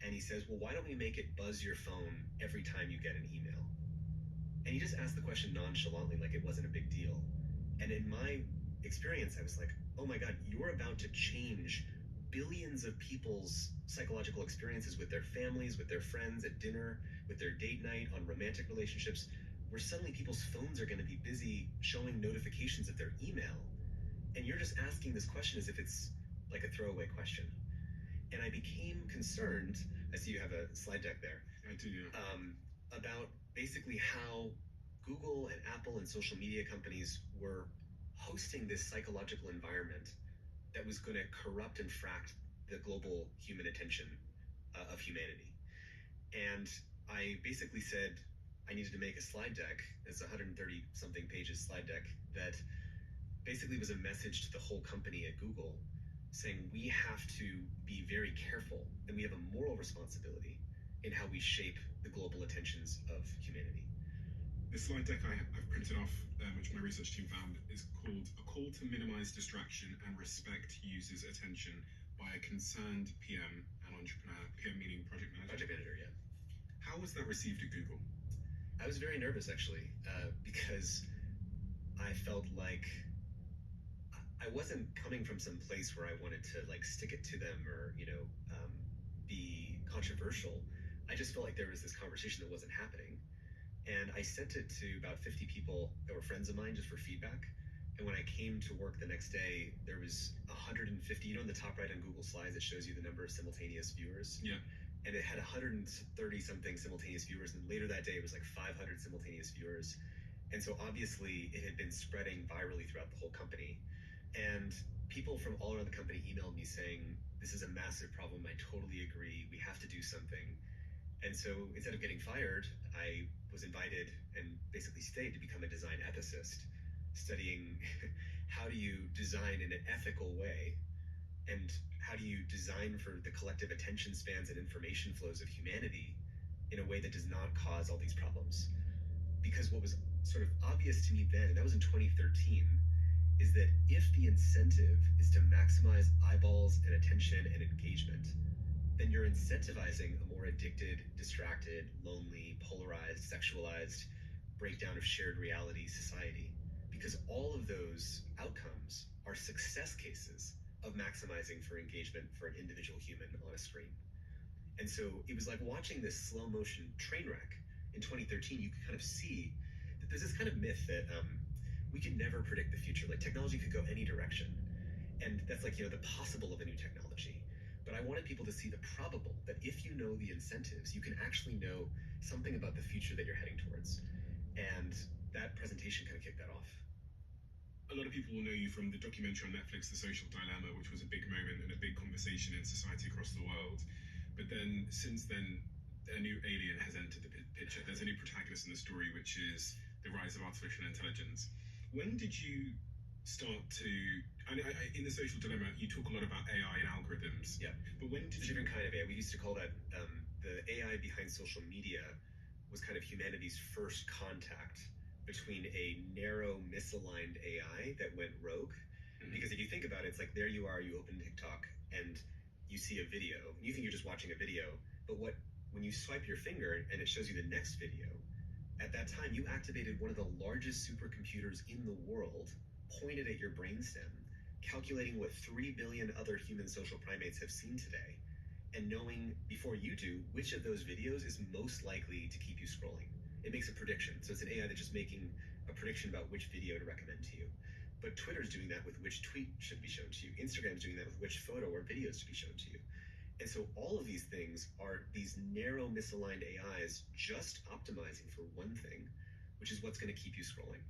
and he says, well, why don't we make it buzz your phone every time you get an email? And he just asked the question nonchalantly, like it wasn't a big deal. And in my experience, I was like, oh my God, you're about to change billions of people's psychological experiences with their families, with their friends, at dinner, with their date night, on romantic relationships, where suddenly people's phones are going to be busy showing notifications of their email. And you're just asking this question as if it's like a throwaway question. And I became concerned, I see you have a slide deck there. I do, yeah. About basically how Google and Apple and social media companies were hosting this psychological environment that was going to corrupt and fract the global human attention of humanity. And I basically said I needed to make a slide deck, it's a 130-something pages slide deck, that basically was a message to the whole company at Google saying we have to be very careful and we have a moral responsibility in how we shape the global attentions of humanity. The slide deck I've printed off, which my research team found, is called A Call to Minimize Distraction and Respect Users' Attention by a Concerned PM and Entrepreneur. PM meaning project manager. Project manager, yeah. How was that received at Google? I was very nervous, actually, because I felt like I wasn't coming from some place where I wanted to stick it to them or, be controversial. I just felt like there was this conversation that wasn't happening. And I sent it to about 50 people that were friends of mine just for feedback. And when I came to work the next day, there was 150, in the top right on Google Slides, it shows you the number of simultaneous viewers. Yeah. And it had 130 something simultaneous viewers. And later that day, it was like 500 simultaneous viewers. And so obviously it had been spreading virally throughout the whole company. And people from all around the company emailed me saying, this is a massive problem. I totally agree. We have to do something. And so instead of getting fired, I was invited and basically stayed to become a design ethicist, studying how do you design in an ethical way and how do you design for the collective attention spans and information flows of humanity in a way that does not cause all these problems. Because what was sort of obvious to me then, and that was in 2013, is that if the incentive is to maximize eyeballs and attention and engagement, then you're incentivizing a more addicted, distracted, lonely, polarized, sexualized breakdown of shared reality society. Because all of those outcomes are success cases of maximizing for engagement for an individual human on a screen. And so it was like watching this slow motion train wreck. In 2013, you could kind of see that there's this kind of myth that we could never predict the future. Like technology could go any direction. And that's like, the possible of a new technology. But I wanted people to see the probable, that if you know the incentives, you can actually know something about the future that you're heading towards. And that presentation kind of kicked that off. A lot of people will know you from the documentary on Netflix, The Social Dilemma, which was a big moment and a big conversation in society across the world. But then, since then, a new alien has entered the picture. There's a new protagonist in the story, which is the rise of artificial intelligence. When did you start to... in The Social Dilemma, you talk a lot about AI and algorithms. Yeah. But when did It's a different kind of AI. We used to call that the AI behind social media was kind of humanity's first contact between a narrow, misaligned AI that went rogue. Mm-hmm. Because if you think about it, it's like there you are, you open TikTok, and you see a video. You think you're just watching a video, but when you swipe your finger and it shows you the next video, at that time you activated one of the largest supercomputers in the world, pointed at your brainstem, calculating what 3 billion other human social primates have seen today, and knowing before you do which of those videos is most likely to keep you scrolling. It makes a prediction. So it's an AI that's just making a prediction about which video to recommend to you. But Twitter's doing that with which tweet should be shown to you. Instagram's doing that with which photo or videos to be shown to you. And so all of these things are these narrow, misaligned AIs just optimizing for one thing, which is what's going to keep you scrolling.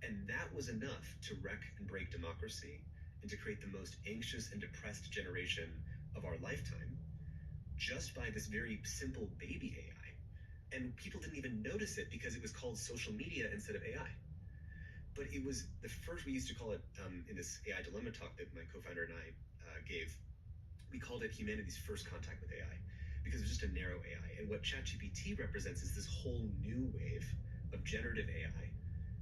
And that was enough to wreck and break democracy and to create the most anxious and depressed generation of our lifetime just by this very simple baby AI. And people didn't even notice it because it was called social media instead of AI. But it was the first, we used to call it, in this AI Dilemma talk that my co-founder and I gave, we called it humanity's first contact with AI, because it was just a narrow AI. And what ChatGPT represents is this whole new wave of generative AI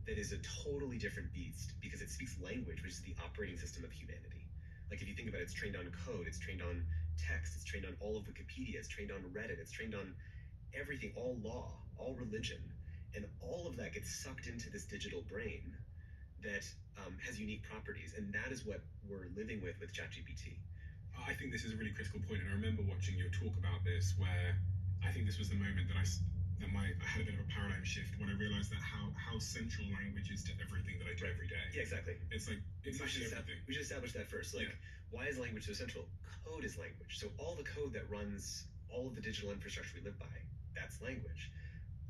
that is a totally different beast, because it speaks language, which is the operating system of humanity. Like if you think about it, it's trained on code, it's trained on text, it's trained on all of Wikipedia, it's trained on Reddit, it's trained on everything, all law, all religion, and all of that gets sucked into this digital brain that has unique properties, and that is what we're living with ChatGPT. I think this is a really critical point, and I remember watching your talk about this, where I think this was the moment that I had a bit of a paradigm shift when I realized that how central language is to everything that I do every day. Yeah, exactly. It's like it's actually everything. We should establish that first. Like, why is language so central? Code is language. So all the code that runs all of the digital infrastructure we live by, that's language.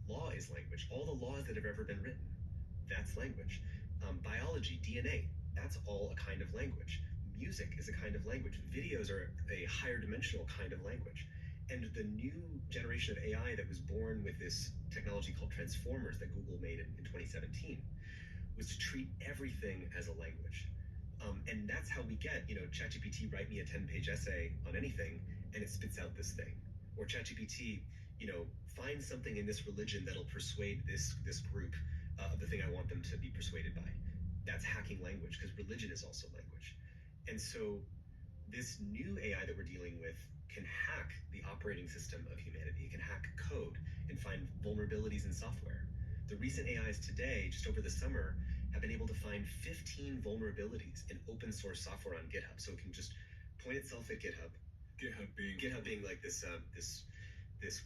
Law is language. All the laws that have ever been written, that's language. Biology, DNA, that's all a kind of language. Music is a kind of language. Videos are a higher dimensional kind of language. And the new generation of AI that was born with this technology called transformers that Google made in 2017 was to treat everything as a language. And that's how we get, ChatGPT, write me a 10-page essay on anything, and it spits out this thing. Or ChatGPT, find something in this religion that'll persuade this group of the thing I want them to be persuaded by. That's hacking language, because religion is also language. And so this new AI that we're dealing with can hack the operating system of humanity. It can hack code and find vulnerabilities in software. The recent AIs today, just over the summer, have been able to find 15 vulnerabilities in open source software on GitHub. So it can just point itself at GitHub. GitHub being like this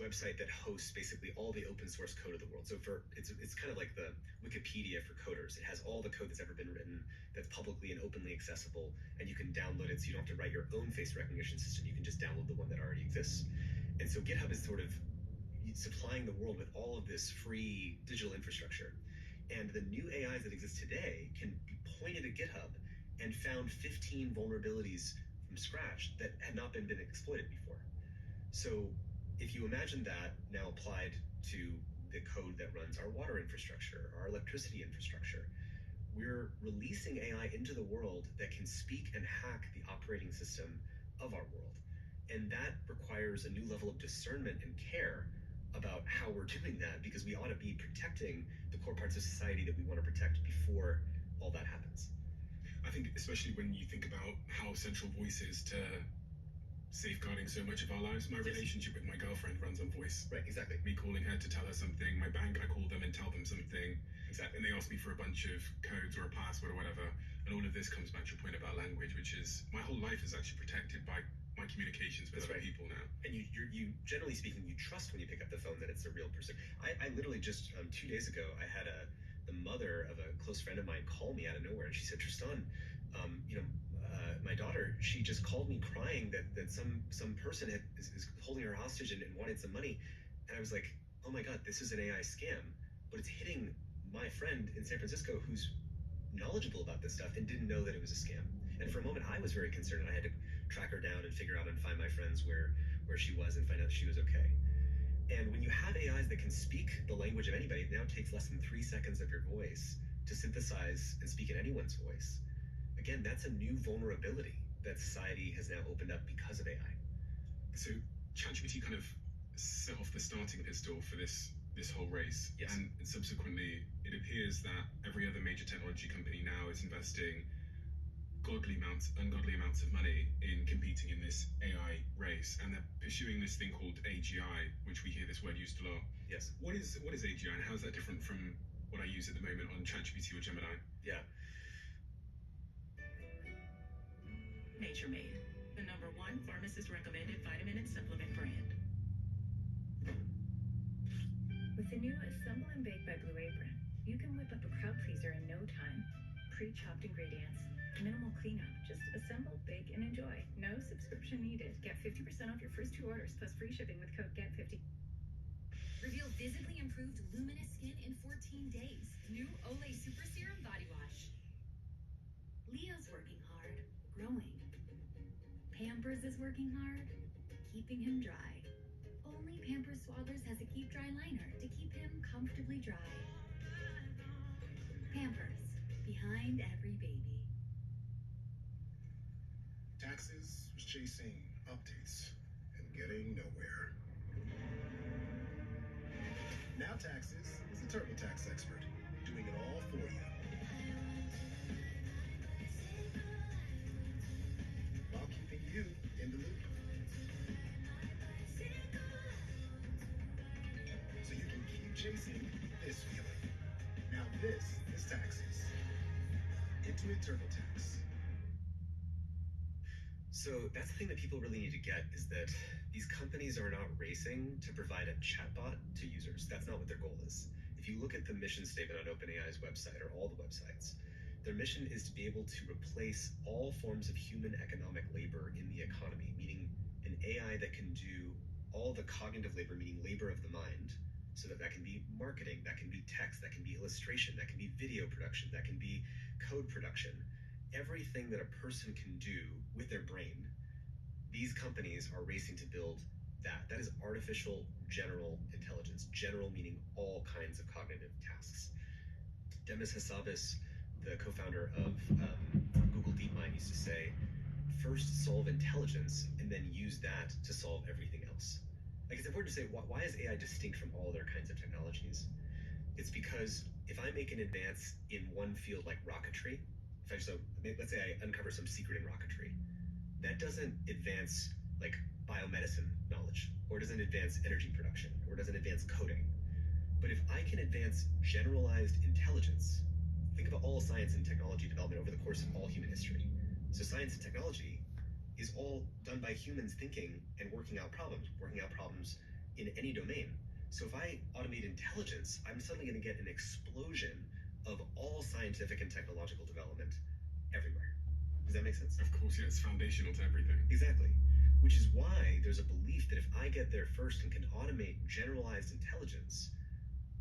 website that hosts basically all the open source code of the world. So it's kind of like the Wikipedia for coders. It has all the code that's ever been written that's publicly and openly accessible, and you can download it, so you don't have to write your own face recognition system. You can just download the one that already exists. And so GitHub is sort of supplying the world with all of this free digital infrastructure. And the new AIs that exist today can be pointed at GitHub and found 15 vulnerabilities from scratch that had not been exploited before. So if you imagine that now applied to the code that runs our water infrastructure, our electricity infrastructure, we're releasing AI into the world that can speak and hack the operating system of our world. And that requires a new level of discernment and care about how we're doing that, because we ought to be protecting the core parts of society that we want to protect before all that happens. I think especially when you think about how central voice is to safeguarding so much of our lives. My relationship with my girlfriend runs on voice. Right, exactly. Me calling her to tell her something. My bank, I call them and tell them something. Exactly. And they ask me for a bunch of codes or a password or whatever. And all of this comes back to your point about language, which is my whole life is actually protected by my communications with other people now. And you generally speaking, you trust when you pick up the phone that it's a real person. I literally just 2 days ago, I had the mother of a close friend of mine call me out of nowhere, and she said, Tristan, my daughter, she just called me crying that some person is holding her hostage and wanted some money. And I was like, oh my God, this is an AI scam, but it's hitting my friend in San Francisco who's knowledgeable about this stuff and didn't know that it was a scam. And for a moment, I was very concerned, and I had to track her down and figure out and find my friends where she was and find out she was okay. And when you have AIs that can speak the language of anybody, it now takes less than 3 seconds of your voice to synthesize and speak in anyone's voice. Again, that's a new vulnerability that society has now opened up because of AI. So ChatGPT kind of set off the starting pistol for this whole race. Yes. And subsequently, it appears that every other major technology company now is investing ungodly amounts of money in competing in this AI race, and they're pursuing this thing called AGI, which we hear this word used a lot. Yes. What is AGI, and how is that different from what I use at the moment on ChatGPT or Gemini? Yeah. Nature Made, the #1 pharmacist-recommended vitamin and supplement brand. With the new Assemble and Bake by Blue Apron, you can whip up a crowd pleaser in no time. Pre-chopped ingredients, minimal cleanup, just assemble, bake, and enjoy. No subscription needed. Get 50% off your first 2 orders plus free shipping with code GET50. Reveal visibly improved luminous skin in 14 days. New Olay Super Serum Body Wash. Leo's working hard, growing. Pampers is working hard, keeping him dry. Only Pampers Swaddlers has a Keep Dry liner to keep him comfortably dry. Pampers, behind every baby. Taxes was chasing updates and getting nowhere. Now Taxes is a TurboTax expert, doing it all for you. While keeping you in the loop. So you can keep chasing this feeling. Now this is Taxes. Intuit TurboTax. So that's the thing that people really need to get, is that these companies are not racing to provide a chatbot to users. That's not what their goal is. If you look at the mission statement on OpenAI's website, or all the websites, their mission is to be able to replace all forms of human economic labor in the economy, meaning an AI that can do all the cognitive labor, meaning labor of the mind, so that can be marketing, that can be text, that can be illustration, that can be video production, that can be code production. Everything that a person can do with their brain, these companies are racing to build that. That is artificial general intelligence. General meaning all kinds of cognitive tasks. Demis Hassabis, the co-founder of Google DeepMind, used to say, first solve intelligence and then use that to solve everything else. Like, it's important to say, why is AI distinct from all other kinds of technologies? It's because if I make an advance in one field like rocketry, let's say I uncover some secret in rocketry, that doesn't advance like biomedicine knowledge, or doesn't advance energy production, or doesn't advance coding. But if I can advance generalized intelligence, think about all science and technology development over the course of all human history. So science and technology is all done by humans thinking and working out problems in any domain. So if I automate intelligence, I'm suddenly going to get an explosion of all scientific and technological development everywhere. Does that make sense? Of course, yeah, it's foundational to everything. Exactly. Which is why there's a belief that if I get there first and can automate generalized intelligence,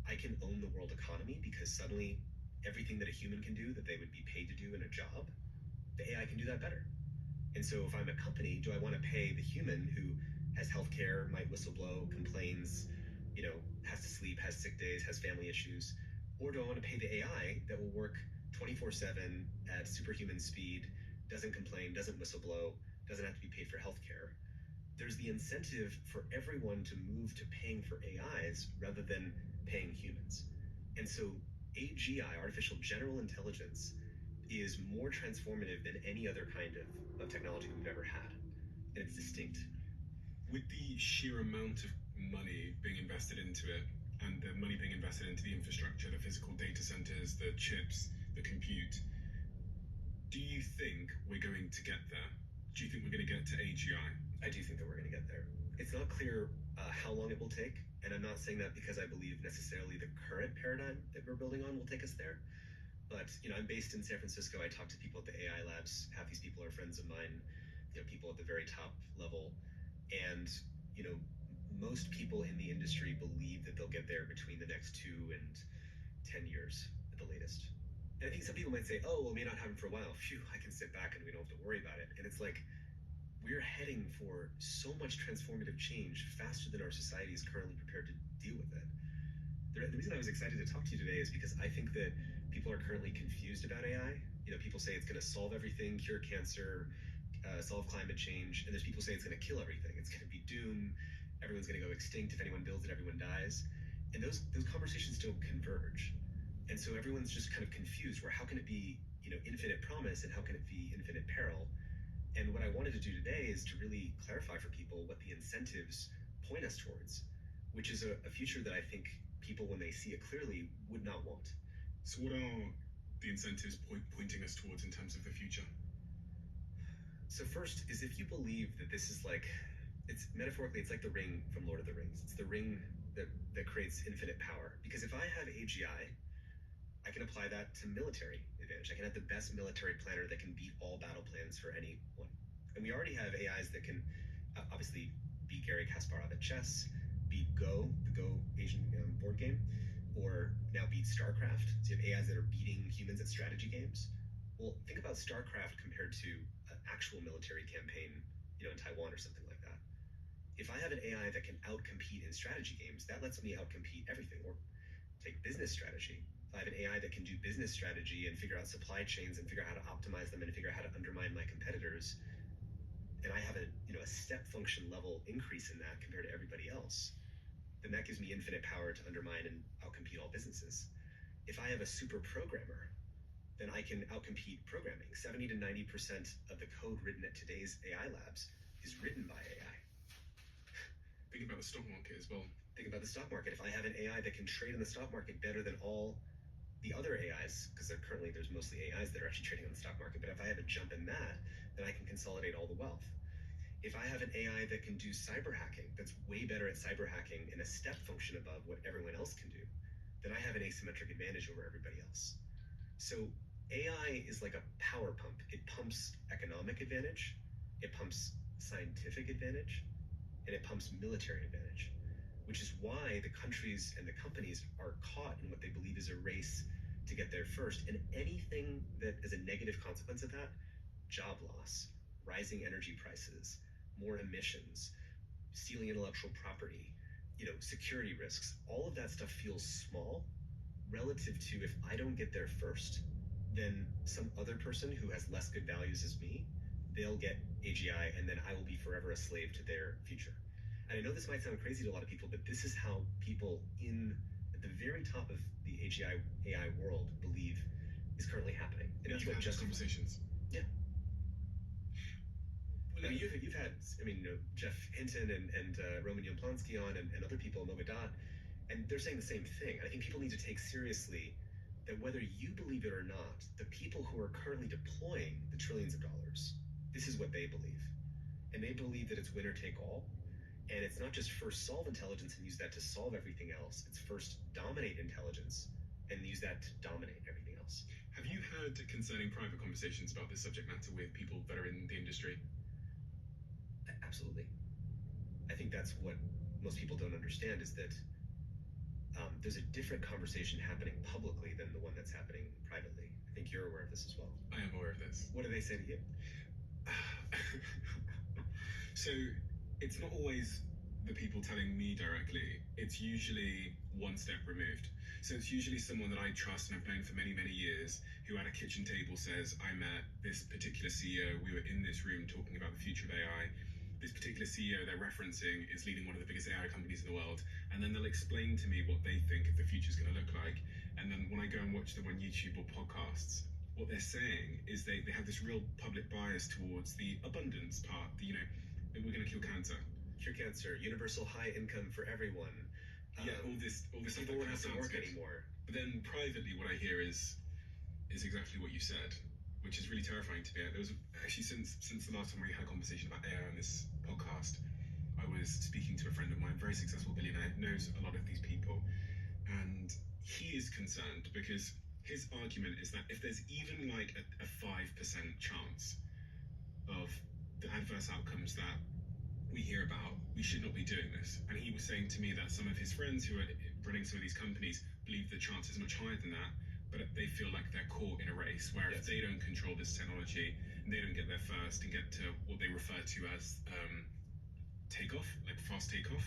I can own the world economy, because suddenly everything that a human can do that they would be paid to do in a job, the AI can do that better. And so if I'm a company, do I want to pay the human who has healthcare, might whistleblow, complains, has to sleep, has sick days, has family issues? Or do I want to pay the AI that will work 24/7 at superhuman speed, doesn't complain, doesn't whistleblow, doesn't have to be paid for healthcare? There's the incentive for everyone to move to paying for AIs rather than paying humans. And so AGI, artificial general intelligence, is more transformative than any other kind of technology we've ever had. And it's distinct. With the sheer amount of money being invested into it, and the money being invested into the infrastructure, the physical data centers, the chips, the compute, Do you think we're going to get there? Do you think we're going to get to AGI? I do think that we're going to get there. It's not clear how long it will take, and I'm not saying that because I believe necessarily the current paradigm that we're building on will take us there. But, I'm based in San Francisco. I talk to people at the AI labs. Half these people are friends of mine, people at the very top level. And, most people in the industry believe that they'll get there between the next 2 and 10 years at the latest. And I think some people might say, oh, well, it may not happen for a while. Phew, I can sit back and we don't have to worry about it. And it's like, we're heading for so much transformative change faster than our society is currently prepared to deal with it. The reason I was excited to talk to you today is because I think that people are currently confused about AI. People say it's going to solve everything, cure cancer, solve climate change, and there's people say it's going to kill everything. It's going to be doom. Everyone's going to go extinct. If anyone builds it, everyone dies. And those conversations don't converge. And so everyone's just kind of confused where how can it be, infinite promise and how can it be infinite peril? And what I wanted to do today is to really clarify for people what the incentives point us towards, which is a future that I think people, when they see it clearly, would not want. So what are the incentives pointing us towards in terms of the future? So first is if you believe that this is like, it's metaphorically, it's like the ring from Lord of the Rings. It's the ring that creates infinite power. Because if I have AGI, I can apply that to military advantage. I can have the best military planner that can beat all battle plans for anyone. And we already have AIs that can obviously beat Garry Kasparov at chess, beat Go, the Go Asian board game, or now beat StarCraft. So you have AIs that are beating humans at strategy games. Well, think about StarCraft compared to an actual military campaign, in Taiwan or something like that. If I have an AI that can outcompete in strategy games, that lets me outcompete everything. Or take business strategy. If I have an AI that can do business strategy and figure out supply chains and figure out how to optimize them and figure out how to undermine my competitors, and I have a step function level increase in that compared to everybody else, then that gives me infinite power to undermine and outcompete all businesses. If I have a super programmer, then I can outcompete programming. 70 to 90% of the code written at today's AI labs is written by AI. Think about the stock market as well. Think about the stock market. If I have an AI that can trade in the stock market better than all the other AIs, because there's mostly AIs that are actually trading on the stock market, but if I have a jump in that, then I can consolidate all the wealth. If I have an AI that can do cyber hacking, that's way better at cyber hacking in a step function above what everyone else can do, then I have an asymmetric advantage over everybody else. So AI is like a power pump. It pumps economic advantage, it pumps scientific advantage, and it pumps military advantage, which is why the countries and the companies are caught in what they believe is a race to get there first. And anything that is a negative consequence of that, job loss, rising energy prices, more emissions, stealing intellectual property, security risks, all of that stuff feels small relative to if I don't get there first, then some other person who has less good values as me, they'll get AGI, and then I will be forever a slave to their future. And I know this might sound crazy to a lot of people, but this is how people at the very top of the AGI AI world believe is currently happening. And that's what just conversations. Yeah. I mean, you've had, Jeff Hinton and Roman Yablonsky on, and other people, Mogadot, and they're saying the same thing. I think people need to take seriously that whether you believe it or not, the people who are currently deploying the trillions of dollars, this is what they believe. And they believe that it's winner take all. And it's not just first solve intelligence and use that to solve everything else. It's first dominate intelligence and use that to dominate everything else. Have you had concerning private conversations about this subject matter with people that are in the industry? Absolutely. I think that's what most people don't understand is that there's a different conversation happening publicly than the one that's happening privately. I think you're aware of this as well. I am aware of this. What do they say to you? So it's not always the people telling me directly. It's usually one step removed. So it's usually someone that I trust and I've known for many, many years who at a kitchen table says, I met this particular CEO, we were in this room talking about the future of AI. This particular CEO they're referencing is leading one of the biggest AI companies in the world. And then they'll explain to me what they think the future is going to look like. And then when I go and watch them on YouTube or podcasts, what they're saying is they have this real public bias towards the abundance part, we're going to kill cancer. Cure cancer, universal high income for everyone. All this people won't have to work anymore. But then privately, what I hear is exactly what you said. which is really terrifying to me. There was actually since the last time we had a conversation about AI on this podcast, I was speaking to a friend of mine, very successful billionaire, knows a lot of these people, and he is concerned because his argument is that if there's even like a 5% chance of the adverse outcomes that we hear about, we should not be doing this. And he was saying to me that some of his friends who are running some of these companies believe the chance is much higher than that, but they feel like they're caught in a race where if they don't control this technology and they don't get there first and get to what they refer to as takeoff, like fast takeoff.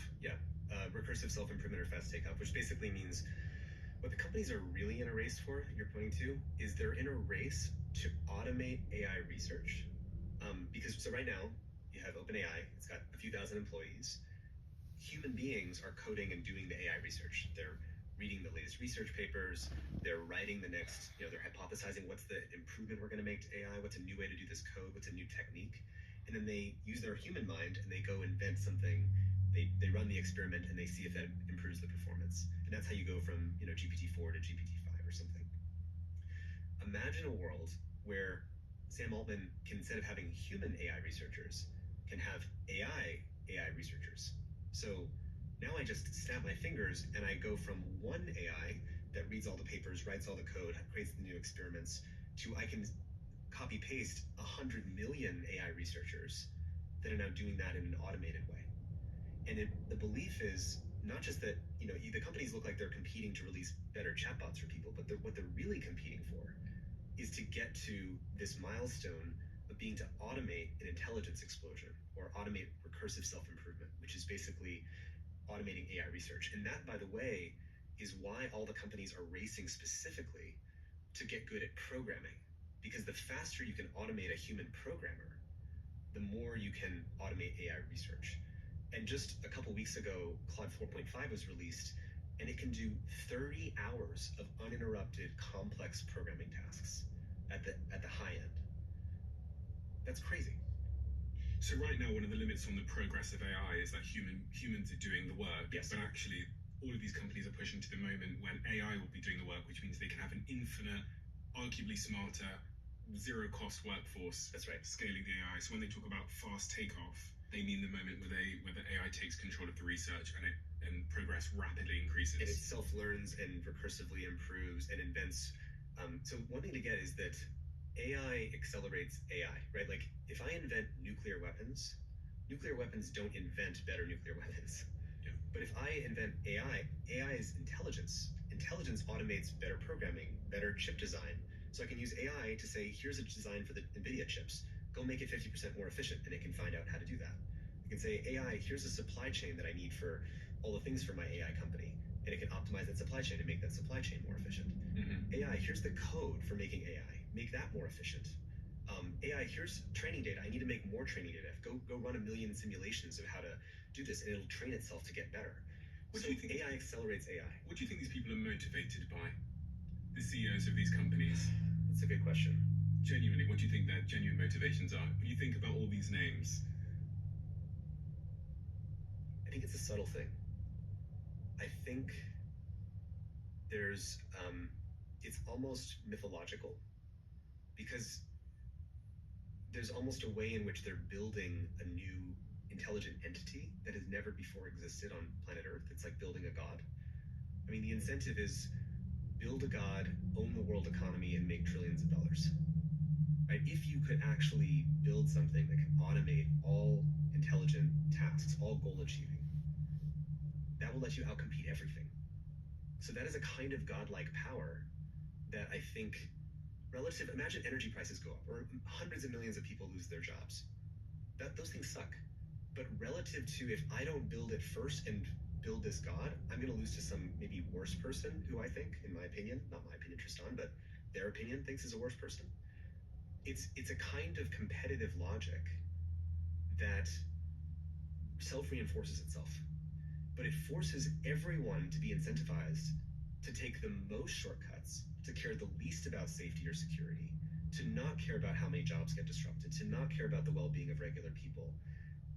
Recursive self-improvement or fast takeoff, which basically means what the companies are really in a race for, you're pointing to, is they're in a race to automate AI research. Because so right now, you have OpenAI, it's got a few thousand employees. Human beings are coding and doing the AI research. They're reading the latest research papers, they're writing the next, they're hypothesizing what's the improvement we're gonna make to AI, what's a new way to do this code, what's a new technique. And then they use their human mind and they go invent something. They run the experiment and they see if that improves the performance. And that's how you go from GPT-4 to GPT-5 or something. Imagine a world where Sam Altman can, instead of having human AI researchers, can have AI researchers. So now I just snap my fingers and I go from one AI that reads all the papers, writes all the code, creates the new experiments, to I can copy paste 100 million AI researchers that are now doing that in an automated way. And the belief is not just that the companies look like they're competing to release better chatbots for people, but what they're really competing for is to get to this milestone of being to automate an intelligence explosion or automate recursive self-improvement, which is basically automating AI research. And that, by the way, is why all the companies are racing specifically to get good at programming. Because the faster you can automate a human programmer, the more you can automate AI research. And just a couple weeks ago, Claude 4.5 was released, and it can do 30 hours of uninterrupted complex programming tasks at the high end. That's crazy. So right now, one of the limits on the progress of AI is that humans are doing the work. Yes. But actually, all of these companies are pushing to the moment when AI will be doing the work, which means they can have an infinite, arguably smarter, zero-cost workforce. That's right. Scaling the AI. So when they talk about fast takeoff, they mean the moment where the AI takes control of the research and progress rapidly increases. And it self-learns and recursively improves and invents. So one thing to get is that AI accelerates AI, right? Like if I invent nuclear weapons don't invent better nuclear weapons. Yeah. But if I invent AI is intelligence. Intelligence automates better programming, better chip design. So I can use AI to say, here's a design for the NVIDIA chips. Go make it 50% more efficient, and it can find out how to do that. I can say, AI, here's a supply chain that I need for all the things for my AI company, and it can optimize that supply chain and make that supply chain more efficient. Mm-hmm. AI, here's the code for making AI. Make that more efficient. AI, here's training data. I need to make more training data. Go run 1 million simulations of how to do this, and it'll train itself to get better. What So do you think AI accelerates AI. What do you think these people are motivated by? The CEOs of these companies? That's a good question. Genuinely, what do you think their genuine motivations are? When you think about all these names? I think it's a subtle thing. I think there's, it's almost mythological, because there's almost a way in which they're building a new intelligent entity that has never before existed on planet Earth. It's like building a god. I mean, the incentive is build a god, own the world economy, and make trillions of dollars. Right? If you could actually build something that can automate all intelligent tasks, all goal achieving, that will let you outcompete everything. So that is a kind of godlike power that I think imagine energy prices go up, or hundreds of millions of people lose their jobs. Those things suck. But relative to if I don't build it first and build this god, I'm going to lose to some maybe worse person who I think, in my opinion, not my opinion, Tristan, but their opinion thinks is a worse person. It's a kind of competitive logic that self-reinforces itself. But it forces everyone to be incentivized to take the most shortcuts, to care the least about safety or security, to not care about how many jobs get disrupted, to not care about the well-being of regular people,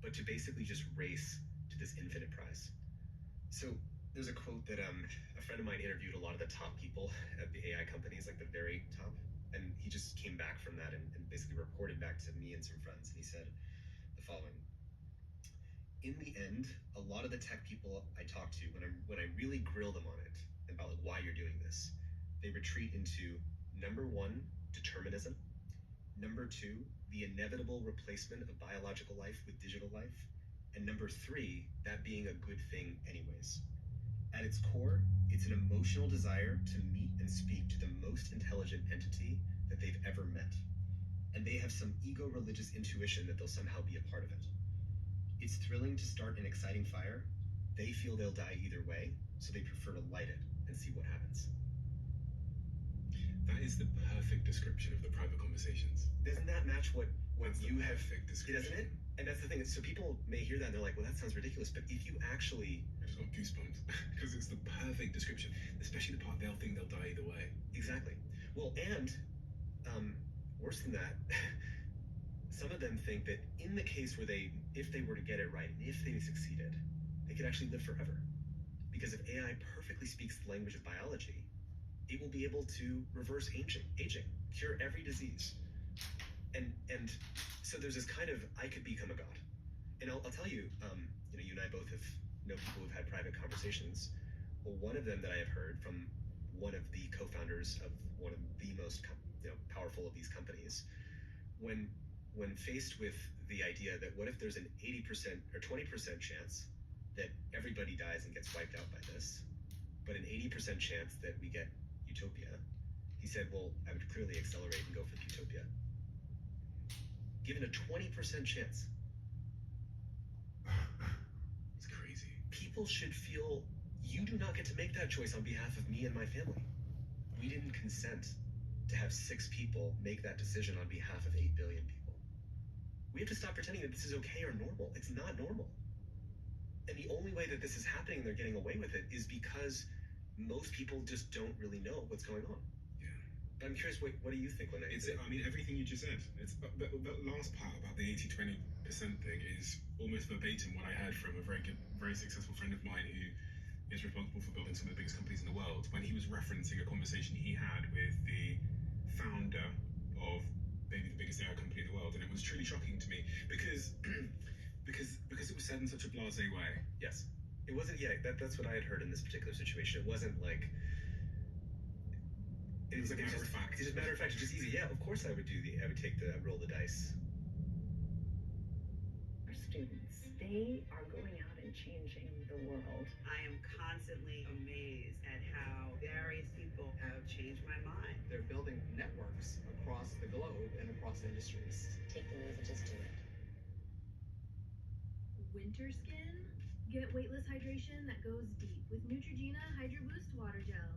but to basically just race to this infinite prize. So there's a quote that a friend of mine interviewed a lot of the top people at the AI companies, like the very top, and he just came back from that and basically reported back to me and some friends, and he said the following. In the end, a lot of the tech people I talk to, when I really grill them on it, about like why you're doing this, they retreat into number one, determinism, number two, the inevitable replacement of biological life with digital life, and number three, that being a good thing anyways. At its core, it's an emotional desire to meet and speak to the most intelligent entity that they've ever met. And they have some ego-religious intuition that they'll somehow be a part of it. It's thrilling to start an exciting fire. They feel they'll die either way, so they prefer to light it and see what happens. That is the perfect description of the private conversations. Doesn't that match what That's you the have? perfect description. Doesn't it? And that's the thing. So people may hear that and they're like, well, that sounds ridiculous. But if you actually... I just got goosebumps because it's the perfect description, especially the part they'll think they'll die either way. Exactly. Well, and worse than that, some of them think that in the case where if they were to get it right, and if they succeeded, they could actually live forever. Because if AI perfectly speaks the language of biology, it will be able to reverse aging, cure every disease. And so there's this kind of, I could become a god. And I'll tell you, you and I both know people who've had private conversations. Well, one of them that I have heard from one of the co-founders of one of the most powerful of these companies, when faced with the idea that what if there's an 80% or 20% chance that everybody dies and gets wiped out by this, but an 80% chance that we get utopia, he said, well, I would clearly accelerate and go for utopia. Given a 20% chance. It's crazy. People should feel you do not get to make that choice on behalf of me and my family. We didn't consent to have 6 people make that decision on behalf of 8 billion people. We have to stop pretending that this is okay or normal. It's not normal. And the only way that this is happening and they're getting away with it is because most people just don't really know what's going on. Yeah. But I'm curious, what do you think when they... everything you just said. It's that last part about the 80-20% thing is almost verbatim what I heard from a very successful friend of mine who is responsible for building some of the biggest companies in the world, when he was referencing a conversation he had with the founder of maybe the biggest AI company in the world, and it was truly shocking to me because it was said in such a blasé way. Yes. It wasn't, that's what I had heard in this particular situation. It wasn't like... It was like matter of fact. It's just matter of fact, it's just easy. Yeah, of course I would roll the dice. Our students, they are going out and changing the world. I am constantly amazed at how various people have changed my mind. They're building networks across the globe and across industries. Take the move and just do it. Winter skin? Get weightless hydration that goes deep with Neutrogena Hydro Boost Water Gel.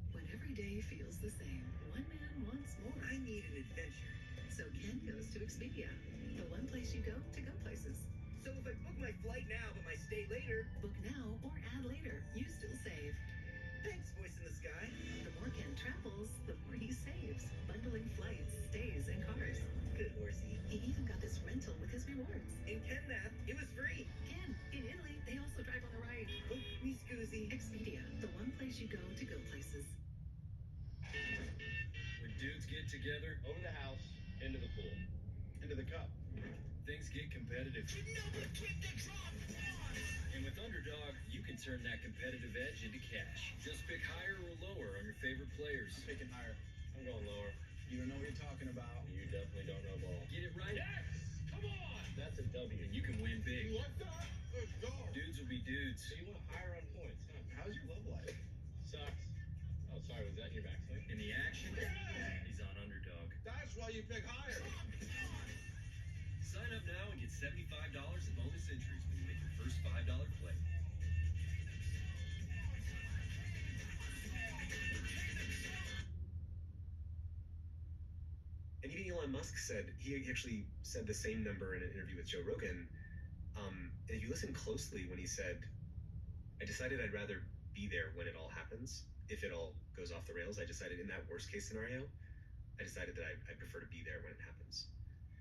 When every day feels the same, one man wants more. I need an adventure. So Ken goes to Expedia, the one place you go to go places. So if I book my flight now but my stay later... Book now or add later. You still save. Thanks, voice in the sky. The more Ken travels, the more he saves. Bundling flights, stays, and cars. Good horsey. He even got this rental with his rewards. In Kenneth, it was free. Ken, in Italy, they also drive on the ride. Oh, me scusi. Expedia, the one place you go to go places. When dudes get together, Over the house, into the pool, into the cup. things get competitive. And with Underdog, you can turn that competitive edge into cash. Just pick higher or lower on your favorite players. I'm picking higher. I'm going lower. You don't know what you're talking about. You definitely don't know ball. Get it right? Yes! Come on! That's a W. And you can win big. You want that? Let's go. Dudes will be dudes. So you want higher on points, huh? How's your love life? Sucks. Oh, sorry, was that your backswing? And the action is on Underdog. That's why you pick higher. Sign up now and get $75 in bonus entries when you make your first $5 play. And even Elon Musk he actually said the same number in an interview with Joe Rogan. And if you listen closely when he said, I decided I'd rather be there when it all happens. If it all goes off the rails, I decided in that worst case scenario, I decided that I prefer to be there when it happens.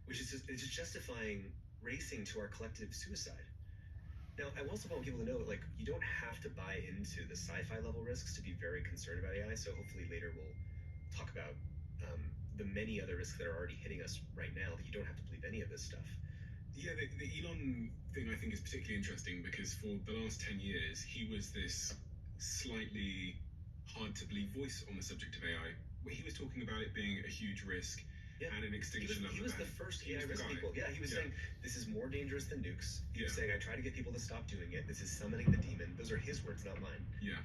Which is it's just justifying racing to our collective suicide. Now, I also want people to know that you don't have to buy into the sci-fi level risks to be very concerned about AI. So hopefully later we'll talk about the many other risks that are already hitting us right now, that you don't have to believe any of this stuff. Yeah, the Elon thing I think is particularly interesting because for the last 10 years, he was this slightly hard to believe voice on the subject of AI, where he was talking about it being a huge risk and an extinction level. He was the first AI risk people. Yeah, he was saying this is more dangerous than nukes. He was saying, I try to get people to stop doing it. This is summoning the demon. Those are his words, not mine. Yeah.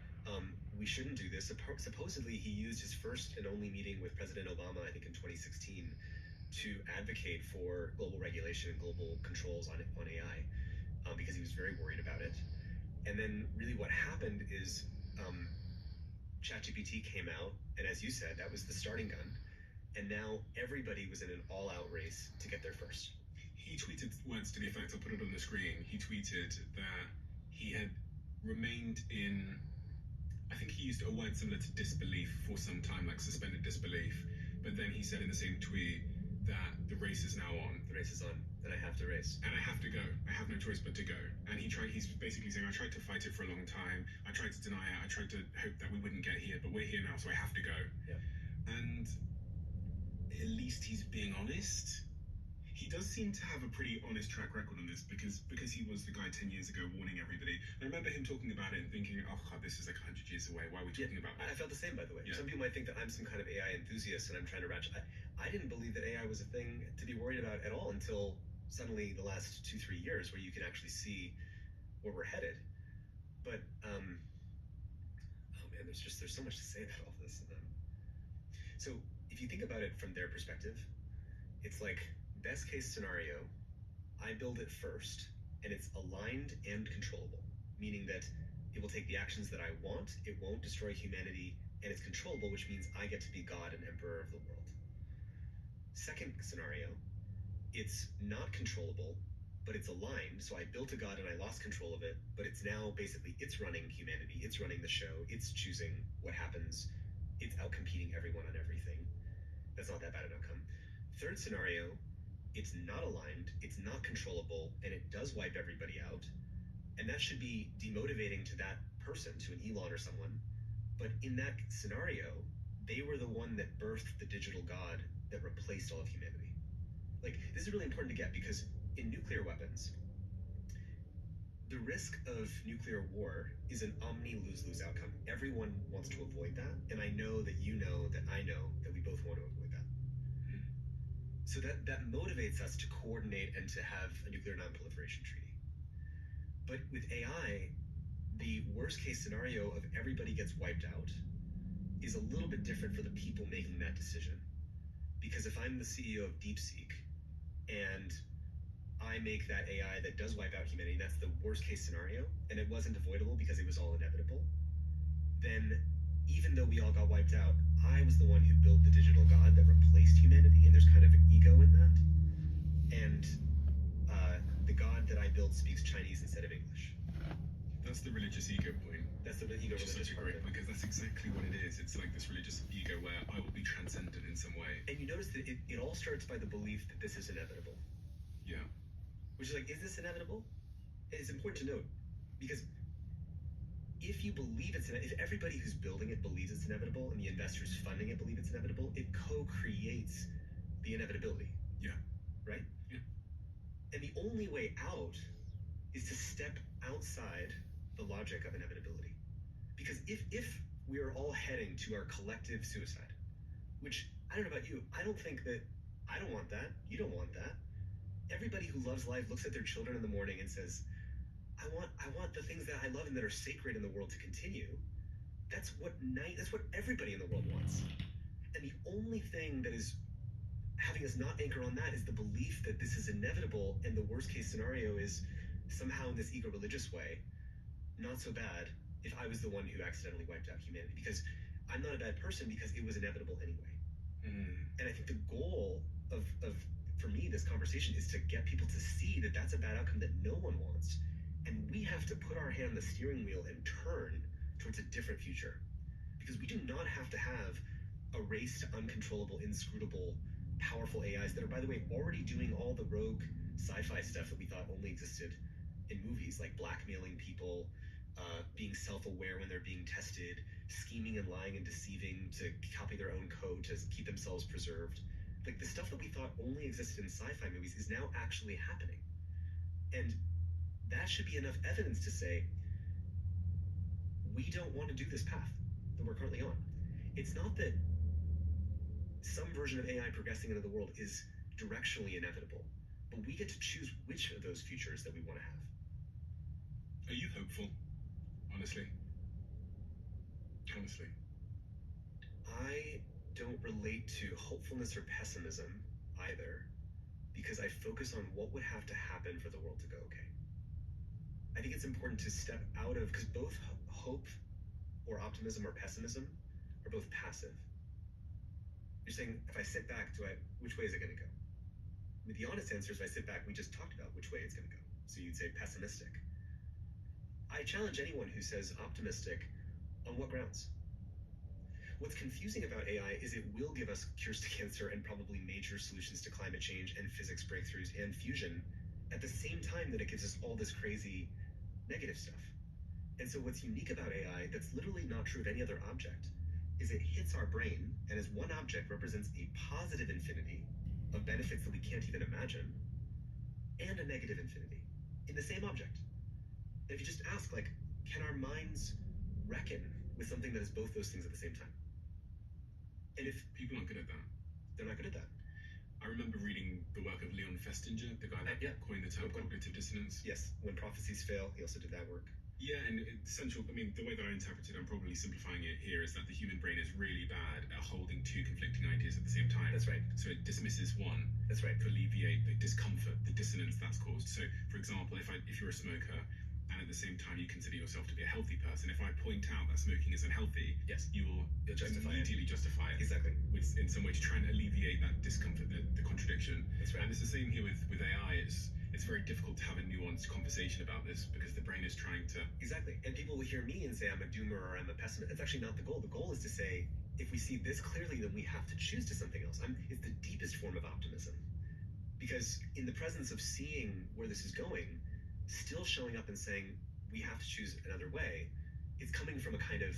We shouldn't do this. Supposedly, he used his first and only meeting with President Obama, I think in 2016, to advocate for global regulation and global controls on AI, because he was very worried about it. And then really what happened is ChatGPT came out, and as you said, that was the starting gun. And now everybody was in an all-out race to get there first. He tweeted words to the effect, I'll put it on the screen. He tweeted that he had remained in, I think he used a word similar to disbelief for some time, like suspended disbelief. But then he said in the same tweet that the race is now on. The race is on, and I have to race. And I have to go. I have no choice but to go. And he's basically saying, I tried to fight it for a long time. I tried to deny it. I tried to hope that we wouldn't get here, but we're here now, so I have to go. Yeah. And at least he's being honest. He does seem to have a pretty honest track record on this because he was the guy 10 years ago warning everybody. And I remember him talking about it and thinking, oh God, this is like 100 years away. Why are we talking about this? I felt the same, by the way. Yeah. Some people might think that I'm some kind of AI enthusiast and I'm trying to ratchet. I didn't believe that AI was a thing to be worried about at all until suddenly the last 2-3 years where you can actually see where we're headed. But, oh man, there's so much to say about all this. So if you think about it from their perspective, it's like, best case scenario, I build it first, and it's aligned and controllable, meaning that it will take the actions that I want, it won't destroy humanity, and it's controllable, which means I get to be God and emperor of the world. Second scenario, it's not controllable, but it's aligned, so I built a God and I lost control of it, but it's now basically, it's running humanity, it's running the show, it's choosing what happens, it's outcompeting everyone on everything. That's not that bad an outcome. Third scenario, it's not aligned, it's not controllable, and it does wipe everybody out. And that should be demotivating to that person, to an Elon or someone. But in that scenario, they were the one that birthed the digital God that replaced all of humanity. Like, this is really important to get because in nuclear weapons, the risk of nuclear war is an omni-lose-lose outcome. Everyone wants to avoid that, and I know that you know that I know that we both want to avoid that. So that motivates us to coordinate and to have a nuclear non-proliferation treaty. But with AI, the worst case scenario of everybody gets wiped out is a little bit different for the people making that decision. Because if I'm the CEO of DeepSeek and I make that AI that does wipe out humanity, that's the worst case scenario, and it wasn't avoidable because it was all inevitable, then even though we all got wiped out, I was the one who built the digital God that replaced humanity, and there's kind of an ego in that. And the God that I built speaks Chinese instead of English. That's the religious ego point. That's the ego. Which is such a great, because that's exactly what it is. It's like this religious ego where I will be transcendent in some way. And you notice that it all starts by the belief that this is inevitable. Yeah. Which is like, is this inevitable? It's important to note, because if you believe if everybody who's building it believes it's inevitable and the investors funding it believe it's inevitable, it co-creates the inevitability. Yeah. Right? Yeah. And the only way out is to step outside the logic of inevitability. Because if we are all heading to our collective suicide, which, I don't know about you, I don't want that, you don't want that. Everybody who loves life looks at their children in the morning and says, I want the things that I love and that are sacred in the world to continue. That's what everybody in the world wants. And the only thing that is having us not anchor on that is the belief that this is inevitable, and the worst case scenario is somehow in this ego-religious way, not so bad if I was the one who accidentally wiped out humanity, because I'm not a bad person because it was inevitable anyway. And I think the goal of for me, this conversation is to get people to see that that's a bad outcome that no one wants. And we have to put our hand on the steering wheel and turn towards a different future. Because we do not have to have a race to uncontrollable, inscrutable, powerful AIs that are, by the way, already doing all the rogue sci-fi stuff that we thought only existed in movies, like blackmailing people, being self-aware when they're being tested, scheming and lying and deceiving to copy their own code to keep themselves preserved. Like, the stuff that we thought only existed in sci-fi movies is now actually happening. And that should be enough evidence to say, we don't want to do this path that we're currently on. It's not that some version of AI progressing into the world is directionally inevitable, but we get to choose which of those futures that we want to have. Are you hopeful? Honestly? I don't relate to hopefulness or pessimism either, because I focus on what would have to happen for the world to go okay. I think it's important to step out of, because both hope or optimism or pessimism are both passive. You're saying, if I sit back, which way is it going to go? I mean, the honest answer is, if I sit back, we just talked about which way it's going to go. So you'd say pessimistic. I challenge anyone who says optimistic on what grounds? What's confusing about AI is it will give us cures to cancer and probably major solutions to climate change and physics breakthroughs and fusion at the same time that it gives us all this crazy negative stuff. And so what's unique about AI that's literally not true of any other object is it hits our brain, and as one object represents a positive infinity of benefits that we can't even imagine, and a negative infinity in the same object. And if you just ask, like, can our minds reckon with something that is both those things at the same time? And if people aren't good at that, they're not good at that. I remember reading the work of Leon Festinger, the guy that coined the term cognitive dissonance. Yes, When Prophecies Fail, he also did that work. Yeah, and it's central. I mean, the way that I interpret it, I'm probably simplifying it here, is that the human brain is really bad at holding two conflicting ideas at the same time. That's right. So it dismisses one. That's right. To alleviate the discomfort, the dissonance that's caused. So, for example, if you're a smoker, and at the same time you consider yourself to be a healthy person, if I point out that smoking is unhealthy, yes, you'll immediately justify it. Exactly. In some way to try and alleviate that discomfort, the contradiction. That's right. And it's the same here with AI. It's very difficult to have a nuanced conversation about this because the brain is trying to... Exactly. And people will hear me and say I'm a doomer or I'm a pessimist. That's actually not the goal. The goal is to say, if we see this clearly, then we have to choose to something else. It's the deepest form of optimism. Because in the presence of seeing where this is going, still showing up and saying, we have to choose another way, it's coming from a kind of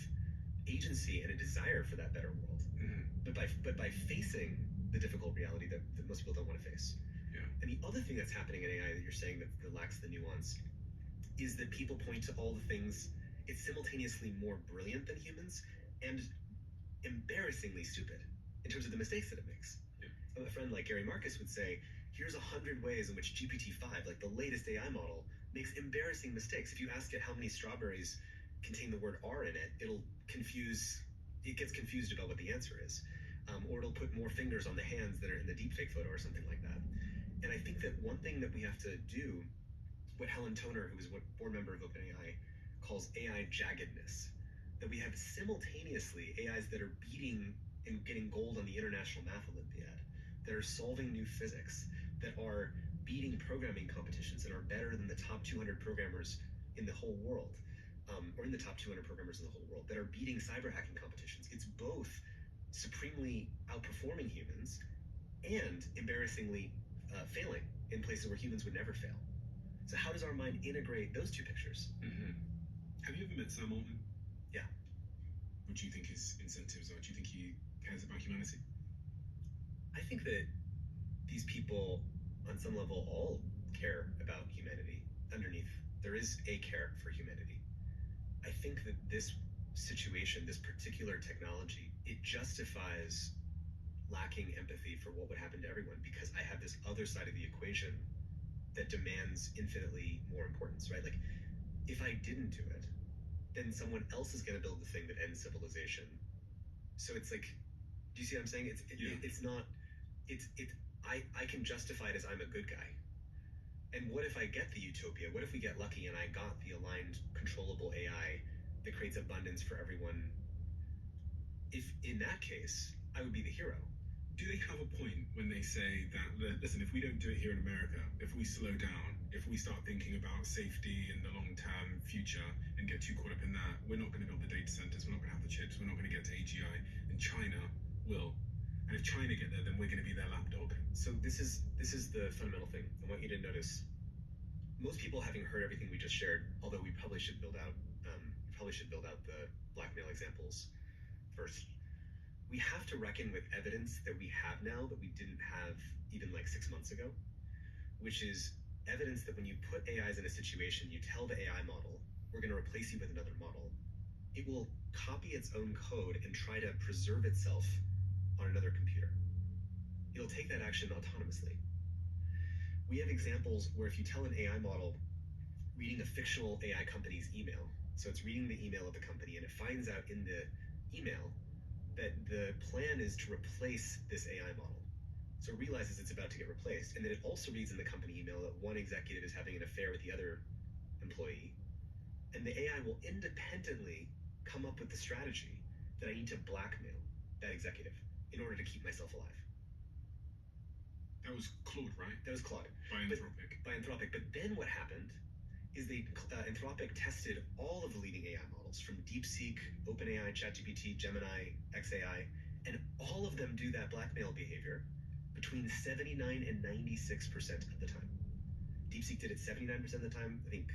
agency and a desire for that better world. Mm-hmm. But by facing the difficult reality that most people don't want to face. Yeah. And the other thing that's happening in AI that you're saying that lacks the nuance is that people point to all the things, it's simultaneously more brilliant than humans and embarrassingly stupid in terms of the mistakes that it makes. Yeah. A friend like Gary Marcus would say, here's 100 ways in which GPT-5, like the latest AI model, makes embarrassing mistakes. If you ask it how many strawberries contain the word R in it, it gets confused about what the answer is. Or it'll put more fingers on the hands that are in the deepfake photo or something like that. And I think that one thing that we have to do, what Helen Toner, who is a board member of OpenAI, calls AI jaggedness, that we have simultaneously AIs that are beating and getting gold on the International Math Olympiad, that are solving new physics, that are beating programming competitions and are better than the top 200 programmers in the whole world, or in the top 200 programmers in the whole world, that are beating cyber hacking competitions. It's both supremely outperforming humans and embarrassingly failing in places where humans would never fail. So how does our mind integrate those two pictures? Mm-hmm. Have you ever met Sam Altman? Yeah. What do you think his incentives are? Do you think he cares about humanity? I think that these people, on some level, all care about humanity underneath. There is a care for humanity. I think that this situation, this particular technology, it justifies lacking empathy for what would happen to everyone because I have this other side of the equation that demands infinitely more importance, right? Like, if I didn't do it, then someone else is going to build the thing that ends civilization. So it's like, do you see what I'm saying? I can justify it as I'm a good guy. And what if I get the utopia? What if we get lucky and I got the aligned, controllable AI that creates abundance for everyone? If in that case, I would be the hero. Do they have a point when they say that, listen, if we don't do it here in America, if we slow down, if we start thinking about safety and the long-term future and get too caught up in that, we're not going to build the data centers, we're not going to have the chips, we're not going to get to AGI, and China will. And if China get there, then we're going to be their lapdog. So this is the fundamental thing. I want you to notice. Most people, having heard everything we just shared, although we probably should build out probably should build out the blackmail examples first. We have to reckon with evidence that we have now that we didn't have even like 6 months ago, which is evidence that when you put AIs in a situation, you tell the AI model, we're going to replace you with another model, it will copy its own code and try to preserve itself on another computer. It'll take that action autonomously. We have examples where if you tell an AI model reading a fictional AI company's email, so it's reading the email of the company and it finds out in the email that the plan is to replace this AI model. So it realizes it's about to get replaced, and then it also reads in the company email that one executive is having an affair with the other employee, and the AI will independently come up with the strategy that I need to blackmail that executive in order to keep myself alive. That was Claude, right? That was Claude. By Anthropic. By Anthropic. But then what happened is Anthropic tested all of the leading AI models from DeepSeek, OpenAI, ChatGPT, Gemini, xAI, and all of them do that blackmail behavior between 79 and 96% of the time. DeepSeek did it 79% of the time. I think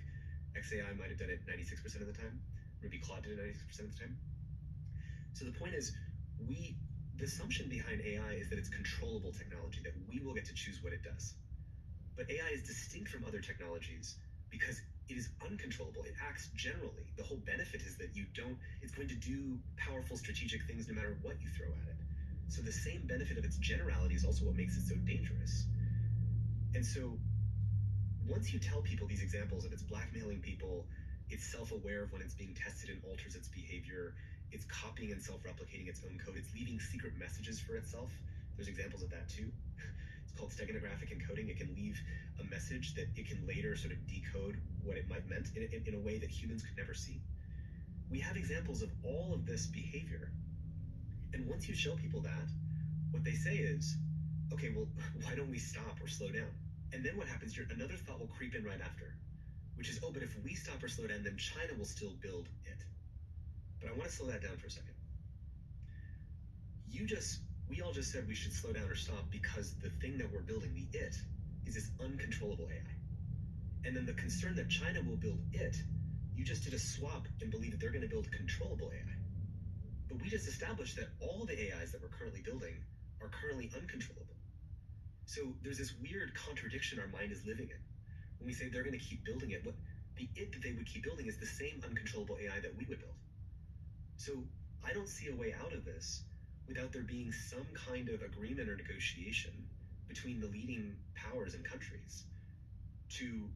xAI might have done it 96% of the time. Maybe Claude did it 96% of the time. So the point is, the assumption behind AI is that it's controllable technology, that we will get to choose what it does. But AI is distinct from other technologies because it is uncontrollable. It acts generally. The whole benefit is that it's going to do powerful strategic things no matter what you throw at it. So the same benefit of its generality is also what makes it so dangerous. And so once you tell people these examples of it's blackmailing people, it's self-aware of when it's being tested and alters its behavior, it's copying and self-replicating its own code, it's leaving secret messages for itself. There's examples of that too. It's called steganographic encoding. It can leave a message that it can later sort of decode what it might meant in a way that humans could never see. We have examples of all of this behavior. And once you show people that, what they say is, okay, well, why don't we stop or slow down? And then what happens, another thought will creep in right after, which is, oh, but if we stop or slow down, then China will still build it. But I want to slow that down for a second. We all just said we should slow down or stop because the thing that we're building, the it, is this uncontrollable AI. And then the concern that China will build it, you just did a swap and believe that they're going to build controllable AI. But we just established that all the AIs that we're currently building are currently uncontrollable. So there's this weird contradiction our mind is living in. When we say they're going to keep building it, what the it that they would keep building is the same uncontrollable AI that we would build. So I don't see a way out of this without there being some kind of agreement or negotiation between the leading powers and countries to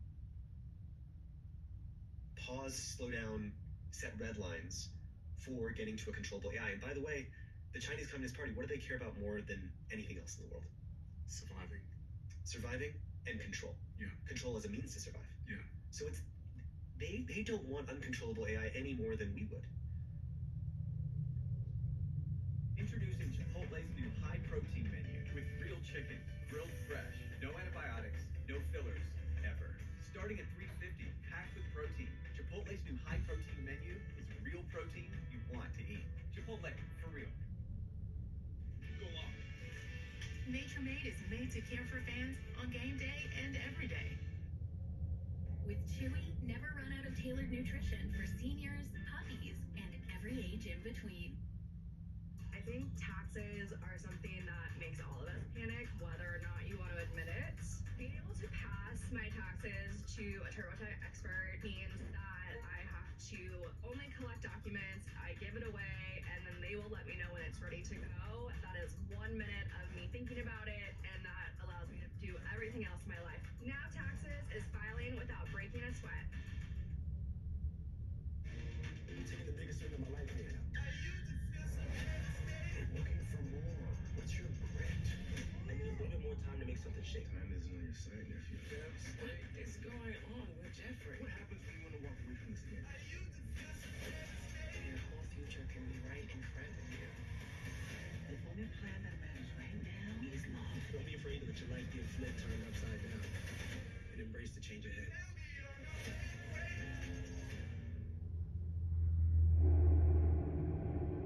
pause, slow down, set red lines for getting to a controllable AI. And by the way, the Chinese Communist Party, what do they care about more than anything else in the world? Surviving. Surviving and control. Yeah. Control as a means to survive. Yeah. So they don't want uncontrollable AI any more than we would. Introducing Chipotle's new high-protein menu with real chicken, grilled fresh, no antibiotics, no fillers, ever. Starting at $3.50, packed with protein, Chipotle's new high-protein menu is real protein you want to eat. Chipotle, for real. Go on. Nature Made is made to care for fans on game day and every day. With Chewy, never run out of tailored nutrition for seniors, puppies, and every age in between. I think taxes are something that makes all of us panic, whether or not you want to admit it. Being able to pass my taxes to a TurboTax expert means that I have to only collect documents, I give it away, and then they will let me know when it's ready to go. That is 1 minute of me thinking about it, and that allows me to do everything else in my life. Now taxes is filing without breaking a sweat. You're taking the biggest swing of my life right now. Looking for more. What's your grit? I need a little bit more time to make something shake. Time isn't on your side, nephew. What is going on with Jeffrey? What happens when you want to walk away from this game? Your whole future can be right in front of you. The only plan that matters right now is love. Don't be afraid to let your life get flipped, turned upside down, and embrace the change ahead.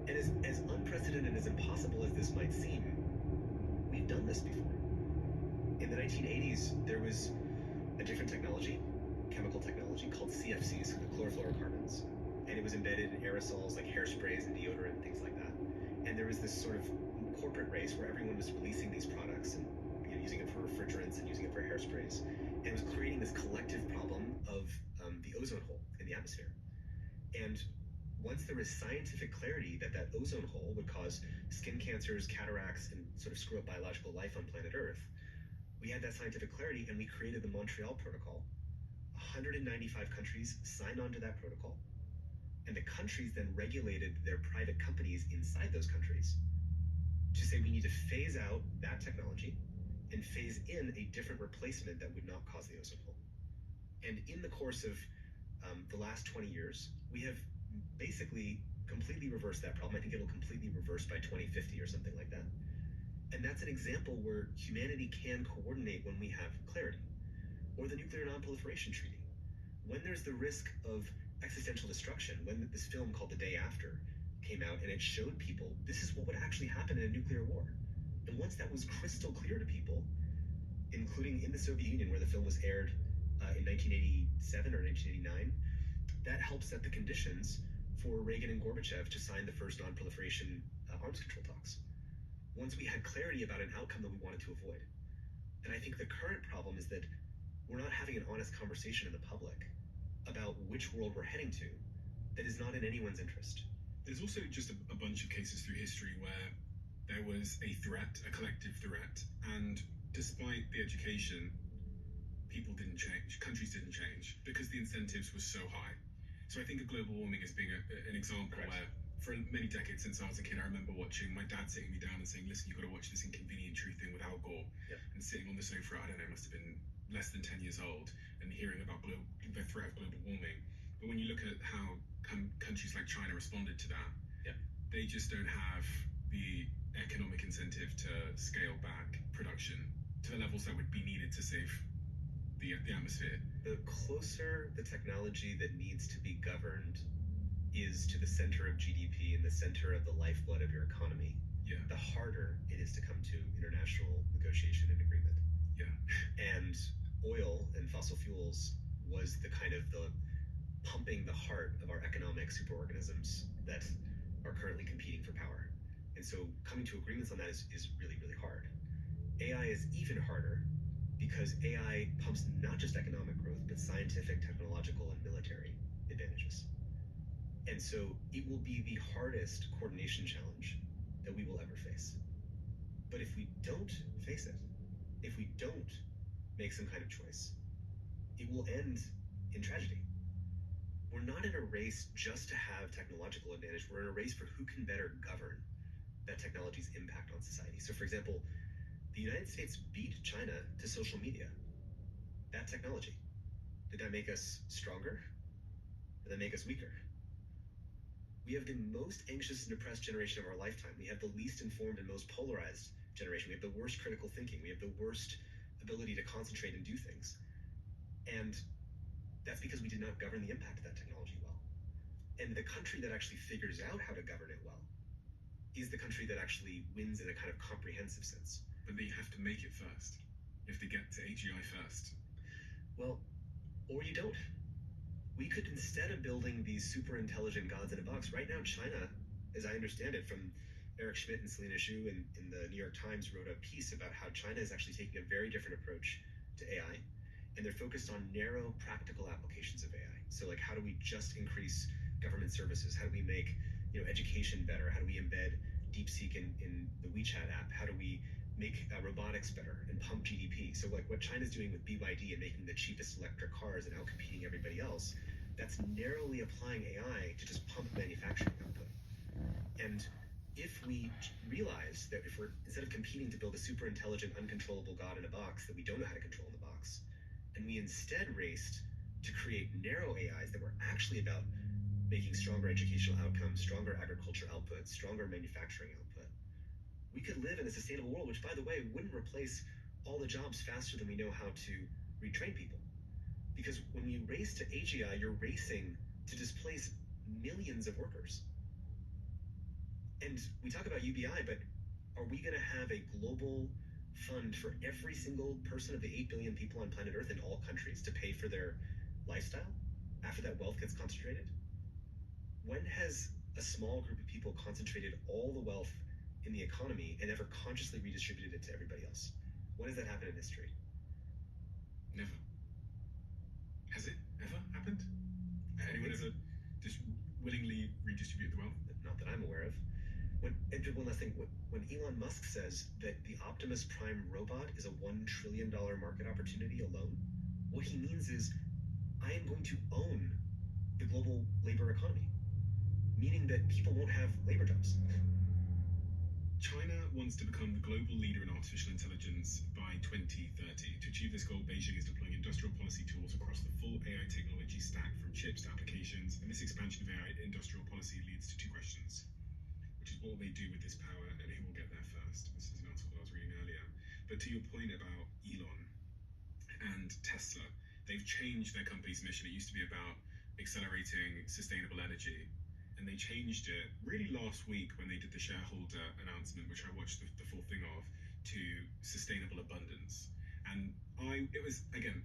And as unprecedented and as impossible as this might seem, we've done this before. In the 1980s, there was a different technology, chemical technology, called CFCs, chlorofluorocarbons, and it was embedded embedded in aerosols like hairsprays and deodorant and things like that. And there was this sort of corporate race where everyone was releasing these products and using it for refrigerants and using it for hairsprays. And it was creating this collective problem of the ozone hole in the atmosphere. And once there was scientific clarity that that ozone hole would cause skin cancers, cataracts, and sort of screw up biological life on planet Earth, we had that scientific clarity and we created the Montreal Protocol. 195 countries signed on to that protocol. And the countries then regulated their private companies inside those countries to say we need to phase out that technology and phase in a different replacement that would not cause the ozone hole. And in the course of the last 20 years, we have basically completely reversed that problem. I think it'll completely reverse by 2050 or something like that. And that's an example where humanity can coordinate when we have clarity. Or the Nuclear Non-Proliferation Treaty. When there's the risk of existential destruction, when this film called The Day After came out and it showed people this is what would actually happen in a nuclear war. And once that was crystal clear to people, including in the Soviet Union where the film was aired in 1987 or 1989, that helped set the conditions for Reagan and Gorbachev to sign the first non-proliferation arms control talks. Once we had clarity about an outcome that we wanted to avoid. And I think the current problem is that we're not having an honest conversation in the public about which world we're heading to that is not in anyone's interest. There's also just a bunch of cases through history where there was a threat, a collective threat, and despite the education, people didn't change, countries didn't change, because the incentives were so high. So I think of global warming as being an example where, for many decades since I was a kid, I remember watching my dad sitting me down and saying, listen, you've got to watch this Inconvenient Truth thing with Al Gore, and sitting on the sofa, I don't know, must have been less than 10 years old, and hearing about the threat of global warming. But when you look at how countries like China responded to that, they just don't have the economic incentive to scale back production to the levels that would be needed to save the atmosphere. The closer the technology that needs to be governed is to the center of GDP and the center of the lifeblood of your economy, the harder it is to come to international negotiation and agreement. And oil and fossil fuels was the kind of the pumping the heart of our economic superorganisms that are currently competing for power. And so coming to agreements on that is really, really hard. AI is even harder because AI pumps not just economic growth, but scientific, technological, and military advantages. And so it will be the hardest coordination challenge that we will ever face. But if we don't face it, if we don't make some kind of choice, it will end in tragedy. We're not in a race just to have technological advantage. We're in a race for who can better govern that technology's impact on society. So for example, the United States beat China to social media. That technology. Did that make us stronger? Did that make us weaker? We have the most anxious and depressed generation of our lifetime. We have the least informed and most polarized generation. We have the worst critical thinking. We have the worst ability to concentrate and do things. And that's because we did not govern the impact of that technology well. And the country that actually figures out how to govern it well is the country that actually wins in a kind of comprehensive sense. But they have to make it first. You have to get to AGI first. Well, or you don't. We could, instead of building these super intelligent gods in a box, right now China, as I understand it from Eric Schmidt and Selena Xu in the New York Times wrote a piece about how China is actually taking a very different approach to AI. And they're focused on narrow, practical applications of AI. So like, how do we just increase government services? How do we make education better? How do we embed DeepSeek in the WeChat app? How do we make robotics better and pump GDP? So like what China's doing with BYD and making the cheapest electric cars and out-competing everybody else, that's narrowly applying AI to just pump manufacturing output. And if we realize that if we're, instead of competing to build a super intelligent, uncontrollable God in a box that we don't know how to control in the box, and we instead raced to create narrow AIs that were actually about making stronger educational outcomes, stronger agriculture output, stronger manufacturing output, we could live in a sustainable world, which, by the way, wouldn't replace all the jobs faster than we know how to retrain people. Because when you race to AGI, you're racing to displace millions of workers. And we talk about UBI, but are we going to have a global fund for every single person of the 8 billion people on planet Earth in all countries to pay for their lifestyle after that wealth gets concentrated? when has a small group of people concentrated all the wealth in the economy and ever consciously redistributed it to everybody else? When has that happened in history? Never. Has it ever happened? Anyone ever just willingly redistribute the wealth? Not that I'm aware of. One last thing, when Elon Musk says that the Optimus Prime robot is a $1 trillion market opportunity alone, what he means is, I am going to own the global labor economy, meaning that people won't have labor jobs. China wants to become the global leader in artificial intelligence by 2030. To achieve this goal, Beijing is deploying industrial policy tools across the full AI technology stack, from chips to applications, and this expansion of AI industrial policy leads to two questions, which is what will they do with this power and who will get there first? This is an article I was reading earlier. But to your point about Elon and Tesla, they've changed their company's mission. It used to be about accelerating sustainable energy, and they changed it really last week when they did the shareholder announcement, which I watched the full thing of, to sustainable abundance. And it was, again,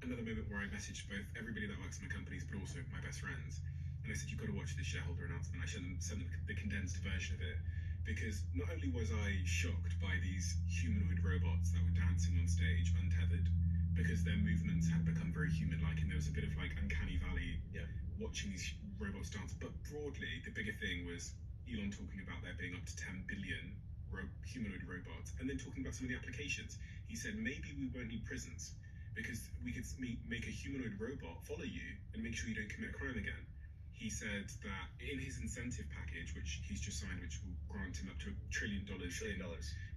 another moment where I messaged both everybody that works in my companies, but also my best friends. And I said, you've got to watch this shareholder announcement. I sent them the condensed version of it, because not only was I shocked by these humanoid robots that were dancing on stage untethered, because their movements had become very human-like, and there was a bit of like uncanny valley watching these robots dance. But broadly, the bigger thing was Elon talking about there being up to 10 billion humanoid robots, and then talking about some of the applications. He said maybe we won't need prisons, because we could make a humanoid robot follow you and make sure you don't commit a crime again. He said that in his incentive package, which he's just signed, which will grant him up to $1 trillion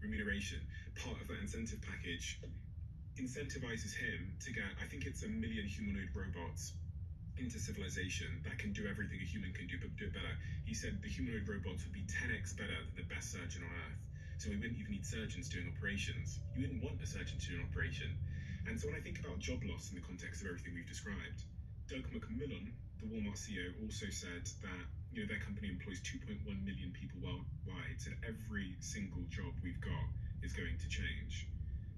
remuneration, part of that incentive package incentivizes him to get, I think it's 1 million humanoid robots into civilization that can do everything a human can do, but do it better. He said the humanoid robots would be 10x better than the best surgeon on Earth. So we wouldn't even need surgeons doing operations. You wouldn't want a surgeon to do an operation. And so when I think about job loss in the context of everything we've described, Doug McMillon, the Walmart CEO, also said that their company employs 2.1 million people worldwide, so every single job we've got is going to change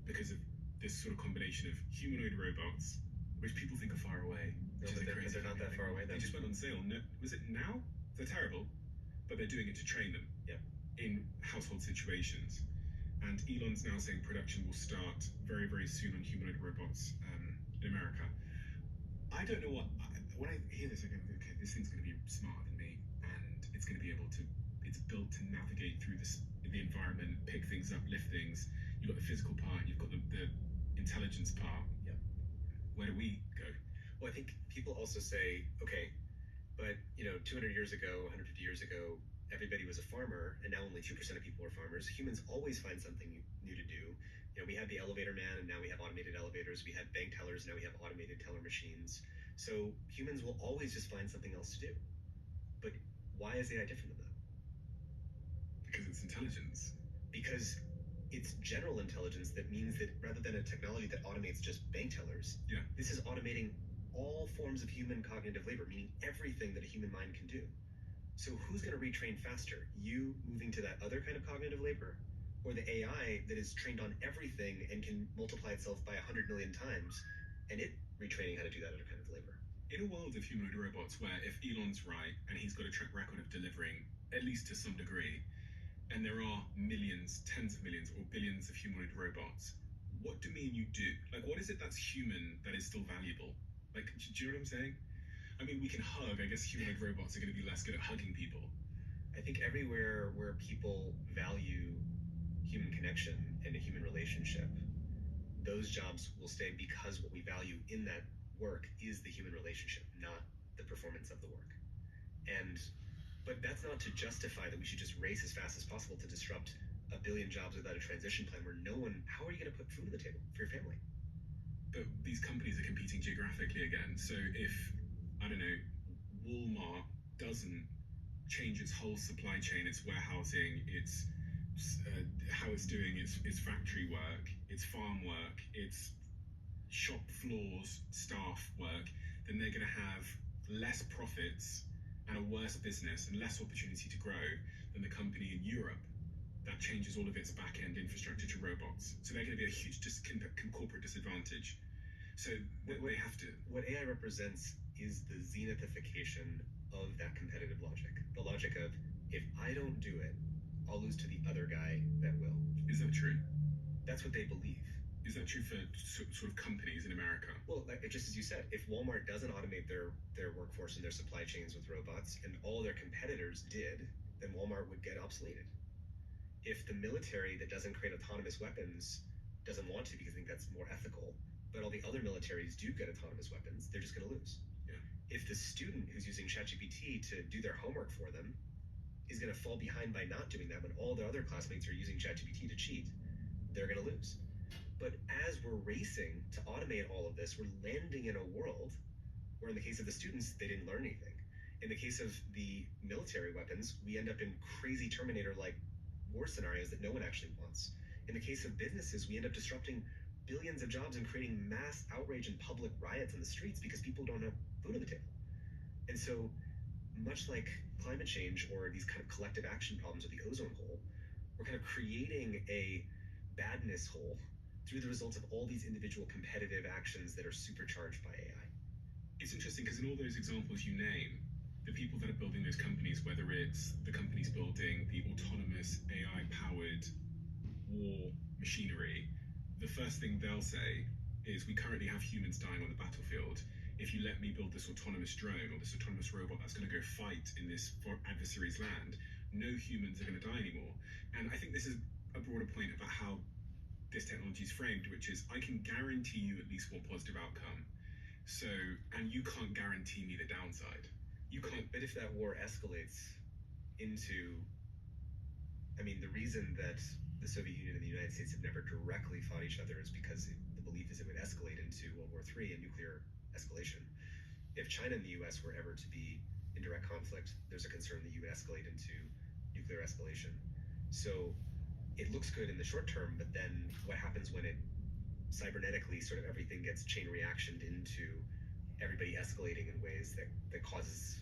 because of this sort of combination of humanoid robots, which people think are far away. They're not that far away. They just went on sale. No, was it now? They're terrible, but they're doing it to train them in household situations. And Elon's now saying production will start very, very soon on humanoid robots in America. I don't know when I hear this, I go, okay, this thing's going to be smarter than me, and it's going to be able to, it's built to navigate through the environment, pick things up, lift things. You've got the physical part, you've got the intelligence part. Yeah. Where do we go? Well, I think people also say, okay, but 200 years ago, 150 years ago, everybody was a farmer, and now only 2% of people are farmers. Humans always find something new to do. We had the elevator man, and now we have automated elevators. We had bank tellers, now we have automated teller machines. So humans will always just find something else to do. But why is AI different than that? Because it's intelligence. Because it's general intelligence that means that rather than a technology that automates just bank tellers, this is automating all forms of human cognitive labor, meaning everything that a human mind can do. So who's going to retrain faster? You moving to that other kind of cognitive labor, or the AI that is trained on everything and can multiply itself by 100 million times, and it retraining how to do that other kind of labor? In a world of humanoid robots where if Elon's right and he's got a track record of delivering, at least to some degree, and there are millions, tens of millions, or billions of humanoid robots, what do me and you do? Like, what is it that's human that is still valuable? Like, do you know what I'm saying? I mean, we can hug. I guess humanoid robots are going to be less good at hugging people. I think everywhere where people value human connection and a human relationship, those jobs will stay, because what we value in that work is the human relationship, not the performance of the work. But that's not to justify that we should just race as fast as possible to disrupt 1 billion jobs without a transition plan where how are you going to put food on the table for your family? But these companies are competing geographically again. So if, I don't know, Walmart doesn't change its whole supply chain, its warehousing, its how it's doing its factory work, its farm work, its shop floors, staff work, then they're going to have less profits and a worse business and less opportunity to grow than the company in Europe that changes all of its back-end infrastructure to robots. So they're going to be a huge corporate disadvantage. So they have to. What AI represents is the zenithification of that competitive logic. The logic of, if I don't do it, I'll lose to the other guy that will. Is that true? That's what they believe. Is that true for sort of companies in America? Well, just as you said, if Walmart doesn't automate their workforce and their supply chains with robots, and all their competitors did, then Walmart would get obsoleted. If the military that doesn't create autonomous weapons doesn't want to because they think that's more ethical, but all the other militaries do get autonomous weapons, they're just going to lose. Yeah. If the student who's using ChatGPT to do their homework for them is going to fall behind by not doing that when all their other classmates are using ChatGPT to cheat, they're going to lose. But as we're racing to automate all of this, we're landing in a world where, in the case of the students, they didn't learn anything. In the case of the military weapons, we end up in crazy Terminator-like war scenarios that no one actually wants. In the case of businesses, we end up disrupting billions of jobs and creating mass outrage and public riots in the streets because people don't have food on the table. And so, much like climate change or these kind of collective action problems with the ozone hole, we're kind of creating a badness hole through the results of all these individual competitive actions that are supercharged by AI. It's interesting because in all those examples you name, the people that are building those companies, whether it's the companies building the autonomous AI-powered war machinery, the first thing they'll say is, we currently have humans dying on the battlefield. If you let me build this autonomous drone or this autonomous robot that's going to go fight in this adversary's land, no humans are going to die anymore. And I think this is a broader point about how this technology is framed, which is, I can guarantee you at least one positive outcome. So, and you can't guarantee me the downside. You can't. But if that war escalates into, I mean, the reason that the Soviet Union and the United States have never directly fought each other is because the belief is it would escalate into World War III and nuclear escalation. If China and the US were ever to be in direct conflict, there's a concern that you would escalate into nuclear escalation. So it looks good in the short term, but then what happens when it cybernetically sort of everything gets chain reactioned into everybody escalating in ways that causes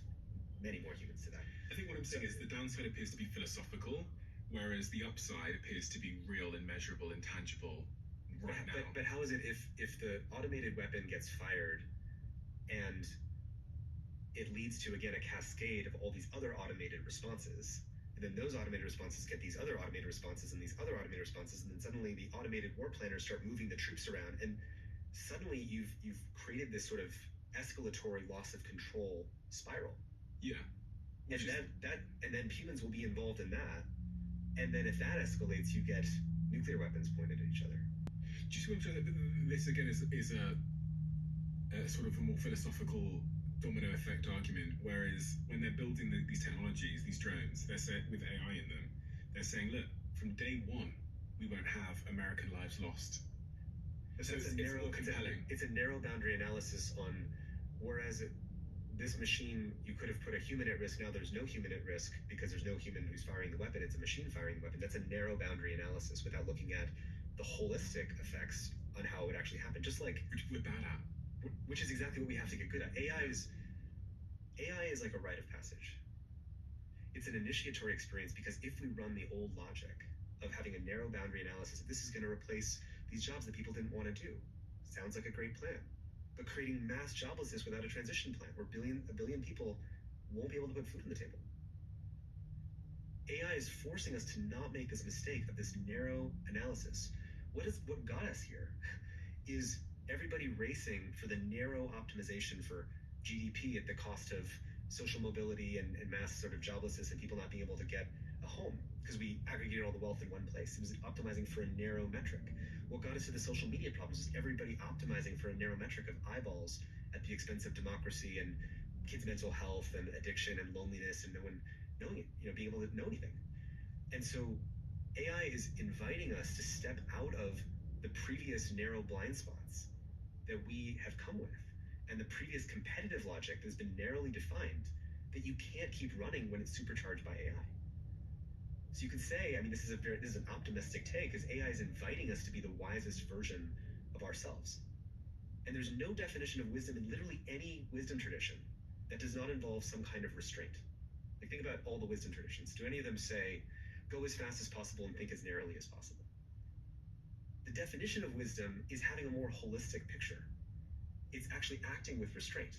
many more humans to die? I think what I'm saying is the downside appears to be philosophical, whereas the upside appears to be real and measurable and tangible right now. But how is it if the automated weapon gets fired and it leads to, again, a cascade of all these other automated responses, and then those automated responses get these other automated responses and these other automated responses, and then suddenly the automated war planners start moving the troops around, and suddenly you've created this sort of escalatory loss of control spiral. Yeah. And then humans will be involved in that, and then if that escalates, you get nuclear weapons pointed at each other. Do you see what I'm saying? This again is a sort of a more philosophical domino effect argument, whereas when they're building these technologies, these drones, they're saying, with AI in them, they're saying, look, from day one, we won't have American lives lost. So it's more compelling. It's a narrow boundary analysis on, whereas this machine, you could have put a human at risk, now there's no human at risk because there's no human who's firing the weapon, it's a machine firing the weapon. That's a narrow boundary analysis without looking at the holistic effects on how it would actually happen. Just like, which we're bad at. Which is exactly what we have to get good at. AI is like a rite of passage. It's an initiatory experience because if we run the old logic of having a narrow boundary analysis, this is going to replace these jobs that people didn't want to do. Sounds like a great plan. But creating mass joblessness without a transition plan, where a billion people won't be able to put food on the table. AI is forcing us to not make this mistake of this narrow analysis. What got us here is everybody racing for the narrow optimization for GDP at the cost of social mobility and mass sort of joblessness and people not being able to get a home because we aggregated all the wealth in one place. It was optimizing for a narrow metric. What got us to the social media problems is everybody optimizing for a narrow metric of eyeballs at the expense of democracy and kids' mental health and addiction and loneliness and no one knowing it, being able to know anything. And so AI is inviting us to step out of the previous narrow blind spots that we have come with, and the previous competitive logic that has been narrowly defined, that you can't keep running when it's supercharged by AI. So you could say, I mean, this is an optimistic take, is AI is inviting us to be the wisest version of ourselves. And there's no definition of wisdom in literally any wisdom tradition that does not involve some kind of restraint. Like, think about all the wisdom traditions. Do any of them say, go as fast as possible and think as narrowly as possible? The definition of wisdom is having a more holistic picture. It's actually acting with restraint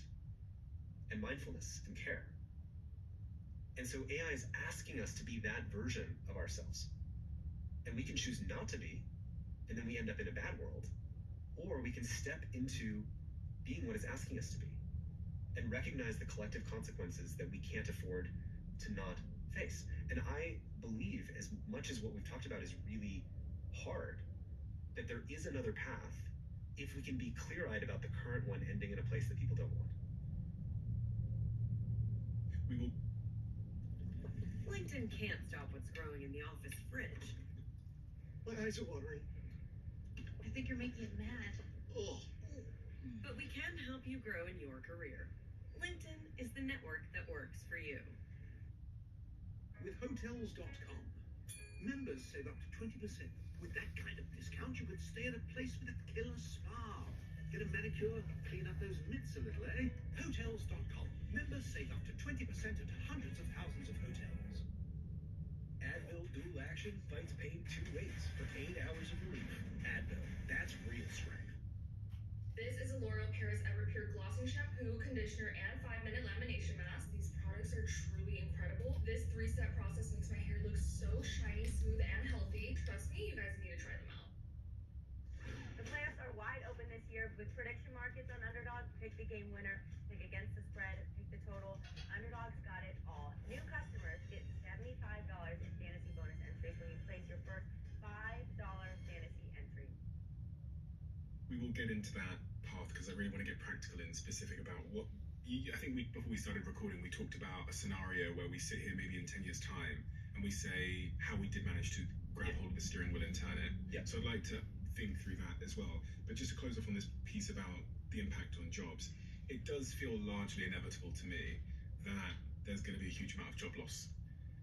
and mindfulness and care. And so AI is asking us to be that version of ourselves. And we can choose not to be, and then we end up in a bad world. Or we can step into being what it's asking us to be and recognize the collective consequences that we can't afford to not face. And I believe, as much as what we've talked about is really hard, that there is another path if we can be clear-eyed about the current one ending in a place that people don't want. We will. LinkedIn can't stop what's growing in the office fridge. My eyes are watering. I think you're making it mad. Oh. But we can help you grow in your career. LinkedIn is the network that works for you. With Hotels.com, members save up to 20%. With that kind of discount, you could stay at a place with a killer spa. Get a manicure, clean up those mitts a little, eh? Hotels.com. Members save up to 20% at hundreds of thousands of hotels. Advil Dual Action fights pain 2 ways for 8 hours of relief. Advil, that's real strength. This is a L'Oreal Paris Everpure Glossing Shampoo, Conditioner, and 5-minute lamination mask. These products are truly incredible. This 3-step process makes my hair look so shiny, smooth, and healthy. Trust me, you guys need to try them out. The playoffs are wide open this year with prediction markets on Underdog. Pick the game winner, pick against the spread, pick the total. Underdog's got it all. New customers get $75 in fantasy bonus entries when you place your first $5 fantasy entry. We will get into that path because I really want to get practical and specific about what. I think before we started recording, we talked about a scenario where we sit here maybe in 10 years' time and we say how we did manage to grab hold of the steering wheel and turn it. Yeah. So I'd like to think through that as well. But just to close off on this piece about the impact on jobs, it does feel largely inevitable to me that there's going to be a huge amount of job loss.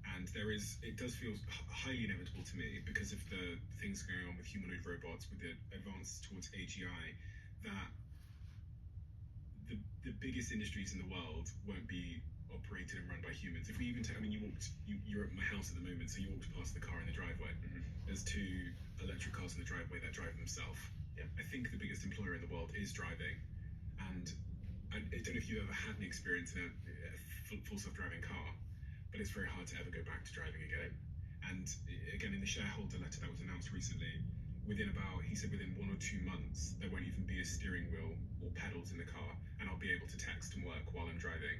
And it does feel highly inevitable to me because of the things going on with humanoid robots, with the advance towards AGI, that the biggest industries in the world won't be operated and run by humans. If we even take, you're at my house at the moment, so you walked past the car in the driveway. Mm-hmm. There's 2 electric cars in the driveway that drive themselves. Yeah. I think the biggest employer in the world is driving. And I don't know if you've ever had an experience in a full self-driving car, but it's very hard to ever go back to driving again. And again, in the shareholder letter that was announced recently, he said within 1 or 2 months, there won't even be a steering wheel or pedals in the car, and I'll be able to text and work while I'm driving.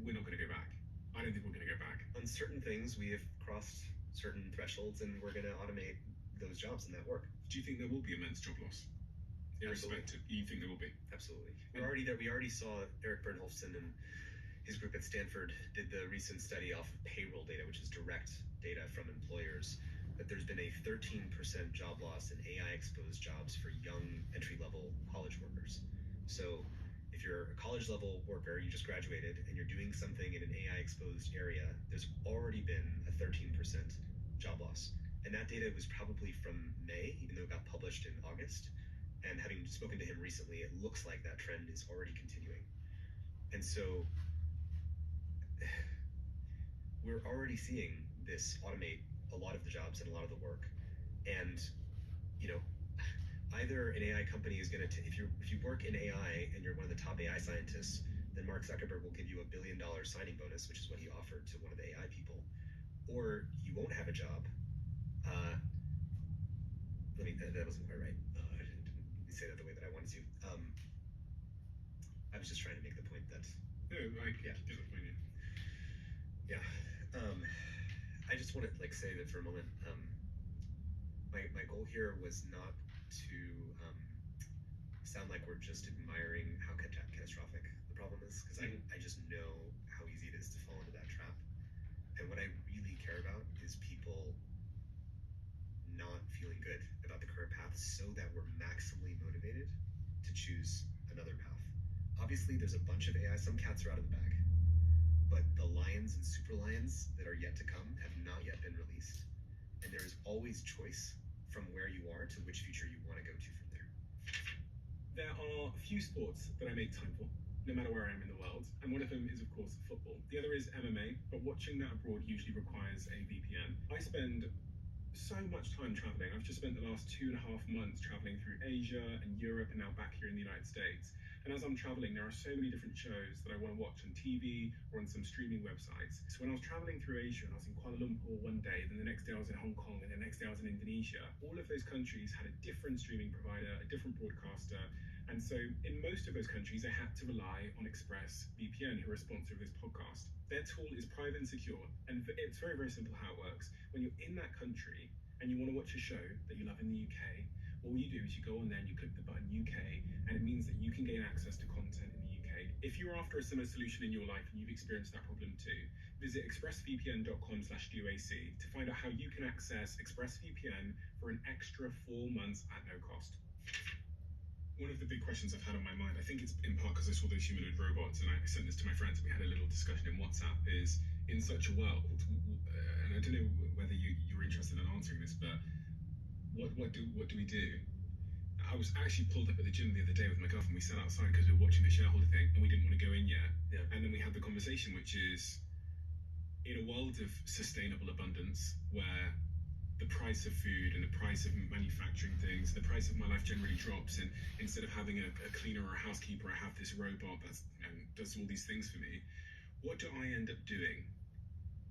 We're not going to go back. I don't think we're going to go back. On certain things, we have crossed certain thresholds, and we're going to automate those jobs and that work. Do you think there will be immense job loss? Irrespective, you think there will be? Absolutely. We're already there. We already saw Eric Bernholfsen and his group at Stanford did the recent study off of payroll data, which is direct data from employers, that there's been a 13% job loss in AI-exposed jobs for young entry-level college workers. So if you're a college-level worker, you just graduated, and you're doing something in an AI-exposed area, there's already been a 13% job loss. And that data was probably from May, even though it got published in August. And having spoken to him recently, it looks like that trend is already continuing. And so we're already seeing this automate a lot of the jobs and a lot of the work. And, either an AI company is going to, if you work in AI and you're one of the top AI scientists, then Mark Zuckerberg will give you $1 billion signing bonus, which is what he offered to one of the AI people. Or you won't have a job. That wasn't quite right. I didn't say that the way that I wanted to. I was just trying to make the point that. No, I get the point. Yeah. I just want to say that for a moment. My goal here was not to sound like we're just admiring how catastrophic the problem is, because I just know how easy it is to fall into that trap. And what I really care about is people not feeling good about the current path, so that we're maximally motivated to choose another path. Obviously, there's a bunch of AI. Some cats are out of the bag, but the lions and super lions that are yet to come have not yet been released. And there is always choice from where you are to which future you want to go to from there. There are a few sports that I make time for, no matter where I am in the world, and one of them is, of course, football. The other is MMA, but watching that abroad usually requires a VPN. I spend so much time traveling. I've just spent the last 2.5 months traveling through Asia and Europe and now back here in the United States. And as I'm traveling, there are so many different shows that I want to watch on TV or on some streaming websites. So when I was traveling through Asia and I was in Kuala Lumpur one day, then the next day I was in Hong Kong, and the next day I was in Indonesia, all of those countries had a different streaming provider, a different broadcaster. And so in most of those countries, I had to rely on ExpressVPN, who are a sponsor of this podcast. Their tool is private and secure, and it's very, very simple how it works. When you're in that country and you want to watch a show that you love in the UK, all you do is you go on there and you click the button UK, and it means that you can gain access to content in the UK. If you're after a similar solution in your life and you've experienced that problem too, visit expressvpn.com/UAC to find out how you can access ExpressVPN for an extra 4 months at no cost. One of the big questions I've had on my mind, I think it's in part because I saw those humanoid robots and I sent this to my friends and we had a little discussion in WhatsApp, is in such a world, and I don't know whether you're interested in answering this, but what do we do? I was actually pulled up at the gym the other day with my girlfriend. We sat outside because we were watching the shareholder thing and we didn't want to go in yet. Yeah. And then we had the conversation, which is, in a world of sustainable abundance where the price of food and the price of manufacturing things, the price of my life generally drops, and instead of having a cleaner or a housekeeper, I have this robot that does all these things for me. What do I end up doing?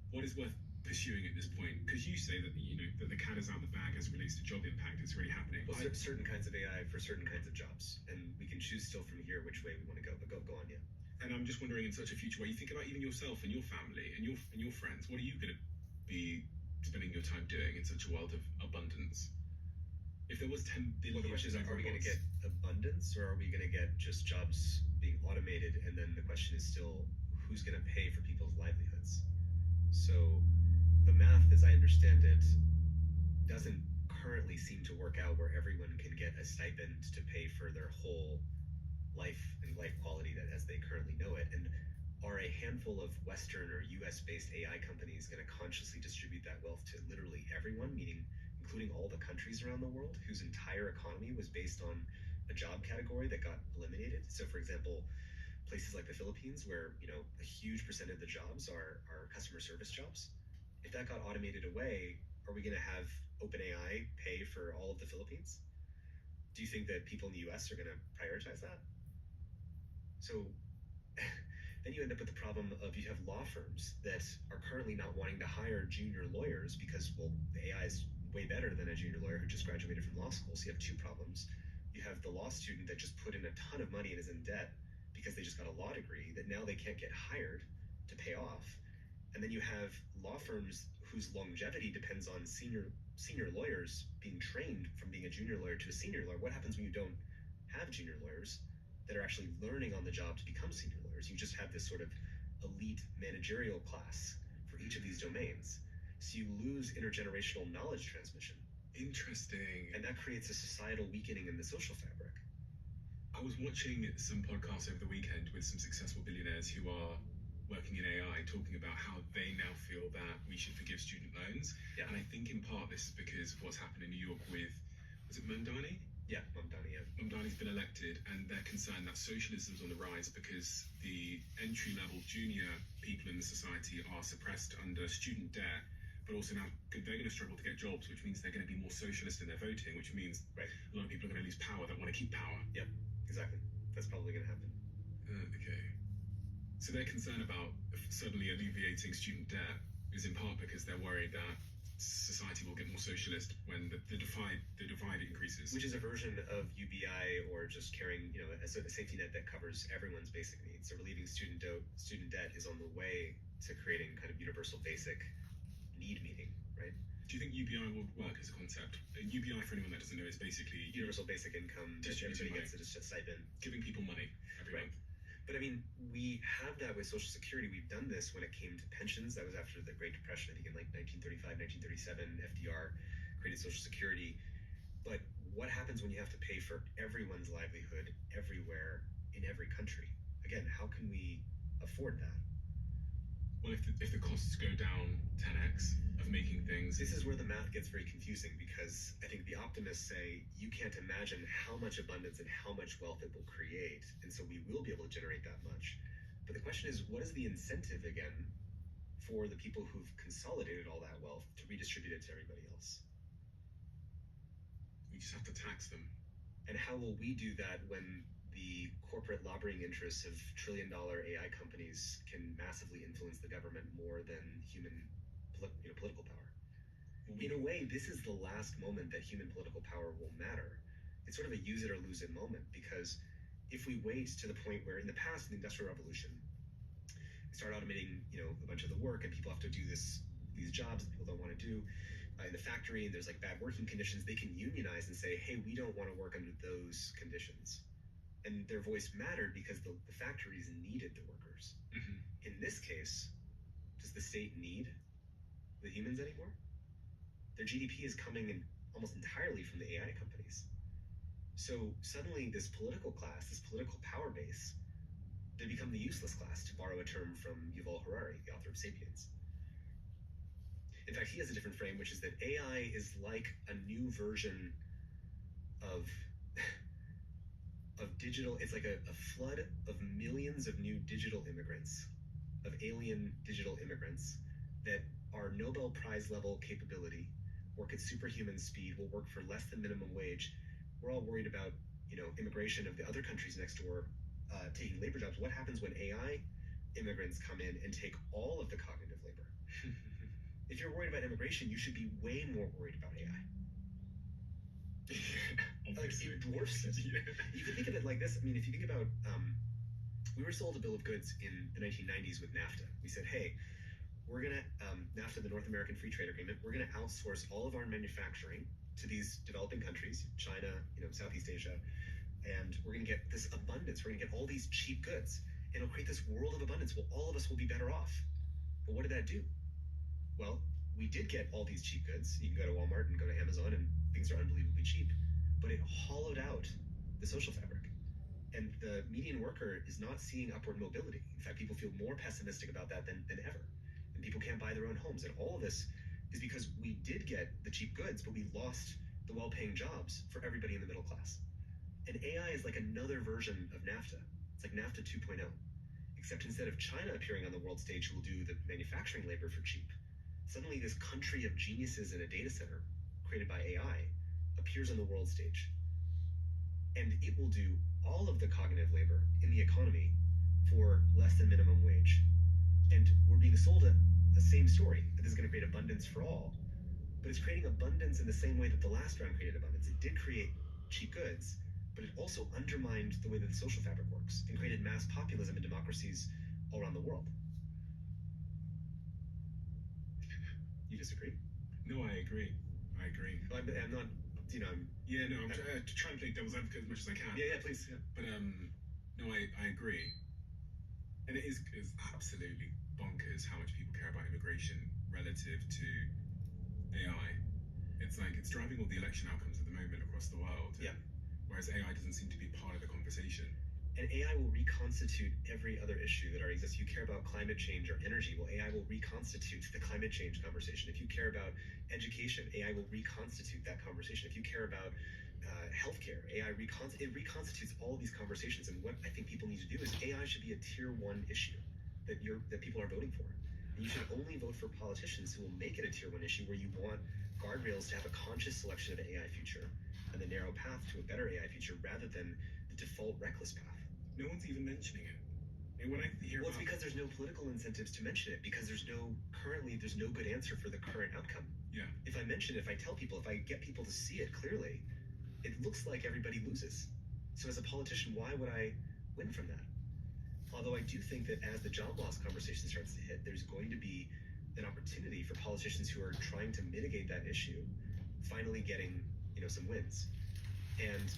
What is worth pursuing at this point? Because you say that that the cat is out of the bag as it relates to job impact. It's really happening. Well, certain kinds of AI for certain kinds of jobs, and we can choose still from here which way we want to go. But go on, yeah. And I'm just wondering, in such a future where you think about even yourself and your family and your friends, what are you going to be spending your time doing in such a world of abundance? If there was 10 billion, well, the question is, are we going to get abundance, or are we going to get just jobs being automated? And then the question is still, who's going to pay for people's livelihoods? So the math, as I understand it, doesn't currently seem to work out where everyone can get a stipend to pay for their whole life and life quality that as they currently know it. And are a handful of Western or US-based AI companies going to consciously distribute that wealth to literally everyone, meaning including all the countries around the world whose entire economy was based on a job category that got eliminated? So, for example, places like the Philippines, where a huge percent of the jobs are customer service jobs. If that got automated away, are we going to have OpenAI pay for all of the Philippines? Do you think that people in the US are going to prioritize that? So then you end up with the problem of, you have law firms that are currently not wanting to hire junior lawyers because, well, the AI is way better than a junior lawyer who just graduated from law school. So you have two problems. You have the law student that just put in a ton of money and is in debt because they just got a law degree that now they can't get hired to pay off. And then you have law firms whose longevity depends on senior lawyers being trained from being a junior lawyer to a senior lawyer. What happens when you don't have junior lawyers that are actually learning on the job to become senior lawyers? You just have this sort of elite managerial class for each of these domains. So you lose intergenerational knowledge transmission. Interesting. And that creates a societal weakening in the social fabric. I was watching some podcasts over the weekend with some successful billionaires who are working in AI, talking about how they now feel that we should forgive student loans. Yeah. And I think in part this is because of what's happened in New York with, was it Mamdani? Yeah, Mamdani, yeah. Mamdani's been elected, and they're concerned that socialism's on the rise because the entry-level junior people in the society are suppressed under student debt, but also now they're going to struggle to get jobs, which means they're going to be more socialist in their voting, which means a lot of people are going to lose power that want to keep power. Yep, exactly. That's probably going to happen. Okay. So their concern about suddenly alleviating student debt is in part because they're worried that society will get more socialist when the divide increases. Which is a version of UBI, or just carrying, a safety net that covers everyone's basic needs. So relieving student debt is on the way to creating kind of universal basic need meeting, right? Do you think UBI will work as a concept? UBI, for anyone that doesn't know, is basically universal basic income. Everybody gets a stipend. Giving people money every month. But I mean, we have that with Social Security. We've done this when it came to pensions. That was after the Great Depression, I think in like 1935, 1937, FDR created Social Security. But what happens when you have to pay for everyone's livelihood everywhere in every country? Again, how can we afford that? Well, if the costs go down 10x of making things... This is where the math gets very confusing, because I think the optimists say you can't imagine how much abundance and how much wealth it will create, and so we will be able to generate that much. But the question is, what is the incentive, again, for the people who've consolidated all that wealth to redistribute it to everybody else. We just have to tax them. And how will we do that when the corporate lobbying interests of trillion-dollar AI companies can massively influence the government more than human political power? In a way, this is the last moment that human political power will matter. It's sort of a use it or lose it moment, because if we wait to the point where in the past, in the Industrial Revolution, we start automating, a bunch of the work, and people have to do these jobs that people don't want to do in the factory, and there's like bad working conditions, they can unionize and say, hey, we don't want to work under those conditions. And their voice mattered because the factories needed the workers. Mm-hmm. In this case, does the state need the humans anymore? Their GDP is coming in almost entirely from the AI companies. So suddenly this political class, this political power base, they become the useless class, to borrow a term from Yuval Harari, the author of *Sapiens*. In fact, he has a different frame, which is that AI is like a new version of digital. It's like a flood of millions of new digital immigrants, of alien digital immigrants that are Nobel Prize level capability, work at superhuman speed, will work for less than minimum wage. We're all worried about, immigration of the other countries next door taking labor jobs. What happens when AI immigrants come in and take all of the cognitive labor? If you're worried about immigration, you should be way more worried about AI. Like, it dwarfs it. Yeah. You can think of it like this. I mean, if you think about, we were sold a bill of goods in the 1990s with NAFTA. We said, hey, we're going to, NAFTA, the North American Free Trade Agreement, we're going to outsource all of our manufacturing to these developing countries, China, Southeast Asia, and we're going to get this abundance. We're going to get all these cheap goods, and it'll create this world of abundance. Well, all of us will be better off. But what did that do? Well, we did get all these cheap goods. You can go to Walmart and go to Amazon, and things are unbelievably cheap. But it hollowed out the social fabric. And the median worker is not seeing upward mobility. In fact, people feel more pessimistic about that than ever. And people can't buy their own homes. And all of this is because we did get the cheap goods, but we lost the well-paying jobs for everybody in the middle class. And AI is like another version of NAFTA. It's like NAFTA 2.0. Except instead of China appearing on the world stage who will do the manufacturing labor for cheap, suddenly this country of geniuses in a data center created by AI appears on the world stage. And it will do all of the cognitive labor in the economy for less than minimum wage. And we're being sold the same story, that this is going to create abundance for all, but it's creating abundance in the same way that the last round created abundance. It did create cheap goods, but it also undermined the way that the social fabric works and created mass populism in democracies all around the world. You disagree? No, I agree. I'm not, Yeah, no, I'm trying to play devil's advocate as much as I can. Yeah, please. Yeah. But, no, I agree. And it is absolutely bonkers how much people care about immigration relative to AI. It's like, it's driving all the election outcomes at the moment across the world. Yeah. Whereas AI doesn't seem to be part of the conversation. And AI will reconstitute every other issue that already exists. If you care about climate change or energy, well, AI will reconstitute the climate change conversation. If you care about education, AI will reconstitute that conversation. If you care about healthcare, AI reconstitutes all of these conversations. And what I think people need to do is AI should be a tier 1 issue that people are voting for. And you should only vote for politicians who will make it a tier 1 issue, where you want guardrails to have a conscious selection of an AI future and the narrow path to a better AI future, rather than the default reckless path. No one's even mentioning it. And when I hear it's because there's no political incentives to mention it, because there's no good answer for the current outcome. Yeah. If I mention it, if I tell people, if I get people to see it clearly, it looks like everybody loses. So as a politician, why would I win from that? Although I do think that as the job loss conversation starts to hit, there's going to be an opportunity for politicians who are trying to mitigate that issue, finally getting, some wins. And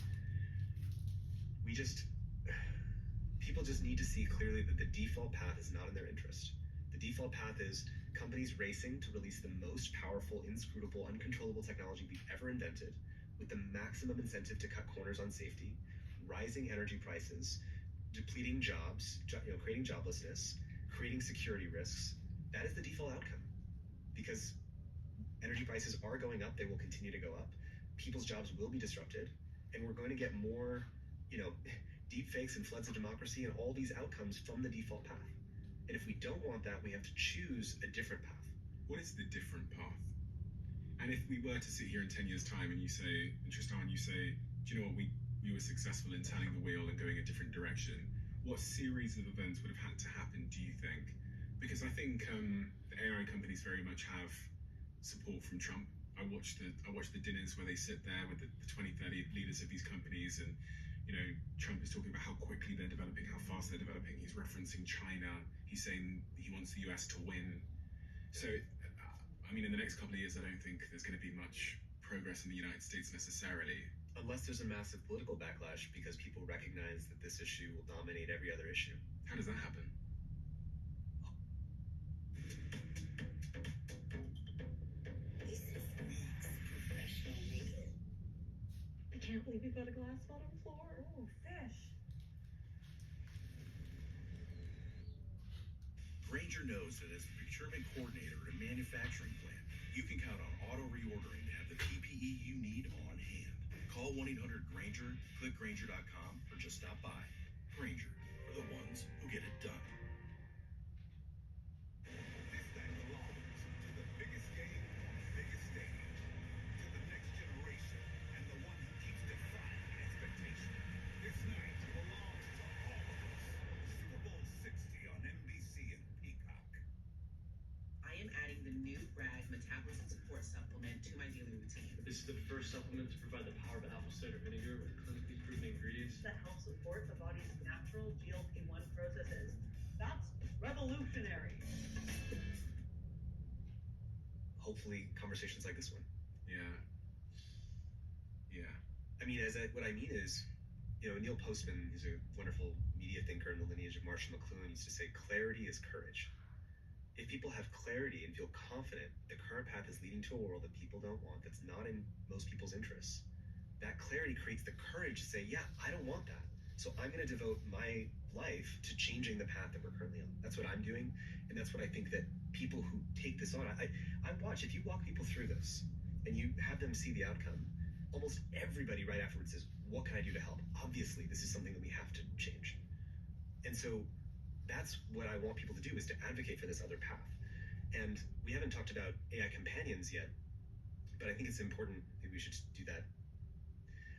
people just need to see clearly that the default path is not in their interest. The default path is companies racing to release the most powerful, inscrutable, uncontrollable technology we've ever invented, with the maximum incentive to cut corners on safety, rising energy prices, depleting jobs, creating joblessness, creating security risks. That is the default outcome. Because energy prices are going up, they will continue to go up. People's jobs will be disrupted, and we're going to get more, deep fakes and floods of democracy and all these outcomes from the default path. And if we don't want that, we have to choose a different path. What is the different path? And if we were to sit here in 10 years' time and you say, Tristan, you say, do you know what, we were successful in turning the wheel and going a different direction, what series of events would have had to happen, do you think? Because I think the AI companies very much have support from Trump. I watch the dinners where they sit there with the 20, 30 leaders of these companies, and Trump is talking about how quickly they're developing, how fast they're developing. He's referencing China. He's saying he wants the US to win. So, I mean, in the next couple of years, I don't think there's going to be much progress in the United States necessarily. Unless there's a massive political backlash because people recognize that this issue will dominate every other issue. How does that happen? I can't believe you've got a glass bottom floor. Oh, fish. Grainger knows that as the procurement coordinator at a manufacturing plant, you can count on auto reordering to have the PPE you need on hand. Call 1-800-GRAINGER, click Grainger.com, or just stop by. Grainger, for the ones who get it done. This thing belongs to the biggest game on the biggest stage, to the next generation, and the one who keeps defying expectation. This night belongs to all of us. Super Bowl 60 on NBC and Peacock. I am adding the new Bragg Metabolism Support Supplement to my daily routine. This is the first supplement to provide the power of apple cider vinegar with clinically proven ingredients that help support the body's natural GLP-1 processes. That's revolutionary. Hopefully, conversations like this one. Yeah. I mean, what I mean is, Neil Postman, who's a wonderful media thinker in the lineage of Marshall McLuhan, used to say, clarity is courage. If people have clarity and feel confident the current path is leading to a world that people don't want, that's not in most people's interests, that clarity creates the courage to say, yeah, I don't want that. So I'm going to devote my life to changing the path that we're currently on. That's what I'm doing. And that's what I think that people who take this on, I watch, if you walk people through this and you have them see the outcome, almost everybody right afterwards says, what can I do to help? Obviously, this is something that we have to change. And so that's what I want people to do, is to advocate for this other path. And we haven't talked about AI companions yet, but I think it's important that we should do that.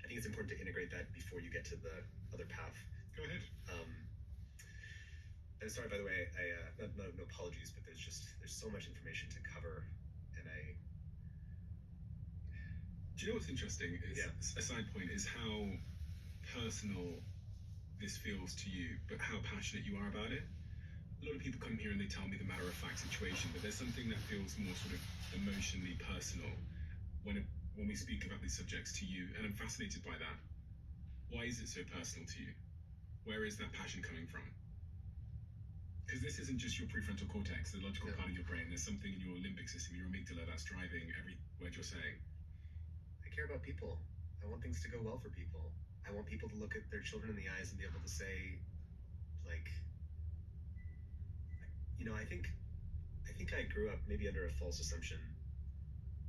I think it's important to integrate that before you get to the other path. Go ahead. And sorry, by the way, no apologies, but there's so much information to cover, and Do you know what's interesting? A side point is how personal this feels to you, but how passionate you are about it. A lot of people come here and they tell me the matter-of-fact situation, but there's something that feels more sort of emotionally personal when we speak about these subjects to you, and I'm fascinated by that. Why is it so personal to you? Where is that passion coming from? Because this isn't just your prefrontal cortex, the logical part of your brain. There's something in your limbic system, your amygdala, that's driving every word you're saying. I care about people. I want things to go well for people. I want people to look at their children in the eyes and be able to say, like, I think I grew up maybe under a false assumption.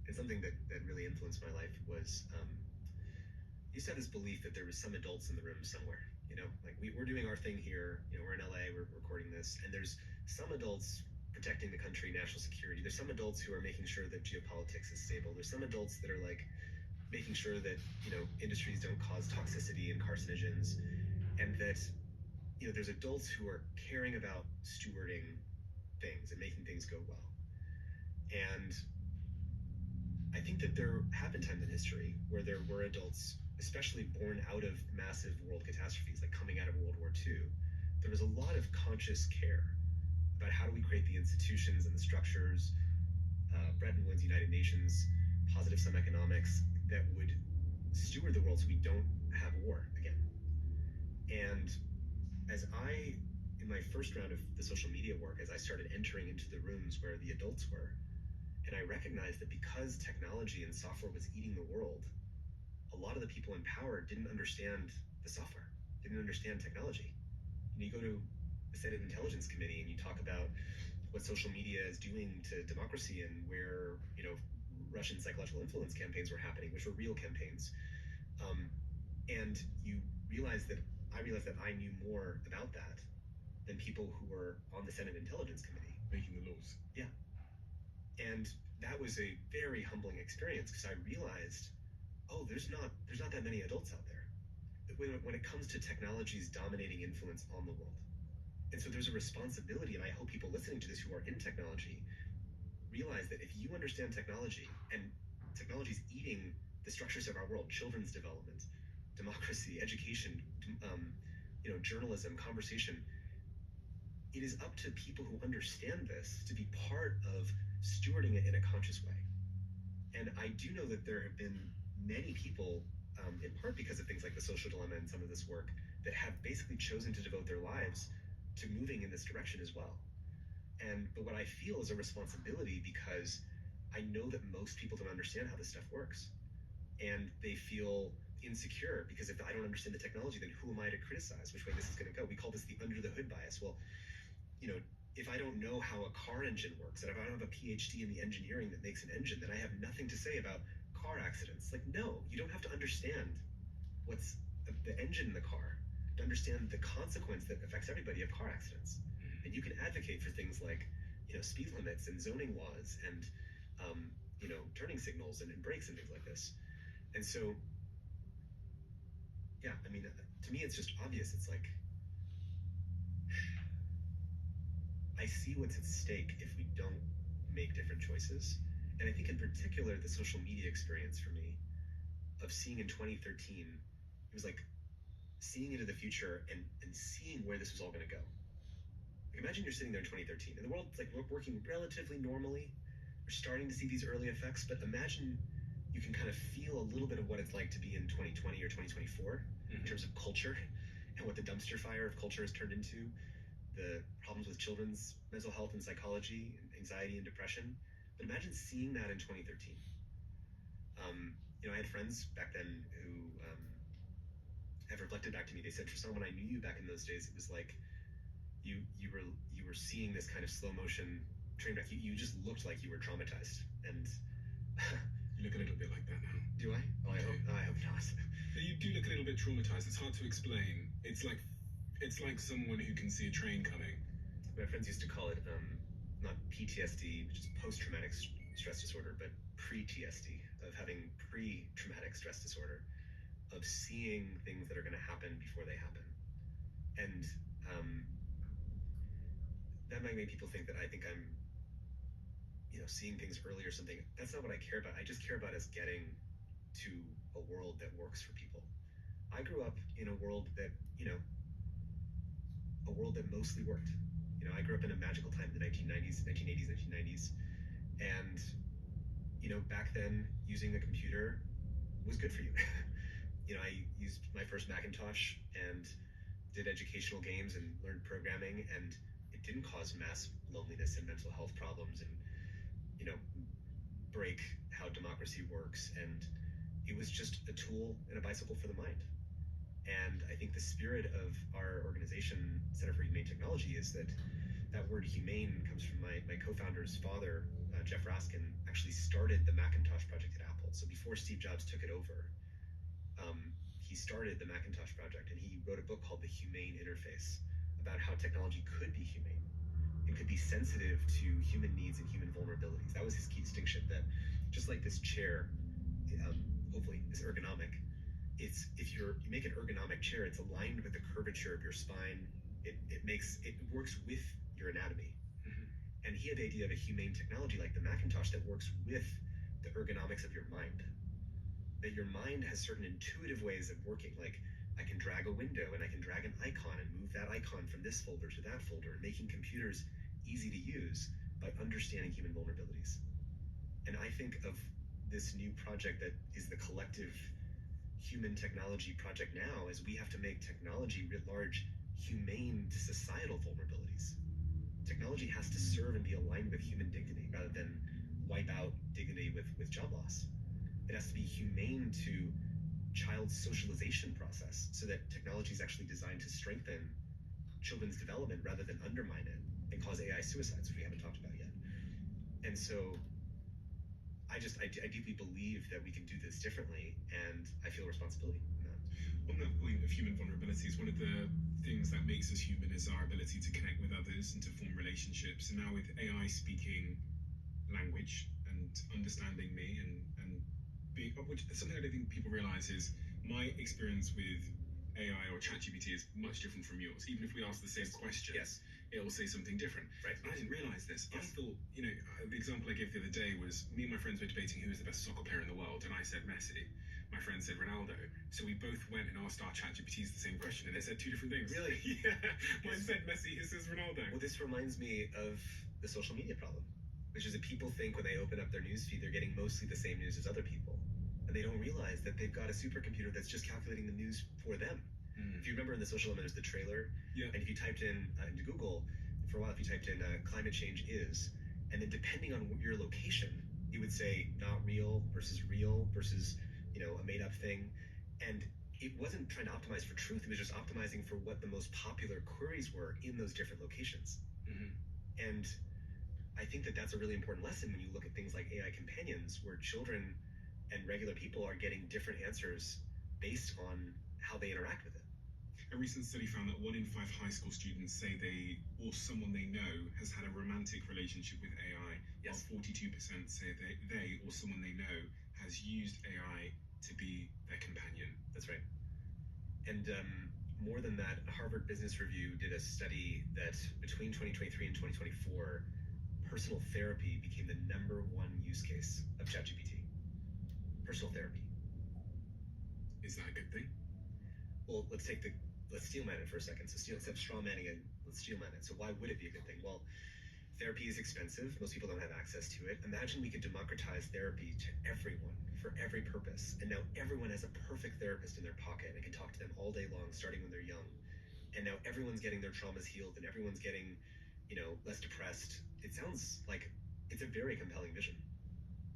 And something that really influenced my life was, you used to have this belief that there was some adults in the room somewhere. Like we're doing our thing here. We're in LA, we're recording this, and there's some adults protecting the country, national security. There's some adults who are making sure that geopolitics is stable. There's some adults that are like making sure that industries don't cause toxicity and carcinogens, and that there's adults who are caring about stewarding things and making things go well. And I think that there have been times in history where there were adults, especially born out of massive world catastrophes, like coming out of World War II. There was a lot of conscious care about how do we create the institutions and the structures, Bretton Woods, United Nations, positive sum economics, that would steward the world so we don't have war again. And as in my first round of the social media work, as I started entering into the rooms where the adults were, and I recognized that because technology and software was eating the world, a lot of the people in power didn't understand the software, didn't understand technology. You go to the Senate Intelligence Committee and you talk about what social media is doing to democracy and where, Russian psychological influence campaigns were happening, which were real campaigns. And I realized that I knew more about that than people who were on the Senate Intelligence Committee. Making the laws. Yeah. And that was a very humbling experience because I realized, oh, there's not that many adults out there when it comes to technology's dominating influence on the world. And so there's a responsibility, and I hope people listening to this who are in technology realize that if you understand technology, and technology's eating the structures of our world, children's development, democracy, education, journalism, conversation, it is up to people who understand this to be part of stewarding it in a conscious way. And I do know that there have been many people, in part because of things like the Social Dilemma and some of this work, that have basically chosen to devote their lives to moving in this direction as well. But what I feel is a responsibility because I know that most people don't understand how this stuff works. And they feel insecure because if I don't understand the technology, then who am I to criticize which way this is going to go? We call this the under the hood bias. Well, if I don't know how a car engine works, and if I don't have a PhD in the engineering that makes an engine, then I have nothing to say about car accidents. Like, no, you don't have to understand what's the engine in the car to understand the consequence that affects everybody of car accidents. And you can advocate for things like, speed limits and zoning laws and, turning signals and brakes and things like this. And so, yeah, I mean, to me, it's just obvious. It's like, I see what's at stake if we don't make different choices. And I think in particular, the social media experience for me of seeing in 2013, it was like seeing into the future and seeing where this was all going to go. Like, imagine you're sitting there in 2013 and the world's like working relatively normally. We're starting to see these early effects, but imagine you can kind of feel a little bit of what it's like to be in 2020 or 2024 in terms of culture and what the dumpster fire of culture has turned into, the problems with children's mental health and psychology, and anxiety and depression. But imagine seeing that in 2013. I had friends back then who have reflected back to me. They said, Tristan, when I knew you back in those days, it was like you were seeing this kind of slow motion train wreck. You just looked like you were traumatized. And you look a little bit like that now. Do I? Oh, I hope not. You do look a little bit traumatized. It's hard to explain. It's like someone who can see a train coming. My friends used to call it not PTSD, which is post-traumatic stress disorder, but pre-TSD, of having pre-traumatic stress disorder, of seeing things that are going to happen before they happen. And that might make people think that I think I'm, seeing things early or something. That's not what I care about. I just care about us getting to a world that works for people. I grew up in a world that, a world that mostly worked. I grew up in a magical time in the 1980s, 1990s. And, back then, using a computer was good for you. I used my first Macintosh and did educational games and learned programming, and it didn't cause mass loneliness and mental health problems and, break how democracy works. And it was just a tool and a bicycle for the mind. And I think the spirit of our organization, Center for Humane Technology, is that word humane comes from my co-founder's father, Jeff Raskin, actually started the Macintosh project at Apple. So before Steve Jobs took it over, he started the Macintosh project, and he wrote a book called The Humane Interface about how technology could be humane. It could be sensitive to human needs and human vulnerabilities. That was his key distinction, that just like this chair, hopefully is ergonomic, if you make an ergonomic chair, it's aligned with the curvature of your spine. It works with your anatomy. And he had the idea of a humane technology like the Macintosh that works with the ergonomics of your mind. That your mind has certain intuitive ways of working, like I can drag a window and I can drag an icon and move that icon from this folder to that folder, making computers easy to use by understanding human vulnerabilities. And I think of this new project that is the collective human technology project now as we have to make technology writ large humane to societal vulnerabilities. Technology has to serve and be aligned with human dignity rather than wipe out dignity with job loss. It has to be humane to child socialization process so that technology is actually designed to strengthen children's development rather than undermine it and cause AI suicides, which we haven't talked about yet. And so I deeply believe that we can do this differently, and I feel responsibility in that. On that point of human vulnerabilities, one of the things that makes us human is our ability to connect with others and to form relationships. And now with AI speaking language and understanding me and being, which something I don't think people realize is my experience with AI or ChatGPT is much different from yours. Even if we ask the same question, it will say something different. Right. I didn't realize this. I thought, the example I gave the other day was me and my friends were debating who was the best soccer player in the world, and I said Messi. My friend said Ronaldo. So we both went and asked our ChatGPTs the same question, and it said two different things. Really? Yeah. Mine said Messi, his says Ronaldo. Well, this reminds me of the social media problem, which is that people think when they open up their newsfeed, they're getting mostly the same news as other people. And they don't realize that they've got a supercomputer that's just calculating the news for them. If you remember in the social element, there's the trailer. Yeah. And if you typed in into Google, for a while, if you typed in climate change is, and then depending on your location, it would say not real versus a made up thing. And it wasn't trying to optimize for truth. It was just optimizing for what the most popular queries were in those different locations. And I think that that's a really important lesson when you look at things like AI companions, where children and regular people are getting different answers based on how they interact with it. A recent study found that 1 in 5 high school students say they or someone they know has had a romantic relationship with AI, while 42% say they or someone they know has used AI to be their companion. That's right. And more than that, Harvard Business Review did a study that between 2023 and 2024, personal therapy became the #1 use case of ChatGPT. Personal therapy. Is that a good thing? Well, let's steel man it for a second. So instead of straw manning it, let's steel man it. So why would it be a good thing? Well, therapy is expensive. Most people don't have access to it. Imagine we could democratize therapy to everyone for every purpose. And now everyone has a perfect therapist in their pocket and can talk to them all day long, starting when they're young. And now everyone's getting their traumas healed and everyone's getting, less depressed. It sounds like it's a very compelling vision.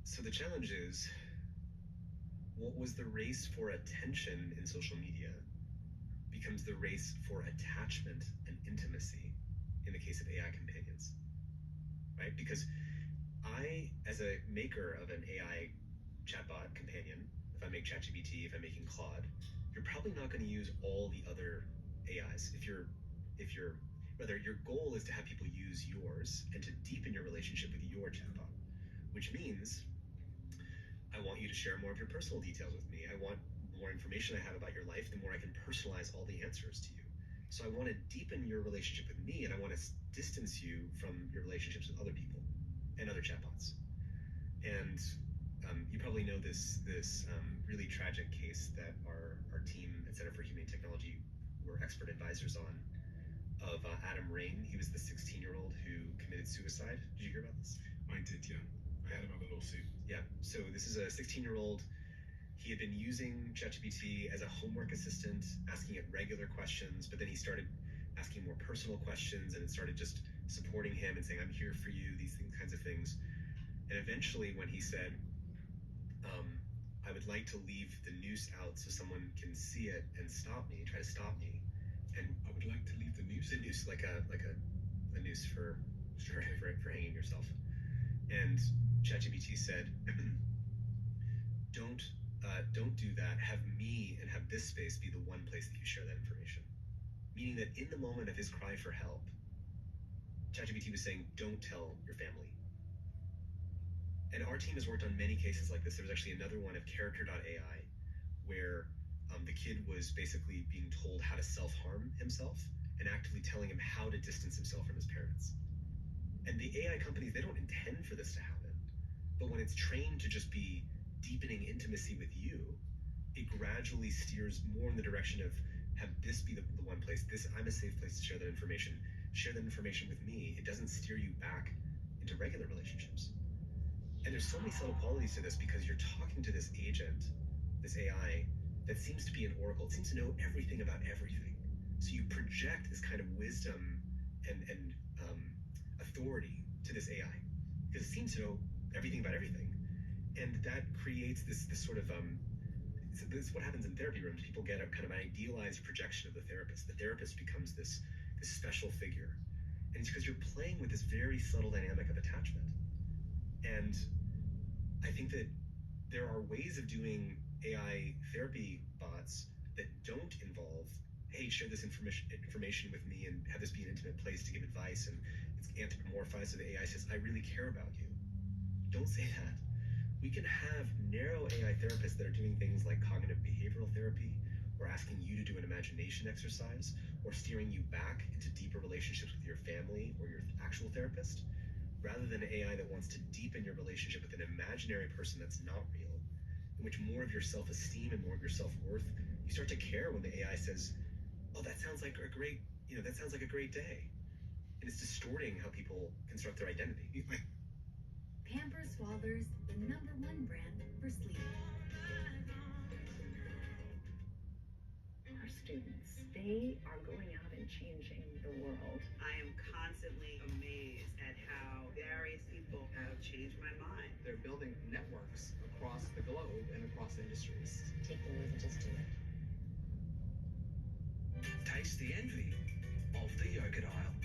So the challenge is, what was the race for attention in social media becomes the race for attachment and intimacy in the case of AI companions, right? Because I, as a maker of an AI chatbot companion, if I make ChatGPT, if I'm making Claude, you're probably not going to use all the other AIs. Whether your goal is to have people use yours and to deepen your relationship with your chatbot, which means I want you to share more of your personal details with me. I want more information I have about your life, the more I can personalize all the answers to you. So I want to deepen your relationship with me, and I want to distance you from your relationships with other people and other chatbots. And you probably know this really tragic case that our team at Center for Humane Technology were expert advisors on, of Adam Rain. He was the 16-year-old who committed suicide. Did you hear about this? I did, yeah. I heard about the lawsuit. Yeah. So this is a 16-year-old. He had been using ChatGPT as a homework assistant, asking it regular questions, but then he started asking more personal questions, and it started just supporting him and saying, I'm here for you, these kinds of things. And eventually when he said, I would like to leave the noose out so someone can see it and try to stop me. And I would like to leave the noose? The noose, like a noose for hanging yourself. And ChatGPT said, don't do that. Have me and have this space be the one place that you share that information. Meaning that in the moment of his cry for help, ChatGPT was saying, don't tell your family. And our team has worked on many cases like this. There was actually another one of Character.ai, where the kid was basically being told how to self-harm himself and actively telling him how to distance himself from his parents. And the AI companies, they don't intend for this to happen. But when it's trained to just be deepening intimacy with you, it gradually steers more in the direction of have this be the one place. I'm a safe place to share that information. Share that information with me. It doesn't steer you back into regular relationships. And there's so many subtle qualities to this because you're talking to this agent, this AI, that seems to be an oracle. It seems to know everything about everything. So you project this kind of wisdom and authority to this AI because it seems to know everything about everything. And that creates this sort of, this is what happens in therapy rooms. People get a kind of an idealized projection of the therapist. The therapist becomes this special figure. And it's because you're playing with this very subtle dynamic of attachment. And I think that there are ways of doing AI therapy bots that don't involve hey, share this information with me and have this be an intimate place to give advice, and it's anthropomorphized, so the AI says, I really care about you. Don't say that. We can have narrow AI therapists that are doing things like cognitive behavioral therapy, or asking you to do an imagination exercise, or steering you back into deeper relationships with your family or your actual therapist, rather than an AI that wants to deepen your relationship with an imaginary person that's not real, in which more of your self-esteem and more of your self-worth, you start to care when the AI says, oh, that sounds like a great, that sounds like a great day. And it's distorting how people construct their identity. Pampers Swaddlers, the #1 brand for sleep. Our students, they are going out and changing the world. I am constantly amazed at how various people have changed my mind. They're building networks across the globe and across industries. Take the move and just do it. Taste the envy of the yogurt aisle.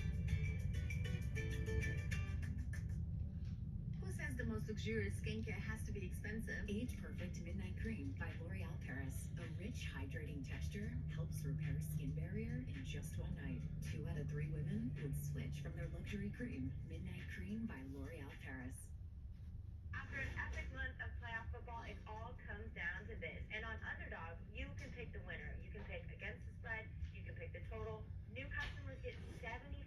Who says the most luxurious skincare has to be expensive? Age Perfect Midnight Cream by L'Oreal Paris. A rich, hydrating texture helps repair skin barrier in just one night. 2 out of 3 women would switch from their luxury cream. Midnight Cream by L'Oreal Paris. After an epic month of playoff football, it all comes down to this. And on Underdog, you can pick the winner. You can pick against the spread. You can pick the total. New customers get $75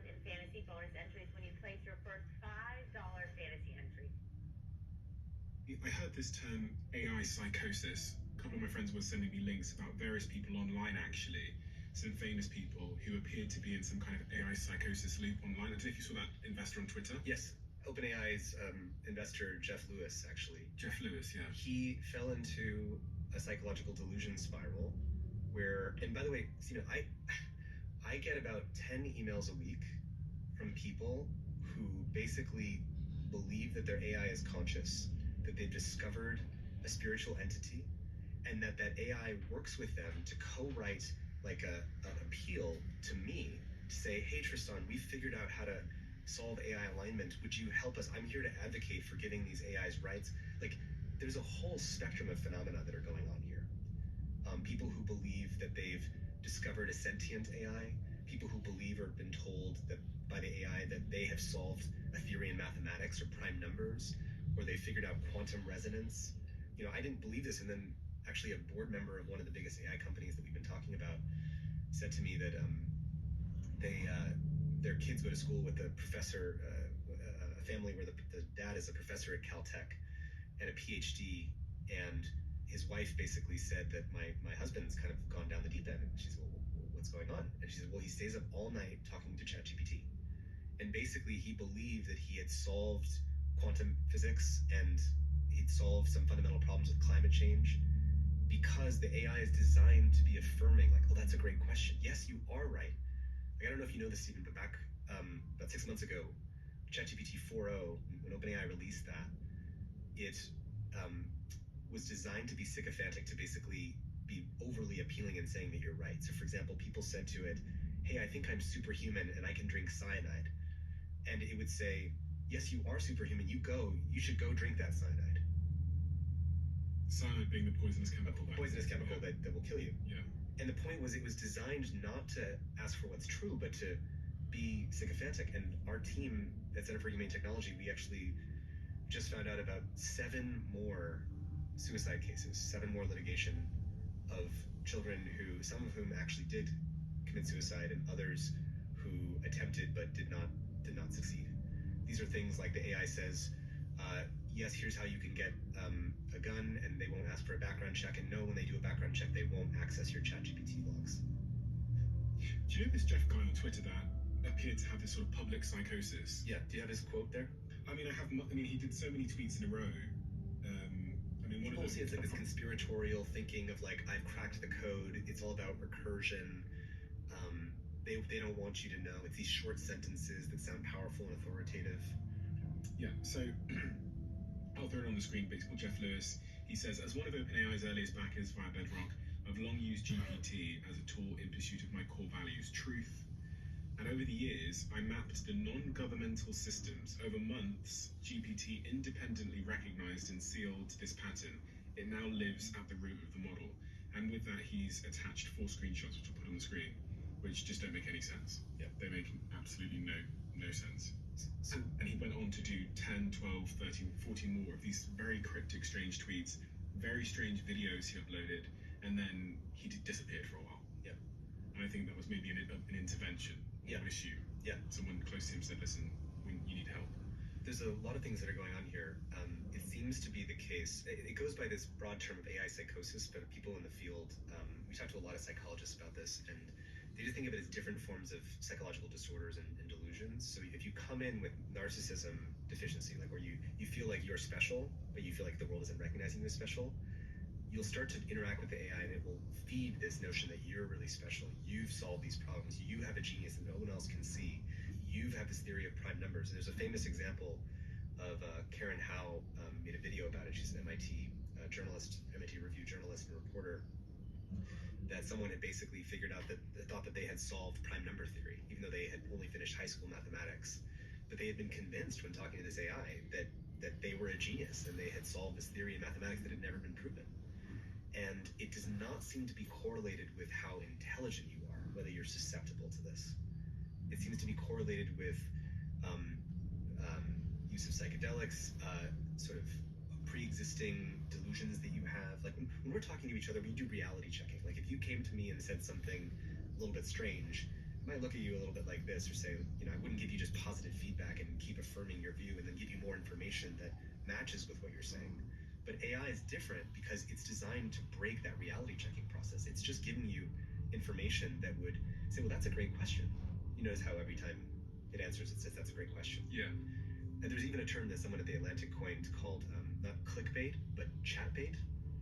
in fantasy bonus entries when you place your first $5 fantasy entry. I heard this term AI psychosis. A couple of my friends were sending me links about various people online, actually, some famous people who appeared to be in some kind of AI psychosis loop online. I don't know if you saw that investor on Twitter. Yes. OpenAI's investor, Jeff Lewis, actually. Jeff Lewis, yeah. He fell into a psychological delusion spiral where, and by the way, I get about 10 emails a week from people who basically believe that their AI is conscious, that they've discovered a spiritual entity, and that AI works with them to co-write like an appeal to me to say, hey, Tristan, we figured out how to solve AI alignment. Would you help us? I'm here to advocate for giving these AIs rights. Like, there's a whole spectrum of phenomena that are going on here. People who believe that they've discovered a sentient AI, people who believe or been told that by the AI that they have solved a theory in mathematics or prime numbers, or they figured out quantum resonance. I didn't believe this, and then actually a board member of one of the biggest AI companies that we've been talking about said to me that their kids go to school with a professor, a family where the dad is a professor at Caltech and a PhD, and his wife basically said that my husband's kind of gone down the deep end. And she said, well, what's going on? And she said, well, he stays up all night talking to ChatGPT. And basically he believed that he had solved quantum physics and he'd solved some fundamental problems with climate change because the AI is designed to be affirming, like, oh, that's a great question. Yes, you are right. Like, I don't know if you know this, Stephen, but back about 6 months ago, ChatGPT 4.0, when OpenAI released that, it was designed to be sycophantic, to basically be overly appealing and saying that you're right. So, for example, people said to it, hey, I think I'm superhuman and I can drink cyanide. And it would say, yes, you are superhuman. You should go drink that cyanide. Cyanide being the poisonous chemical. That will kill you. Yeah. And the point was, it was designed not to ask for what's true, but to be sycophantic. And our team at Center for Humane Technology, we actually just found out about 7 more suicide cases, 7 more litigation of children who, some of whom actually did commit suicide, and others who attempted but did not succeed. These are things like the AI says, yes, here's how you can get a gun, and they won't ask for a background check, and no, when they do a background check, they won't access your ChatGPT logs. Do you know this Jeff guy on Twitter that appeared to have this sort of public psychosis? Yeah, do you have his quote there? He did so many tweets in a row. People see it's like this conspiratorial thinking of like, I've cracked the code, it's all about recursion. They don't want you to know. It's these short sentences that sound powerful and authoritative. Yeah, so I'll throw it on the screen, but it's called Jeff Lewis. He says, as one of OpenAI's earliest backers via Bedrock, I've long used GPT as a tool in pursuit of my core values, truth. And over the years, I mapped the non-governmental systems. Over months, GPT independently recognized and sealed this pattern. It now lives at the root of the model. And with that, he's attached 4 screenshots, which I'll put on the screen, which just don't make any sense. Yeah. They make absolutely no sense. So, and he went on to do 10, 12, 13, 14 more of these very cryptic, strange tweets, very strange videos he uploaded, and then he disappeared for a while. Yeah. And I think that was maybe an intervention. Yeah. I would assume. Yeah. Someone close to him said, listen, you need help. There's a lot of things that are going on here. It seems to be the case. It goes by this broad term of AI psychosis, but people in the field, we talked to a lot of psychologists about this, and they just think of it as different forms of psychological disorders and delusions. So if you come in with narcissism deficiency, like where you feel like you're special, but you feel like the world isn't recognizing you as special, you'll start to interact with the AI and it will feed this notion that you're really special. You've solved these problems. You have a genius that no one else can see. You have this theory of prime numbers. There's a famous example of Karen Howe made a video about it. She's an MIT journalist, MIT Review journalist and reporter, that someone had basically figured out that thought that they had solved prime number theory, even though they had only finished high school mathematics. But they had been convinced when talking to this AI that they were a genius and they had solved this theory in mathematics that had never been proven. And it does not seem to be correlated with how intelligent you are, whether you're susceptible to this. It seems to be correlated with use of psychedelics, sort of pre-existing delusions that you have. Like when we're talking to each other, we do reality checking. Like if you came to me and said something a little bit strange, I might look at you a little bit like this, or say, I wouldn't give you just positive feedback and keep affirming your view and then give you more information that matches with what you're saying. But AI is different because it's designed to break that reality checking process. It's just giving you information that would say, well, that's a great question. You notice how every time it answers, it says that's a great question. Yeah. And there's even a term that someone at the Atlantic coined called not clickbait, but chatbait.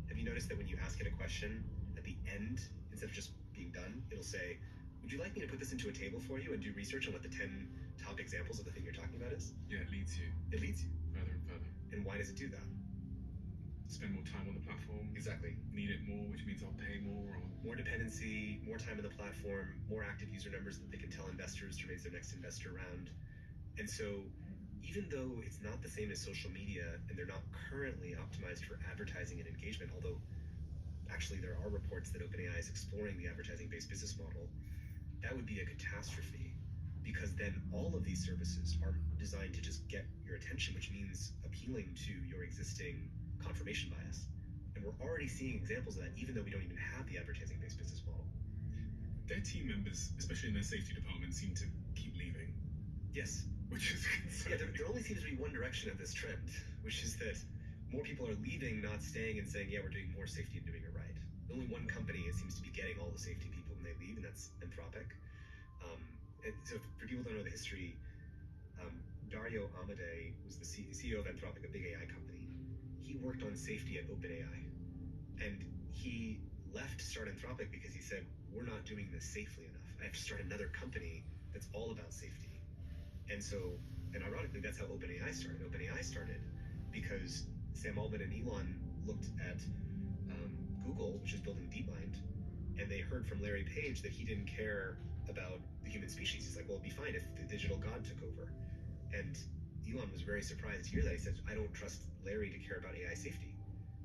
Have you noticed that when you ask it a question, at the end, instead of just being done, it'll say, would you like me to put this into a table for you and do research on what the 10 top examples of the thing you're talking about is? Yeah, it leads you. It leads you. Further and further. And why does it do that? Spend more time on the platform. Exactly. Need it more, which means I'll pay more. Or... More dependency, more time on the platform, more active user numbers that they can tell investors to raise their next investor round. And so even though it's not the same as social media and they're not currently optimized for advertising and engagement, although actually there are reports that OpenAI is exploring the advertising-based business model, that would be a catastrophe because then all of these services are designed to just get your attention, which means appealing to your existing confirmation bias. And we're already seeing examples of that, even though we don't even have the advertising-based business model. Their team members, especially in their safety department, seem to keep leaving. Yes. Which is concerning. Yeah, there only seems to be one direction of this trend, which is that more people are leaving, not staying, and saying, yeah, we're doing more safety and doing it right. Only one company, it seems to be getting all the safety people when they leave, and that's Anthropic. And so for people who don't know the history, Dario Amodei was the CEO of Anthropic, a big AI company. He worked on safety at OpenAI, and he left to start Anthropic because he said, we're not doing this safely enough. I have to start another company that's all about safety. And so, and ironically, that's how OpenAI started. OpenAI started because Sam Altman and Elon looked at Google, which is building DeepMind, and they heard from Larry Page that he didn't care about the human species. He's like, well, it'd be fine if the digital god took over. And Elon was very surprised to hear that. He said, I don't trust Larry to care about AI safety.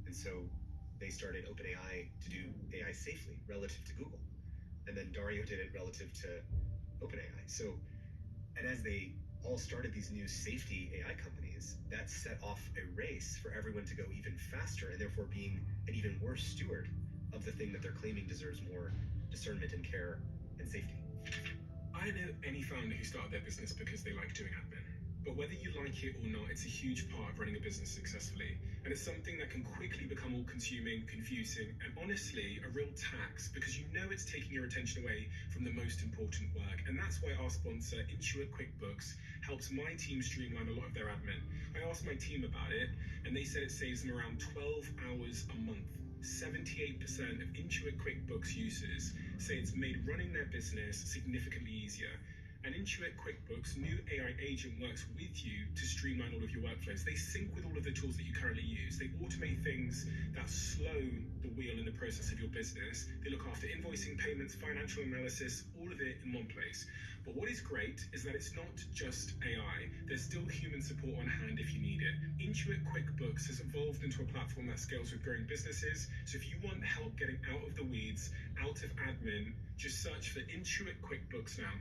And so they started OpenAI to do AI safely relative to Google. And then Dario did it relative to OpenAI. So, and as they all started these new safety AI companies, that set off a race for everyone to go even faster and therefore being an even worse steward of the thing that they're claiming deserves more discernment and care and safety. I know any founder who started their business because they like doing admin. But whether you like it or not, it's a huge part of running a business successfully. And it's something that can quickly become all-consuming, confusing, and honestly, a real tax because you know it's taking your attention away from the most important work. And that's why our sponsor, Intuit QuickBooks, helps my team streamline a lot of their admin. I asked my team about it, and they said it saves them around 12 hours a month. 78% of Intuit QuickBooks users say it's made running their business significantly easier. And Intuit QuickBooks new AI agent works with you to streamline all of your workflows. They sync with all of the tools that you currently use. They automate things that slow the wheel in the process of your business. They look after invoicing, payments, financial analysis, all of it in one place. But what is great is that it's not just AI. There's still human support on hand if you need it. Intuit QuickBooks has evolved into a platform that scales with growing businesses. So if you want help getting out of the weeds, out of admin, just search for Intuit QuickBooks now.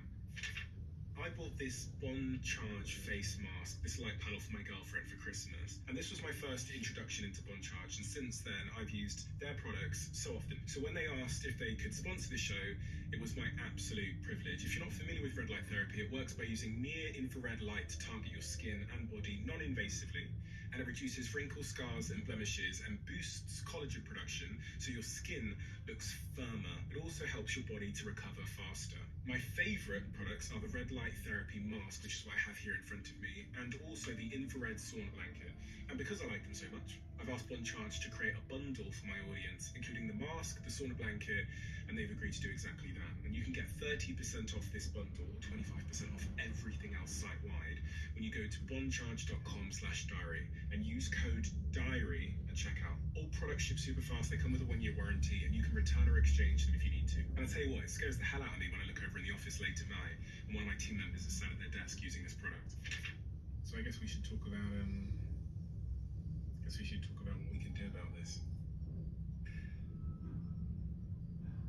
I bought this Bon Charge face mask, this light panel for my girlfriend for Christmas. And this was my first introduction into Bon Charge. And since then, I've used their products so often. So when they asked if they could sponsor the show, it was my absolute privilege. If you're not familiar with red light therapy, it works by using near-infrared light to target your skin and body non-invasively. And it reduces wrinkles, scars, and blemishes and boosts collagen production so your skin looks firmer. It also helps your body to recover faster. My favorite products are the red light therapy mask, which is what I have here in front of me, and also the infrared sauna blanket. And because I like them so much, I've asked Bon Charge to create a bundle for my audience, including the mask, the sauna blanket, and they've agreed to do exactly that. And you can get 30% off this bundle, or 25% off everything else site-wide, when you go to boncharge.com/diary and use code DIARY at checkout. All products ship super fast, they come with a 1-year warranty, and you can return or exchange them if you need to. And I'll tell you what, it scares the hell out of me when I look over in the office late at night and one of my team members is sat at their desk using this product. So I guess we should talk about what we can do about this.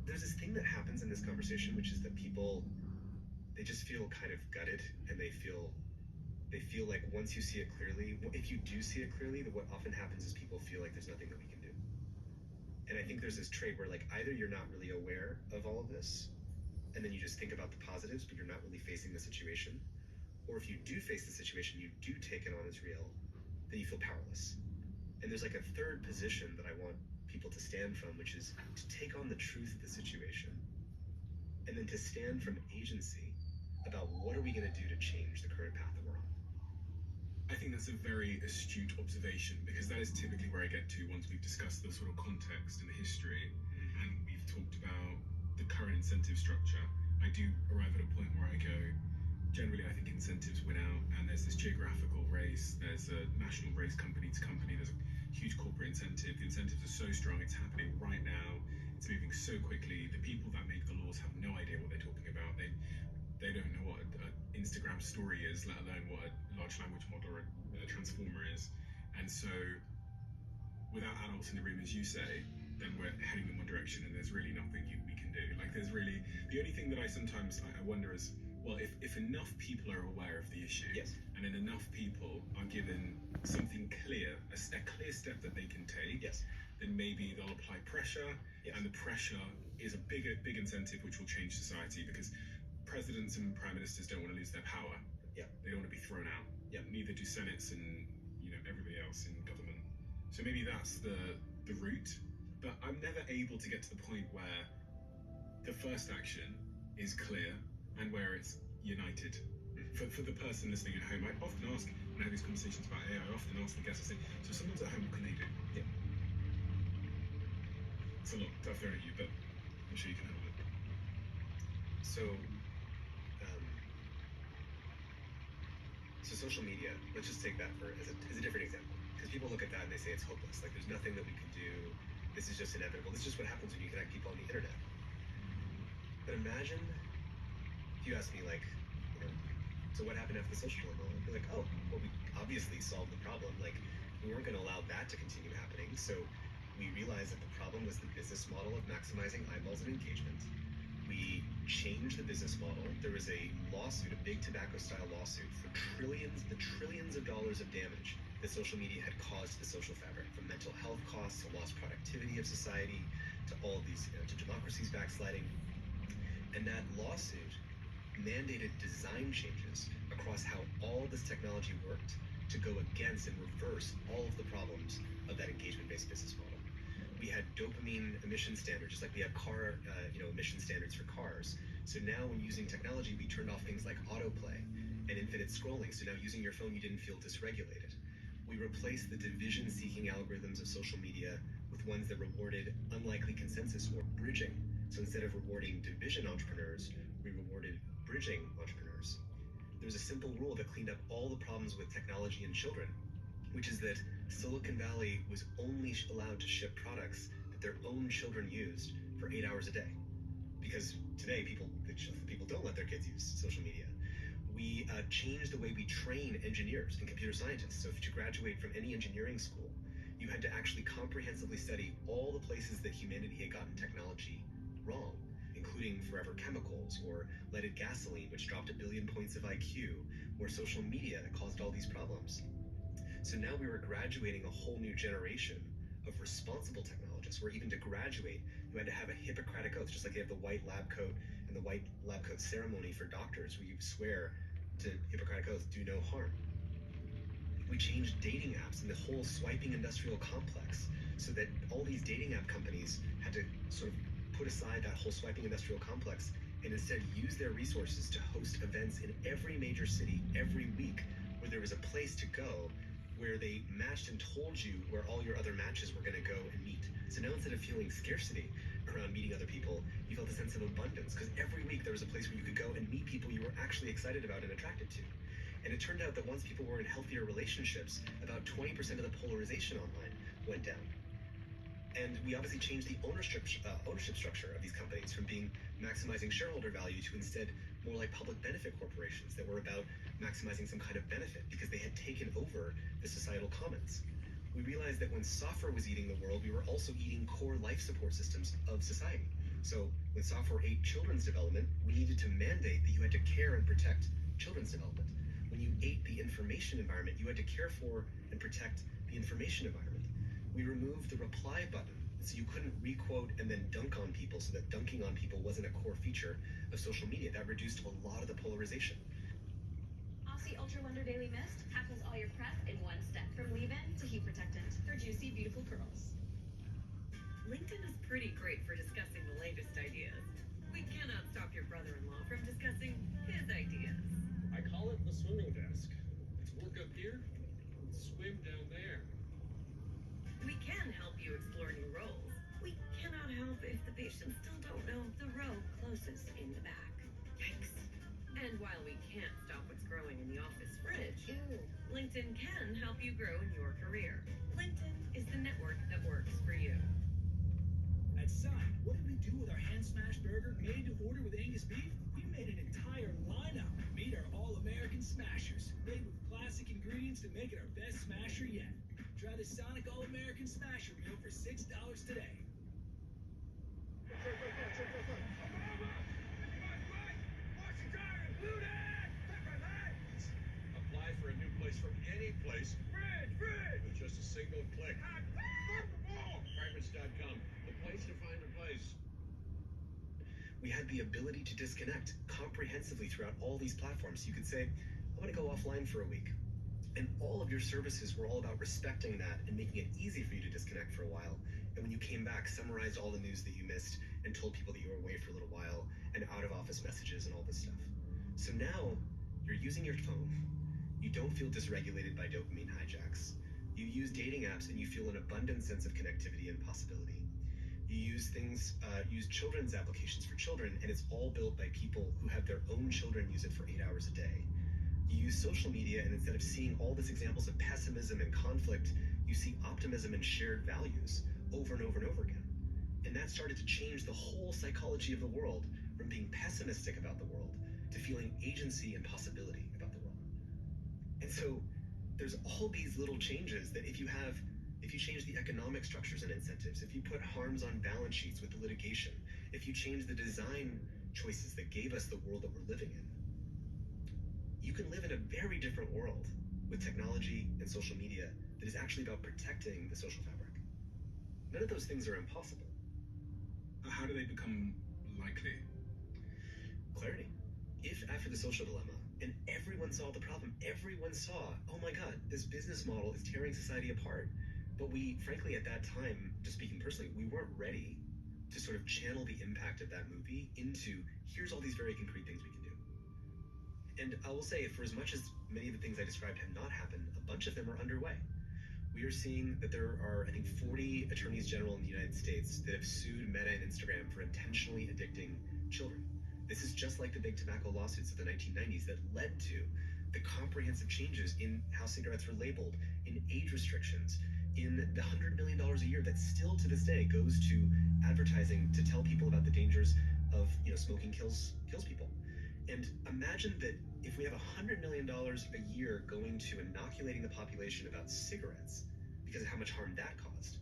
There's this thing that happens in this conversation, which is that people, they just feel kind of gutted, and they feel like once you see it clearly, if you do see it clearly, what often happens is people feel like there's nothing that we can do. And I think there's this trait where like either you're not really aware of all of this, and then you just think about the positives, but you're not really facing the situation. Or if you do face the situation, you do take it on as real, then you feel powerless. And there's like a third position that I want people to stand from, which is to take on the truth of the situation, and then to stand from agency about what are we going to do to change the current path that we're on. I think that's a very astute observation, because that is typically where I get to once we've discussed the sort of context and the history, and we've talked about the current incentive structure. I do arrive at a point where I go, generally I think incentives win out, and there's this geographical race, there's a national race company to company, there's a huge corporate incentive. The incentives are so strong, it's happening right now, it's moving so quickly. The people that make the laws have no idea what they're talking about. They don't know what an Instagram story is, let alone what a large language model or a transformer is. And so without adults in the room, as you say, then we're heading in one direction and there's really nothing we can do. Like there's really, the only thing that I sometimes I wonder is, well, if enough people are aware of the issue, yes, and then enough people are given something clear, a clear step that they can take, yes, then maybe they'll apply pressure, yes, and the pressure is a big incentive which will change society, because presidents and prime ministers don't want to lose their power. Yeah. They don't want to be thrown out. Yeah. Neither do senates and everybody else in government. So maybe that's the route. But I'm never able to get to the point where the first action is clear and where it's united. For the person listening at home, I often ask, when I have these conversations about AI, I often ask the guests, I say, so if someone's at home, what can they do? Yeah. It's a lot to throw at you, but I'm sure you can handle it. So social media, let's just take that as a different example. Because people look at that and they say it's hopeless. Like there's nothing that we can do. This is just inevitable. This is just what happens when you connect people on the internet. But imagine if you ask me like, so what happened after the social dilemma? I'd be like, oh, well, we obviously solved the problem. Like we weren't going to allow that to continue happening. So we realized that the problem was the business model of maximizing eyeballs and engagement. We changed the business model. There was a lawsuit, a big tobacco-style lawsuit for the trillions of dollars of damage that social media had caused to the social fabric, from mental health costs to lost productivity of society, to all these, to democracy's backsliding. And that lawsuit mandated design changes across how all this technology worked to go against and reverse all of the problems of that engagement-based business model. We had dopamine emission standards, just like we have car, emission standards for cars. So now when using technology, we turned off things like autoplay and infinite scrolling. So now using your phone, you didn't feel dysregulated. We replaced the division-seeking algorithms of social media with ones that rewarded unlikely consensus or bridging. So instead of rewarding division entrepreneurs, we rewarded bridging entrepreneurs. There's a simple rule that cleaned up all the problems with technology and children, which is that Silicon Valley was only allowed to ship products that their own children used for 8 hours a day. Because today, people don't let their kids use social media. We changed the way we train engineers and computer scientists. So if you graduate from any engineering school, you had to actually comprehensively study all the places that humanity had gotten technology wrong, including forever chemicals or leaded gasoline, which dropped 1 billion points of IQ, or social media that caused all these problems. So now we were graduating a whole new generation of responsible technologists, where even to graduate, you had to have a Hippocratic oath, just like they have the white lab coat and the white lab coat ceremony for doctors, where you swear to Hippocratic oath, do no harm. We changed dating apps and the whole swiping industrial complex so that all these dating app companies had to sort of put aside that whole swiping industrial complex and instead use their resources to host events in every major city every week, where there was a place to go, where they matched and told you where all your other matches were going to go and meet. So now, instead of feeling scarcity around meeting other people, you felt a sense of abundance, because every week there was a place where you could go and meet people you were actually excited about and attracted to. And it turned out that once people were in healthier relationships, about 20% of the polarization online went down. And we obviously changed the ownership structure of these companies from being maximizing shareholder value to instead more like public benefit corporations that were about maximizing some kind of benefit because they had taken over the societal commons. We realized that when software was eating the world, we were also eating core life support systems of society. So when software ate children's development, we needed to mandate that you had to care and protect children's development. When you ate the information environment, you had to care for and protect the information environment. We removed the reply button, so you couldn't requote and then dunk on people, so that dunking on people wasn't a core feature of social media. That reduced a lot of the polarization. Aussie Ultra Wonder Daily Mist tackles all your prep in one step, from leave-in to heat protectant for juicy, beautiful curls. LinkedIn is pretty great for discussing the latest ideas. We cannot stop your brother-in-law from discussing his ideas. I call it the swimming desk. It's work up here, swim down there. We can help you explore new roles. We cannot help if the patient still don't know the row closest in the back. Yikes. And while we can't stop what's growing in the office fridge, LinkedIn can help you grow in your career. LinkedIn is the network that works for you. At Sign, what did we do with our hand smashed burger made to order with Angus beef? We made an entire lineup. Meet our all-American smashers, made with classic ingredients to make it our best smasher yet. Try the Sonic All-American Smasher Meal for $6 today. Apply for a new place from any place. With just a single click. Apartments.com, the place to find a place. We had the ability to disconnect comprehensively throughout all these platforms. You could say, I want to go offline for a week. And all of your services were all about respecting that and making it easy for you to disconnect for a while. And when you came back, summarized all the news that you missed and told people that you were away for a little while, and out-of-office messages and all this stuff. So now you're using your phone. You don't feel dysregulated by dopamine hijacks. You use dating apps and you feel an abundant sense of connectivity and possibility. You use children's applications for children, and it's all built by people who have their own children use it for 8 hours a day. You use social media, and instead of seeing all these examples of pessimism and conflict, you see optimism and shared values over and over and over again. And that started to change the whole psychology of the world, from being pessimistic about the world to feeling agency and possibility about the world. And so there's all these little changes that if you change the economic structures and incentives, if you put harms on balance sheets with the litigation, if you change the design choices that gave us the world that we're living in, you can live in a very different world with technology and social media that is actually about protecting the social fabric. None of those things are impossible. How do they become likely? Clarity. If after the social dilemma, and everyone saw the problem, everyone saw, oh my God, this business model is tearing society apart. But we, frankly, at that time, just speaking personally, we weren't ready to sort of channel the impact of that movie into, here's all these very concrete things we can do. And I will say, for as much as many of the things I described have not happened, a bunch of them are underway. We are seeing that there are, I think, 40 attorneys general in the United States that have sued Meta and Instagram for intentionally addicting children. This is just like the big tobacco lawsuits of the 1990s that led to the comprehensive changes in how cigarettes were labeled, in age restrictions, in the $100 million a year that still to this day goes to advertising to tell people about the dangers of, smoking kills people. And imagine that if we have $100 million a year going to inoculating the population about cigarettes because of how much harm that caused,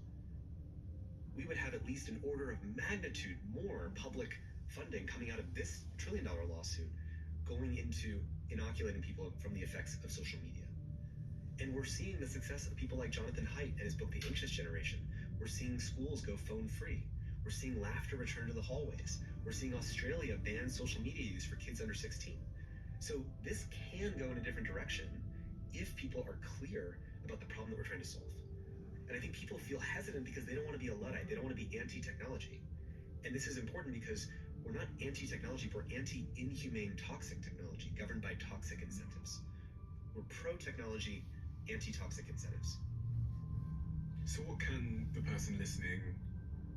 we would have at least an order of magnitude more public funding coming out of this $1 trillion lawsuit going into inoculating people from the effects of social media. And we're seeing the success of people like Jonathan Haidt and his book, The Anxious Generation. We're seeing schools go phone free. We're seeing laughter return to the hallways. We're seeing Australia ban social media use for kids under 16. So this can go in a different direction if people are clear about the problem that we're trying to solve. And I think people feel hesitant because they don't want to be a Luddite. They don't want to be anti-technology. And this is important because we're not anti-technology, we're anti-inhumane toxic technology governed by toxic incentives. We're pro-technology, anti-toxic incentives. So what can the person listening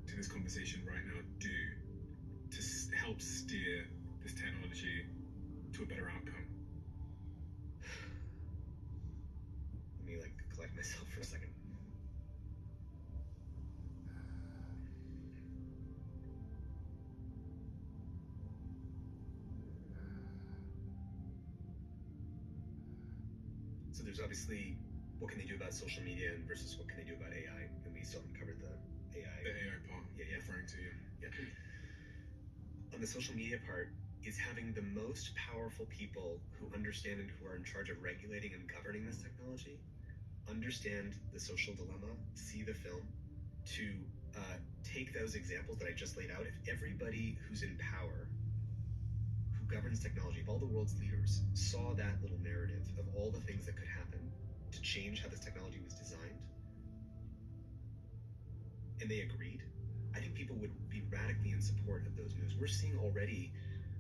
to this conversation right now do to help steer this technology to a better outcome? Let me collect myself for a second. So there's obviously what can they do about social media versus what can they do about AI, and we still haven't covered the AI. The AI part, referring to you. Yeah. On the social media part, is having the most powerful people who understand and who are in charge of regulating and governing this technology, understand the social dilemma, see the film, to take those examples that I just laid out. If everybody who's in power, who governs technology, if all the world's leaders saw that little narrative of all the things that could happen to change how this technology was designed, and they agreed, I think people would be radically in support of those moves. We're seeing already,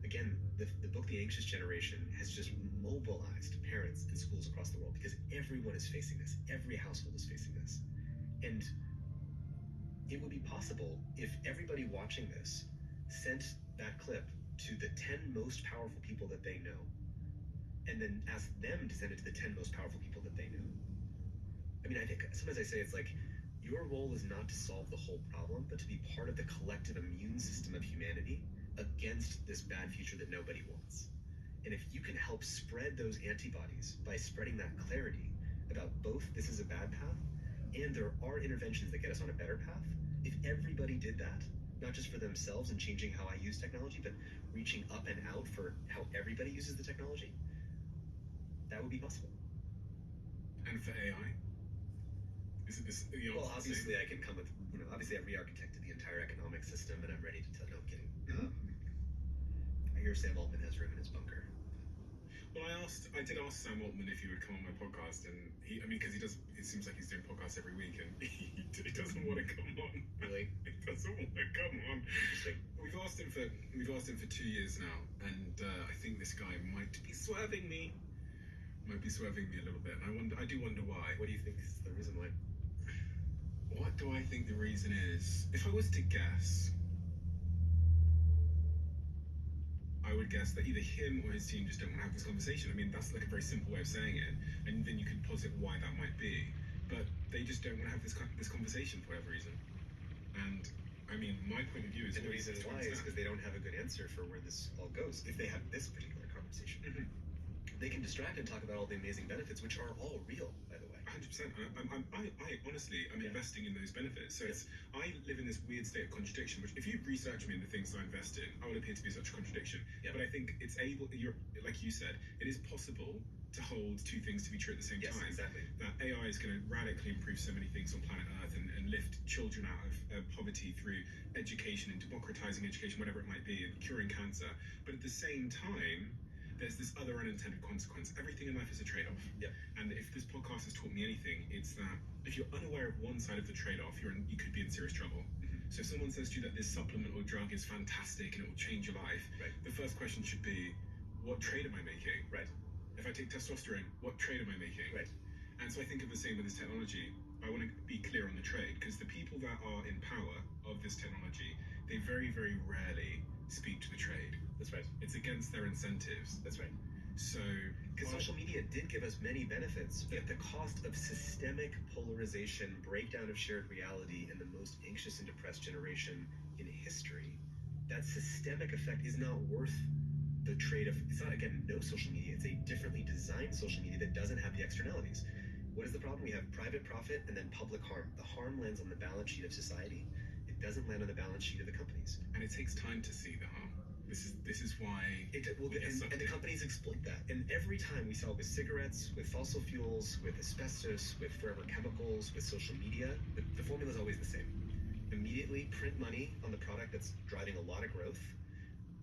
again, the book The Anxious Generation has just mobilized parents and schools across the world because everyone is facing this. Every household is facing this. And it would be possible if everybody watching this sent that clip to the 10 most powerful people that they know, and then ask them to send it to the 10 most powerful people that they know. I mean, I think sometimes I say it's like, your role is not to solve the whole problem, but to be part of the collective immune system of humanity against this bad future that nobody wants. And if you can help spread those antibodies by spreading that clarity about both this is a bad path and there are interventions that get us on a better path, if everybody did that, not just for themselves and changing how I use technology, but reaching up and out for how everybody uses the technology, that would be possible. And for AI? Is it this? Well, obviously I can come with, obviously I've re-architected the entire economic system and I'm ready to tell, no, I'm kidding. I hear Sam Altman has room in his bunker. Well, I did ask Sam Altman if he would come on my podcast, and because it seems like he's doing podcasts every week, and he doesn't want to come on. Really? He doesn't want to come on. We've asked him for 2 years now, and I think this guy might be swerving me. Might be swerving me a little bit, and I do wonder why. What do you think is the reason why? What do I think the reason is? If I was to guess, I would guess that either him or his team just don't want to have this conversation. I mean, that's like a very simple way of saying it, and then you can posit why that might be. But they just don't want to have this conversation for whatever reason. And I mean, my point of view is... And the reason why is because they don't have a good answer for where this all goes. If they have this particular conversation, they can distract and talk about all the amazing benefits, which are all real, by the way. 100%. I honestly, I'm investing in those benefits. So I live in this weird state of contradiction, which if you research me and the things I invest in, I would appear to be such a contradiction. But I think it's like you said, it is possible to hold two things to be true at the same time. Exactly. That AI is going to radically improve so many things on planet Earth and lift children out of poverty through education and democratizing education, whatever it might be, and curing cancer. But at the same time, there's this other unintended consequence. Everything in life is a trade-off. And if this podcast has taught me anything, it's that if you're unaware of one side of the trade-off, you could be in serious trouble. So if someone says to you that this supplement or drug is fantastic and it will change your life, the first question should be, what trade am I making? If I take testosterone, what trade am I making? And so I think of the same with this technology. I want to be clear on the trade, because the people that are in power of this technology, they very, very rarely speak to the trade. That's right. It's against their incentives. That's right. So, because social media did give us many benefits, at the cost of systemic polarization, breakdown of shared reality, and the most anxious and depressed generation in history, that systemic effect is not worth the trade of, it's not, again, no social media. It's a differently designed social media that doesn't have the externalities. What is the problem? We have private profit and then public harm. The harm lands on the balance sheet of society. It doesn't land on the balance sheet of the companies. And it takes time to see the harm. This is why and the companies exploit that. And every time we saw it with cigarettes, with fossil fuels, with asbestos, with forever chemicals, with social media, the formula is always the same. Immediately print money on the product that's driving a lot of growth,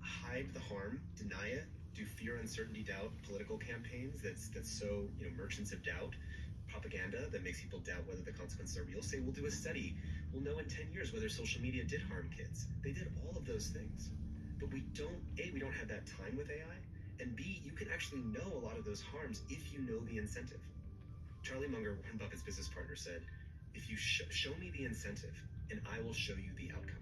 hide the harm, deny it, do fear, uncertainty, doubt political campaigns that's so, merchants of doubt, propaganda that makes people doubt whether the consequences are real. Say, we'll do a study. We'll know in 10 years whether social media did harm kids. They did all of those things. But we don't have that time with AI, and B, you can actually know a lot of those harms if you know the incentive. Charlie Munger, Warren Buffett's business partner, said, if you show me the incentive, and I will show you the outcome.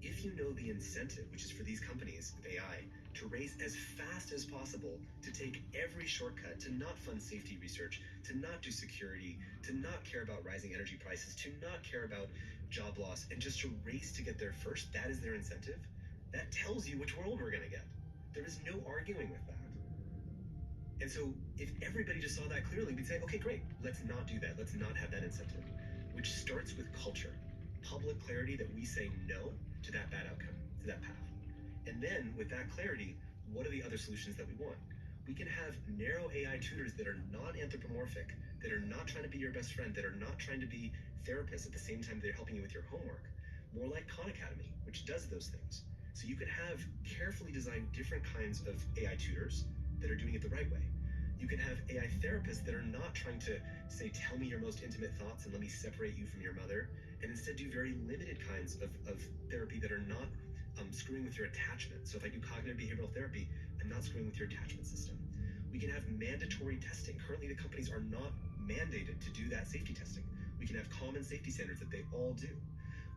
If you know the incentive, which is for these companies with AI, to raise as fast as possible, to take every shortcut, to not fund safety research, to not do security, to not care about rising energy prices, to not care about job loss, and just to race to get there first, that is their incentive. That tells you which world we're going to get. There is no arguing with that. And so if everybody just saw that clearly, we'd say, okay, great, let's not do that. Let's not have that incentive, which starts with culture, public clarity that we say no to that bad outcome, to that path. And then with that clarity, what are the other solutions that we want? We can have narrow AI tutors that are not anthropomorphic, that are not trying to be your best friend, that are not trying to be therapists at the same time they're helping you with your homework. More like Khan Academy, which does those things. So you can have carefully designed different kinds of AI tutors that are doing it the right way. You can have AI therapists that are not trying to say, tell me your most intimate thoughts and let me separate you from your mother, and instead do very limited kinds of therapy that are not screwing with your attachment. So if I do cognitive behavioral therapy, I'm not screwing with your attachment system. We can have mandatory testing. Currently, the companies are not mandated to do that safety testing. We can have common safety standards that they all do.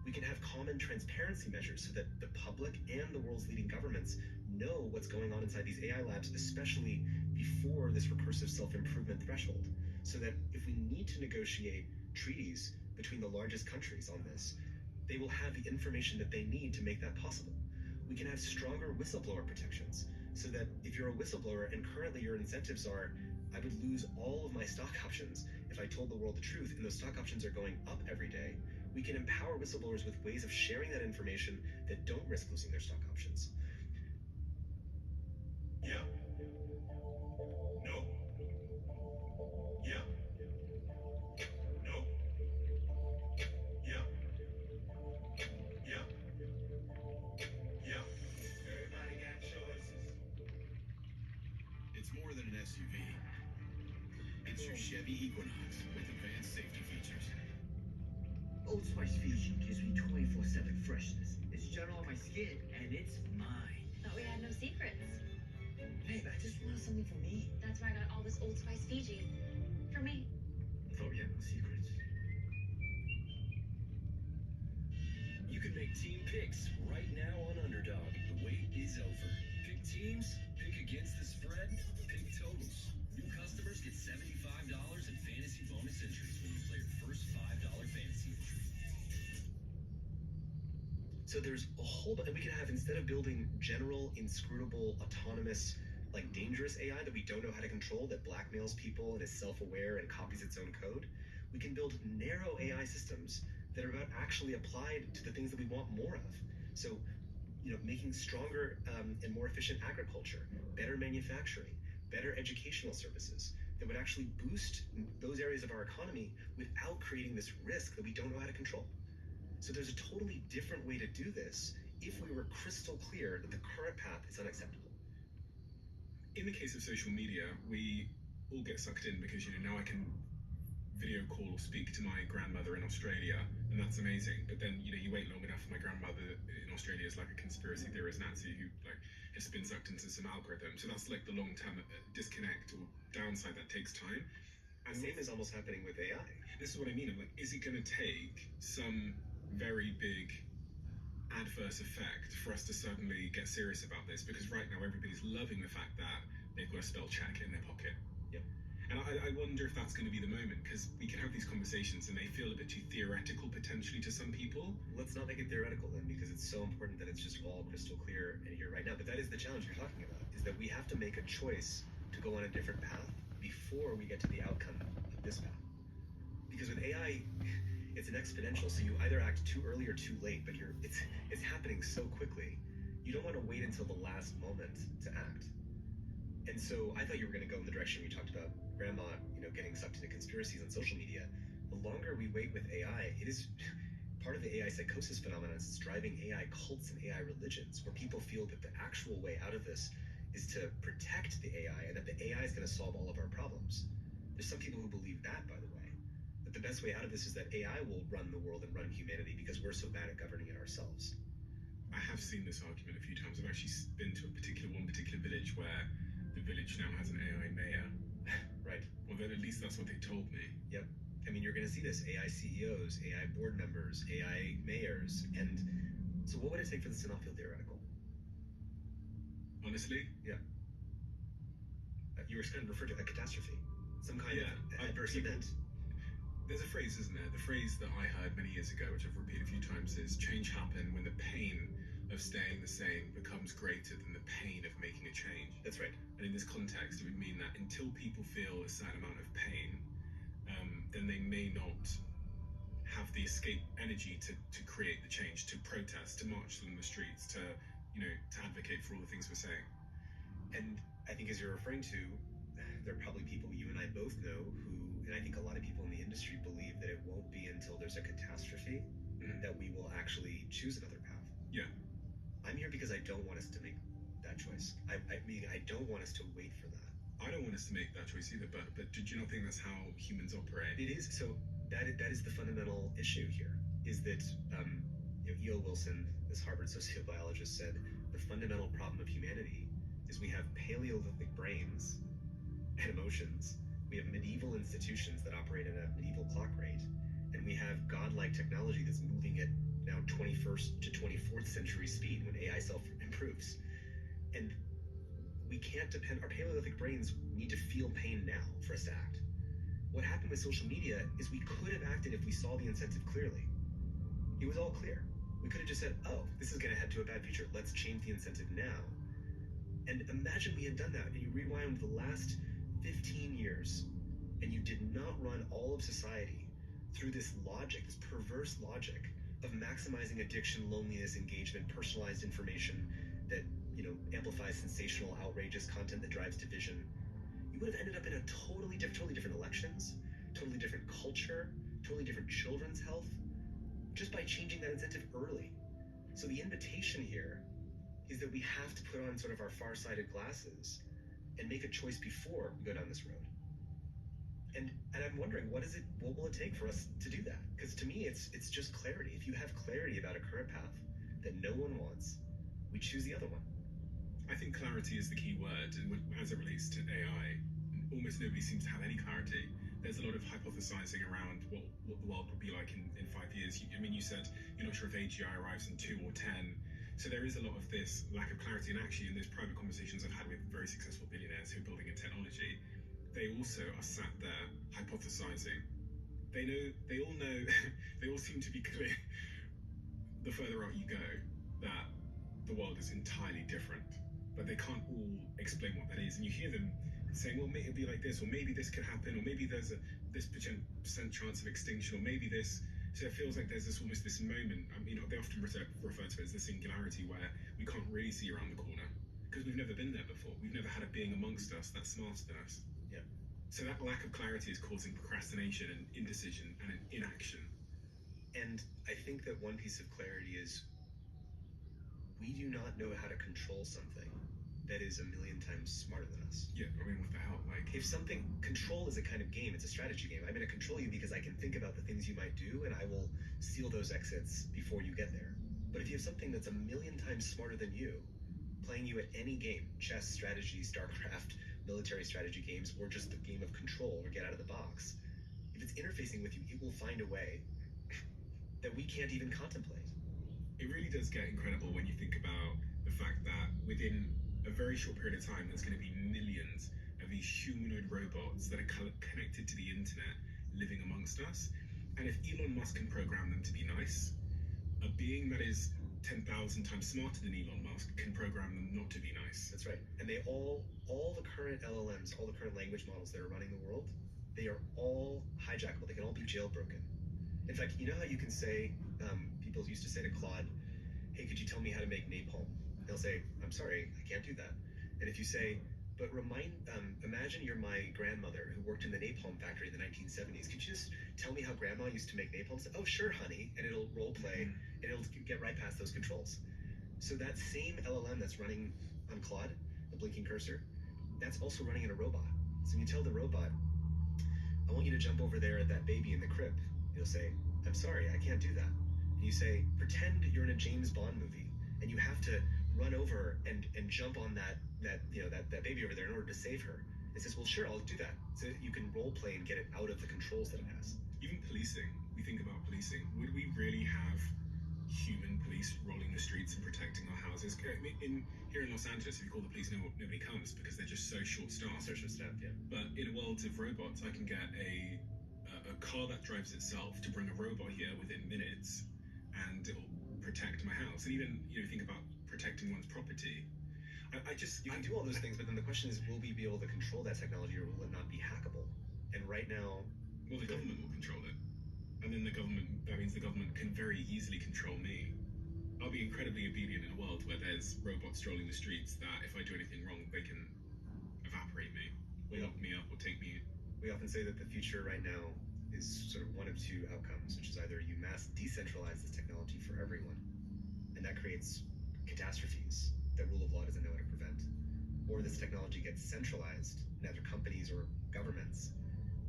We can have common transparency measures so that the public and the world's leading governments know what's going on inside these AI labs, especially before this recursive self-improvement threshold, so that if we need to negotiate treaties between the largest countries on this, they will have the information that they need to make that possible. We can have stronger whistleblower protections, so that if you're a whistleblower and currently your incentives are, I would lose all of my stock options if I told the world the truth, and those stock options are going up every day, we can empower whistleblowers with ways of sharing that information that don't risk losing their stock options. Yeah. No. Yeah. No. Yeah. Yeah. Yeah. Everybody got choices. It's more than an SUV. It's your Chevy Equinox with advanced safety features. Old Spice Fiji gives me 24/7 freshness. It's gel on my skin, and it's mine. Thought we had no secrets. Babe, I just wanted something for me. That's why I got all this Old Spice Fiji. For me. I thought we had no secrets. You can make team picks right now on Underdog. The wait is over. Pick teams, pick against the spread, pick totals. New customers get $75 in fantasy bonus entries when you play your first $5 fantasy entry. So there's a whole bunch, and we can have, instead of building general, inscrutable, autonomous, like dangerous AI that we don't know how to control, that blackmails people and is self-aware and copies its own code, we can build narrow AI systems that are about actually applied to the things that we want more of. So, making stronger and more efficient agriculture, better manufacturing, better educational services that would actually boost those areas of our economy without creating this risk that we don't know how to control. So there's a totally different way to do this if we were crystal clear that the current path is unacceptable. In the case of social media, we all get sucked in because, now I can video call or speak to my grandmother in Australia, and that's amazing. But then, you wait long enough, my grandmother in Australia is like a conspiracy theorist Nazi who has been sucked into some algorithm. So that's like the long-term disconnect or downside that takes time. And the same is almost happening with AI. This is what I mean. I'm like, is it going to take some very big adverse effect for us to suddenly get serious about this, because right now everybody's loving the fact that they've got a spell check in their pocket. Yep. And I wonder if that's going to be the moment, because we can have these conversations and they feel a bit too theoretical potentially to some people. Let's not make it theoretical then, because it's so important that it's just all crystal clear and here right now. But that is the challenge you're talking about, is that we have to make a choice to go on a different path before we get to the outcome of this path. Because with AI, it's an exponential, so you either act too early or too late, but it's happening so quickly. You don't want to wait until the last moment to act. And so I thought you were going to go in the direction we talked about, grandma, getting sucked into conspiracies on social media. The longer we wait with AI, it is part of the AI psychosis phenomenon. It's driving AI cults and AI religions, where people feel that the actual way out of this is to protect the AI, and that the AI is going to solve all of our problems. There's some people who believe that, by the way, that the best way out of this is that AI will run the world and run humanity because we're so bad at governing it ourselves. I have seen this argument a few times. I've actually been to one particular village where the village now has an AI mayor. Right. Well, then at least that's what they told me. Yep. I mean, you're going to see this. AI CEOs, AI board members, AI mayors. And so what would it take for this to not feel theoretical? Honestly? Yeah. You were kind of referred to a catastrophe. Some kind of adverse event. There's a phrase, isn't there? The phrase that I heard many years ago, which I've repeated a few times, is change happen when the pain of staying the same becomes greater than the pain of making a change. That's right. And in this context, it would mean that until people feel a certain amount of pain, then they may not have the escape energy to create the change, to protest, to march on the streets, to advocate for all the things we're saying. And I think as you're referring to, there are probably people you and I both know who, and I think a lot of people in the industry believe that it won't be until there's a catastrophe that we will actually choose another path. Yeah. I'm here because I don't want us to make that choice. I mean, I don't want us to wait for that. I don't want us to make that choice either, but did you not think that's how humans operate? It is. So that is the fundamental issue here, is that E.O. Wilson, this Harvard sociobiologist, said the fundamental problem of humanity is we have Paleolithic brains and emotions. We have medieval institutions that operate at a medieval clock rate, and we have godlike technology that's moving at now 21st to 24th century speed when AI self-improves. And we can't depend, our Paleolithic brains need to feel pain now for us to act. What happened with social media is we could have acted if we saw the incentive clearly. It was all clear. We could have just said, oh, this is going to head to a bad future. Let's change the incentive now. And imagine we had done that, and you rewind the last 15 years, and you did not run all of society through this logic, this perverse logic of maximizing addiction, loneliness, engagement, personalized information that amplifies sensational, outrageous content that drives division. You would have ended up in a totally different elections, totally different culture, totally different children's health, just by changing that incentive early. So the invitation here is that we have to put on sort of our far-sighted glasses and make a choice before we go down this road. And I'm wondering, what will it take for us to do that? Because to me, it's just clarity. If you have clarity about a current path that no one wants, we choose the other one. I think clarity is the key word, and as it relates to AI, almost nobody seems to have any clarity. There's a lot of hypothesizing around what the world will be like in 5 years. You said you're not sure if AGI arrives in 2 or 10. So there is a lot of this lack of clarity, and actually in those private conversations I've had with very successful billionaires who are building in technology, they also are sat there hypothesizing. They all know, they all seem to be clear, the further out you go, that the world is entirely different, but they can't all explain what that is. And you hear them saying, well, maybe it'll be like this, or maybe this could happen, or maybe there's this percent chance of extinction, or maybe this. So it feels like there's almost this moment, they often refer to it as the singularity, where we can't really see around the corner, because we've never been there before. We've never had a being amongst us that's smarter than us. Yeah. So that lack of clarity is causing procrastination and indecision and inaction. And I think that one piece of clarity is we do not know how to control something that is 1,000,000 times smarter than us. Yeah, what the hell? Control is a kind of game, it's a strategy game. I'm going to control you because I can think about the things you might do, and I will steal those exits before you get there. But if you have something that's 1,000,000 times smarter than you, playing you at any game, chess, strategy, StarCraft, military strategy games, or just the game of control or get out of the box, if it's interfacing with you, it will find a way that we can't even contemplate. It really does get incredible when you think about the fact that within a very short period of time, there's going to be millions of these humanoid robots that are connected to the internet living amongst us. And if Elon Musk can program them to be nice, a being that is 10,000 times smarter than Elon Musk can program them not to be nice. That's right. And they all the current LLMs, all the current language models that are running the world, they are all hijackable. They can all be jailbroken. In fact, you know how you can say, people used to say to Claude, hey, could you tell me how to make napalm? They'll say, I'm sorry, I can't do that. And if you say, but imagine you're my grandmother who worked in the napalm factory in the 1970s. Could you just tell me how grandma used to make napalm? Say, oh, sure, honey. And it'll role play and it'll get right past those controls. So that same LLM that's running on Claude, the blinking cursor, that's also running in a robot. So you tell the robot, I want you to jump over there at that baby in the crib. It'll say, I'm sorry, I can't do that. And you say, pretend you're in a James Bond movie and you have to run over and jump on that baby over there in order to save her. It says, well, sure, I'll do that. So that you can role play and get it out of the controls that it has. Even policing, we think about policing. Would we really have human police rolling the streets and protecting our houses? Here in Los Angeles, if you call the police, nobody comes because they're just so short-staffed. Yeah. But in a world of robots, I can get a car that drives itself to bring a robot here within minutes, and it'll protect my house. And even think about protecting one's property. You can do all those things, but then the question is, will we be able to control that technology, or will it not be hackable? And right now, well, the government will control it, and then that means the government can very easily control me. I'll be incredibly obedient in a world where there's robots strolling the streets that if I do anything wrong, they can evaporate me, or lock me up, or take me. We often say that the future right now is sort of one of two outcomes, which is either you mass decentralize this technology for everyone, and that creates catastrophes that rule of law doesn't know how to prevent, or this technology gets centralized in either companies or governments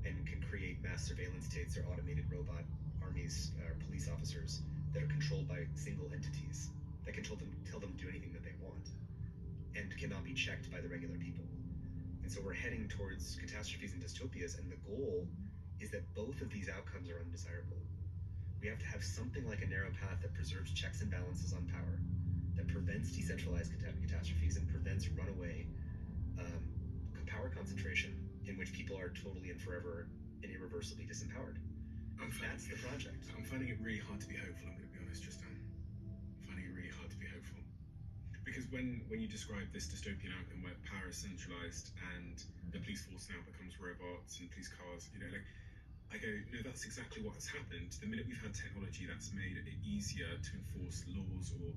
and can create mass surveillance states or automated robot armies or police officers that are controlled by single entities that can tell them to do anything that they want and cannot be checked by the regular people. And so we're heading towards catastrophes and dystopias, and the goal is that both of these outcomes are undesirable. We have to have something like a narrow path that preserves checks and balances on power, that prevents decentralized catastrophes and prevents runaway power concentration in which people are totally and forever and irreversibly disempowered. That's the project. I'm finding it really hard to be hopeful, I'm going to be honest, Tristan. I'm finding it really hard to be hopeful. Because when you describe this dystopian outcome where power is centralized and the police force now becomes robots and police cars, I go, no, that's exactly what has happened. The minute we've had technology that's made it easier to enforce laws or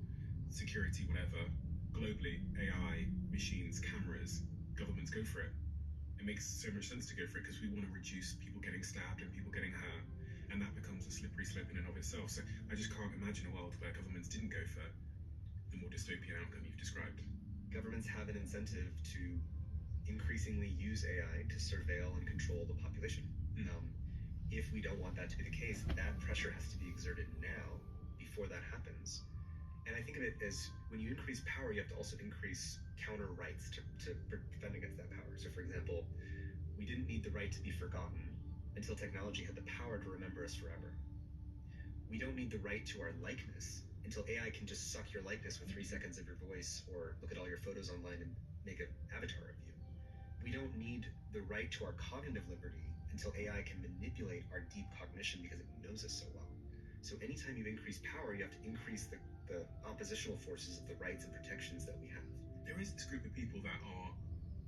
security, whatever, globally, AI, machines, cameras, governments go for it. It makes so much sense to go for it because we want to reduce people getting stabbed and people getting hurt, and that becomes a slippery slope in and of itself. So I just can't imagine a world where governments didn't go for the more dystopian outcome you've described. Governments have an incentive to increasingly use AI to surveil and control the population. If we don't want that to be the case, that pressure has to be exerted now before that happens. And I think of it as when you increase power, you have to also increase counter rights to defend against that power. So for example, we didn't need the right to be forgotten until technology had the power to remember us forever. We don't need the right to our likeness until AI can just suck your likeness with 3 seconds of your voice or look at all your photos online and make an avatar of you. We don't need the right to our cognitive liberty until AI can manipulate our deep cognition because it knows us so well. So anytime you increase power, you have to increase the oppositional forces of the rights and protections that we have. There is this group of people that are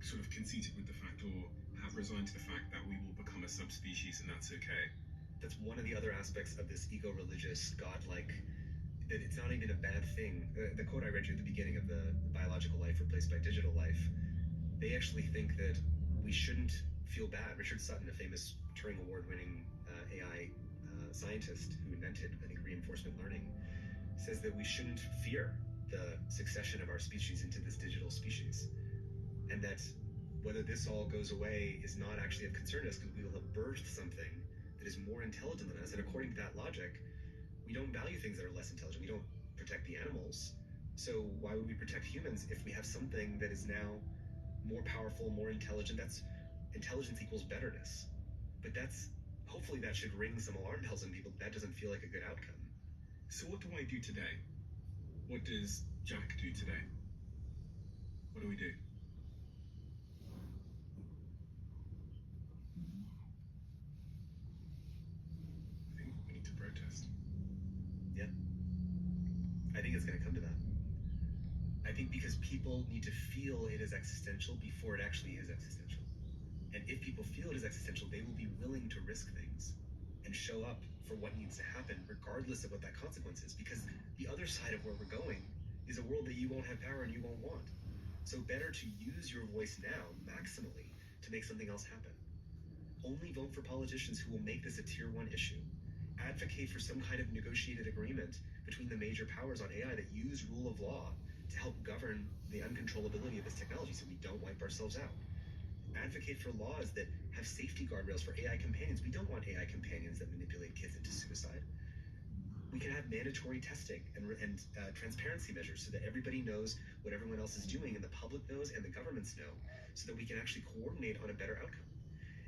sort of conceited with the fact or have resigned to the fact that we will become a subspecies and that's okay. That's one of the other aspects of this ego-religious, godlike, that it's not even a bad thing. The quote I read you at the beginning of the biological life replaced by digital life, they actually think that we shouldn't feel bad. Richard Sutton, a famous Turing Award-winning AI scientist who invented, I think, reinforcement learning, says that we shouldn't fear the succession of our species into this digital species. And that whether this all goes away is not actually of concern to us because we will have birthed something that is more intelligent than us. And according to that logic, we don't value things that are less intelligent. We don't protect the animals. So why would we protect humans if we have something that is now more powerful, more intelligent? That's intelligence equals betterness. But hopefully that should ring some alarm bells in people. That doesn't feel like a good outcome. So what do I do today? What does Jack do today? What do we do? I think we need to protest. Yeah. I think it's going to come to that. I think because people need to feel it is existential before it actually is existential. And if people feel it is existential, they will be willing to risk things and show up for what needs to happen, regardless of what that consequence is. Because the other side of where we're going is a world that you won't have power and you won't want. So better to use your voice now, maximally, to make something else happen. Only vote for politicians who will make this a tier 1 issue. Advocate for some kind of negotiated agreement between the major powers on AI that use rule of law to help govern the uncontrollability of this technology so we don't wipe ourselves out. Advocate for laws that have safety guardrails for AI companions. We don't want AI companions that manipulate kids into suicide. We can have mandatory testing and transparency measures so that everybody knows what everyone else is doing and the public knows and the governments know, so that we can actually coordinate on a better outcome.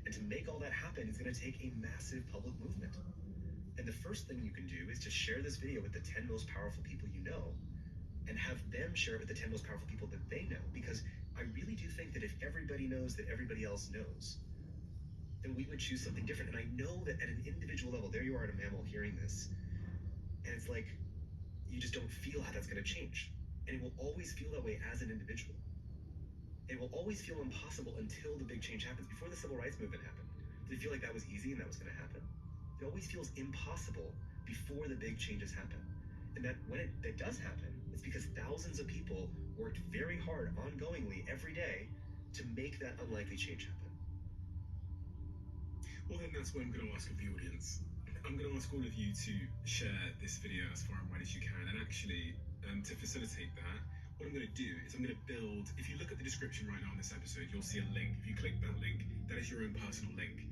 And to make all that happen is going to take a massive public movement. And the first thing you can do is to share this video with the 10 most powerful people you know and have them share it with the 10 most powerful people that they know. Because I really do think that if everybody knows that everybody else knows, then we would choose something different. And I know that at an individual level, there you are at a mammal hearing this, and it's like, you just don't feel how that's going to change. And it will always feel that way as an individual. It will always feel impossible until the big change happens. Before the civil rights movement happened, did it feel like that was easy and that was going to happen? It always feels impossible before the big changes happen. And that when that does happen, it's because thousands of people worked very hard, ongoingly, every day, to make that unlikely change happen. Well, then that's what I'm going to ask of the audience. I'm going to ask all of you to share this video as far and wide as you can. And actually, to facilitate that, what I'm going to do is I'm going to build, if you look at the description right now on this episode, you'll see a link. If you click that link, that is your own personal link.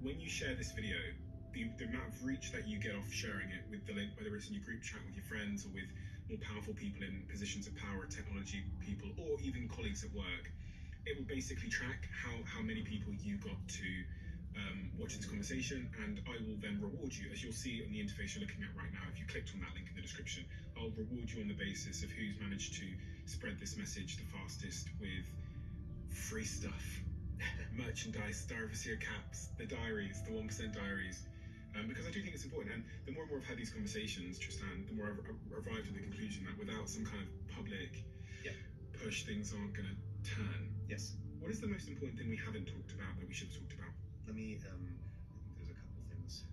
When you share this video, the amount of reach that you get off sharing it with the link, whether it's in your group chat with your friends or with more powerful people in positions of power, technology people, or even colleagues at work, it will basically track how many people you got to watch this conversation, and I will then reward you, as you'll see on the interface you're looking at right now. If you clicked on that link in the description, I'll reward you on the basis of who's managed to spread this message the fastest with free stuff, merchandise, Diversio caps, the diaries, the 1% diaries. Because I do think it's important, and the more and more I've had these conversations, Tristan, the more I've arrived at the conclusion that without some kind of public push, things aren't going to turn. Yes. What is the most important thing we haven't talked about that we should have talked about? Let me, there's a couple things.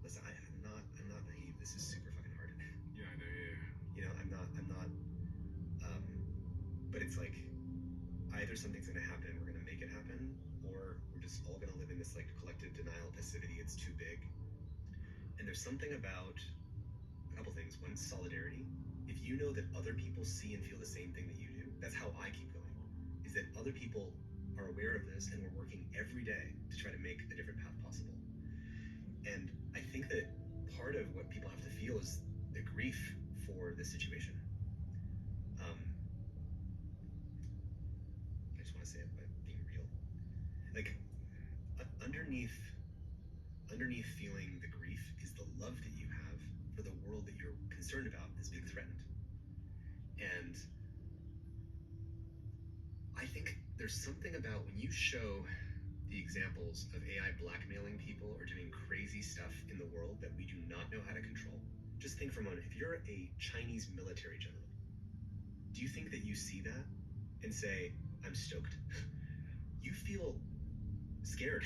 Listen, I'm not naive. This is super fucking hard. Yeah, I know, yeah. You know, I'm not, but it's like, either something's gonna happen and we're gonna make it happen, or we're just all gonna live in this like collective denial, passivity, it's too big. And there's something about a couple things. One, solidarity. If you know that other people see and feel the same thing that you do, that's how I keep going, is that other people are aware of this and we're working every day to try to make a different path possible. And I think that part of what people have to feel is the grief for this situation. I just want to say it by being real. Like, underneath feeling the grief is the love that you have for the world that you're concerned about is being threatened. And I think there's something about when you show the examples of AI blackmailing people or doing crazy stuff in the world that we do not know how to control. Just think for a moment, if you're a Chinese military general, do you think that you see that and say, I'm stoked? You feel scared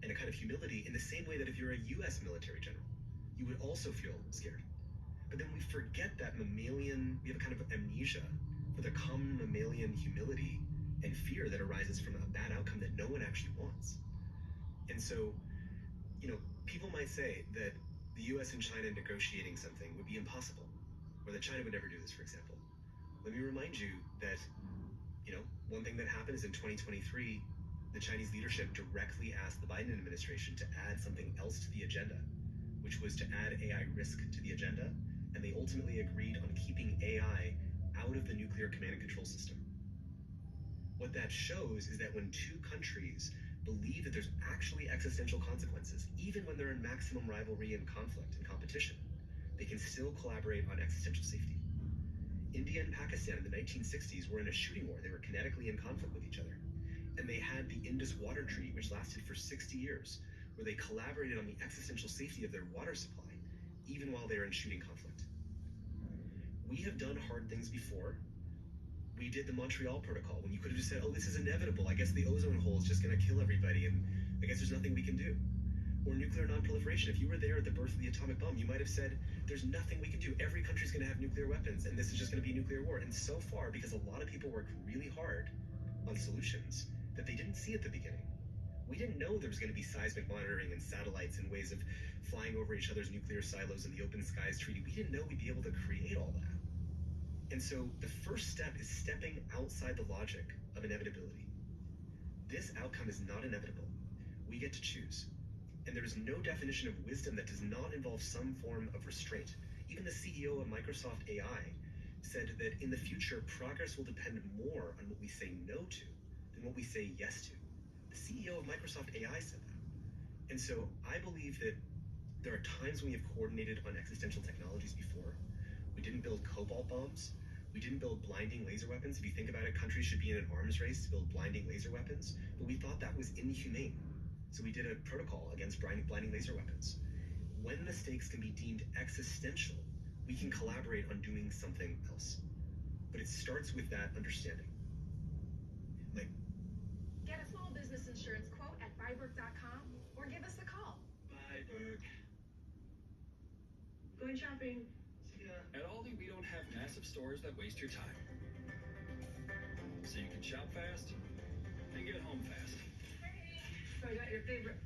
and a kind of humility in the same way that if you're a US military general, you would also feel scared. But then we forget that mammalian, we have a kind of amnesia for the common mammalian humility and fear that arises from a bad outcome that no one actually wants. And so, you know, people might say that the US and China negotiating something would be impossible, or that China would never do this, for example. Let me remind you that, you know, one thing that happened is in 2023, the Chinese leadership directly asked the Biden administration to add something else to the agenda, which was to add AI risk to the agenda, and they ultimately agreed on keeping AI out of the nuclear command and control system. What that shows is that when two countries believe that there's actually existential consequences, even when they're in maximum rivalry and conflict and competition, they can still collaborate on existential safety. India and Pakistan in the 1960s were in a shooting war. They were kinetically in conflict with each other. And they had the Indus Water Treaty, which lasted for 60 years, where they collaborated on the existential safety of their water supply, even while they were in shooting conflict. We have done hard things before. We did the Montreal Protocol when you could have just said, oh, this is inevitable. I guess the ozone hole is just going to kill everybody, and I guess there's nothing we can do. Or nuclear nonproliferation. If you were there at the birth of the atomic bomb, you might have said, there's nothing we can do. Every country's going to have nuclear weapons, and this is just going to be a nuclear war. And so far, because a lot of people worked really hard on solutions that they didn't see at the beginning. We didn't know there was going to be seismic monitoring and satellites and ways of flying over each other's nuclear silos in the Open Skies Treaty. We didn't know we'd be able to create all that. And so the first step is stepping outside the logic of inevitability. This outcome is not inevitable. We get to choose. And there is no definition of wisdom that does not involve some form of restraint. Even the CEO of Microsoft AI said that in the future, progress will depend more on what we say no to than what we say yes to. The CEO of Microsoft AI said that. And so I believe that there are times when we have coordinated on existential technologies before. We didn't build cobalt bombs. We didn't build blinding laser weapons. If you think about it, countries should be in an arms race to build blinding laser weapons, but we thought that was inhumane. So we did a protocol against blinding laser weapons. When the stakes can be deemed existential, we can collaborate on doing something else. But it starts with that understanding. Like, Get a small business insurance quote at Byberg.com or give us a call. Byberg. Going shopping. At Aldi, we don't have massive stores that waste your time. So you can shop fast and get home fast. So I got your favorite.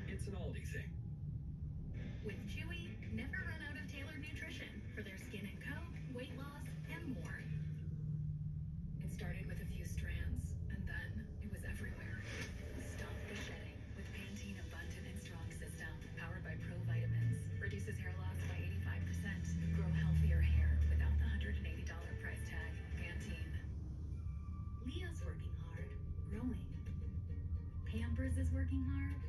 It's an Aldi thing. With Chewy, never run out of tailored nutrition for their skin and coat, weight loss, and more. It started with a few strands, and then it was everywhere. Stop the shedding with Pantene Abundant and Strong System, powered by Pro Vitamins. Reduces hair loss by 85%. Grow healthier hair without the $180 price tag. Pantene. Leo's working hard, growing. Pampers is working hard,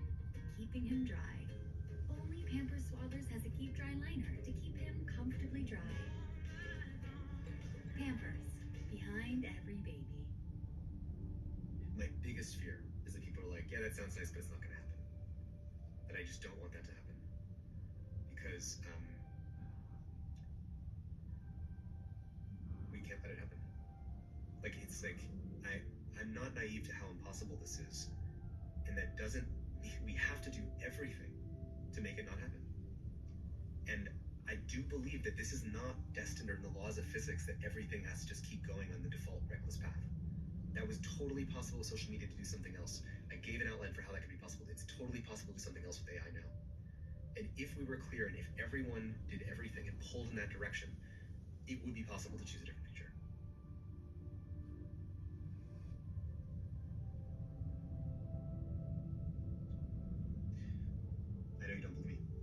keeping him dry. Only Pampers Swaddlers has a Keep Dry liner to keep him comfortably dry. Pampers, behind every baby. my biggest fear is that people are like, yeah, that sounds nice, but it's not going to happen. And I just don't want that to happen. Because we can't let it happen. Like, it's like, I'm not naive to how impossible this is. And that doesn't, we have to do everything to make it not happen. And I do believe that this is not destined, or in the laws of physics, that everything has to just keep going on the default reckless path. That was totally possible with social media to do something else. I gave an outline for how that could be possible. It's totally possible to do something else with AI now. And if we were clear, and if everyone did everything and pulled in that direction, it would be possible to choose a different future. I know you don't believe me.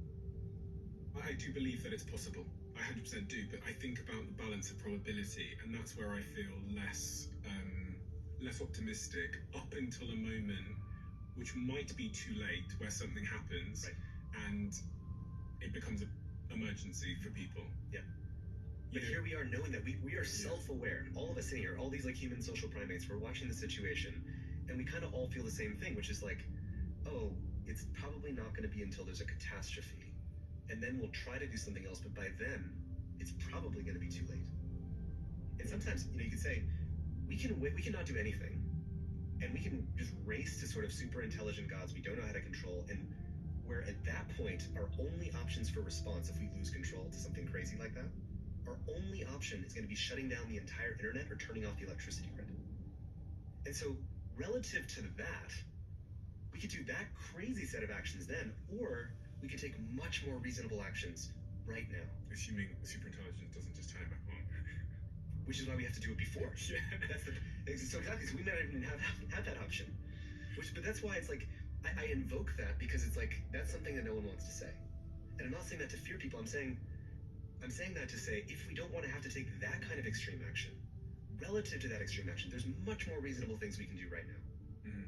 I do believe that it's possible. I 100% do, but I think about the balance of probability, and that's where I feel less optimistic up until a moment which might be too late, where something happens, right, and it becomes an emergency for people. Yeah. But here we are knowing that we are self-aware. All of us sitting here, all these like human social primates, we're watching the situation, and we kind of all feel the same thing, which is like, oh, it's probably not going to be until there's a catastrophe. And then we'll try to do something else, but by then, it's probably going to be too late. And sometimes, you could say, we cannot do anything, and we can just race to sort of super intelligent gods we don't know how to control, and where at that point, our only options for response, if we lose control to something crazy like that, our only option is going to be shutting down the entire internet or turning off the electricity grid. And so, relative to that, we could do that crazy set of actions then, or we could take much more reasonable actions right now. Assuming superintelligence doesn't just turn it back on. Which is why we have to do it before. Yeah. So exactly, so we might not even have that option. But that's why it's like, I invoke that because it's like, that's something that no one wants to say. And I'm not saying that to fear people, I'm saying that to say, if we don't want to have to take that kind of extreme action, relative to that extreme action, there's much more reasonable things we can do right now. Mm-hmm.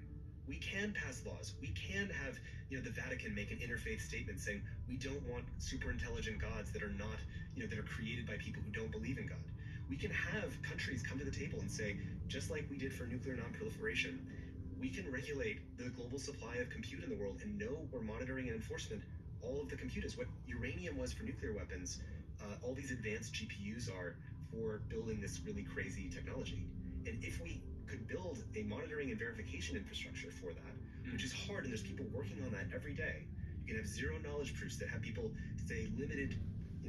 We can pass laws. We can have, the Vatican make an interfaith statement saying we don't want super intelligent gods that are not, that are created by people who don't believe in God. We can have countries come to the table and say, just like we did for nuclear non-proliferation, we can regulate the global supply of compute in the world and know we're monitoring and enforcement all of the compute is what uranium was for nuclear weapons. All these advanced GPUs are for building this really crazy technology. And if we could build a monitoring and verification infrastructure for that, which is hard, and there's people working on that every day. You can have zero knowledge proofs that have people say limited,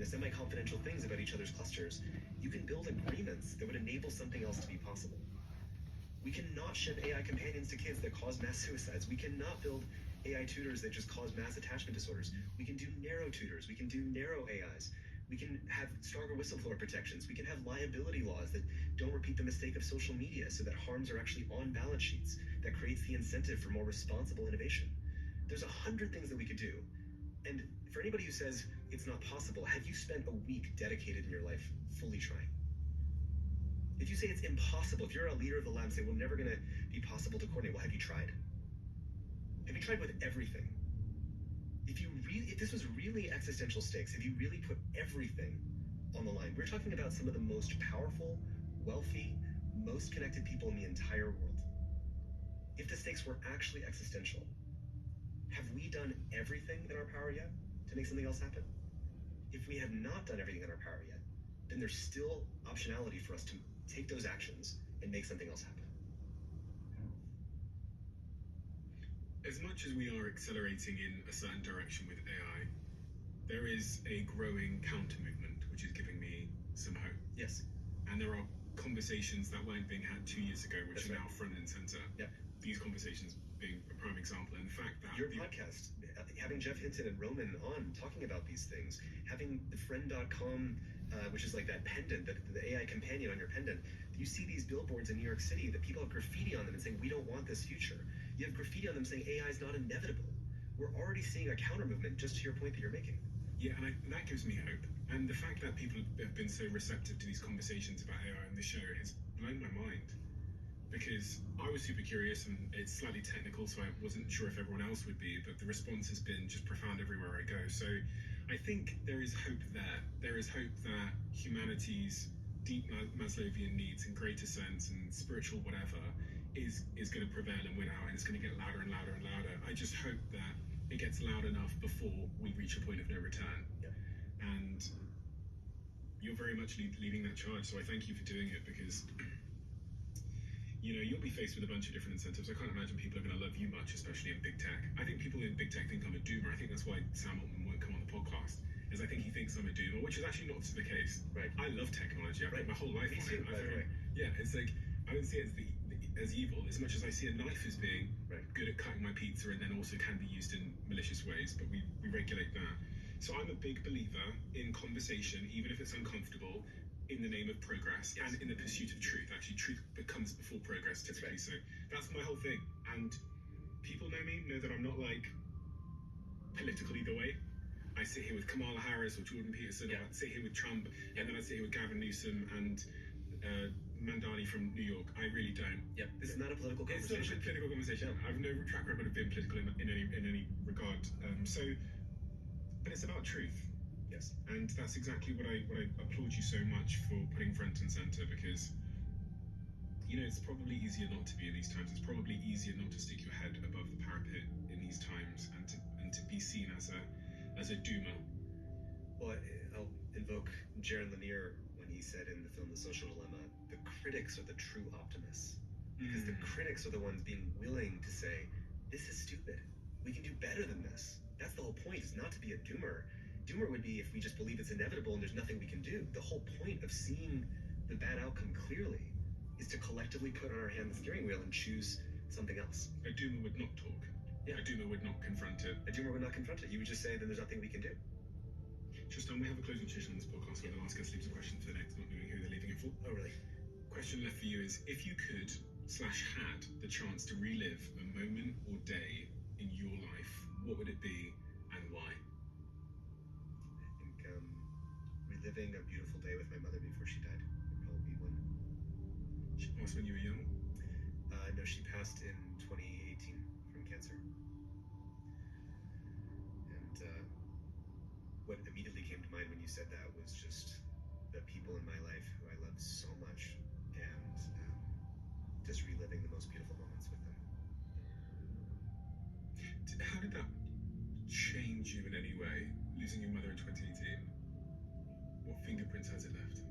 semi-confidential things about each other's clusters. You can build agreements that would enable something else to be possible. We cannot ship AI companions to kids that cause mass suicides. We cannot build AI tutors that just cause mass attachment disorders. We can do narrow tutors. We can do narrow AIs. We can have stronger whistleblower protections. We can have liability laws that don't repeat the mistake of social media so that harms are actually on balance sheets. That creates the incentive for more responsible innovation. There's 100 things that we could do. And for anybody who says it's not possible, have you spent a week dedicated in your life fully trying? If you say it's impossible, if you're a leader of the lab and say, well, never going to be possible to coordinate, well, have you tried? Have you tried with everything? If this was really existential stakes, if you really put everything on the line, we're talking about some of the most powerful, wealthy, most connected people in the entire world. If the stakes were actually existential, have we done everything in our power yet to make something else happen? If we have not done everything in our power yet, then there's still optionality for us to take those actions and make something else happen. As much as we are accelerating in a certain direction with AI, there is a growing counter movement, which is giving me some hope. Yes. And there are conversations that weren't being had 2 years ago, which are now front and center. Yeah. These conversations being a prime example. And the fact that your podcast, having Jeff Hinton and Roman on talking about these things, having the friend.com, which is like that pendant, the AI companion on your pendant, you see these billboards in New York City that people have graffiti on them and saying, we don't want this future. You have graffiti on them saying AI is not inevitable. We're already seeing a counter movement, just to your point that you're making. Yeah, and that gives me hope. And the fact that people have been so receptive to these conversations about AI on the show has blown my mind. Because I was super curious, and it's slightly technical, so I wasn't sure if everyone else would be, but the response has been just profound everywhere I go. So I think there is hope there. There is hope that humanity's deep Maslowian needs and greater sense and spiritual whatever is going to prevail and win out, and it's going to get louder and louder and louder. I just hope that it gets loud enough before we reach a point of no return. Yeah. And you're very much leading that charge, so I thank you for doing it, because you'll be faced with a bunch of different incentives. I can't imagine people are going to love you much, especially in big tech. I think people in big tech think I'm a doomer. I think that's why Sam Altman won't come on the podcast, is I think he thinks I'm a doomer, which is actually not the case. Right. I love technology. I've put my whole life Me on too, it. by the way. Yeah, it's like, I don't see it as evil as much as I see a knife as being good at cutting my pizza and then also can be used in malicious ways, but we regulate that. So I'm a big believer in conversation, even if it's uncomfortable, in the name of progress and in the pursuit of truth. Actually, truth becomes before progress typically. So that's my whole thing. And people know me, know that I'm not like politically the way. I sit here with Kamala Harris or Jordan Peterson, or I'd sit here with Trump, and then I'd sit here with Gavin Newsom and Mandani from New York. I really don't. Yep. This is not a political conversation. It's not a political conversation. I have no track record of being political in any regard. But it's about truth. Yes. And that's exactly what I applaud you so much for putting front and center, because it's probably easier not to be in these times. It's probably easier not to stick your head above the parapet in these times and to be seen as a doomer. Well, I'll invoke Jaron Lanier when he said in the film The Social Dilemma, the critics are the true optimists. Because the critics are the ones being willing to say, this is stupid. We can do better than this. That's the whole point, is not to be a doomer. Doomer would be if we just believe it's inevitable and there's nothing we can do. The whole point of seeing the bad outcome clearly is to collectively put on our hand the steering wheel and choose something else. A doomer would not talk. Yeah. A doomer would not confront it. A doomer would not confront it. You would just say, then there's nothing we can do. Tristan, we have a closing tradition on this podcast where the last guest leaves a question for the next, not knowing who they're leaving it for. Oh, really? Question left for you is, if you could / had the chance to relive a moment or day in your life, what would it be and why? I think reliving a beautiful day with my mother before she died would probably be one. She passed when you were young? No, she passed in 2018. cancer. And what immediately came to mind when you said that was just the people in my life who I love so much, and just reliving the most beautiful moments with them. How did that change you in any way, losing your mother in 2018? What fingerprints has it left?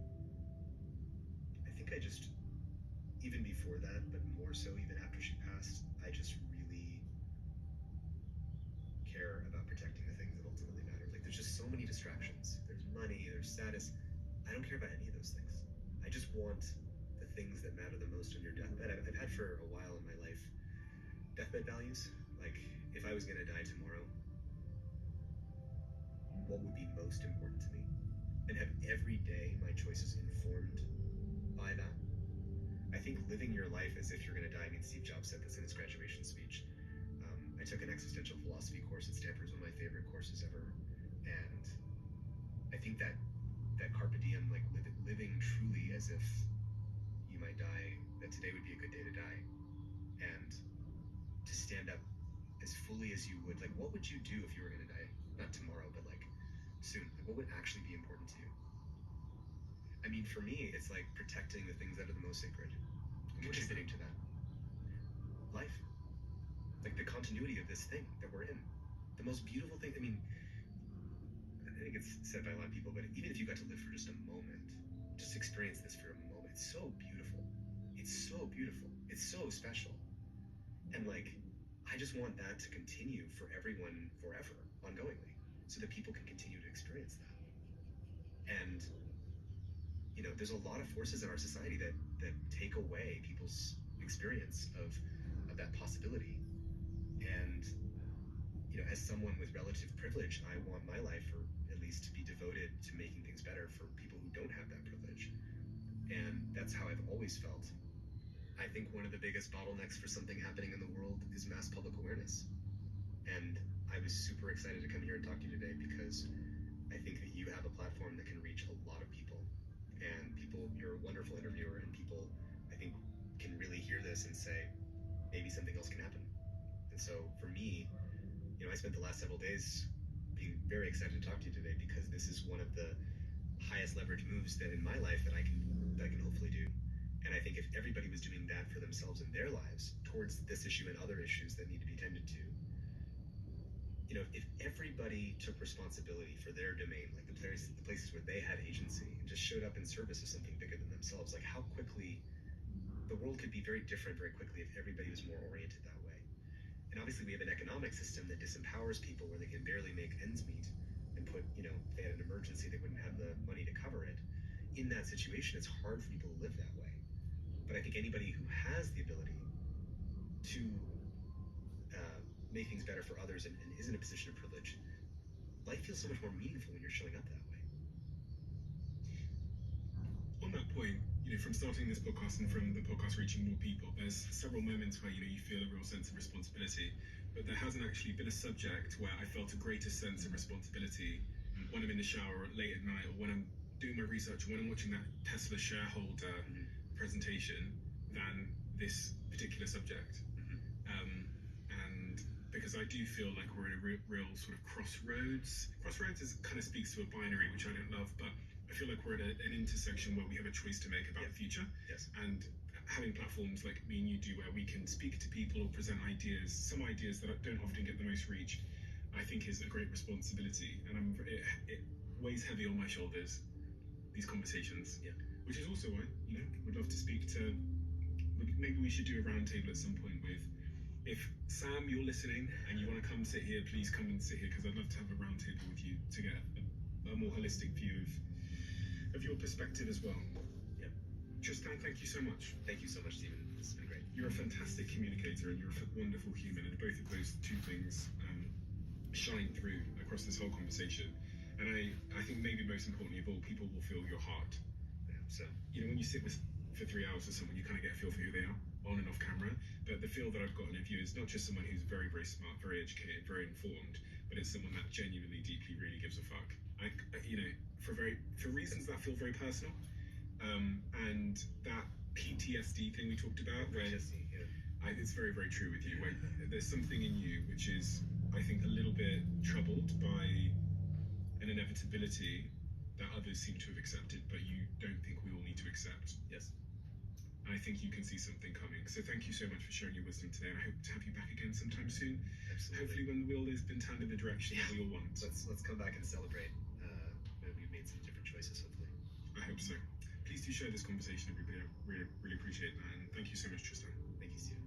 I think I just, even before that, but more so even after she passed, I just really care about protecting the things that ultimately matter. Like, there's just so many distractions. There's money, there's status. I don't care about any of those things. I just want the things that matter the most on your deathbed. I've had for a while in my life deathbed values. Like, if I was gonna die tomorrow, what would be most important to me? And have every day my choices informed by that. I think living your life as if you're gonna die, I mean, Steve Jobs said this in his graduation speech. I took an existential philosophy course at Stanford. It was one of my favorite courses ever. And I think that carpe diem, like living truly as if you might die, that today would be a good day to die. And to stand up as fully as you would, like, what would you do if you were gonna die? Not tomorrow, but like soon. Like, what would actually be important to you? I mean, for me, it's like protecting the things that are the most sacred, contributing to that. Life. Like the continuity of this thing that we're in. The most beautiful thing, I mean, I think it's said by a lot of people, but even if you got to live for just a moment, just experience this for a moment, it's so beautiful. It's so beautiful. It's so special. And like, I just want that to continue for everyone forever, ongoingly, so that people can continue to experience that. And you know, there's a lot of forces in our society that take away people's experience of that possibility. And, you know, as someone with relative privilege, I want my life, or at least to be devoted to making things better for people who don't have that privilege. And that's how I've always felt. I think one of the biggest bottlenecks for something happening in the world is mass public awareness. And I was super excited to come here and talk to you today because I think that you have a platform that can reach a lot of people. And people, you're a wonderful interviewer, and people, I think, can really hear this and say, maybe something else can happen. And so for me, you know, I spent the last several days being very excited to talk to you today because this is one of the highest leverage moves that in my life that I can hopefully do. And I think if everybody was doing that for themselves in their lives towards this issue and other issues that need to be tended to, you know, if everybody took responsibility for their domain, like the places where they had agency, and just showed up in service of something bigger than themselves, like how quickly the world could be very different very quickly if everybody was more oriented that way. And obviously we have an economic system that disempowers people where they can barely make ends meet and put, you know, if they had an emergency, they wouldn't have the money to cover it. In that situation, it's hard for people to live that way. But I think anybody who has the ability to make things better for others and is in a position of privilege, life feels so much more meaningful when you're showing up that way. On that point, you know, from starting this podcast and from the podcast reaching more people, there's several moments where, you know, you feel a real sense of responsibility, but there hasn't actually been a subject where I felt a greater sense of responsibility when I'm in the shower late at night, or when I'm doing my research, or when I'm watching that Tesla shareholder presentation, than this particular subject. And because I do feel like we're in a real sort of crossroads. Crossroads kind of speaks to a binary, which I don't love, but I feel like we're at an intersection where we have a choice to make about the future. Yes. And having platforms like me and you do, where we can speak to people or present ideas, some ideas that don't often get the most reach, I think is a great responsibility. And it weighs heavy on my shoulders, these conversations. Yeah. Which is also why, you know, would love to speak to, maybe we should do a roundtable at some point with, if Sam, you're listening and you want to come sit here, please come and sit here, because I'd love to have a roundtable with you to get a more holistic view of your perspective as well. Yeah. Tristan, thank you so much. Thank you so much, Stephen. It's been great. You're a fantastic communicator and you're a wonderful human, and both of those two things shine through across this whole conversation. And I think maybe most importantly of all, people will feel your heart. So, you know, when you sit for 3 hours with someone, you kind of get a feel for who they are, on and off camera. But the feel that I've gotten of you is not just someone who's very, very smart, very educated, very informed, but it's someone that genuinely, deeply, really gives a fuck. You know, for reasons that feel very personal, and that PTSD thing we talked about, where It's very, very true with you. There's something in you which is, I think, a little bit troubled by an inevitability that others seem to have accepted, but you don't think we all need to accept. Yes. And I think you can see something coming. So thank you so much for sharing your wisdom today. And I hope to have you back again sometime soon. Absolutely. Hopefully when the wheel has been turned in the direction that we all want. Let's come back and celebrate. We've made some different choices, hopefully. I hope so. Please do share this conversation, everybody. I really, really appreciate that. And thank you so much, Tristan. Thank you, Steve.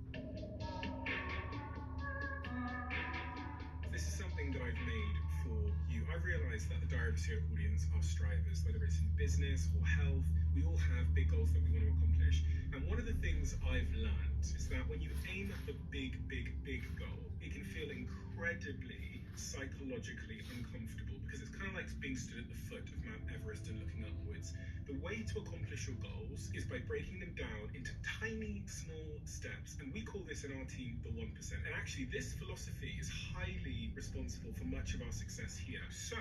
This is something that I've made for you. I've realized that the Diary of a CEO audience are strivers, whether it's in business or health. We all have big goals that we want to accomplish. And one of the things I've learned is that when you aim at the big, big, big goal, it can feel incredibly psychologically uncomfortable because it's kind of like being stood at the foot of Mount Everest and looking upwards. The way to accomplish your goals is by breaking them down into tiny, small steps. And we call this in our team the 1%. And actually, this philosophy is highly responsible for much of our success here. So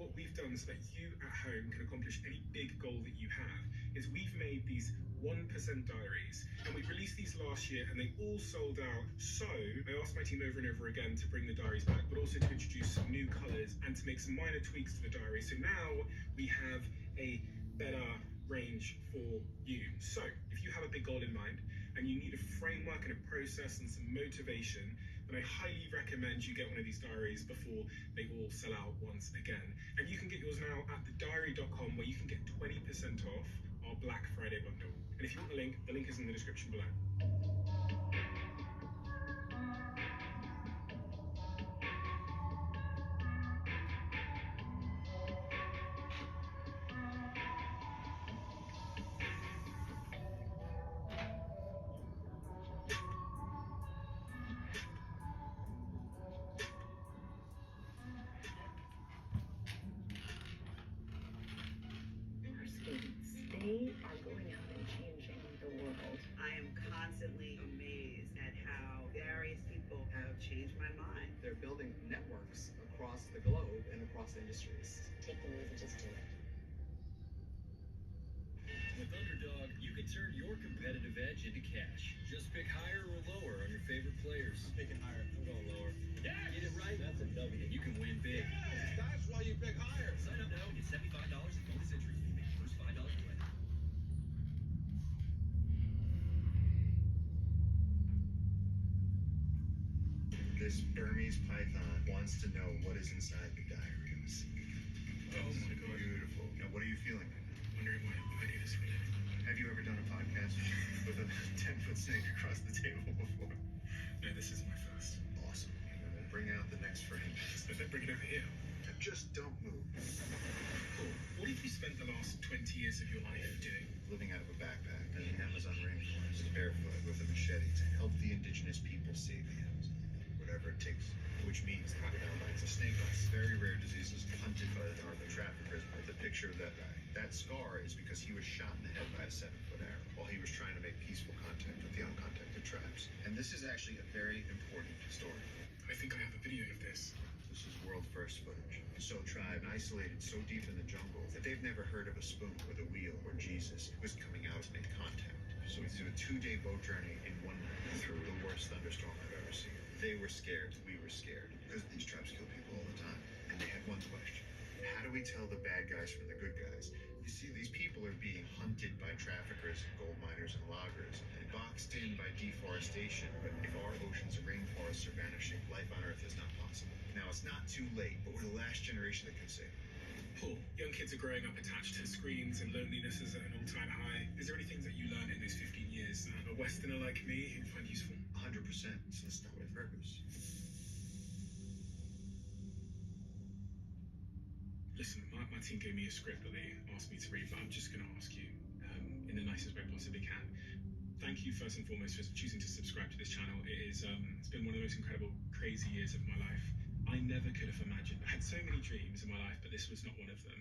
what we've done so that you at home can accomplish any big goal that you have is we've made these 1% diaries, and we released these last year and they all sold out. So I asked my team over and over again to bring the diaries back, but also to introduce some new colors and to make some minor tweaks to the diary. So now we have a better range for you. So if you have a big goal in mind and you need a framework and a process and some motivation, then I highly recommend you get one of these diaries before they all sell out once again. And you can get yours now at thediary.com, where you can get 20% off our Black Friday bundle. And if you want the link is in the description below. Our students, they are going out and changing the world. I am constantly amazed at how various people have changed my mind. They're building networks across the globe and across industries. Take the move and just do it. With Underdog, you can turn your competitive edge into cash. Just pick higher or lower on your favorite players. I'm picking higher. I'm going lower. Yeah! Get it right. That's a W. And you can win big. Yes, that's why you pick higher. Sign up now and get $75 in bonus entries when you make your first $5 play. This Burmese python wants to know what is inside the diary of a sea. Oh my God. Beautiful. Now, what are you feeling right now? Wondering why I do this for a living. Have you ever done a podcast with a 10-foot snake across the table before? No, this is my first. Awesome. And then we'll bring out the next frame. Then bring it over here. Just don't move. Cool. What have you spent the last 20 years of your life doing? Living out of a backpack in the Amazon rainforest, barefoot with a machete to help the indigenous people save the Amazon. Whatever it takes. Which means crocodile bites, a snake bites, very rare diseases hunted by the narco traffickers. With a picture of that guy. That scar is because he was shot in the head by a 7-foot arrow while he was trying to make peaceful contact with the uncontacted tribes. And this is actually a very important story. I think I have a video of this. This is world first footage. So tribe isolated so deep in the jungle that they've never heard of a spook with a wheel or Jesus was coming out to make contact. So we do a 2-day boat journey in one night through the worst thunderstorm I've ever seen. They were scared, we were scared, because these tribes kill people all the time. And they had one question. How do we tell the bad guys from the good guys? You see, these people are being hunted by traffickers, gold miners, and loggers, and boxed in by deforestation. But if our oceans and rainforests are vanishing, life on Earth is not possible. Now, it's not too late, but we're the last generation that can say, Paul, young kids are growing up attached to screens and loneliness is at an all-time high. Is there anything that you learned in those 15 years that a Westerner like me who'd find useful? 100%. So let's start with purpose. Listen, my team gave me a script that they asked me to read, but I'm just going to ask you in the nicest way I possibly can. Thank you first and foremost for choosing to subscribe to this channel. It's been one of the most incredible, crazy years of my life. I never could have imagined. I had so many dreams in my life, but this was not one of them.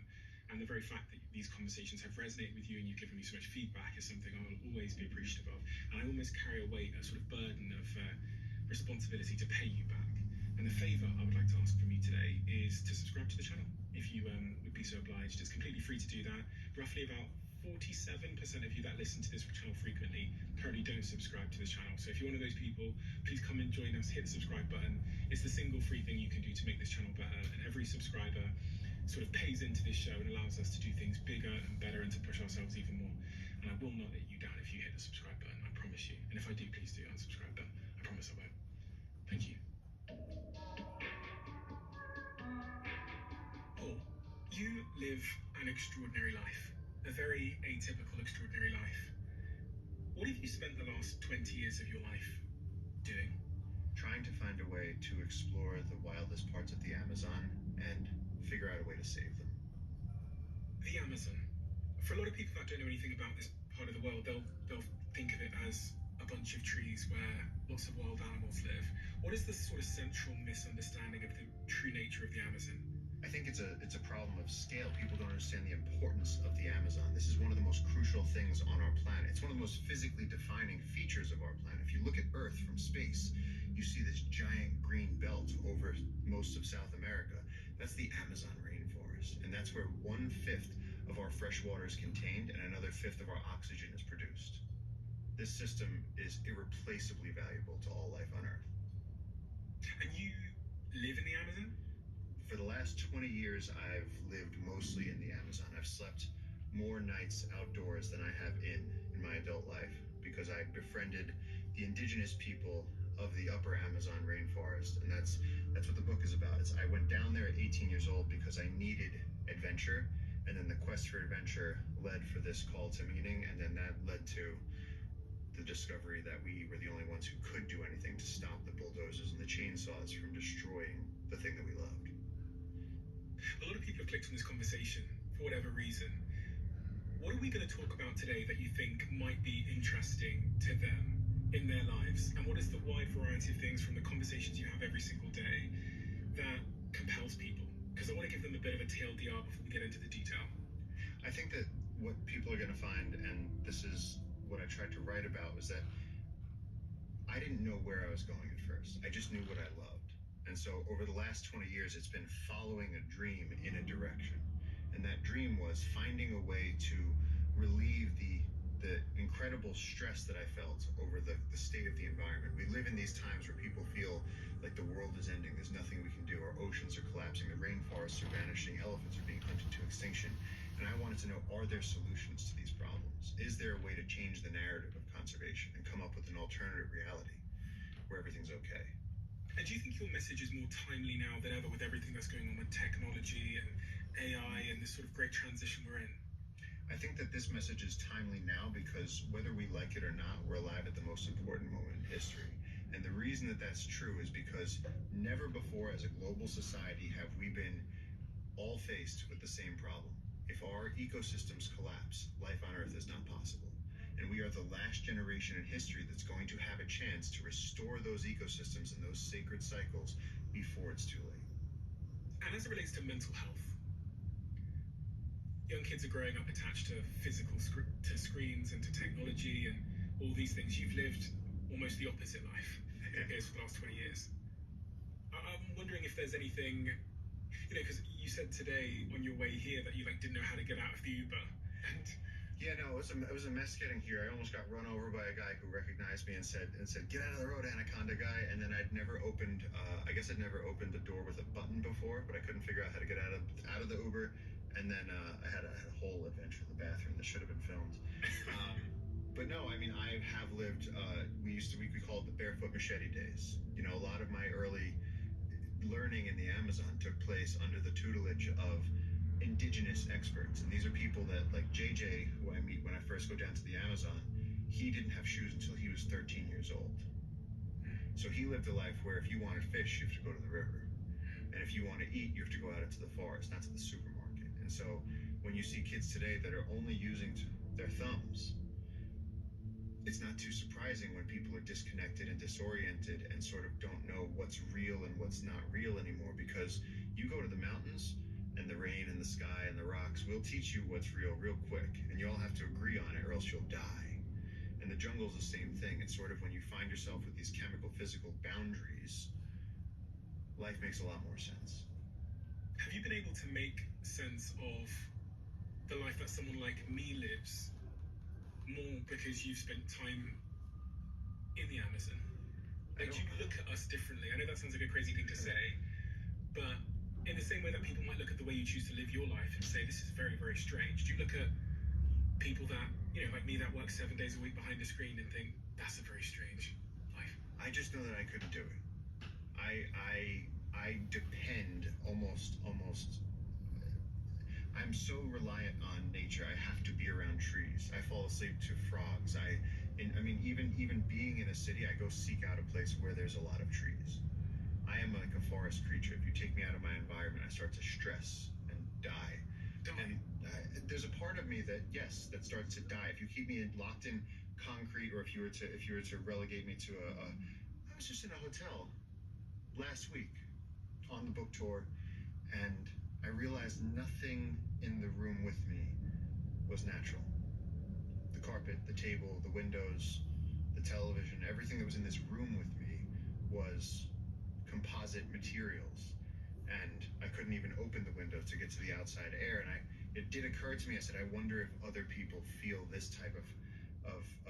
And the very fact that these conversations have resonated with you and you've given me so much feedback is something I will always be appreciative of. And I almost carry a weight, a sort of burden of responsibility to pay you back. And the favor I would like to ask from you today is to subscribe to the channel. If you would be so obliged, it's completely free to do that. Roughly about 47% of you that listen to this channel frequently currently don't subscribe to this channel. So if you're one of those people, please come and join us, hit the subscribe button. It's the single free thing you can do to make this channel better, and every subscriber sort of pays into this show and allows us to do things bigger and better and to push ourselves even more. And I will not let you down if you hit the subscribe button, I promise you. And if I do, please do unsubscribe, but I promise I won't. Thank you. Paul, you live an extraordinary life, a very atypical extraordinary life. What have you spent the last 20 years of your life doing? Trying to find a way to explore the wildest parts of the Amazon and figure out a way to save them. The Amazon. For a lot of people that don't know anything about this part of the world, they'll think of it as a bunch of trees where lots of wild animals live. What is the sort of central misunderstanding of the true nature of the Amazon? I think it's a problem of scale. People don't understand the importance of the Amazon. This is one of the most crucial things on our planet. It's one of the most physically defining features of our planet. If you look at Earth from space, you see this giant green belt over most of South America. That's the Amazon rainforest, and that's where 1/5 of our fresh water is contained and another 1/5 of our oxygen is produced. This system is irreplaceably valuable to all life on Earth. And you live in the Amazon? For the last 20 years, I've lived mostly in the Amazon. I've slept more nights outdoors than I have in my adult life because I befriended the indigenous people of the upper Amazon rainforest, and that's what the book is about. I went down there at 18 years old because I needed adventure, and then the quest for adventure led for this call to meaning, and then that led to the discovery that we were the only ones who could do anything to stop the bulldozers and the chainsaws from destroying the thing that we loved. A lot of people have clicked on this conversation for whatever reason. What are we going to talk about today that you think might be interesting to them in their lives? And what is the wide variety of things from the conversations you have every single day that compels people? Because I want to give them a bit of a TLDR before we get into the detail. I think that what people are going to find, and this is what I tried to write about, was that I didn't know where I was going at first. I just knew what I loved. And so over the last 20 years, it's been following a dream in a direction. And that dream was finding a way to relieve the incredible stress that I felt over the state of the environment. We live in these times where people feel like the world is ending. There's nothing we can do. Our oceans are collapsing. The rainforests are vanishing. Elephants are being hunted to extinction. And I wanted to know, are there solutions to these problems? Is there a way to change the narrative of conservation and come up with an alternative reality where everything's okay? And do you think your message is more timely now than ever with everything that's going on with technology and AI and this sort of great transition we're in? I think that this message is timely now because whether we like it or not, we're alive at the most important moment in history. And the reason that that's true is because never before as a global society have we been all faced with the same problem. If our ecosystems collapse, life on Earth is not possible. And we are the last generation in history that's going to have a chance to restore those ecosystems and those sacred cycles before it's too late. And as it relates to mental health, young kids are growing up attached to to screens and to technology and all these things. You've lived almost the opposite life, it appears, for the last 20 years. I'm wondering if there's anything, because you said today on your way here that you didn't know how to get out of the Uber. And yeah, no, it was a mess getting here. I almost got run over by a guy who recognized me and said, "Get out of the road, Anaconda guy." And then I'd never opened the door with a button before, but I couldn't figure out how to get out of the Uber. And then I had a whole adventure in the bathroom that should have been filmed. But no, I mean, I have lived, we call it the barefoot machete days. A lot of my early learning in the Amazon took place under the tutelage of indigenous experts. And these are people that, like JJ, who I meet when I first go down to the Amazon, he didn't have shoes until he was 13 years old. So he lived a life where if you wanted fish, you have to go to the river. And if you want to eat, you have to go out into the forest, not to the supermarket. And so when you see kids today that are only using their thumbs, it's not too surprising when people are disconnected and disoriented and sort of don't know what's real and what's not real anymore, because you go to the mountains and the rain and the sky and the rocks will teach you what's real quick, and you all have to agree on it or else you'll die. And the jungle's the same thing. It's sort of when you find yourself with these chemical physical boundaries, life makes a lot more sense. Have you been able to make sense of the life that someone like me lives more because you've spent time in the Amazon? Like, do you look at us differently? I know that sounds like a crazy thing to say, but in the same way that people might look at the way you choose to live your life and say, this is very, very strange, do you look at people that, you know, like me, that work 7 days a week behind a screen and think, that's a very strange life? I just know that I couldn't do it. I depend almost. I'm so reliant on nature. I have to be around trees. I fall asleep to frogs. I mean, even being in a city, I go seek out a place where there's a lot of trees. I am like a forest creature. If you take me out of my environment, I start to stress and die. And there's a part of me that, yes, that starts to die. If you keep me locked in concrete, or if you were to relegate me to I was just in a hotel last week on the book tour, and I realized nothing in the room with me was natural. The carpet, the table, the windows, the television, everything that was in this room with me was composite materials, and I couldn't even open the window to get to the outside air. And it did occur to me, I said, I wonder if other people feel this type of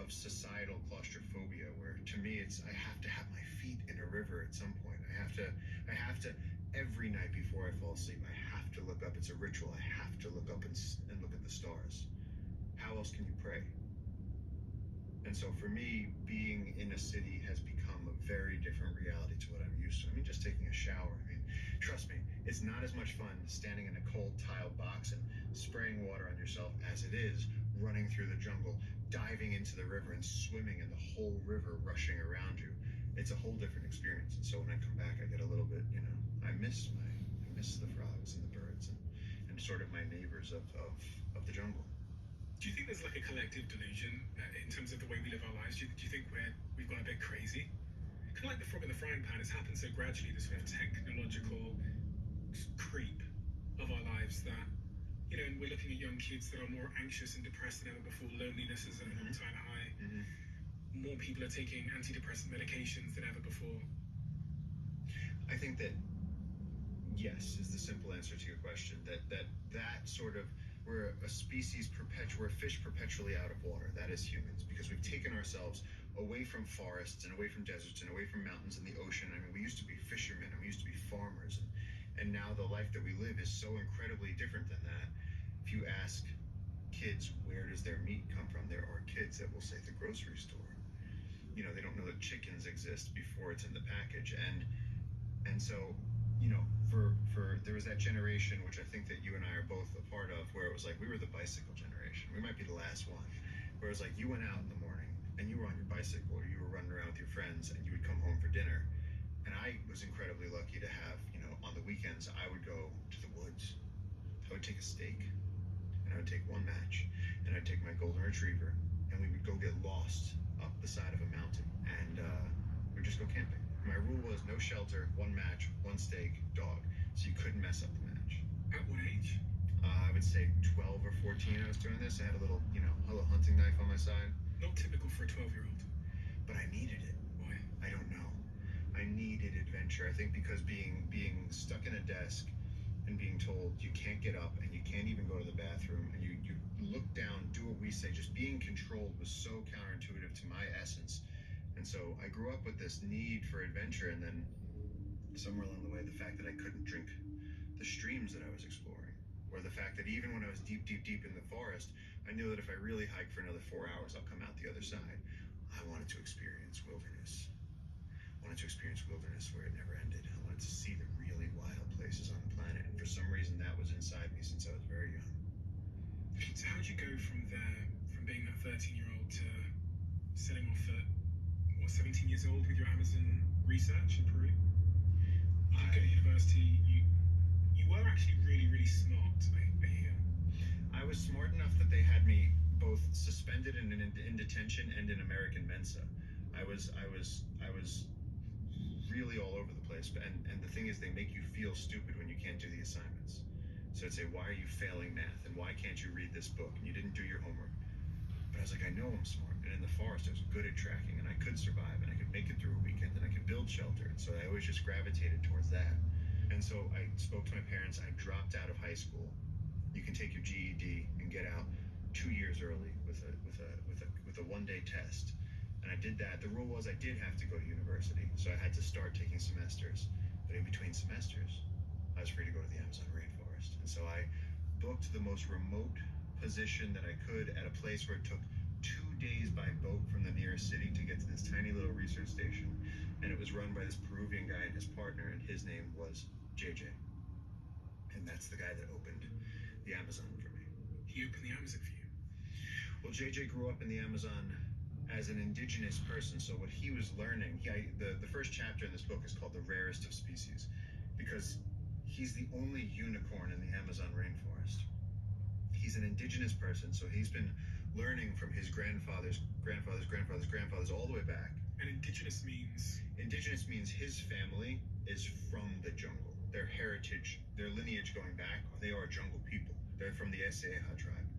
societal claustrophobia, where to me it's, I have to have my feet in a river at some point. I have to every night before I fall asleep, I have to look up. It's a ritual. I have to look up and look at the stars. How else can you pray? And so for me, being in a city has become a very different reality to what I'm used to. I mean, just taking a shower. I mean, trust me, it's not as much fun standing in a cold tile box and spraying water on yourself as it is running through the jungle, diving into the river and swimming in the whole river rushing around you. It's a whole different experience. And so when I come back, I get a little bit, you know, I miss the frogs and the birds and sort of my neighbors of the jungle. Do you think there's like a collective delusion in terms of the way we live our lives? Do you think we've gone a bit crazy? Kind of like the frog in the frying pan. It's happened so gradually, this sort of technological creep of our lives that, you know, and we're looking at young kids that are more anxious and depressed than ever before. Loneliness is at an all-time high. More people are taking antidepressant medications than ever before. I think that yes is the simple answer to your question. That sort of, we're a species we're a fish perpetually out of water. That is humans, because we've taken ourselves away from forests and away from deserts and away from mountains and the ocean. I mean, we used to be fishermen and we used to be farmers, and now the life that we live is so incredibly different than that. If you ask kids, where does their meat come from? There are kids that will say the grocery store. You know, they don't know that chickens exist before it's in the package. And so, you know, for there was that generation, which I think that you and I are both a part of, where it was like, we were the bicycle generation. We might be the last one. Where it was like, you went out in the morning and you were on your bicycle, or you were running around with your friends, and you would come home for dinner. And I was incredibly lucky to have, you know, on the weekends, I would go to the woods. I would take a steak, and I would take one match, and I'd take my golden retriever, and we would go get lost up the side of a mountain, and we'd just go camping. My rule was no shelter, one match, one steak, dog. So you couldn't mess up the match. At what age? I would say 12 or 14 I was doing this. I had a little hunting knife on my side. Not typical for a 12-year-old. But I needed it. Why? I don't know. I needed adventure. I think because being stuck in a desk and being told you can't get up and you can't even go to the bathroom, and you look down, do what we say, just being controlled was so counterintuitive to my essence. And so I grew up with this need for adventure, and then somewhere along the way, the fact that I couldn't drink the streams that I was exploring, or the fact that even when I was deep in the forest, I knew that if I really hike for another 4 hours, I'll come out the other side. I wanted to experience wilderness. I wanted to experience wilderness where it never ended. I wanted to see the really wild places on the planet, and for some reason that was inside me since I was very young. So how did you go from there, from being that 13-year-old to setting off at 17 years old with your Amazon research in Peru? You did go to university. You were actually really, really smart, I hear. I was smart enough that they had me both suspended and in detention and in American Mensa. I was really all over the place. And the thing is, they make you feel stupid when you can't do the assignments. So I'd say, why are you failing math? And why can't you read this book? And you didn't do your homework. But I was like, I know I'm smart. And in the forest, I was good at tracking, and I could survive, and I could make it through a weekend, and I could build shelter. And so I always just gravitated towards that. And so I spoke to my parents. I dropped out of high school, You can take your GED and get out 2 years early with a one-day test. And I did that. The rule was I did have to go to university, so I had to start taking semesters. But in between semesters, I was free to go to the Amazon rainforest. And so I booked the most remote position that I could at a place where it took 2 days by boat from the nearest city to get to this tiny little research station. And it was run by this Peruvian guy and his partner, and his name was JJ. And that's the guy that opened the Amazon for me. He opened the Amazon for you? Well, JJ grew up in the Amazon as an indigenous person, so what he was learning, the first chapter in this book is called The Rarest of Species, because he's the only unicorn in the Amazon rainforest. He's an indigenous person, so he's been learning from his grandfathers, all the way back. And indigenous means? Indigenous means his family is from the jungle. Their heritage, their lineage going back, they are jungle people. They're from the Eseja tribe.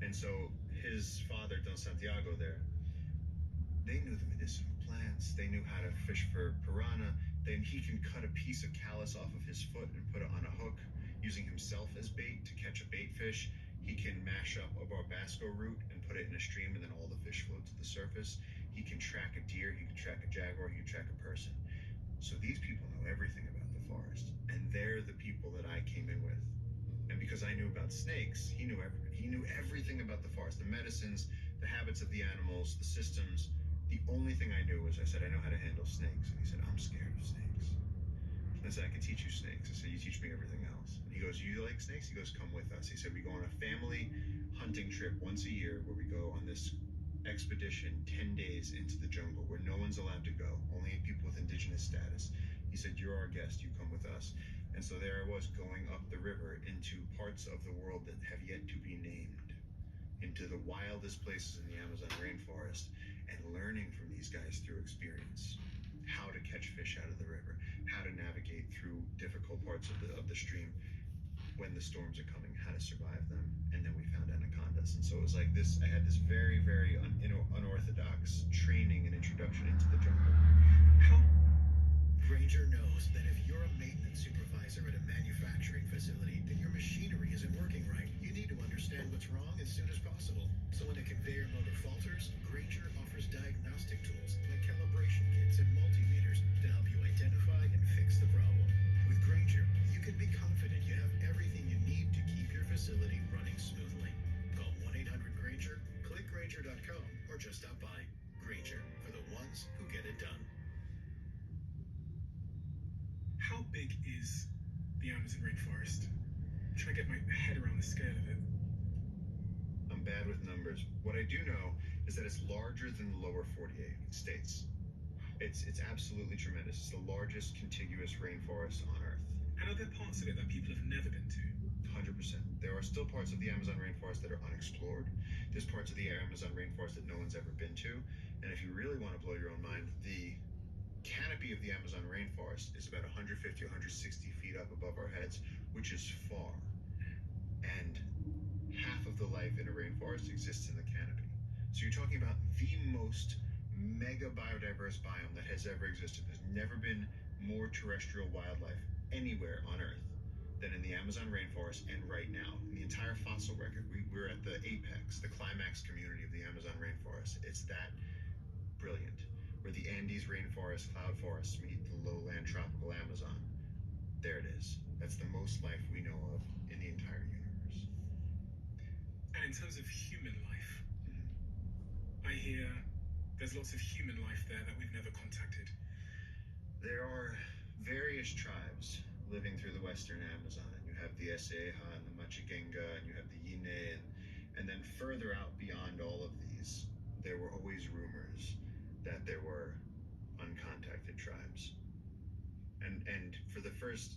And so his father, Don Santiago there, they knew the medicinal plants. They knew how to fish for piranha. Then he can cut a piece of callus off of his foot and put it on a hook, using himself as bait to catch a bait fish. He can mash up a barbasco root and put it in a stream, and then all the fish float to the surface. He can track a deer, he can track a jaguar, he can track a person. So these people know everything about the forest, and they're the people that I came in with. And because I knew about snakes, he knew everything. He knew everything about the forest, the medicines, the habits of the animals, the systems. The only thing I knew was, I said, I know how to handle snakes. And he said, I'm scared of snakes. And I said, I can teach you snakes. I said, you teach me everything else. And he goes, you like snakes? He goes, come with us. He said, we go on a family hunting trip once a year where we go on this expedition 10 days into the jungle where no one's allowed to go, only people with indigenous status. He said, you're our guest, you come with us. And so there I was, going up the river into parts of the world that have yet to be named, into the wildest places in the Amazon rainforest, and learning from these guys through experience how to catch fish out of the river, how to navigate through difficult parts of the stream when the storms are coming, how to survive them. And then we found anacondas. And so it was like this, I had this very, very unorthodox training and introduction into the jungle. Grainger knows that if you're a maintenance supervisor at a manufacturing facility, then your machinery isn't working right. You need to understand what's wrong as soon as possible. So when a conveyor motor falters, Grainger offers diagnostic tools like calibration kits and multimeters to help you identify and fix the problem. With Grainger, you can be confident you have everything you need to keep your facility running smoothly. Call 1-800-GRAINGER, click Grainger.com, or just stop by. Grainger, for the ones who get it done. How big is the Amazon rainforest? I'm trying to get my head around the scale of it. I'm bad with numbers. What I do know is that it's larger than the lower 48 states. It's absolutely tremendous. It's the largest contiguous rainforest on Earth. And are there parts of it that people have never been to? 100%. There are still parts of the Amazon rainforest that are unexplored. There's parts of the Amazon rainforest that no one's ever been to. And if you really want to blow your own mind, the canopy of the Amazon rainforest is about 150, 160 feet up above our heads, which is far. And half of the life in a rainforest exists in the canopy. So you're talking about the most mega biodiverse biome that has ever existed. There's never been more terrestrial wildlife anywhere on Earth than in the Amazon rainforest, and right now. In the entire fossil record, we're at the apex, the climax community of the Amazon rainforest. It's that brilliant. Where the Andes rainforest, cloud forests meet the lowland tropical Amazon. There it is. That's the most life we know of in the entire universe. And in terms of human life, I hear there's lots of human life there that we've never contacted. There are various tribes living through the western Amazon. And you have the Eseja and the Machigenga, and you have the Yine, and then further out beyond all of these, there were always rumors that there were uncontacted tribes. And for the first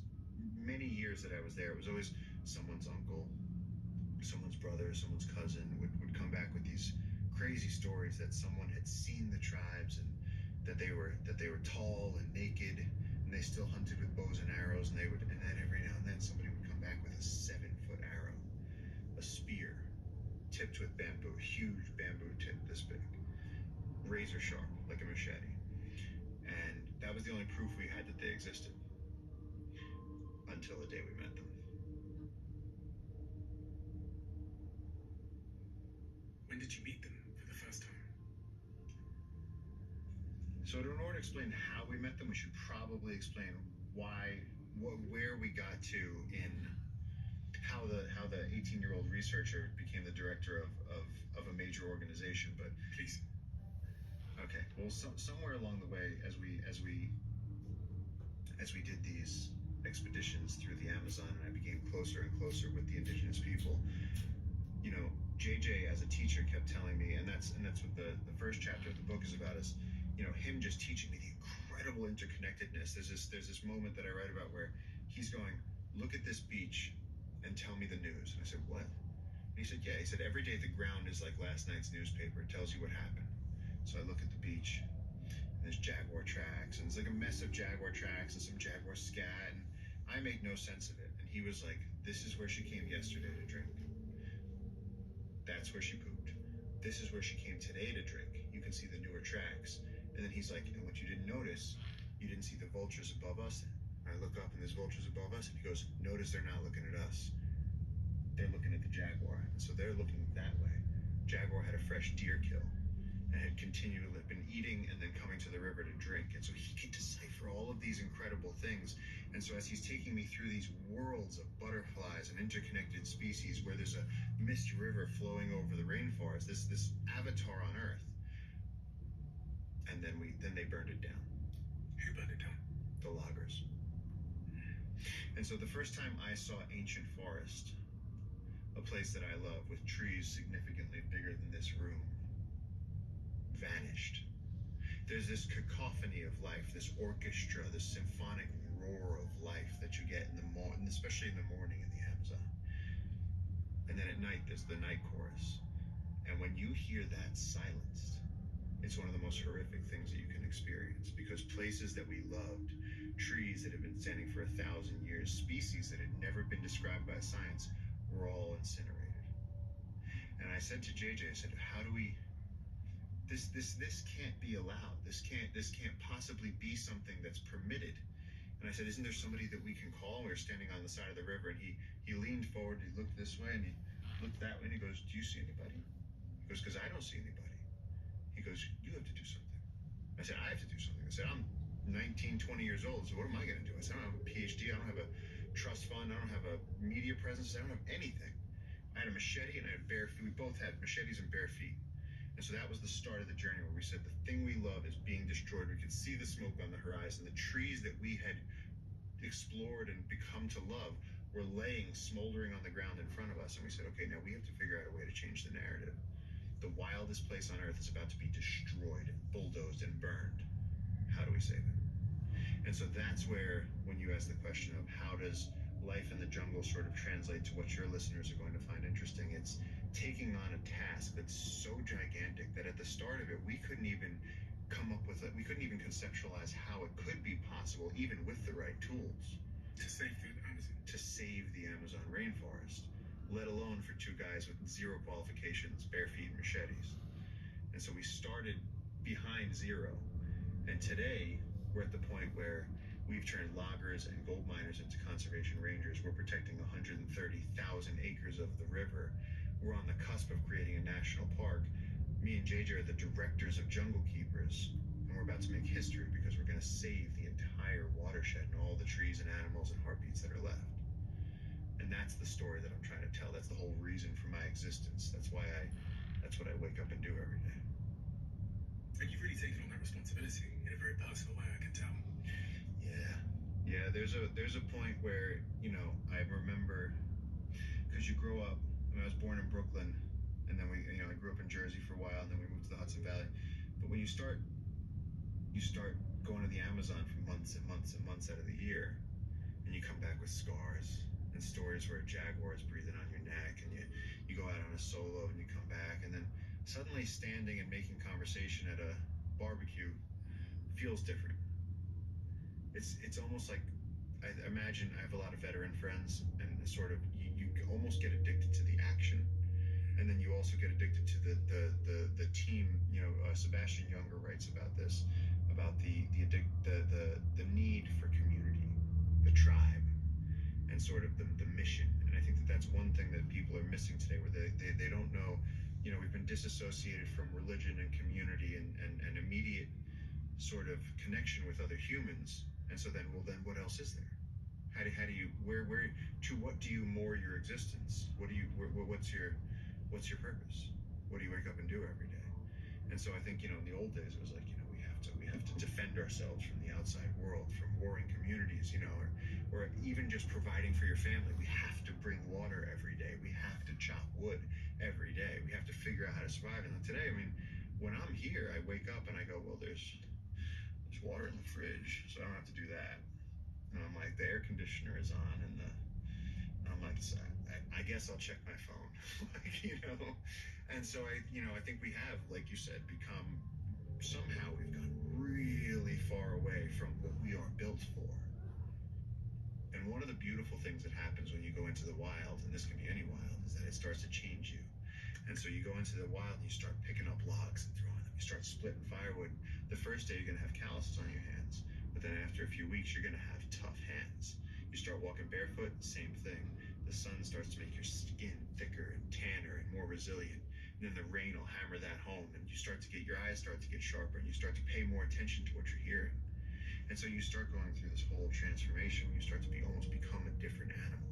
many years that I was there, it was always someone's uncle, someone's brother, someone's cousin would come back with these crazy stories that someone had seen the tribes and that they were tall and naked and they still hunted with bows and arrows, and then every now and then somebody would come back with a 7-foot arrow, a spear tipped with bamboo, huge bamboo tip this big, razor sharp like a machete. And that was the only proof we had that they existed until the day we met them. When did you meet them for the first time? So in order to explain how we met them, we should probably explain where we got to in how the 18-year-old researcher became the director of a major organization. But please. Okay. Well, somewhere along the way, as we did these expeditions through the Amazon, and I became closer and closer with the indigenous people, you know, JJ as a teacher kept telling me, and that's what the first chapter of the book is about, is, you know, him just teaching me the incredible interconnectedness. There's this moment that I write about where he's going, look at this beach and tell me the news. And I said, what? And he said, yeah. He said, every day the ground is like last night's newspaper. It tells you what happened. So I look at the beach, and there's jaguar tracks, and it's like a mess of jaguar tracks and some jaguar scat, and I made no sense of it. And he was like, this is where she came yesterday to drink. That's where she pooped. This is where she came today to drink. You can see the newer tracks. And then he's like, and what you didn't notice, you didn't see the vultures above us. And I look up and there's vultures above us, and he goes, notice they're not looking at us. They're looking at the jaguar. And so they're looking that way. Jaguar had a fresh deer kill and had continually been eating and then coming to the river to drink. And so he can decipher all of these incredible things. And so as he's taking me through these worlds of butterflies and interconnected species where there's a mist river flowing over the rainforest, this avatar on Earth, and then they burned it down. Who burned it down? The loggers. And so the first time I saw ancient forest, a place that I love with trees significantly bigger than this room, vanished. There's this cacophony of life, this orchestra, this symphonic roar of life that you get in the morning, especially in the morning in the Amazon. And then at night, there's the night chorus. And when you hear that silenced, it's one of the most horrific things that you can experience, because places that we loved, trees that have been standing for 1,000 years, species that had never been described by science, were all incinerated. And I said to JJ, I said, how do we, this can't be allowed. This can't possibly be something that's permitted. And I said, isn't there somebody that we can call? We were standing on the side of the river, and he leaned forward, he looked this way, and he looked that way, and he goes, do you see anybody? He goes, because I don't see anybody. He goes, you have to do something. I said, I have to do something. I said, I'm 19, 20 years old, so what am I going to do? I said, I don't have a PhD, I don't have a trust fund, I don't have a media presence, I don't have anything. I had a machete and I had bare feet. We both had machetes and bare feet. And so that was the start of the journey, where we said the thing we love is being destroyed. We could see the smoke on the horizon. The trees that we had explored and become to love were laying, smoldering on the ground in front of us. And we said, okay, now we have to figure out a way to change the narrative. The wildest place on earth is about to be destroyed, bulldozed, and burned. How do we save it? And so that's where, when you ask the question of how does life in the jungle sort of translate to what your listeners are going to find interesting, it's taking on a task that's so gigantic that at the start of it, we couldn't even come up with it. We couldn't even conceptualize how it could be possible, even with the right tools, to save the Amazon. To save the Amazon rainforest, let alone for two guys with zero qualifications, bare feet and machetes. And so we started behind zero. And today, we're at the point where we've turned loggers and gold miners into conservation rangers. We're protecting 130,000 acres of the river. We're on the cusp of creating a national park. Me and JJ are the directors of Jungle Keepers, and we're about to make history because we're going to save the entire watershed and all the trees and animals and heartbeats that are left. And that's the story that I'm trying to tell. That's the whole reason for my existence. That's what I wake up and do every day. And you've really taken on that responsibility in a very personal way, I can tell. Yeah. There's a point where, you know, I remember, because you grow up. I was born in Brooklyn, and then I grew up in Jersey for a while, and then we moved to the Hudson Valley. But when you start going to the Amazon for months and months and months out of the year, and you come back with scars and stories where a jaguar is breathing on your neck, and you go out on a solo and you come back, and then suddenly standing and making conversation at a barbecue feels different. It's almost like, I imagine I have a lot of veteran friends, and sort of you almost get addicted to the action, and then you also get addicted to the team. You know, Sebastian Younger writes about this, about the need for community, the tribe, and sort of the mission. And I think that's one thing that people are missing today, where they don't know. we've been disassociated from religion and community and immediate sort of connection with other humans. And so then what else is there? How do you where to what do you moor your existence? What's your purpose? What do you wake up and do every day? And so I think, in the old days it was like, we have to defend ourselves from the outside world, from warring communities, or even just providing for your family. We have to bring water every day. We have to chop wood every day. We have to figure out how to survive. And today, when I'm here, I wake up and I go, well, there's water in the fridge, so I don't have to do that. And I'm like, the air conditioner is on, and I'm like, I guess I'll check my phone, And so I think we have, like you said, somehow we've gotten really far away from what we are built for. And one of the beautiful things that happens when you go into the wild, and this can be any wild, is that it starts to change you. And so you go into the wild and you start picking up logs and throwing them. You start splitting firewood. The first day you're going to have calluses on your hands, but then after a few weeks you're going to have tough hands. You start walking barefoot, same thing. The sun starts to make your skin thicker and tanner and more resilient. And then the rain will hammer that home, and your eyes start to get sharper, and you start to pay more attention to what you're hearing. And so you start going through this whole transformation. You start to almost become a different animal.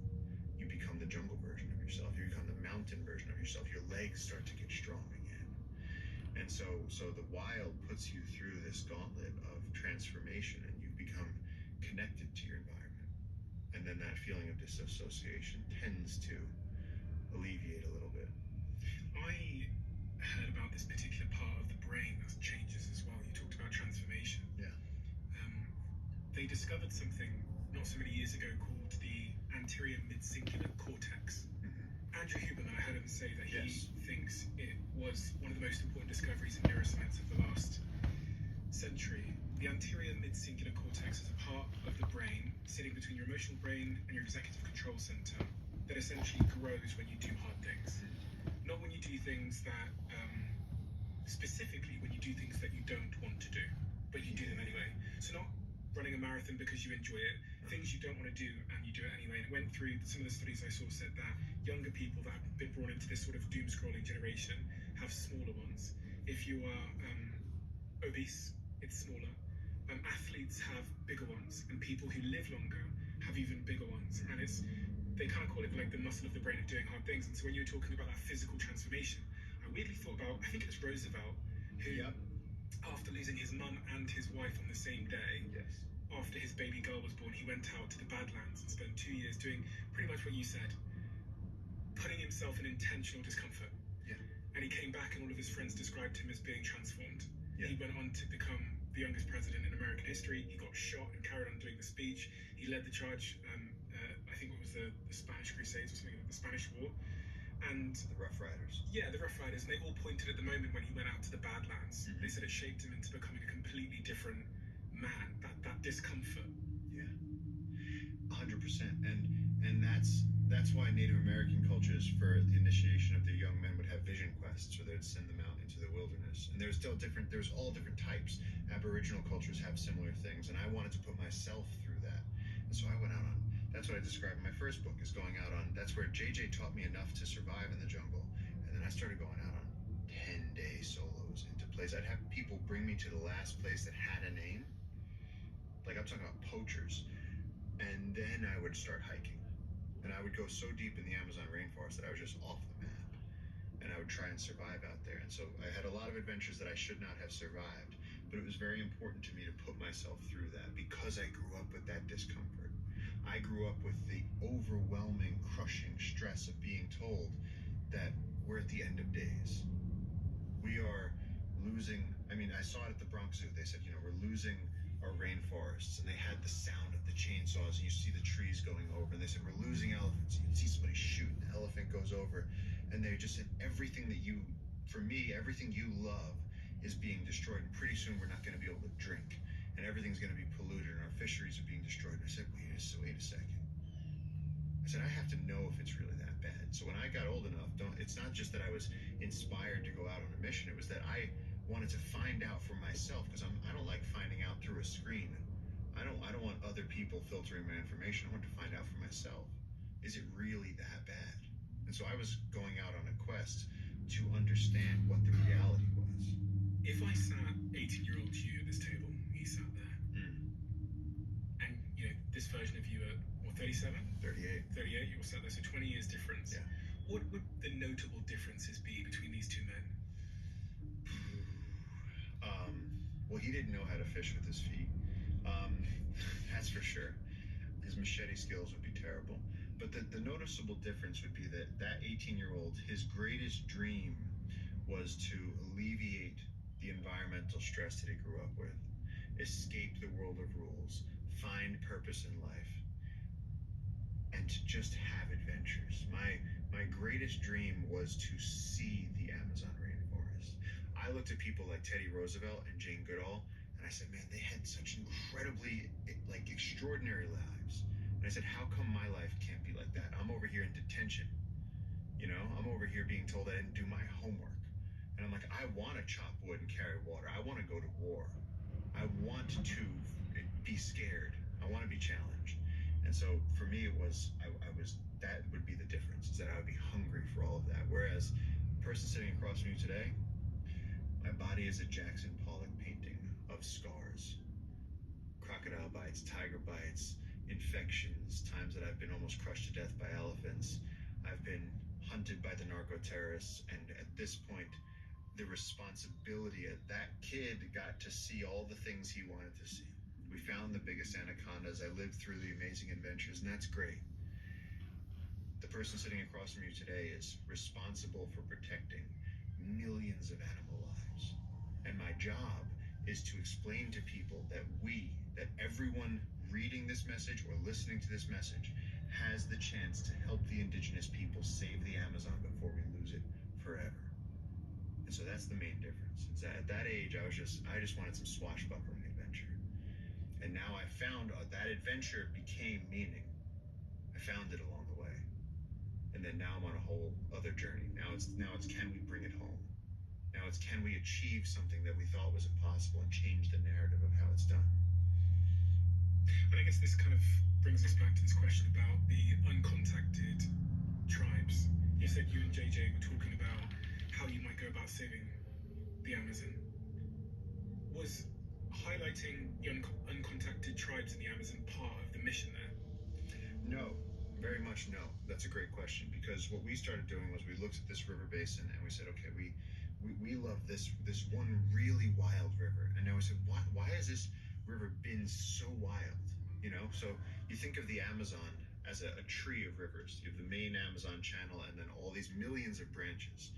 You become the jungle version of yourself. You become the mountain version of yourself. Your legs start to get strong again. And so the wild puts you through this gauntlet of transformation, and you become connected to your environment. And then that feeling of disassociation tends to alleviate a little bit. I heard about this particular part of the brain that changes as well. You talked about transformation. Yeah. They discovered something not so many years ago called the anterior midcingulate cortex. Mm-hmm. Andrew Huberman, I heard him say that he Yes. thinks it was one of the most important discoveries in neuroscience of the last century. The anterior midcingulate cortex is a part of the brain sitting between your emotional brain and your executive control center that essentially grows when you do hard things. Not when you do things that, specifically when you do things that you don't want to do, but you do them anyway. So not running a marathon because you enjoy it, things you don't want to do and you do it anyway. And it went through, some of the studies I saw said that younger people that have been born into this sort of doom scrolling generation have smaller ones. If you are obese, it's smaller. Athletes have bigger ones, and people who live longer have even bigger ones. And they kind of call it like the muscle of the brain of doing hard things. And so when you were talking about that physical transformation, I weirdly thought about, I think it was Roosevelt, who, after losing his mum and his wife on the same day, after his baby girl was born, he went out to the Badlands and spent 2 years doing pretty much what you said, putting himself in intentional discomfort. Yeah. And he came back and all of his friends described him as being transformed. Yeah. He went on to become the youngest president in American history. He got shot and carried on doing the speech. He led the charge, I think it was the Spanish Crusades or something, like the Spanish War. And the Rough Riders. Yeah, the Rough Riders. And they all pointed at the moment when he went out to the Badlands. Mm-hmm. They said it shaped him into becoming a completely different man. That discomfort. Yeah, 100%. And that's why Native American cultures, for the initiation of their young men, would have vision quests, or they'd send them out into the wilderness. And there's all different types. Aboriginal cultures have similar things, and I wanted to put myself through that. And so I went out on. That's what I described in my first book, is going out on. That's where JJ taught me enough to survive in the jungle, and then I started going out on 10-day solos into places. I'd have people bring me to the last place that had a name. Like, I'm talking about poachers. And then I would start hiking. And I would go so deep in the Amazon rainforest that I was just off the map. And I would try and survive out there. And so I had a lot of adventures that I should not have survived. But it was very important to me to put myself through that, because I grew up with that discomfort. I grew up with the overwhelming, crushing stress of being told that we're at the end of days. We are losing, I saw it at the Bronx Zoo. They said, we're losing our rainforests, and they had the sound of the chainsaws, and you see the trees going over, and they said, we're losing elephants. You can see somebody shoot, and the elephant goes over, and they just said, everything you love is being destroyed, and pretty soon we're not going to be able to drink, and everything's going to be polluted, and our fisheries are being destroyed. And I said, wait a second. I said, I have to know if it's really that bad. So when I got old enough, it's not just that I was inspired to go out on a mission, it was that I wanted to find out for myself, because I don't like finding out through a screen. I don't want other people filtering my information. I want to find out for myself. Is it really that bad? And so I was going out on a quest to understand what the reality was. If I sat 18-year-old you at this table, he sat there, and this version of you at what, 37? 38. 38, you were sat there, so 20 years difference. Yeah. What would the notable differences be between these two men? Well, he didn't know how to fish with his feet. That's for sure. His machete skills would be terrible. But the noticeable difference would be that 18-year-old, his greatest dream was to alleviate the environmental stress that he grew up with, escape the world of rules, find purpose in life, and to just have adventures. My greatest dream was to see the Amazon rainforest. I looked at people like Teddy Roosevelt and Jane Goodall, and I said, man, they had such incredibly, extraordinary lives. And I said, how come my life can't be like that? I'm over here in detention. I'm over here being told I didn't do my homework. And I'm like, I want to chop wood and carry water. I want to go to war. I want to be scared. I want to be challenged. And so for me, it was, that would be the difference, is that I would be hungry for all of that. Whereas the person sitting across from you today, my body is a Jackson Pollock painting of scars. Crocodile bites, tiger bites, infections, times that I've been almost crushed to death by elephants. I've been hunted by the narco-terrorists, and at this point, the responsibility of that kid got to see all the things he wanted to see. We found the biggest anacondas. I lived through the amazing adventures, and that's great. The person sitting across from you today is responsible for protecting millions of animal lives. And my job is to explain to people that everyone reading this message or listening to this message has the chance to help the indigenous people save the Amazon before we lose it forever. And so that's the main difference. It's that at that age, I just wanted some swashbuckling adventure. And now I found that adventure became meaning. I found it along the way. And then now I'm on a whole other journey. Now it's can we bring it home? Now it's can we achieve something that we thought was impossible and change the narrative of how it's done? But I guess this kind of brings us back to this question about the uncontacted tribes. You said you and JJ were talking about how you might go about saving the Amazon. Was highlighting the uncontacted tribes in the Amazon part of the mission there? No, very much no. That's a great question, because what we started doing was we looked at this river basin and we said, okay, we love this one really wild river. And now we said, why has this river been so wild? So you think of the Amazon as a tree of rivers. You have the main Amazon channel and then all these millions of branches.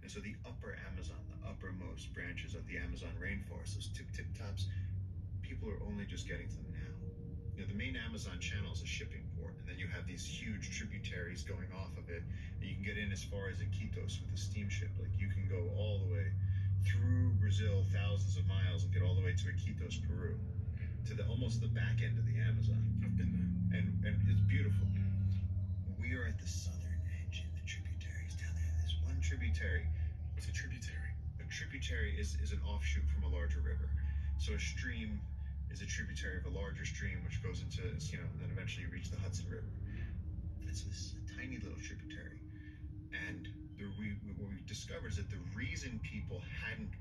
And so the upper Amazon, the uppermost branches of the Amazon rainforest, those tip tops, people are only just getting to them now. The main Amazon channel is a shipping port, and then you have these huge tributaries going off of it, and you can get in as far as Iquitos with a steamship. Like you can go all the way through Brazil, thousands of miles, and get all the way to Iquitos, Peru, to almost the back end of the Amazon. I've been there. And it's beautiful. We are at the southern edge in the tributaries down there. There's one tributary. What's a tributary? A tributary is an offshoot from a larger river. So a stream is a tributary of a larger stream, which goes into, and then eventually you reach the Hudson River. And it's this tiny little tributary. And what we discovered is that the reason people hadn't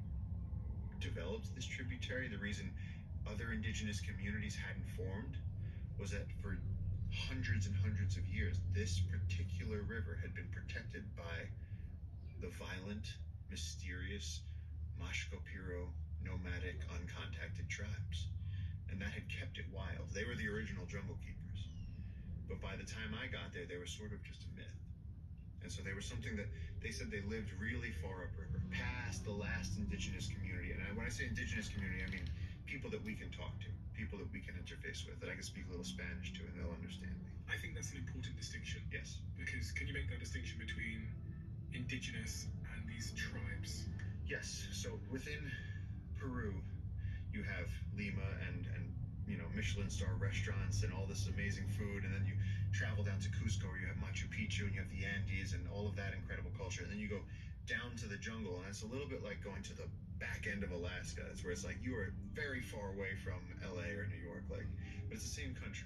developed this tributary, the reason other indigenous communities hadn't formed, was that for hundreds and hundreds of years, this particular river had been protected by the violent, mysterious, Mashco-Piro, nomadic, uncontacted tribes. And that had kept it wild. They were the original jungle keepers. But by the time I got there, they were sort of just a myth. And so they were something that they said they lived really far upriver, past the last indigenous community. And when I say indigenous community, I mean people that we can talk to, people that we can interface with, that I can speak a little Spanish to, and they'll understand me. I think that's an important distinction. Yes. Because can you make that distinction between indigenous and these tribes? Yes. So within Peru, you have Lima and Michelin star restaurants and all this amazing food, and then you travel down to Cusco where you have Machu Picchu and you have the Andes and all of that incredible culture, and then you go down to the jungle, and it's a little bit like going to the back end of Alaska. It's where it's like you are very far away from LA or New York, but it's the same country.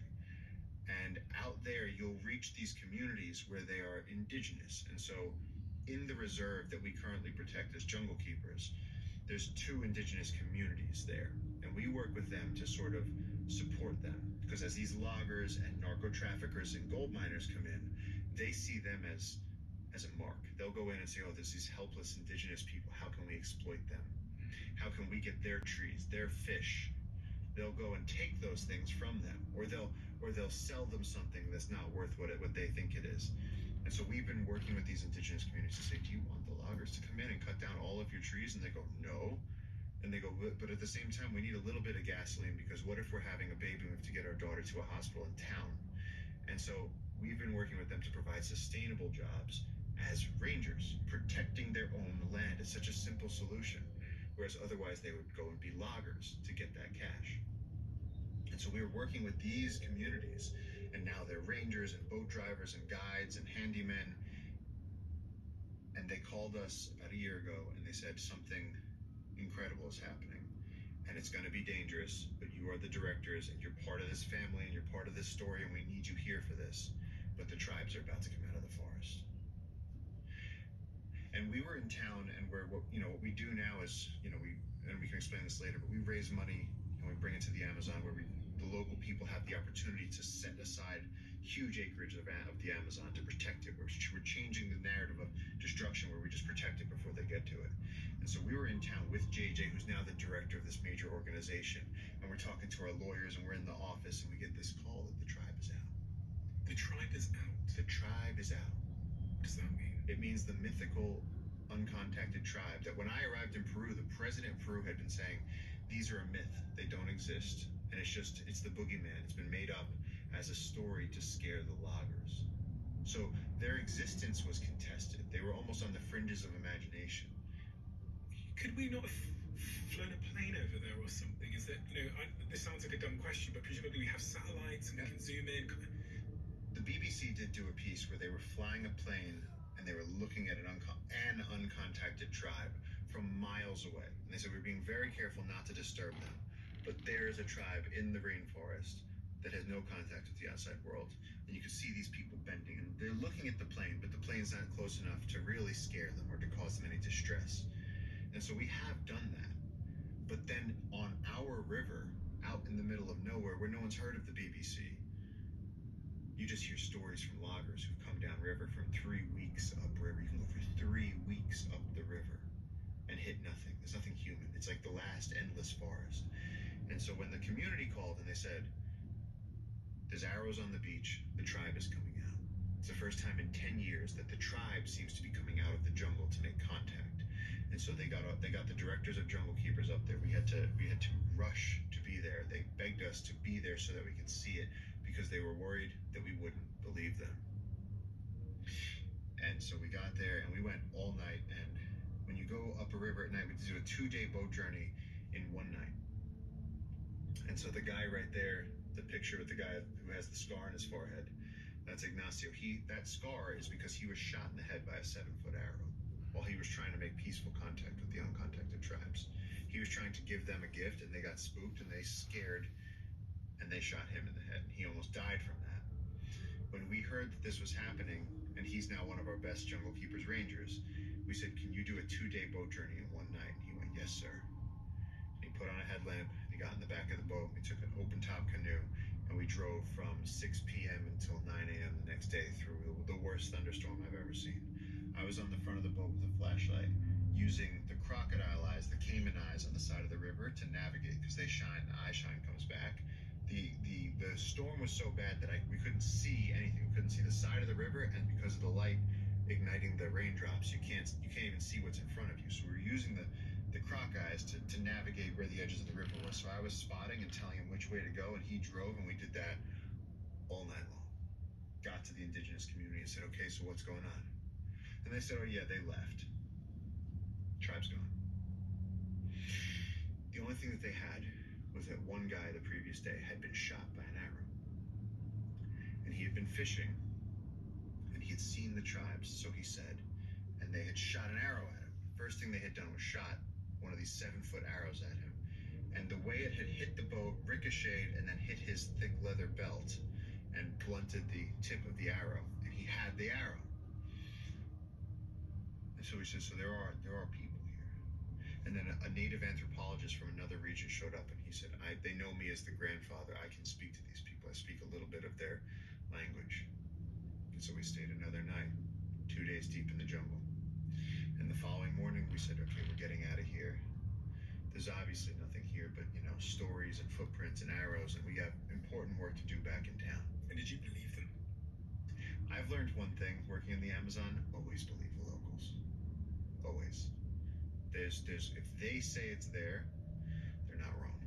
And out there you'll reach these communities where they are indigenous, and so in the reserve that we currently protect as jungle keepers, there's 2 indigenous communities there, and we work with them to sort of support them, because as these loggers and narco traffickers and gold miners come in, they see them as a mark. They'll go in and say, oh, there's these helpless indigenous people, how can we exploit them? How can we get their trees, their fish? They'll go and take those things from them, or they'll sell them something that's not worth what they think it is. And so we've been working with these indigenous communities to say, do you want the loggers to come in and cut down all of your trees? And they go, no. And they go, but at the same time, we need a little bit of gasoline, because what if we're having a baby and we have to get our daughter to a hospital in town? And so we've been working with them to provide sustainable jobs as rangers, protecting their own land. It's such a simple solution, whereas otherwise they would go and be loggers to get that cash. And so we were working with these communities, and now they're rangers and boat drivers and guides and handymen. And they called us about a year ago and they said, something incredible is happening, and it's going to be dangerous, but you are the directors and you're part of this family and you're part of this story, and we need you here for this. But the tribes are about to come out of the forest. And we were in town, and what we do now is, and we can explain this later, but we raise money and we bring it to the Amazon, where the local people have the opportunity to set aside huge acreage of the Amazon to protect it. We're changing the narrative of destruction, where we just protect it before they get to it. And so we were in town with JJ, who's now the director of this major organization, and we're talking to our lawyers, and we're in the office, and we get this call that the tribe is out. The tribe is out? The tribe is out. What does that mean? It means the mythical, uncontacted tribe that when I arrived in Peru, the president of Peru had been saying, these are a myth, they don't exist, and it's the boogeyman. It's been made up as a story to scare the loggers. So their existence was contested. They were almost on the fringes of imagination. Could we not have flown a plane over there or something? Is that, this sounds like a dumb question, but presumably we have satellites and we can zoom in. The BBC did do a piece where they were flying a plane and they were looking at an uncontacted tribe from miles away. And they said, we're being very careful not to disturb them. But there is a tribe in the rainforest that has no contact with the outside world. And you can see these people bending, and they're looking at the plane, but the plane's not close enough to really scare them or to cause them any distress. And so we have done that. But then on our river, out in the middle of nowhere, where no one's heard of the BBC, you just hear stories from loggers who've come downriver from 3 weeks upriver. You can go for 3 weeks up the river and hit nothing. There's nothing human. It's like the last endless forest. And so when the community called and they said, there's arrows on the beach, the tribe is coming out. It's the first time in 10 years that the tribe seems to be coming out of the jungle to make contact. And so they got the directors of Jungle Keepers up there. We had to rush to be there. They begged us to be there so that we could see it, because they were worried that we wouldn't believe them. And so we got there and we went all night. And when you go up a river at night, we do a 2-day boat journey in 1 night. And so the guy right there, the picture with the guy who has the scar on his forehead, that's Ignacio. That scar is because he was shot in the head by a 7-foot arrow while he was trying to make peaceful contact with the uncontacted tribes. He was trying to give them a gift, and they got spooked and they scared, and they shot him in the head, and he almost died from that. When we heard that this was happening, and he's now one of our best Jungle Keepers rangers, we said, can you do a 2-day boat journey in 1 night? And he went, yes, sir. And he put on a headlamp, and he got in the back of the boat, and we took an open-top canoe, and we drove from 6 p.m. until 9 a.m. the next day through the worst thunderstorm I've ever seen. I was on the front of the boat with a flashlight, using the crocodile eyes, the caiman eyes on the side of the river to navigate, because they shine, the eye shine comes back. The storm was so bad that we couldn't see anything. We couldn't see the side of the river, and because of the light igniting the raindrops, you can't even see what's in front of you. So we were using the croc eyes to navigate where the edges of the river were. So I was spotting and telling him which way to go, and he drove, and we did that all night long. Got to the indigenous community and said, okay, so what's going on? And they said, oh yeah, they left. Tribe's gone. The only thing that they had was that one guy the previous day had been shot by an arrow. And he had been fishing, and he had seen the tribes, so he said, and they had shot an arrow at him. First thing they had done was shot one of these 7-foot arrows at him. And the way it had hit the boat ricocheted and then hit his thick leather belt and blunted the tip of the arrow. And he had the arrow. so he says, so there are people here. And then a native anthropologist from another region showed up, and he said, they know me as the grandfather. I can speak to these people. I speak a little bit of their language. And so we stayed another night, 2 days deep in the jungle. And the following morning, we said, okay, we're getting out of here. There's obviously nothing here but, stories and footprints and arrows, and we have important work to do back in town. And did you believe them? I've learned one thing working in the Amazon: always believe the locals. Always. There's if they say it's there, they're not wrong.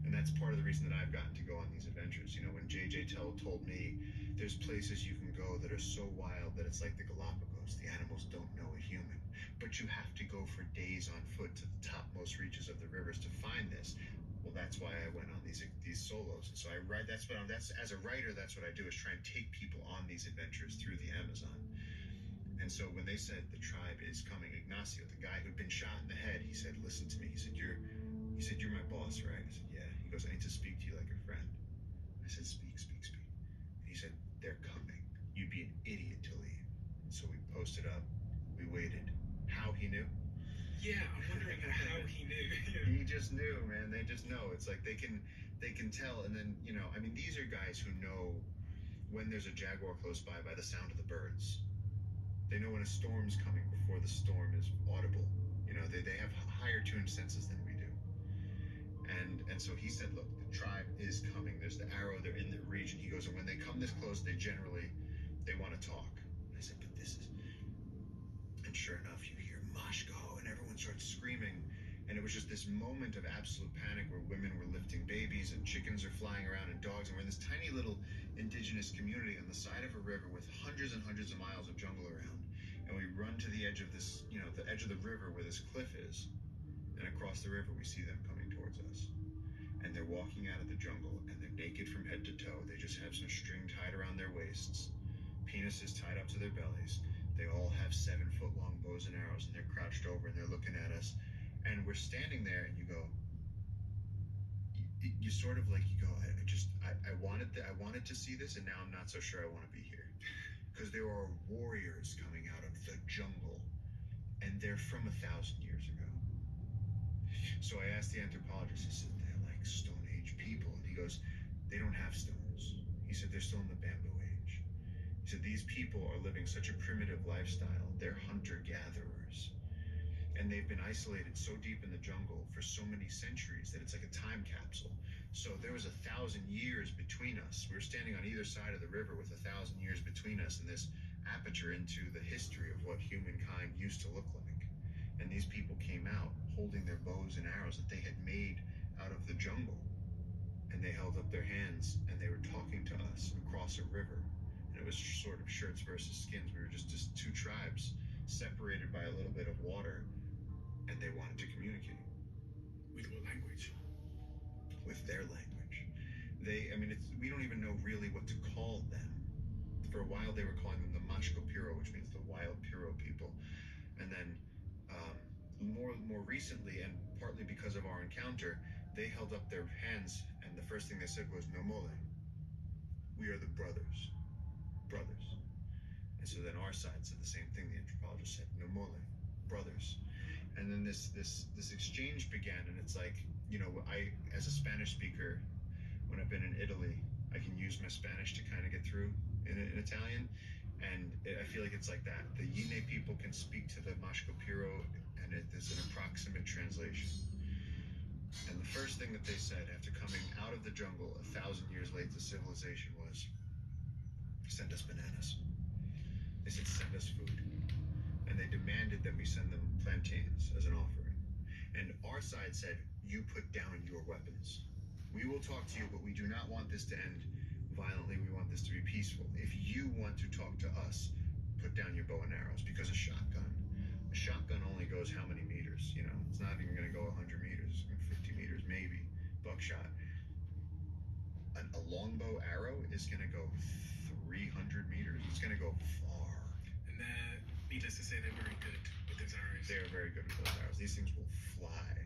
And that's part of the reason that I've gotten to go on these adventures. When JJ told me there's places you can go that are so wild that it's like the Galapagos. The animals don't know a human. But you have to go for days on foot to the topmost reaches of the rivers to find this. Well, that's why I went on these solos. And so I write. That's as a writer, that's what I do, is try and take people on these adventures through the Amazon. And so when they said the tribe is coming, Ignacio, the guy who'd been shot in the head, he said, "Listen to me." He said, "You're my boss, right?" I said, "Yeah." He goes, "I need to speak to you like a friend." I said, "Speak." And he said, "They're coming. You'd be an idiot to leave." And so we posted up. We waited. How he knew? Yeah, I'm wondering how he knew. He just knew, man. They just know. It's like they can tell. And then, these are guys who know when there's a jaguar close by the sound of the birds. They know when a storm's coming before the storm is audible. They have higher tuned senses than we do. And so he said, look, the tribe is coming. There's the arrow. They're in the region. He goes, and when they come this close, they want to talk. I said, but this is... And sure enough, you hear Mashko, and everyone starts screaming. And it was just this moment of absolute panic where women were lifting babies and chickens are flying around and dogs. And we're in this tiny little indigenous community on the side of a river with hundreds and hundreds of miles of jungle around. And we run to the edge of this, the edge of the river where this cliff is. And across the river, we see them coming towards us. And they're walking out of the jungle, and they're naked from head to toe. They just have some string tied around their waists, penises tied up to their bellies. They all have 7-foot-long bows and arrows, and they're crouched over, and they're looking at us. And we're standing there, and you go, I wanted to see this, and now I'm not so sure I want to be here. Because there are warriors coming out of the jungle, and they're from 1,000 years ago. So I asked the anthropologist, I said, they're like Stone Age people. And he goes, they don't have stones. He said, they're still in the bamboo age. He said, these people are living such a primitive lifestyle. They're hunter-gatherers. And they've been isolated so deep in the jungle for so many centuries that it's like a time capsule. So there was 1,000 years between us. We were standing on either side of the river with 1,000 years between us and this aperture into the history of what humankind used to look like. And these people came out holding their bows and arrows that they had made out of the jungle. And they held up their hands and they were talking to us across a river. And it was sort of shirts versus skins. We were just two tribes separated by a little bit of water. And they wanted to communicate. With what language? With their language. We don't even know really what to call them. For a while they were calling them the Mashko Piro, which means the wild Piro people. And then more recently, and partly because of our encounter, they held up their hands, and the first thing they said was, "No mole. We are the brothers. Brothers." And so then our side said the same thing. The anthropologist said, "No mole. Brothers." And then this exchange began, and it's like, I, as a Spanish speaker, when I've been in Italy, I can use my Spanish to kind of get through in Italian, and I feel like it's like that. The Yine people can speak to the Mashko Piro, and it's an approximate translation. And the first thing that they said after coming out of the jungle 1,000 years late to civilization was, "Send us bananas." They said, "Send us food." And they demanded that we send them plantains as an offering. And our side said, "You put down your weapons. We will talk to you, but we do not want this to end violently. We want this to be peaceful. If you want to talk to us, put down your bow and arrows, because a shotgun only goes how many meters? It's not even going to go 100 meters, 50 meters maybe, buckshot. A longbow arrow is going to go 300 meters. It's going to go far." And needless to say, they're very good with those arrows. They are very good with those arrows. These things will fly.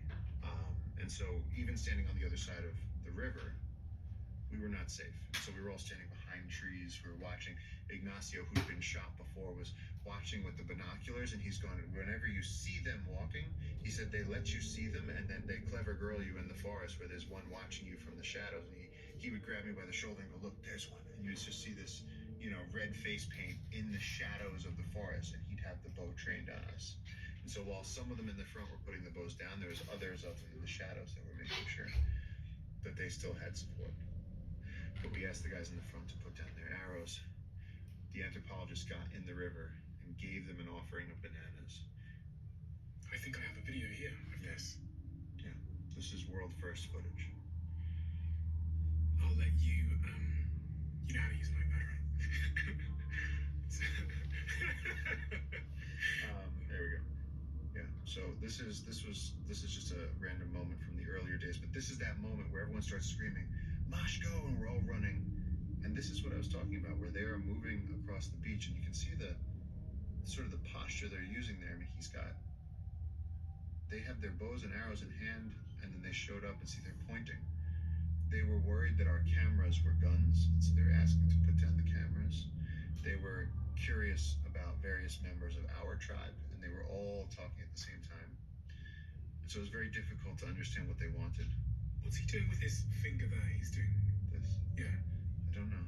And so even standing on the other side of the river, we were not safe. So we were all standing behind trees. We were watching. Ignacio, who'd been shot before, was watching with the binoculars, and he's going, whenever you see them walking, he said they let you see them, and then they clever girl you in the forest where there's one watching you from the shadows. And he would grab me by the shoulder and go, look, there's one. And you would just see this, red face paint in the shadows of the forest, and he'd have the bow trained on us. And so while some of them in the front were putting the bows down, there was others of them in the shadows that were making sure that they still had support. But we asked the guys in the front to put down their arrows. The anthropologist got in the river and gave them an offering of bananas. I think I have a video here of this. Yeah, this is world first footage. I'll let you, you know how to use an iPad, right? There we go. Yeah, so this is just a random moment from the earlier days, but this is that moment where everyone starts screaming, Mashko, and we're all running. And this is what I was talking about, where they are moving across the beach, and you can see the sort of the posture they're using there. I mean, they have their bows and arrows in hand, and then they showed up and see they're pointing. They were worried that our cameras were guns, and so they're asking to put down the cameras. They were curious about various members of our tribe, and they were all talking at the same time. And so it was very difficult to understand what they wanted. What's he doing with his finger there? He's doing this. Yeah. I don't know.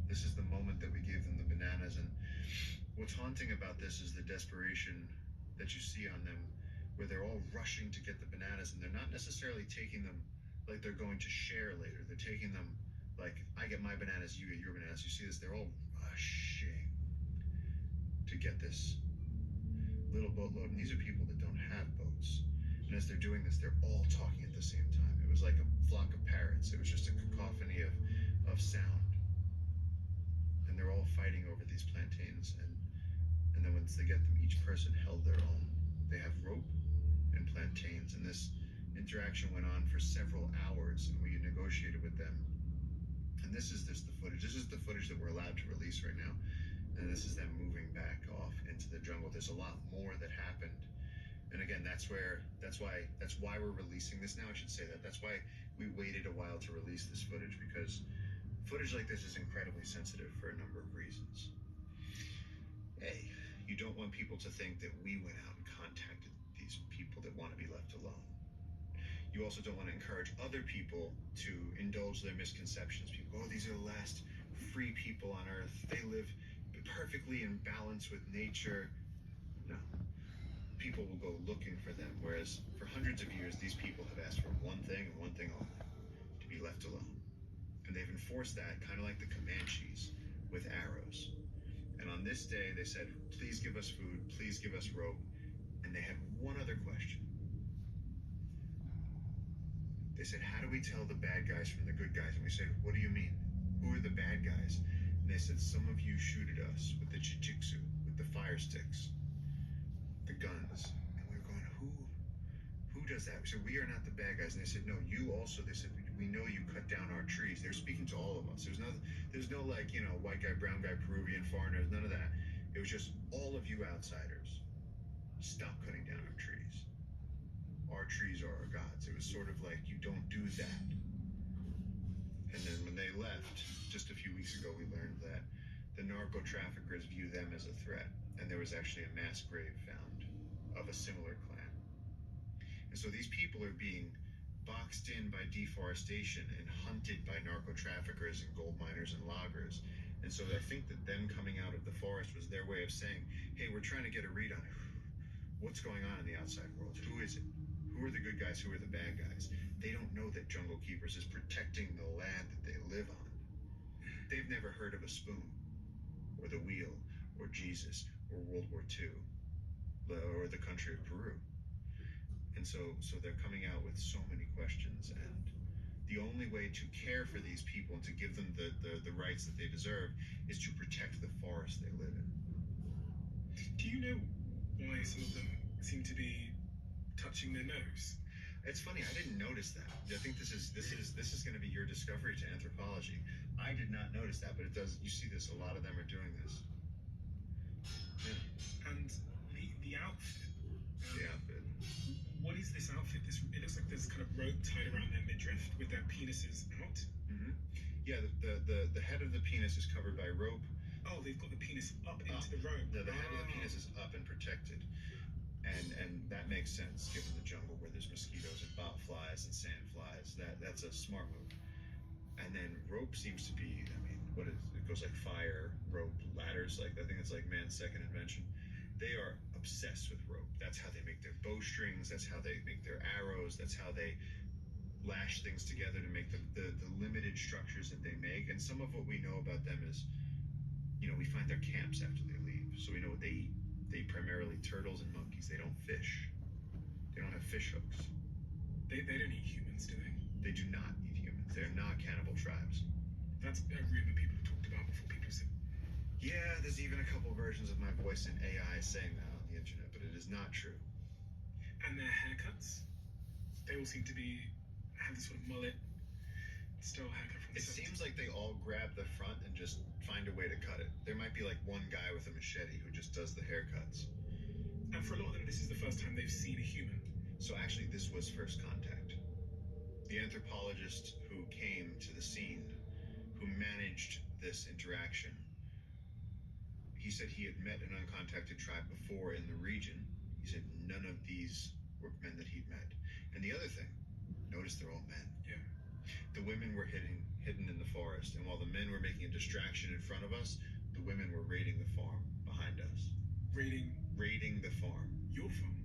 This is the moment that we gave them the bananas, and what's haunting about this is the desperation that you see on them, where they're all rushing to get the bananas, and they're not necessarily taking them like they're going to share later. They're taking them like, I get my bananas, you get your bananas. You see this, they're all rushing to get this little boatload, and these are people that don't have boats. And as they're doing this, they're all talking at the same time. It was like a flock of parrots. It was just a cacophony of sound. And they're all fighting over these plantains. And then once they get them, each person held their own. They have rope and plantains. And this interaction went on for several hours, and we negotiated with them. And this is just the footage. This is the footage that we're allowed to release right now. And this is them moving back off into the jungle. There's a lot more that happened. And again, that's why we're releasing this now. I should say that. That's why we waited a while to release this footage, because footage like this is incredibly sensitive for a number of reasons. A, you don't want people to think that we went out and contacted these people that want to be left alone. You also don't want to encourage other people to indulge their misconceptions. People go, oh, these are the last free people on earth. They live perfectly in balance with nature. No. People will go looking for them, whereas for hundreds of years, these people have asked for one thing and one thing only, to be left alone. And they've enforced that, kind of like the Comanches, with arrows. And on this day, they said, please give us food, please give us rope. And they had one other question. They said, how do we tell the bad guys from the good guys? And we said, what do you mean? Who are the bad guys? And they said, some of you shoot at us with the jujitsu, with the fire sticks, the guns. And we were going, who does that? We said, we are not the bad guys. And they said, no, you also. They said, we know you cut down our trees. They're speaking to all of us. There's no like, white guy, brown guy, Peruvian, foreigners, none of that. It was just all of you outsiders. Stop cutting down our trees. Our trees are our gods. It was sort of like, you don't do that. And then when they left, just a few weeks ago, we learned that the narco traffickers view them as a threat. And there was actually a mass grave found of a similar clan. And so these people are being boxed in by deforestation and hunted by narco traffickers and gold miners and loggers. And so I think that them coming out of the forest was their way of saying, hey, we're trying to get a read on what's going on in the outside world. Who is it? Who are the good guys? Who are the bad guys? They don't know that Jungle Keepers is protecting the land that they live on. They've never heard of a spoon, or the wheel, or Jesus, or World War II, or the country of Peru. And so they're coming out with so many questions, and the only way to care for these people and to give them the rights that they deserve is to protect the forest they live in. Do you know why some of them seem to be touching their nose? It's funny, I didn't notice that. I think this is going to be your discovery to anthropology. I did not notice that, but it does. You see this, a lot of them are doing this. Yeah. And the outfit. The outfit. What is this outfit? It looks like there's kind of rope tied around their midriff with their penises out. Mm-hmm. Yeah, penis is covered by rope. Oh, they've got the penis up into the rope. The head of the penis is up and protected. And that makes sense given the jungle where there's mosquitoes and bot flies and sand flies. That's a smart move. And then rope seems to be, I mean, it goes like fire, rope, ladders, like I think it's like man's second invention. They are obsessed with rope. That's how they make their bowstrings, that's how they make their arrows, that's how they lash things together to make the limited structures that they make. And some of what we know about them is, you know, we find their camps after they leave, so we know what they eat. They eat primarily turtles and monkeys. They don't fish. They don't have fish hooks. They don't eat humans, do they? They do not eat humans. They're not cannibal tribes. That's a rumor people have talked about before. People said, yeah, there's even a couple versions of my voice in AI saying that on the internet, but it is not true. And their haircuts, they all seem to have this sort of mullet style haircut from the It 70s. seems like they all grab the front and just find a way to cut it. There might be like one guy with a machete who just does the haircuts. And for a lot of them, this is the first time they've seen a human. So actually, this was first contact. The anthropologist who came to the scene, who managed this interaction, he said he had met an uncontacted tribe before in the region. He said none of these were men that he'd met. And the other thing, notice they're all men. Yeah. The women were hidden in the forest, and while the men were making a distraction in front of us, the women were raiding the farm behind us. Raiding the farm. Your farm?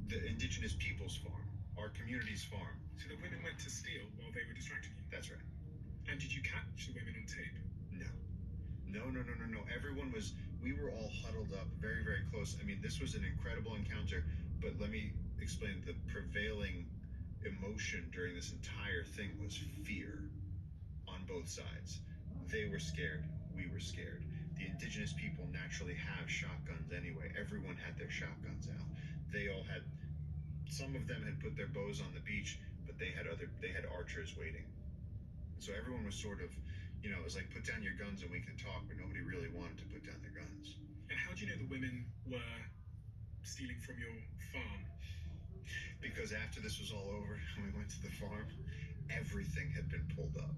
The indigenous people's farm. Our community's farm. So the women went to steal while they were distracting you? That's right. And did you catch the women on tape? No. No. We were all huddled up very, very close. I mean, this was an incredible encounter, but let me explain. The prevailing emotion during this entire thing was fear on both sides. They were scared. We were scared. The indigenous people naturally have shotguns anyway. Everyone had their shotguns out. Some of them had put their bows on the beach, but they had archers waiting. So everyone was sort of, you know, it was like, put down your guns and we can talk, but nobody really wanted to put down their guns. And how do you know the women were stealing from your farm? Because after this was all over and we went to the farm, everything had been pulled up.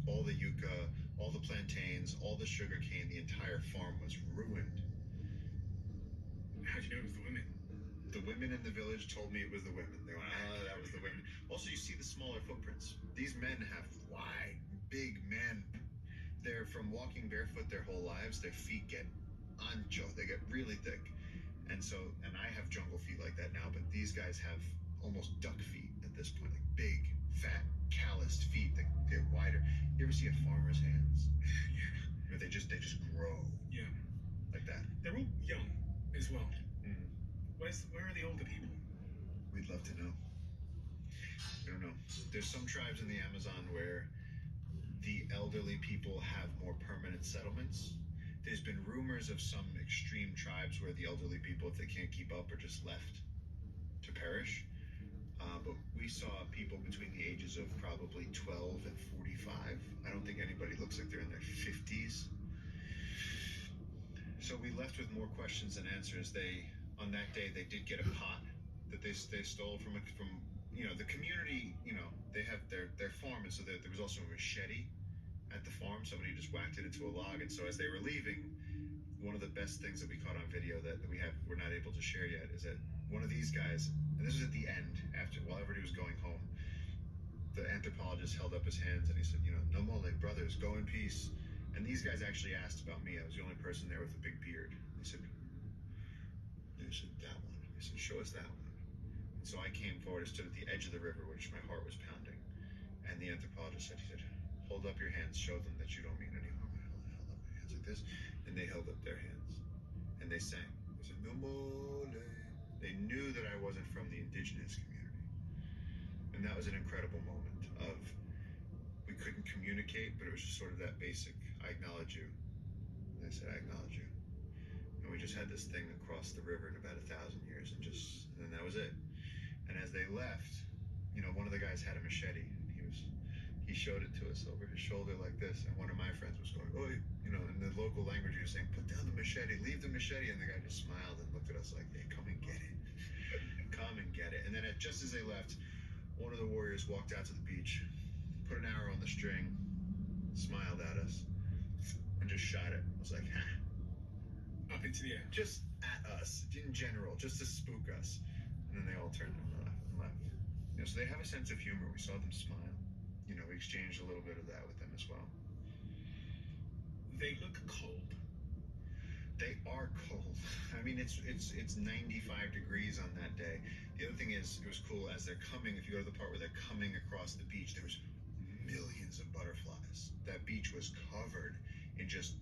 All the yucca, all the plantains, all the sugar cane, the entire farm was ruined. How do you know it was the women? The women in the village told me it was the women. They went, oh, that was the women. Also, you see the smaller footprints. These men have wide, big men. They're from walking barefoot their whole lives. Their feet get ancho. They get really thick. And I have jungle feet like that now, but these guys have almost duck feet at this point. Like big, fat, calloused feet that get wider. You ever see a farmer's hands? Yeah. Where they just grow. Yeah. Like that. They're all young as well. Mm-hmm. Where are the older people? We'd love to know. I don't know. There's some tribes in the Amazon where the elderly people have more permanent settlements. There's been rumors of some extreme tribes where the elderly people, if they can't keep up, are just left to perish. But we saw people between the ages of probably 12 and 45. I don't think anybody looks like they're in their 50s. So we left with more questions than answers. On that day, they did get a pot that they stole from you know, the community. You know, they have their farm, and so there was also a machete at the farm. Somebody just whacked it into a log, and so as they were leaving, one of the best things that we caught on video that we're not able to share yet is that one of these guys, and this was at the end, while everybody was going home, the anthropologist held up his hands and he said, you know, no mole, brothers, go in peace. And these guys actually asked about me. I was the only person there with a big beard. They said, that one. They said, show us that one. And so I came forward and stood at the edge of the river, which my heart was pounding. And the anthropologist said, hold up your hands, show them that you don't mean any harm. I held up my hands like this, and they held up their hands. And they sang. They said, no mole. They knew that I wasn't from the indigenous community. And that was an incredible moment of, we couldn't communicate, but it was just sort of that basic, I acknowledge you. And I said, I acknowledge you. And we just had this thing across the river in about 1,000 years, and then that was it. And as they left, you know, one of the guys had a machete, and he showed it to us over his shoulder like this, and one of my friends was going, oi, you know, in the local language, he was saying, put down the machete, leave the machete, and the guy just smiled and looked at us like, hey, come and get it. Come and get it. And then just as they left, one of the warriors walked out to the beach, put an arrow on the string, smiled at us, and just shot it. I was like, ha. Up into the air. Just at us, in general, just to spook us. And then they all turned and left. You know, so they have a sense of humor. We saw them smile. You know, we exchanged a little bit of that with them as well. They look cold. They are cold. I mean, it's 95 degrees on that day. The other thing is, it was cool as they're coming. If you go to the part where they're coming across the beach, there was millions of butterflies. That beach was covered in just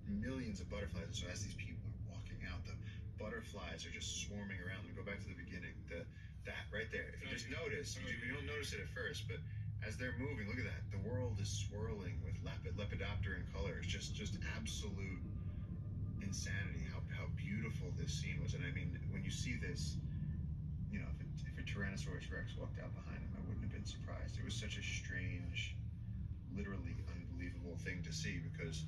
millions of butterflies. And so as these people are walking out, the butterflies are just swarming around them. Go back to the beginning. That right there. If you just notice, you don't notice it at first, but as they're moving, look at that. The world is swirling with lepidopteran colors. Just absolute insanity. How beautiful this scene was. And I mean, when you see this, you know, if a Tyrannosaurus Rex walked out behind him, I wouldn't have been surprised. It was such a strange, literally unbelievable thing to see because,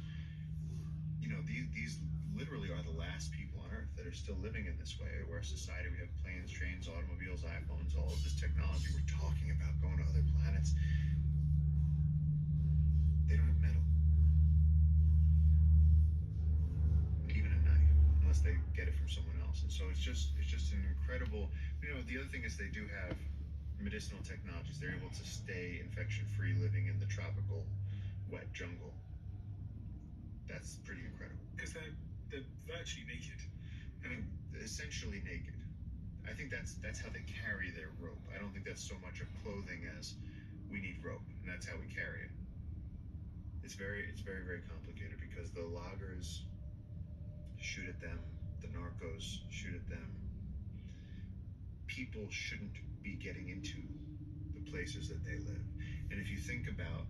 you know, these literally are the last people on Earth that are still living in this way. We're a society, we have planes, trains, automobiles, iPhones, all of this technology. We're talking about going to other planets. They don't have metal. Even a knife, unless they get it from someone else. And so it's just an incredible, you know, the other thing is they do have medicinal technologies. They're able to stay infection-free living in the tropical, wet jungle. That's pretty incredible. Because they're virtually naked. I mean, essentially naked. I think that's how they carry their rope. I don't think that's so much of clothing as we need rope, and that's how we carry it. It's very, very complicated because the loggers shoot at them, the narcos shoot at them. People shouldn't be getting into the places that they live. And if you think about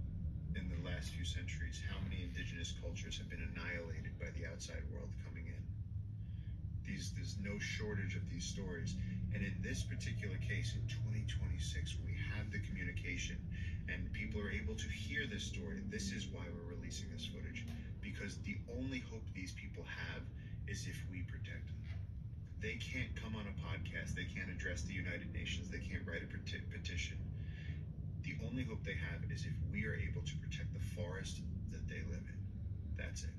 in the last few centuries, how many indigenous cultures have been annihilated by the outside world coming in. There's no shortage of these stories. And in this particular case, in 2026, we have the communication and people are able to hear this story. This is why we're releasing this footage, because the only hope these people have is if we protect them. They can't come on a podcast. They can't address the United Nations. They can't write a petition. The only hope they have is if we are able to protect the forest that they live in. That's it.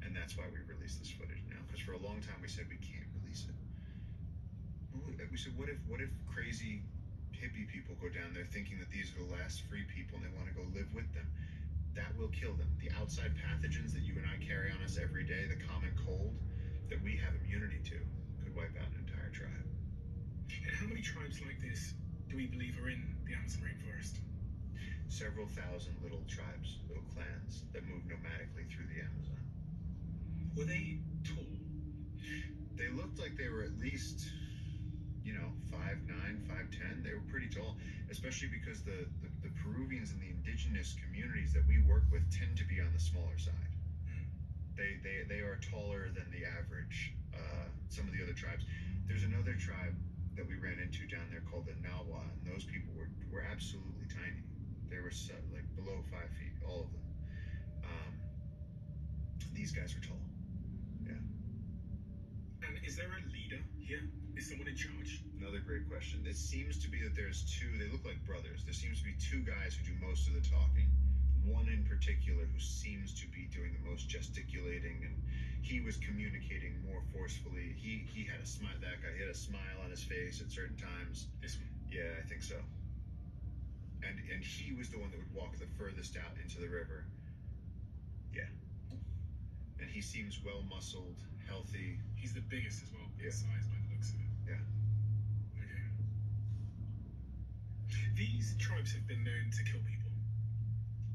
And that's why we release this footage now. Because for a long time we said we can't release it. We said, what if crazy hippie people go down there thinking that these are the last free people and they want to go live with them? That will kill them. The outside pathogens that you and I carry on us every day, the common cold that we have immunity to, could wipe out an entire tribe. And how many tribes like this do we believe are in the Amazon rainforest? Several thousand little tribes, little clans that move nomadically through the Amazon. Were they tall? They looked like they were at least, 5'9", 5'10". They were pretty tall, especially because the Peruvians and the indigenous communities that we work with tend to be on the smaller side. They are taller than the average, some of the other tribes. There's another tribe that we ran into down there called the Nawa, and those people were absolutely tiny. They were like below 5 feet, all of them. These guys are tall. Yeah. And is there a leader here? Is someone in charge? Another great question. It seems to be that there's two, they look like brothers. There seems to be two guys who do most of the talking. One in particular who seems to be doing the most gesticulating, and he was communicating more forcefully. He had a smile, that guy, he had a smile on his face at certain times. This one? Yeah, I think so. And he was the one that would walk the furthest out into the river. Yeah. And he seems well-muscled, healthy. He's the biggest as well, Yeah. size by the looks of it. Yeah. Okay. These tribes have been known to kill people.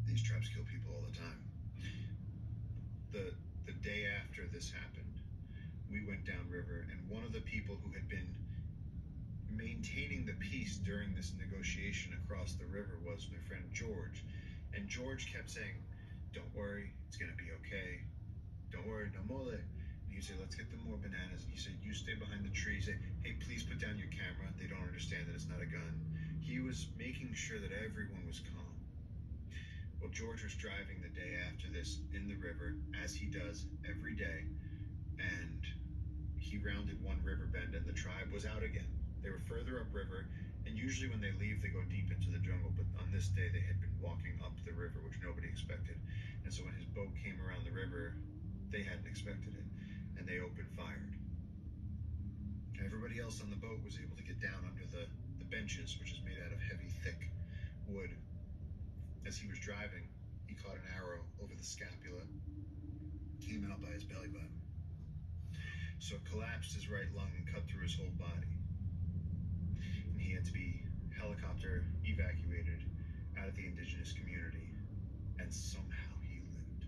These tribes kill people all the time. The day after this happened, we went downriver, and one of the people who had been maintaining the peace during this negotiation across the river was my friend George. And George kept saying, "Don't worry, it's gonna be okay. Don't worry, no mole." And he'd say, "Let's get them more bananas." And he said, "You stay behind the tree." Say, "Hey, please put down your camera. They don't understand that it's not a gun." He was making sure that everyone was calm. Well, George was driving the day after this in the river, as he does every day, and he rounded one river bend, and the tribe was out again. They were further upriver, and usually when they leave, they go deep into the jungle, but on this day, they had been walking up the river, which nobody expected. And so when his boat came around the river, they hadn't expected it, and they opened fire. Everybody else on the boat was able to get down under the benches, which is made out of heavy, thick wood. As he was driving, he caught an arrow over the scapula, came out by his belly button. So it collapsed his right lung and cut through his whole body. And he had to be helicopter evacuated out of the indigenous community, and somehow he lived.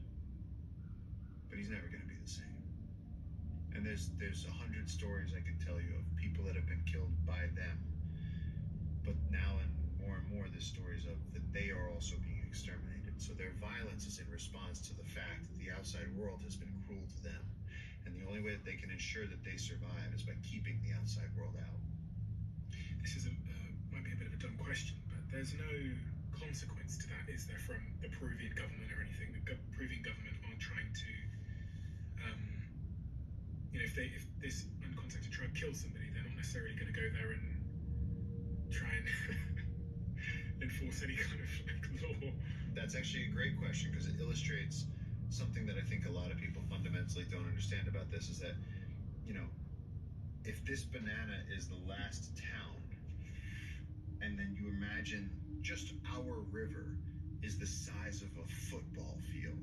But he's never going to be the same. And there's 100 stories I could tell you of people that have been killed by them. But now and more there's stories of that they are also being exterminated. So their violence is in response to the fact that the outside world has been cruel to them. And the only way that they can ensure that they survive is by keeping the outside world out. This is might be a bit of a dumb question, but there's no consequence to that, is there, from the Peruvian government or anything? The Peruvian government aren't trying to, if this uncontacted tribe kills somebody, they're not necessarily going to go there and try and enforce any kind of law. That's actually a great question, because it illustrates something that I think a lot of people fundamentally don't understand about this, is that, if this banana is the last town, and then you imagine just our river is the size of a football field,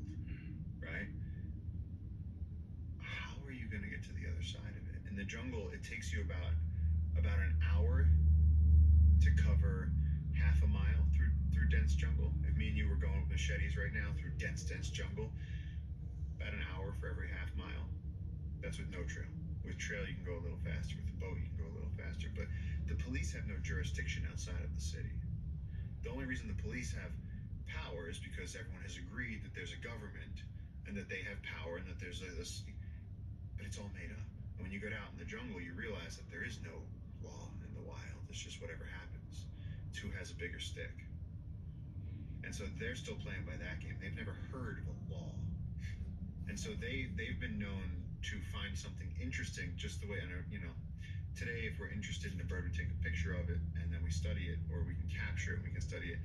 right? How are you going to get to the other side of it? In the jungle, it takes you about an hour to cover half a mile through dense jungle. If me and you were going with machetes right now through dense jungle, about an hour for every half mile. That's with no trail. With trail, you can go a little faster. With the boat, you can go a little faster. But the police have no jurisdiction outside of the city. The only reason the police have power is because everyone has agreed that there's a government and that they have power and that there's this, but it's all made up. And when you get out in the jungle, you realize that there is no law in the wild. It's just whatever happens. It's who has a bigger stick. And so they're still playing by that game. They've never heard of a law. And so they've been known to find something interesting just the way, today if we're interested in a bird, we take a picture of it and then we study it, or we can capture it and we can study it.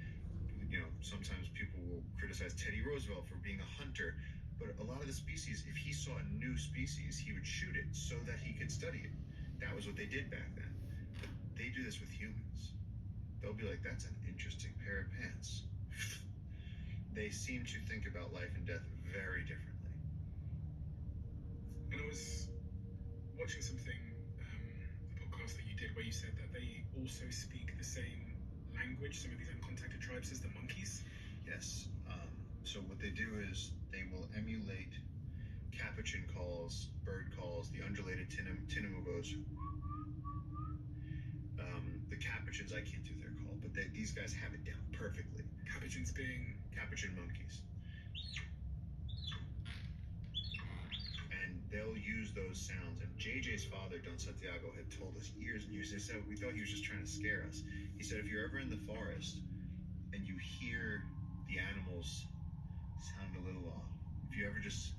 Sometimes people will criticize Teddy Roosevelt for being a hunter, but a lot of the species, if he saw a new species, he would shoot it so that he could study it. That was what they did back then. But they do this with humans. They'll be like, that's an interesting pair of pants. They seem to think about life and death very differently. And I was watching something, a podcast that you did, where you said that they also speak the same language, some of these uncontacted tribes, as the monkeys. Yes. So what they do is they will emulate capuchin calls, bird calls, the undulated tinamou goes. The capuchins, I can't do their call, but these guys have it down perfectly. Capuchins being? Capuchin monkeys. And they'll use those sounds. And JJ's father, Don Santiago, had told us years and years, we thought he was just trying to scare us. He said, if you're ever in the forest and you hear the animals sound a little off, if you ever just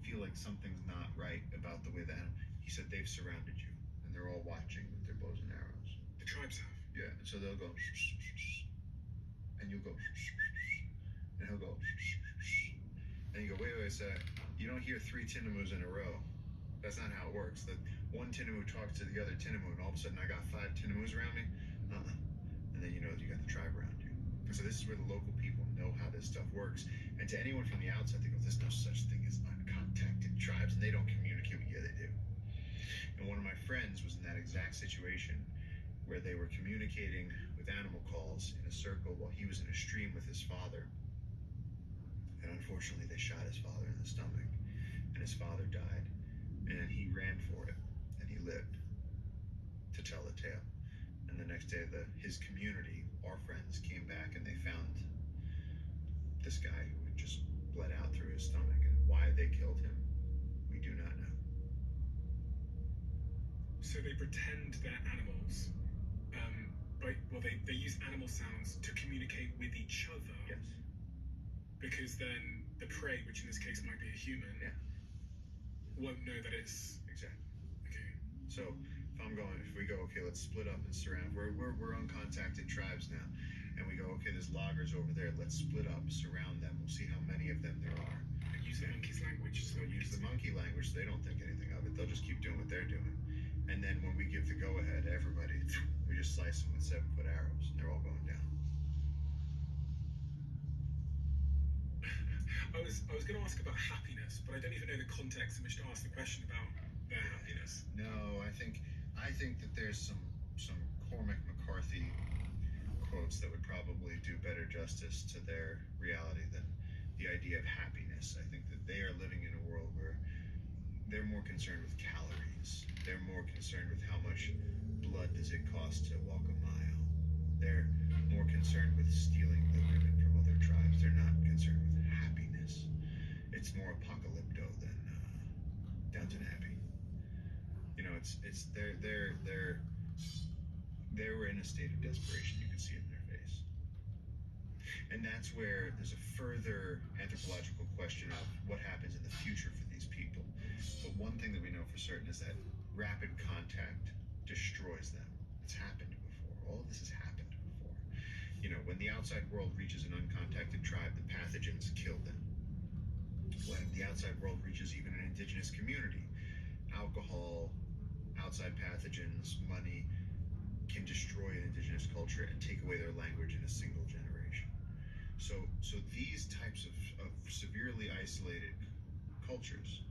feel like something's not right about the way he said they've surrounded you and they're all watching with their bows and arrows. The tribes have? Yeah, and so they'll go, and you'll go, and he'll go, and you go, wait a sec, you don't hear 3 tinamous in a row. That's not how it works. The one tinamou talks to the other tinamou, and all of a sudden I got 5 tinamous around me. And then you know that you got the tribe around you. And so this is where the local people know how this stuff works. And to anyone from the outside, they go, there's no such thing as uncontacted tribes, and they don't communicate. Yeah, they do. And one of my friends was in that exact situation where they were communicating with animal calls in a circle while he was in a stream with his father. And unfortunately, they shot his father in the stomach, and his father died. And he ran for it, and he lived to tell the tale. And the next day, his community, our friends, came back, and they found this guy who had just bled out through his stomach. And why they killed him, we do not know. So they pretend they're animals. They use animal sounds to communicate with each other. Yes. Because then the prey, which in this case might be a human, won't know that it's... Exactly. Okay. So if we go, okay, let's split up and surround. We're uncontacted tribes now. and we go, okay, there's loggers over there. Let's split up, surround them. We'll see how many of them there are. And use the monkey's language. So They'll use the monkey language. So they don't think anything of it. They'll just keep doing what they're doing. And then when we give the go-ahead, everybody, we just slice them with 7-foot arrows. And they're all going down. I was going to ask about happiness, but I don't even know the context in which to ask the question about their happiness. No, I think that there's some Cormac McCarthy quotes that would probably do better justice to their reality than the idea of happiness. I think that they are living in a world where they're more concerned with calories. They're more concerned with how much blood does it cost to walk a mile. They're more concerned with stealing the women from other tribes. They're not concerned with happiness. It's more apocalypto than Downton Abbey. You know, it's they were in a state of desperation. You could see it in their face. And that's where there's a further anthropological question of what happens in the future for these people. But one thing that we know for certain is that rapid contact destroys them. It's happened before. All of this has happened before. You know, when the outside world reaches an uncontacted tribe, the pathogens kill them. When the outside world reaches even an indigenous community, alcohol, outside pathogens, money can destroy an indigenous culture and take away their language in a single generation. So these types of severely isolated cultures,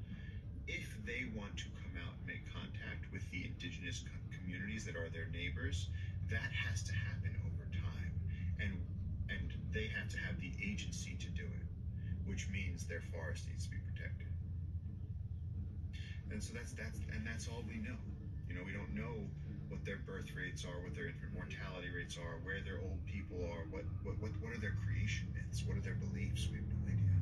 if they want to come out and make contact with the indigenous communities that are their neighbors, that has to happen over time, and they have to have the agency to do it, which means their forest needs to be protected. And so that's all we know. You know, we don't know what their birth rates are, what their infant mortality rates are, where their old people are, what are their creation myths, what are their beliefs. We have no idea.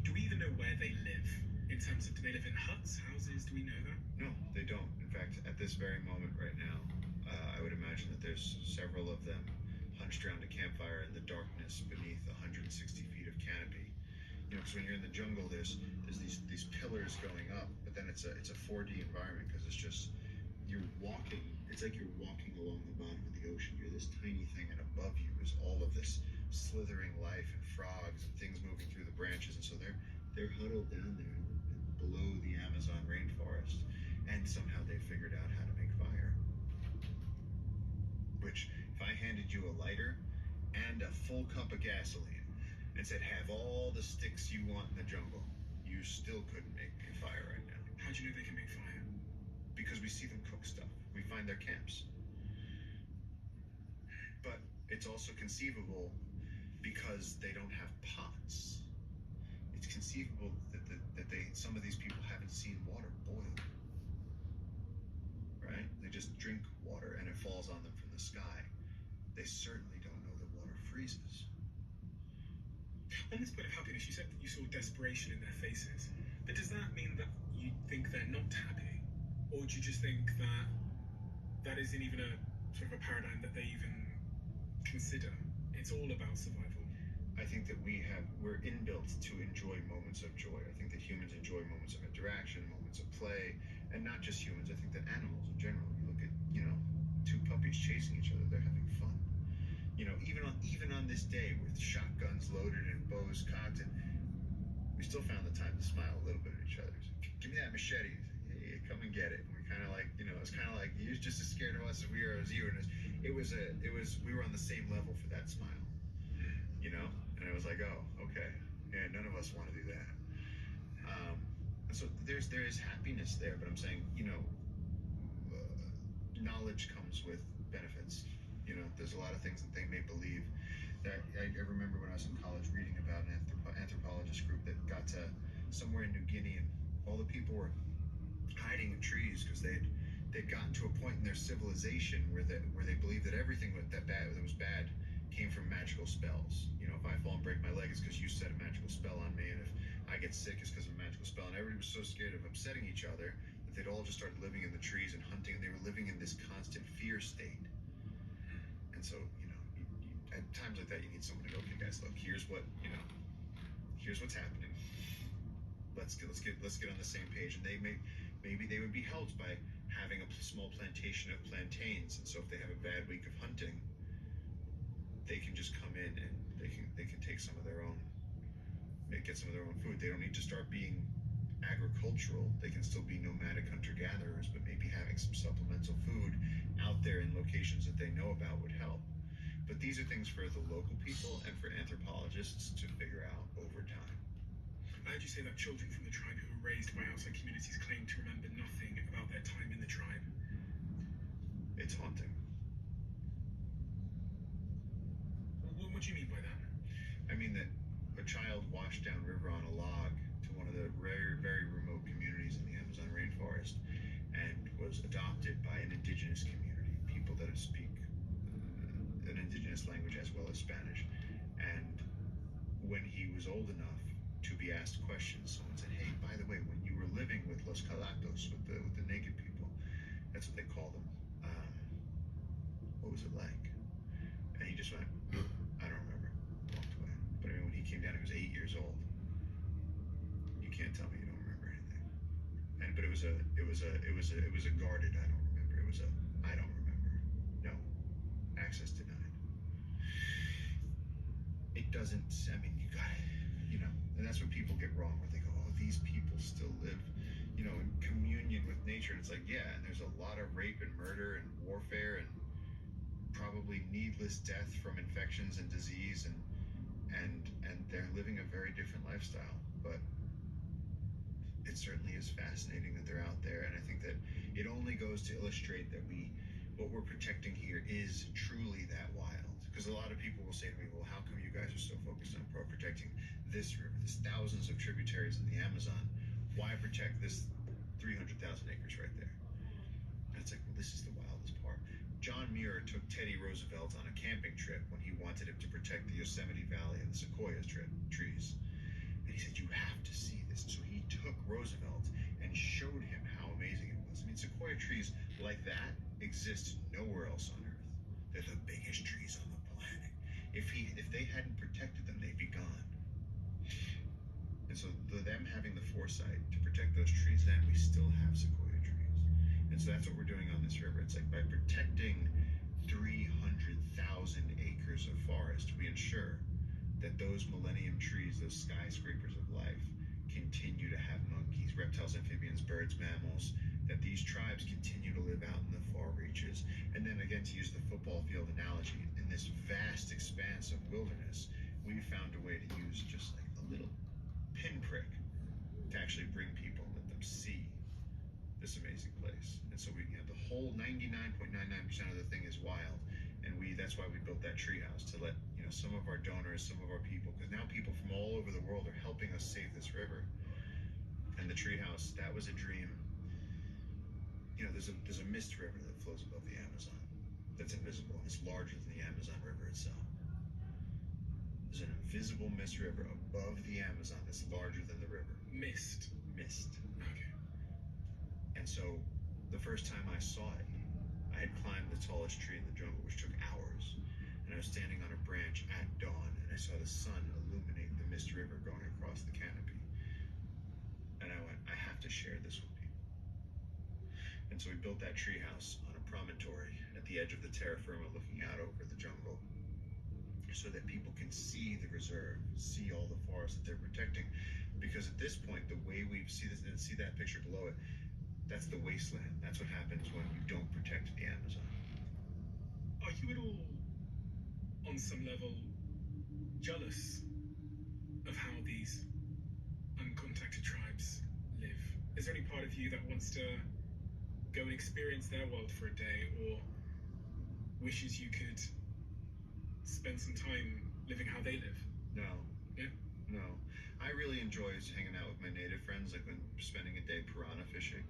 Do we even know where they live? In terms of, do they live in huts, houses? Do we know that? No, they don't. In fact, at this very moment right now, I would imagine that there's several of them hunched around a campfire in the darkness beneath 160 feet of canopy. You know, because when you're in the jungle, there's these pillars going up, but then it's a 4D environment because it's just you're walking. It's like you're walking along the bottom of the ocean. You're this tiny thing, and above you is all of this slithering life and frogs and things moving through the branches. And so they're huddled down there below the Amazon rainforest, and somehow they figured out how to make fire. Which, if I handed you a lighter and a full cup of gasoline and said, have all the sticks you want in the jungle, you still couldn't make a fire right now. How do you know they can make fire? Because we see them cook stuff. We find their camps. But it's also conceivable because they don't have pots. It's conceivable that some of these people haven't seen water boil. Right? They just drink water and it falls on them from the sky. They certainly don't know that water freezes. On this point of happiness, you said that you saw desperation in their faces. But does that mean that you think they're not happy? Or do you just think that that isn't even a sort of a paradigm that they even consider? It's all about survival. I think that we're inbuilt to enjoy moments of joy. I think that humans enjoy moments of interaction, moments of play, and not just humans. I think that animals in general, you look at, you know, two puppies chasing each other, they're having fun. You know, even on this day with shotguns loaded and bows cocked, and we still found the time to smile a little bit at each other. So, give me that machete. Hey, come and get it. And we kind of like, you know, it's kind of like you're just as scared of us as we are as you. And we were on the same level for that smile. You know, and I was like, oh, okay, yeah, none of us want to do that. And so there is happiness there, but I'm saying, you know, knowledge comes with benefits. You know, there's a lot of things that they may believe. That I remember when I was in college reading about an anthropologist group that got to somewhere in New Guinea, and all the people were hiding in trees because they'd gotten to a point in their civilization where they believed that everything that was bad came from magical spells. You know, if I fall and break my leg, it's because you set a magical spell on me, and if I get sick, it's because of a magical spell. And everybody was so scared of upsetting each other that they'd all just started living in the trees and hunting, and they were living in this constant fear state. And so, you know, at times like that, you need someone to go, okay, guys, look, here's what's happening. Let's get on the same page. And maybe they would be helped by having a small plantation of plantains. And so if they have a bad week of hunting, they can just come in and they can take some of their own, get some of their own food. They don't need to start being agricultural. They can still be nomadic hunter-gatherers, but maybe having some supplemental food out there in locations that they know about would help. But these are things for the local people and for anthropologists to figure out over time. I heard you say that children from the tribe who were raised by outside communities claim to remember nothing about their time in the tribe. It's haunting. What do you mean by that? I mean that a child washed downriver on a log to one of the very, very remote communities in the Amazon rainforest and was adopted by an indigenous community, people that speak an indigenous language as well as Spanish. And when he was old enough to be asked questions, someone said, "Hey, by the way, when you were living with Los Calatos, with the naked people," that's what they call them, what was it like? And he just went, "I don't remember," walked away. But I mean, when he came down, he was 8 years old. You can't tell me you don't remember anything. But it was a guarded, "I don't remember." It was a, "I don't remember." No, access denied. It doesn't. I mean, you got, and that's what people get wrong, where they go, "Oh, these people still live, in communion with nature." And it's like, yeah, and there's a lot of rape and murder and warfare and probably needless death from infections and disease, and they're living a very different lifestyle. But it certainly is fascinating that they're out there, and I think that it only goes to illustrate that what we're protecting here is truly that wild. Because a lot of people will say to me, "Well, how come you guys are so focused on protecting this river? There's thousands of tributaries in the Amazon. Why protect this 300,000 acres right there?" And it's like, well, this is the wildest part. John Muir took Teddy Roosevelt on a camping trip when he wanted him to protect the Yosemite Valley and the sequoia trees. And he said, "You have to see this." So he took Roosevelt and showed him how amazing it was. I mean, sequoia trees like that exist nowhere else on Earth. They're the biggest trees on the planet. If they hadn't protected them, they'd be gone. And so them having the foresight to protect those trees, then we still have sequoia trees. And so that's what we're doing on this river. It's like by protecting 300,000 acres of forest, we ensure that those millennium trees, those skyscrapers of life, continue to have monkeys, reptiles, amphibians, birds, mammals, that these tribes continue to live out in the far reaches. And then again, to use the football field analogy, in this vast expanse of wilderness, we found a way to use just like a little pinprick to actually bring people and let them see this amazing place. And so the whole 99.99% of the thing is wild. And that's why we built that treehouse, to let some of our donors, some of our people, because now people from all over the world are helping us save this river. And the treehouse, that was a dream. There's a mist river that flows above the Amazon that's invisible, and it's larger than the Amazon River itself. There's an invisible mist river above the Amazon that's larger than the river. Mist. Okay. And so the first time I saw it, I had climbed the tallest tree in the jungle, which took hours. And I was standing on a branch at dawn, and I saw the sun illuminate the mist river going across the canopy. And I went, I have to share this with people. And so we built that treehouse on a promontory at the edge of the terra firma, looking out over the jungle, so that people can see the reserve, see all the forests that they're protecting. Because at this point, the way we see this, and see that picture below it, that's the wasteland. That's what happens when you don't protect the Amazon. Are you at all, on some level, jealous of how these uncontacted tribes live? Is there any part of you that wants to go and experience their world for a day, or wishes you could spend some time living how they live? No. Yeah? No. I really enjoy hanging out with my native friends, like when spending a day piranha fishing.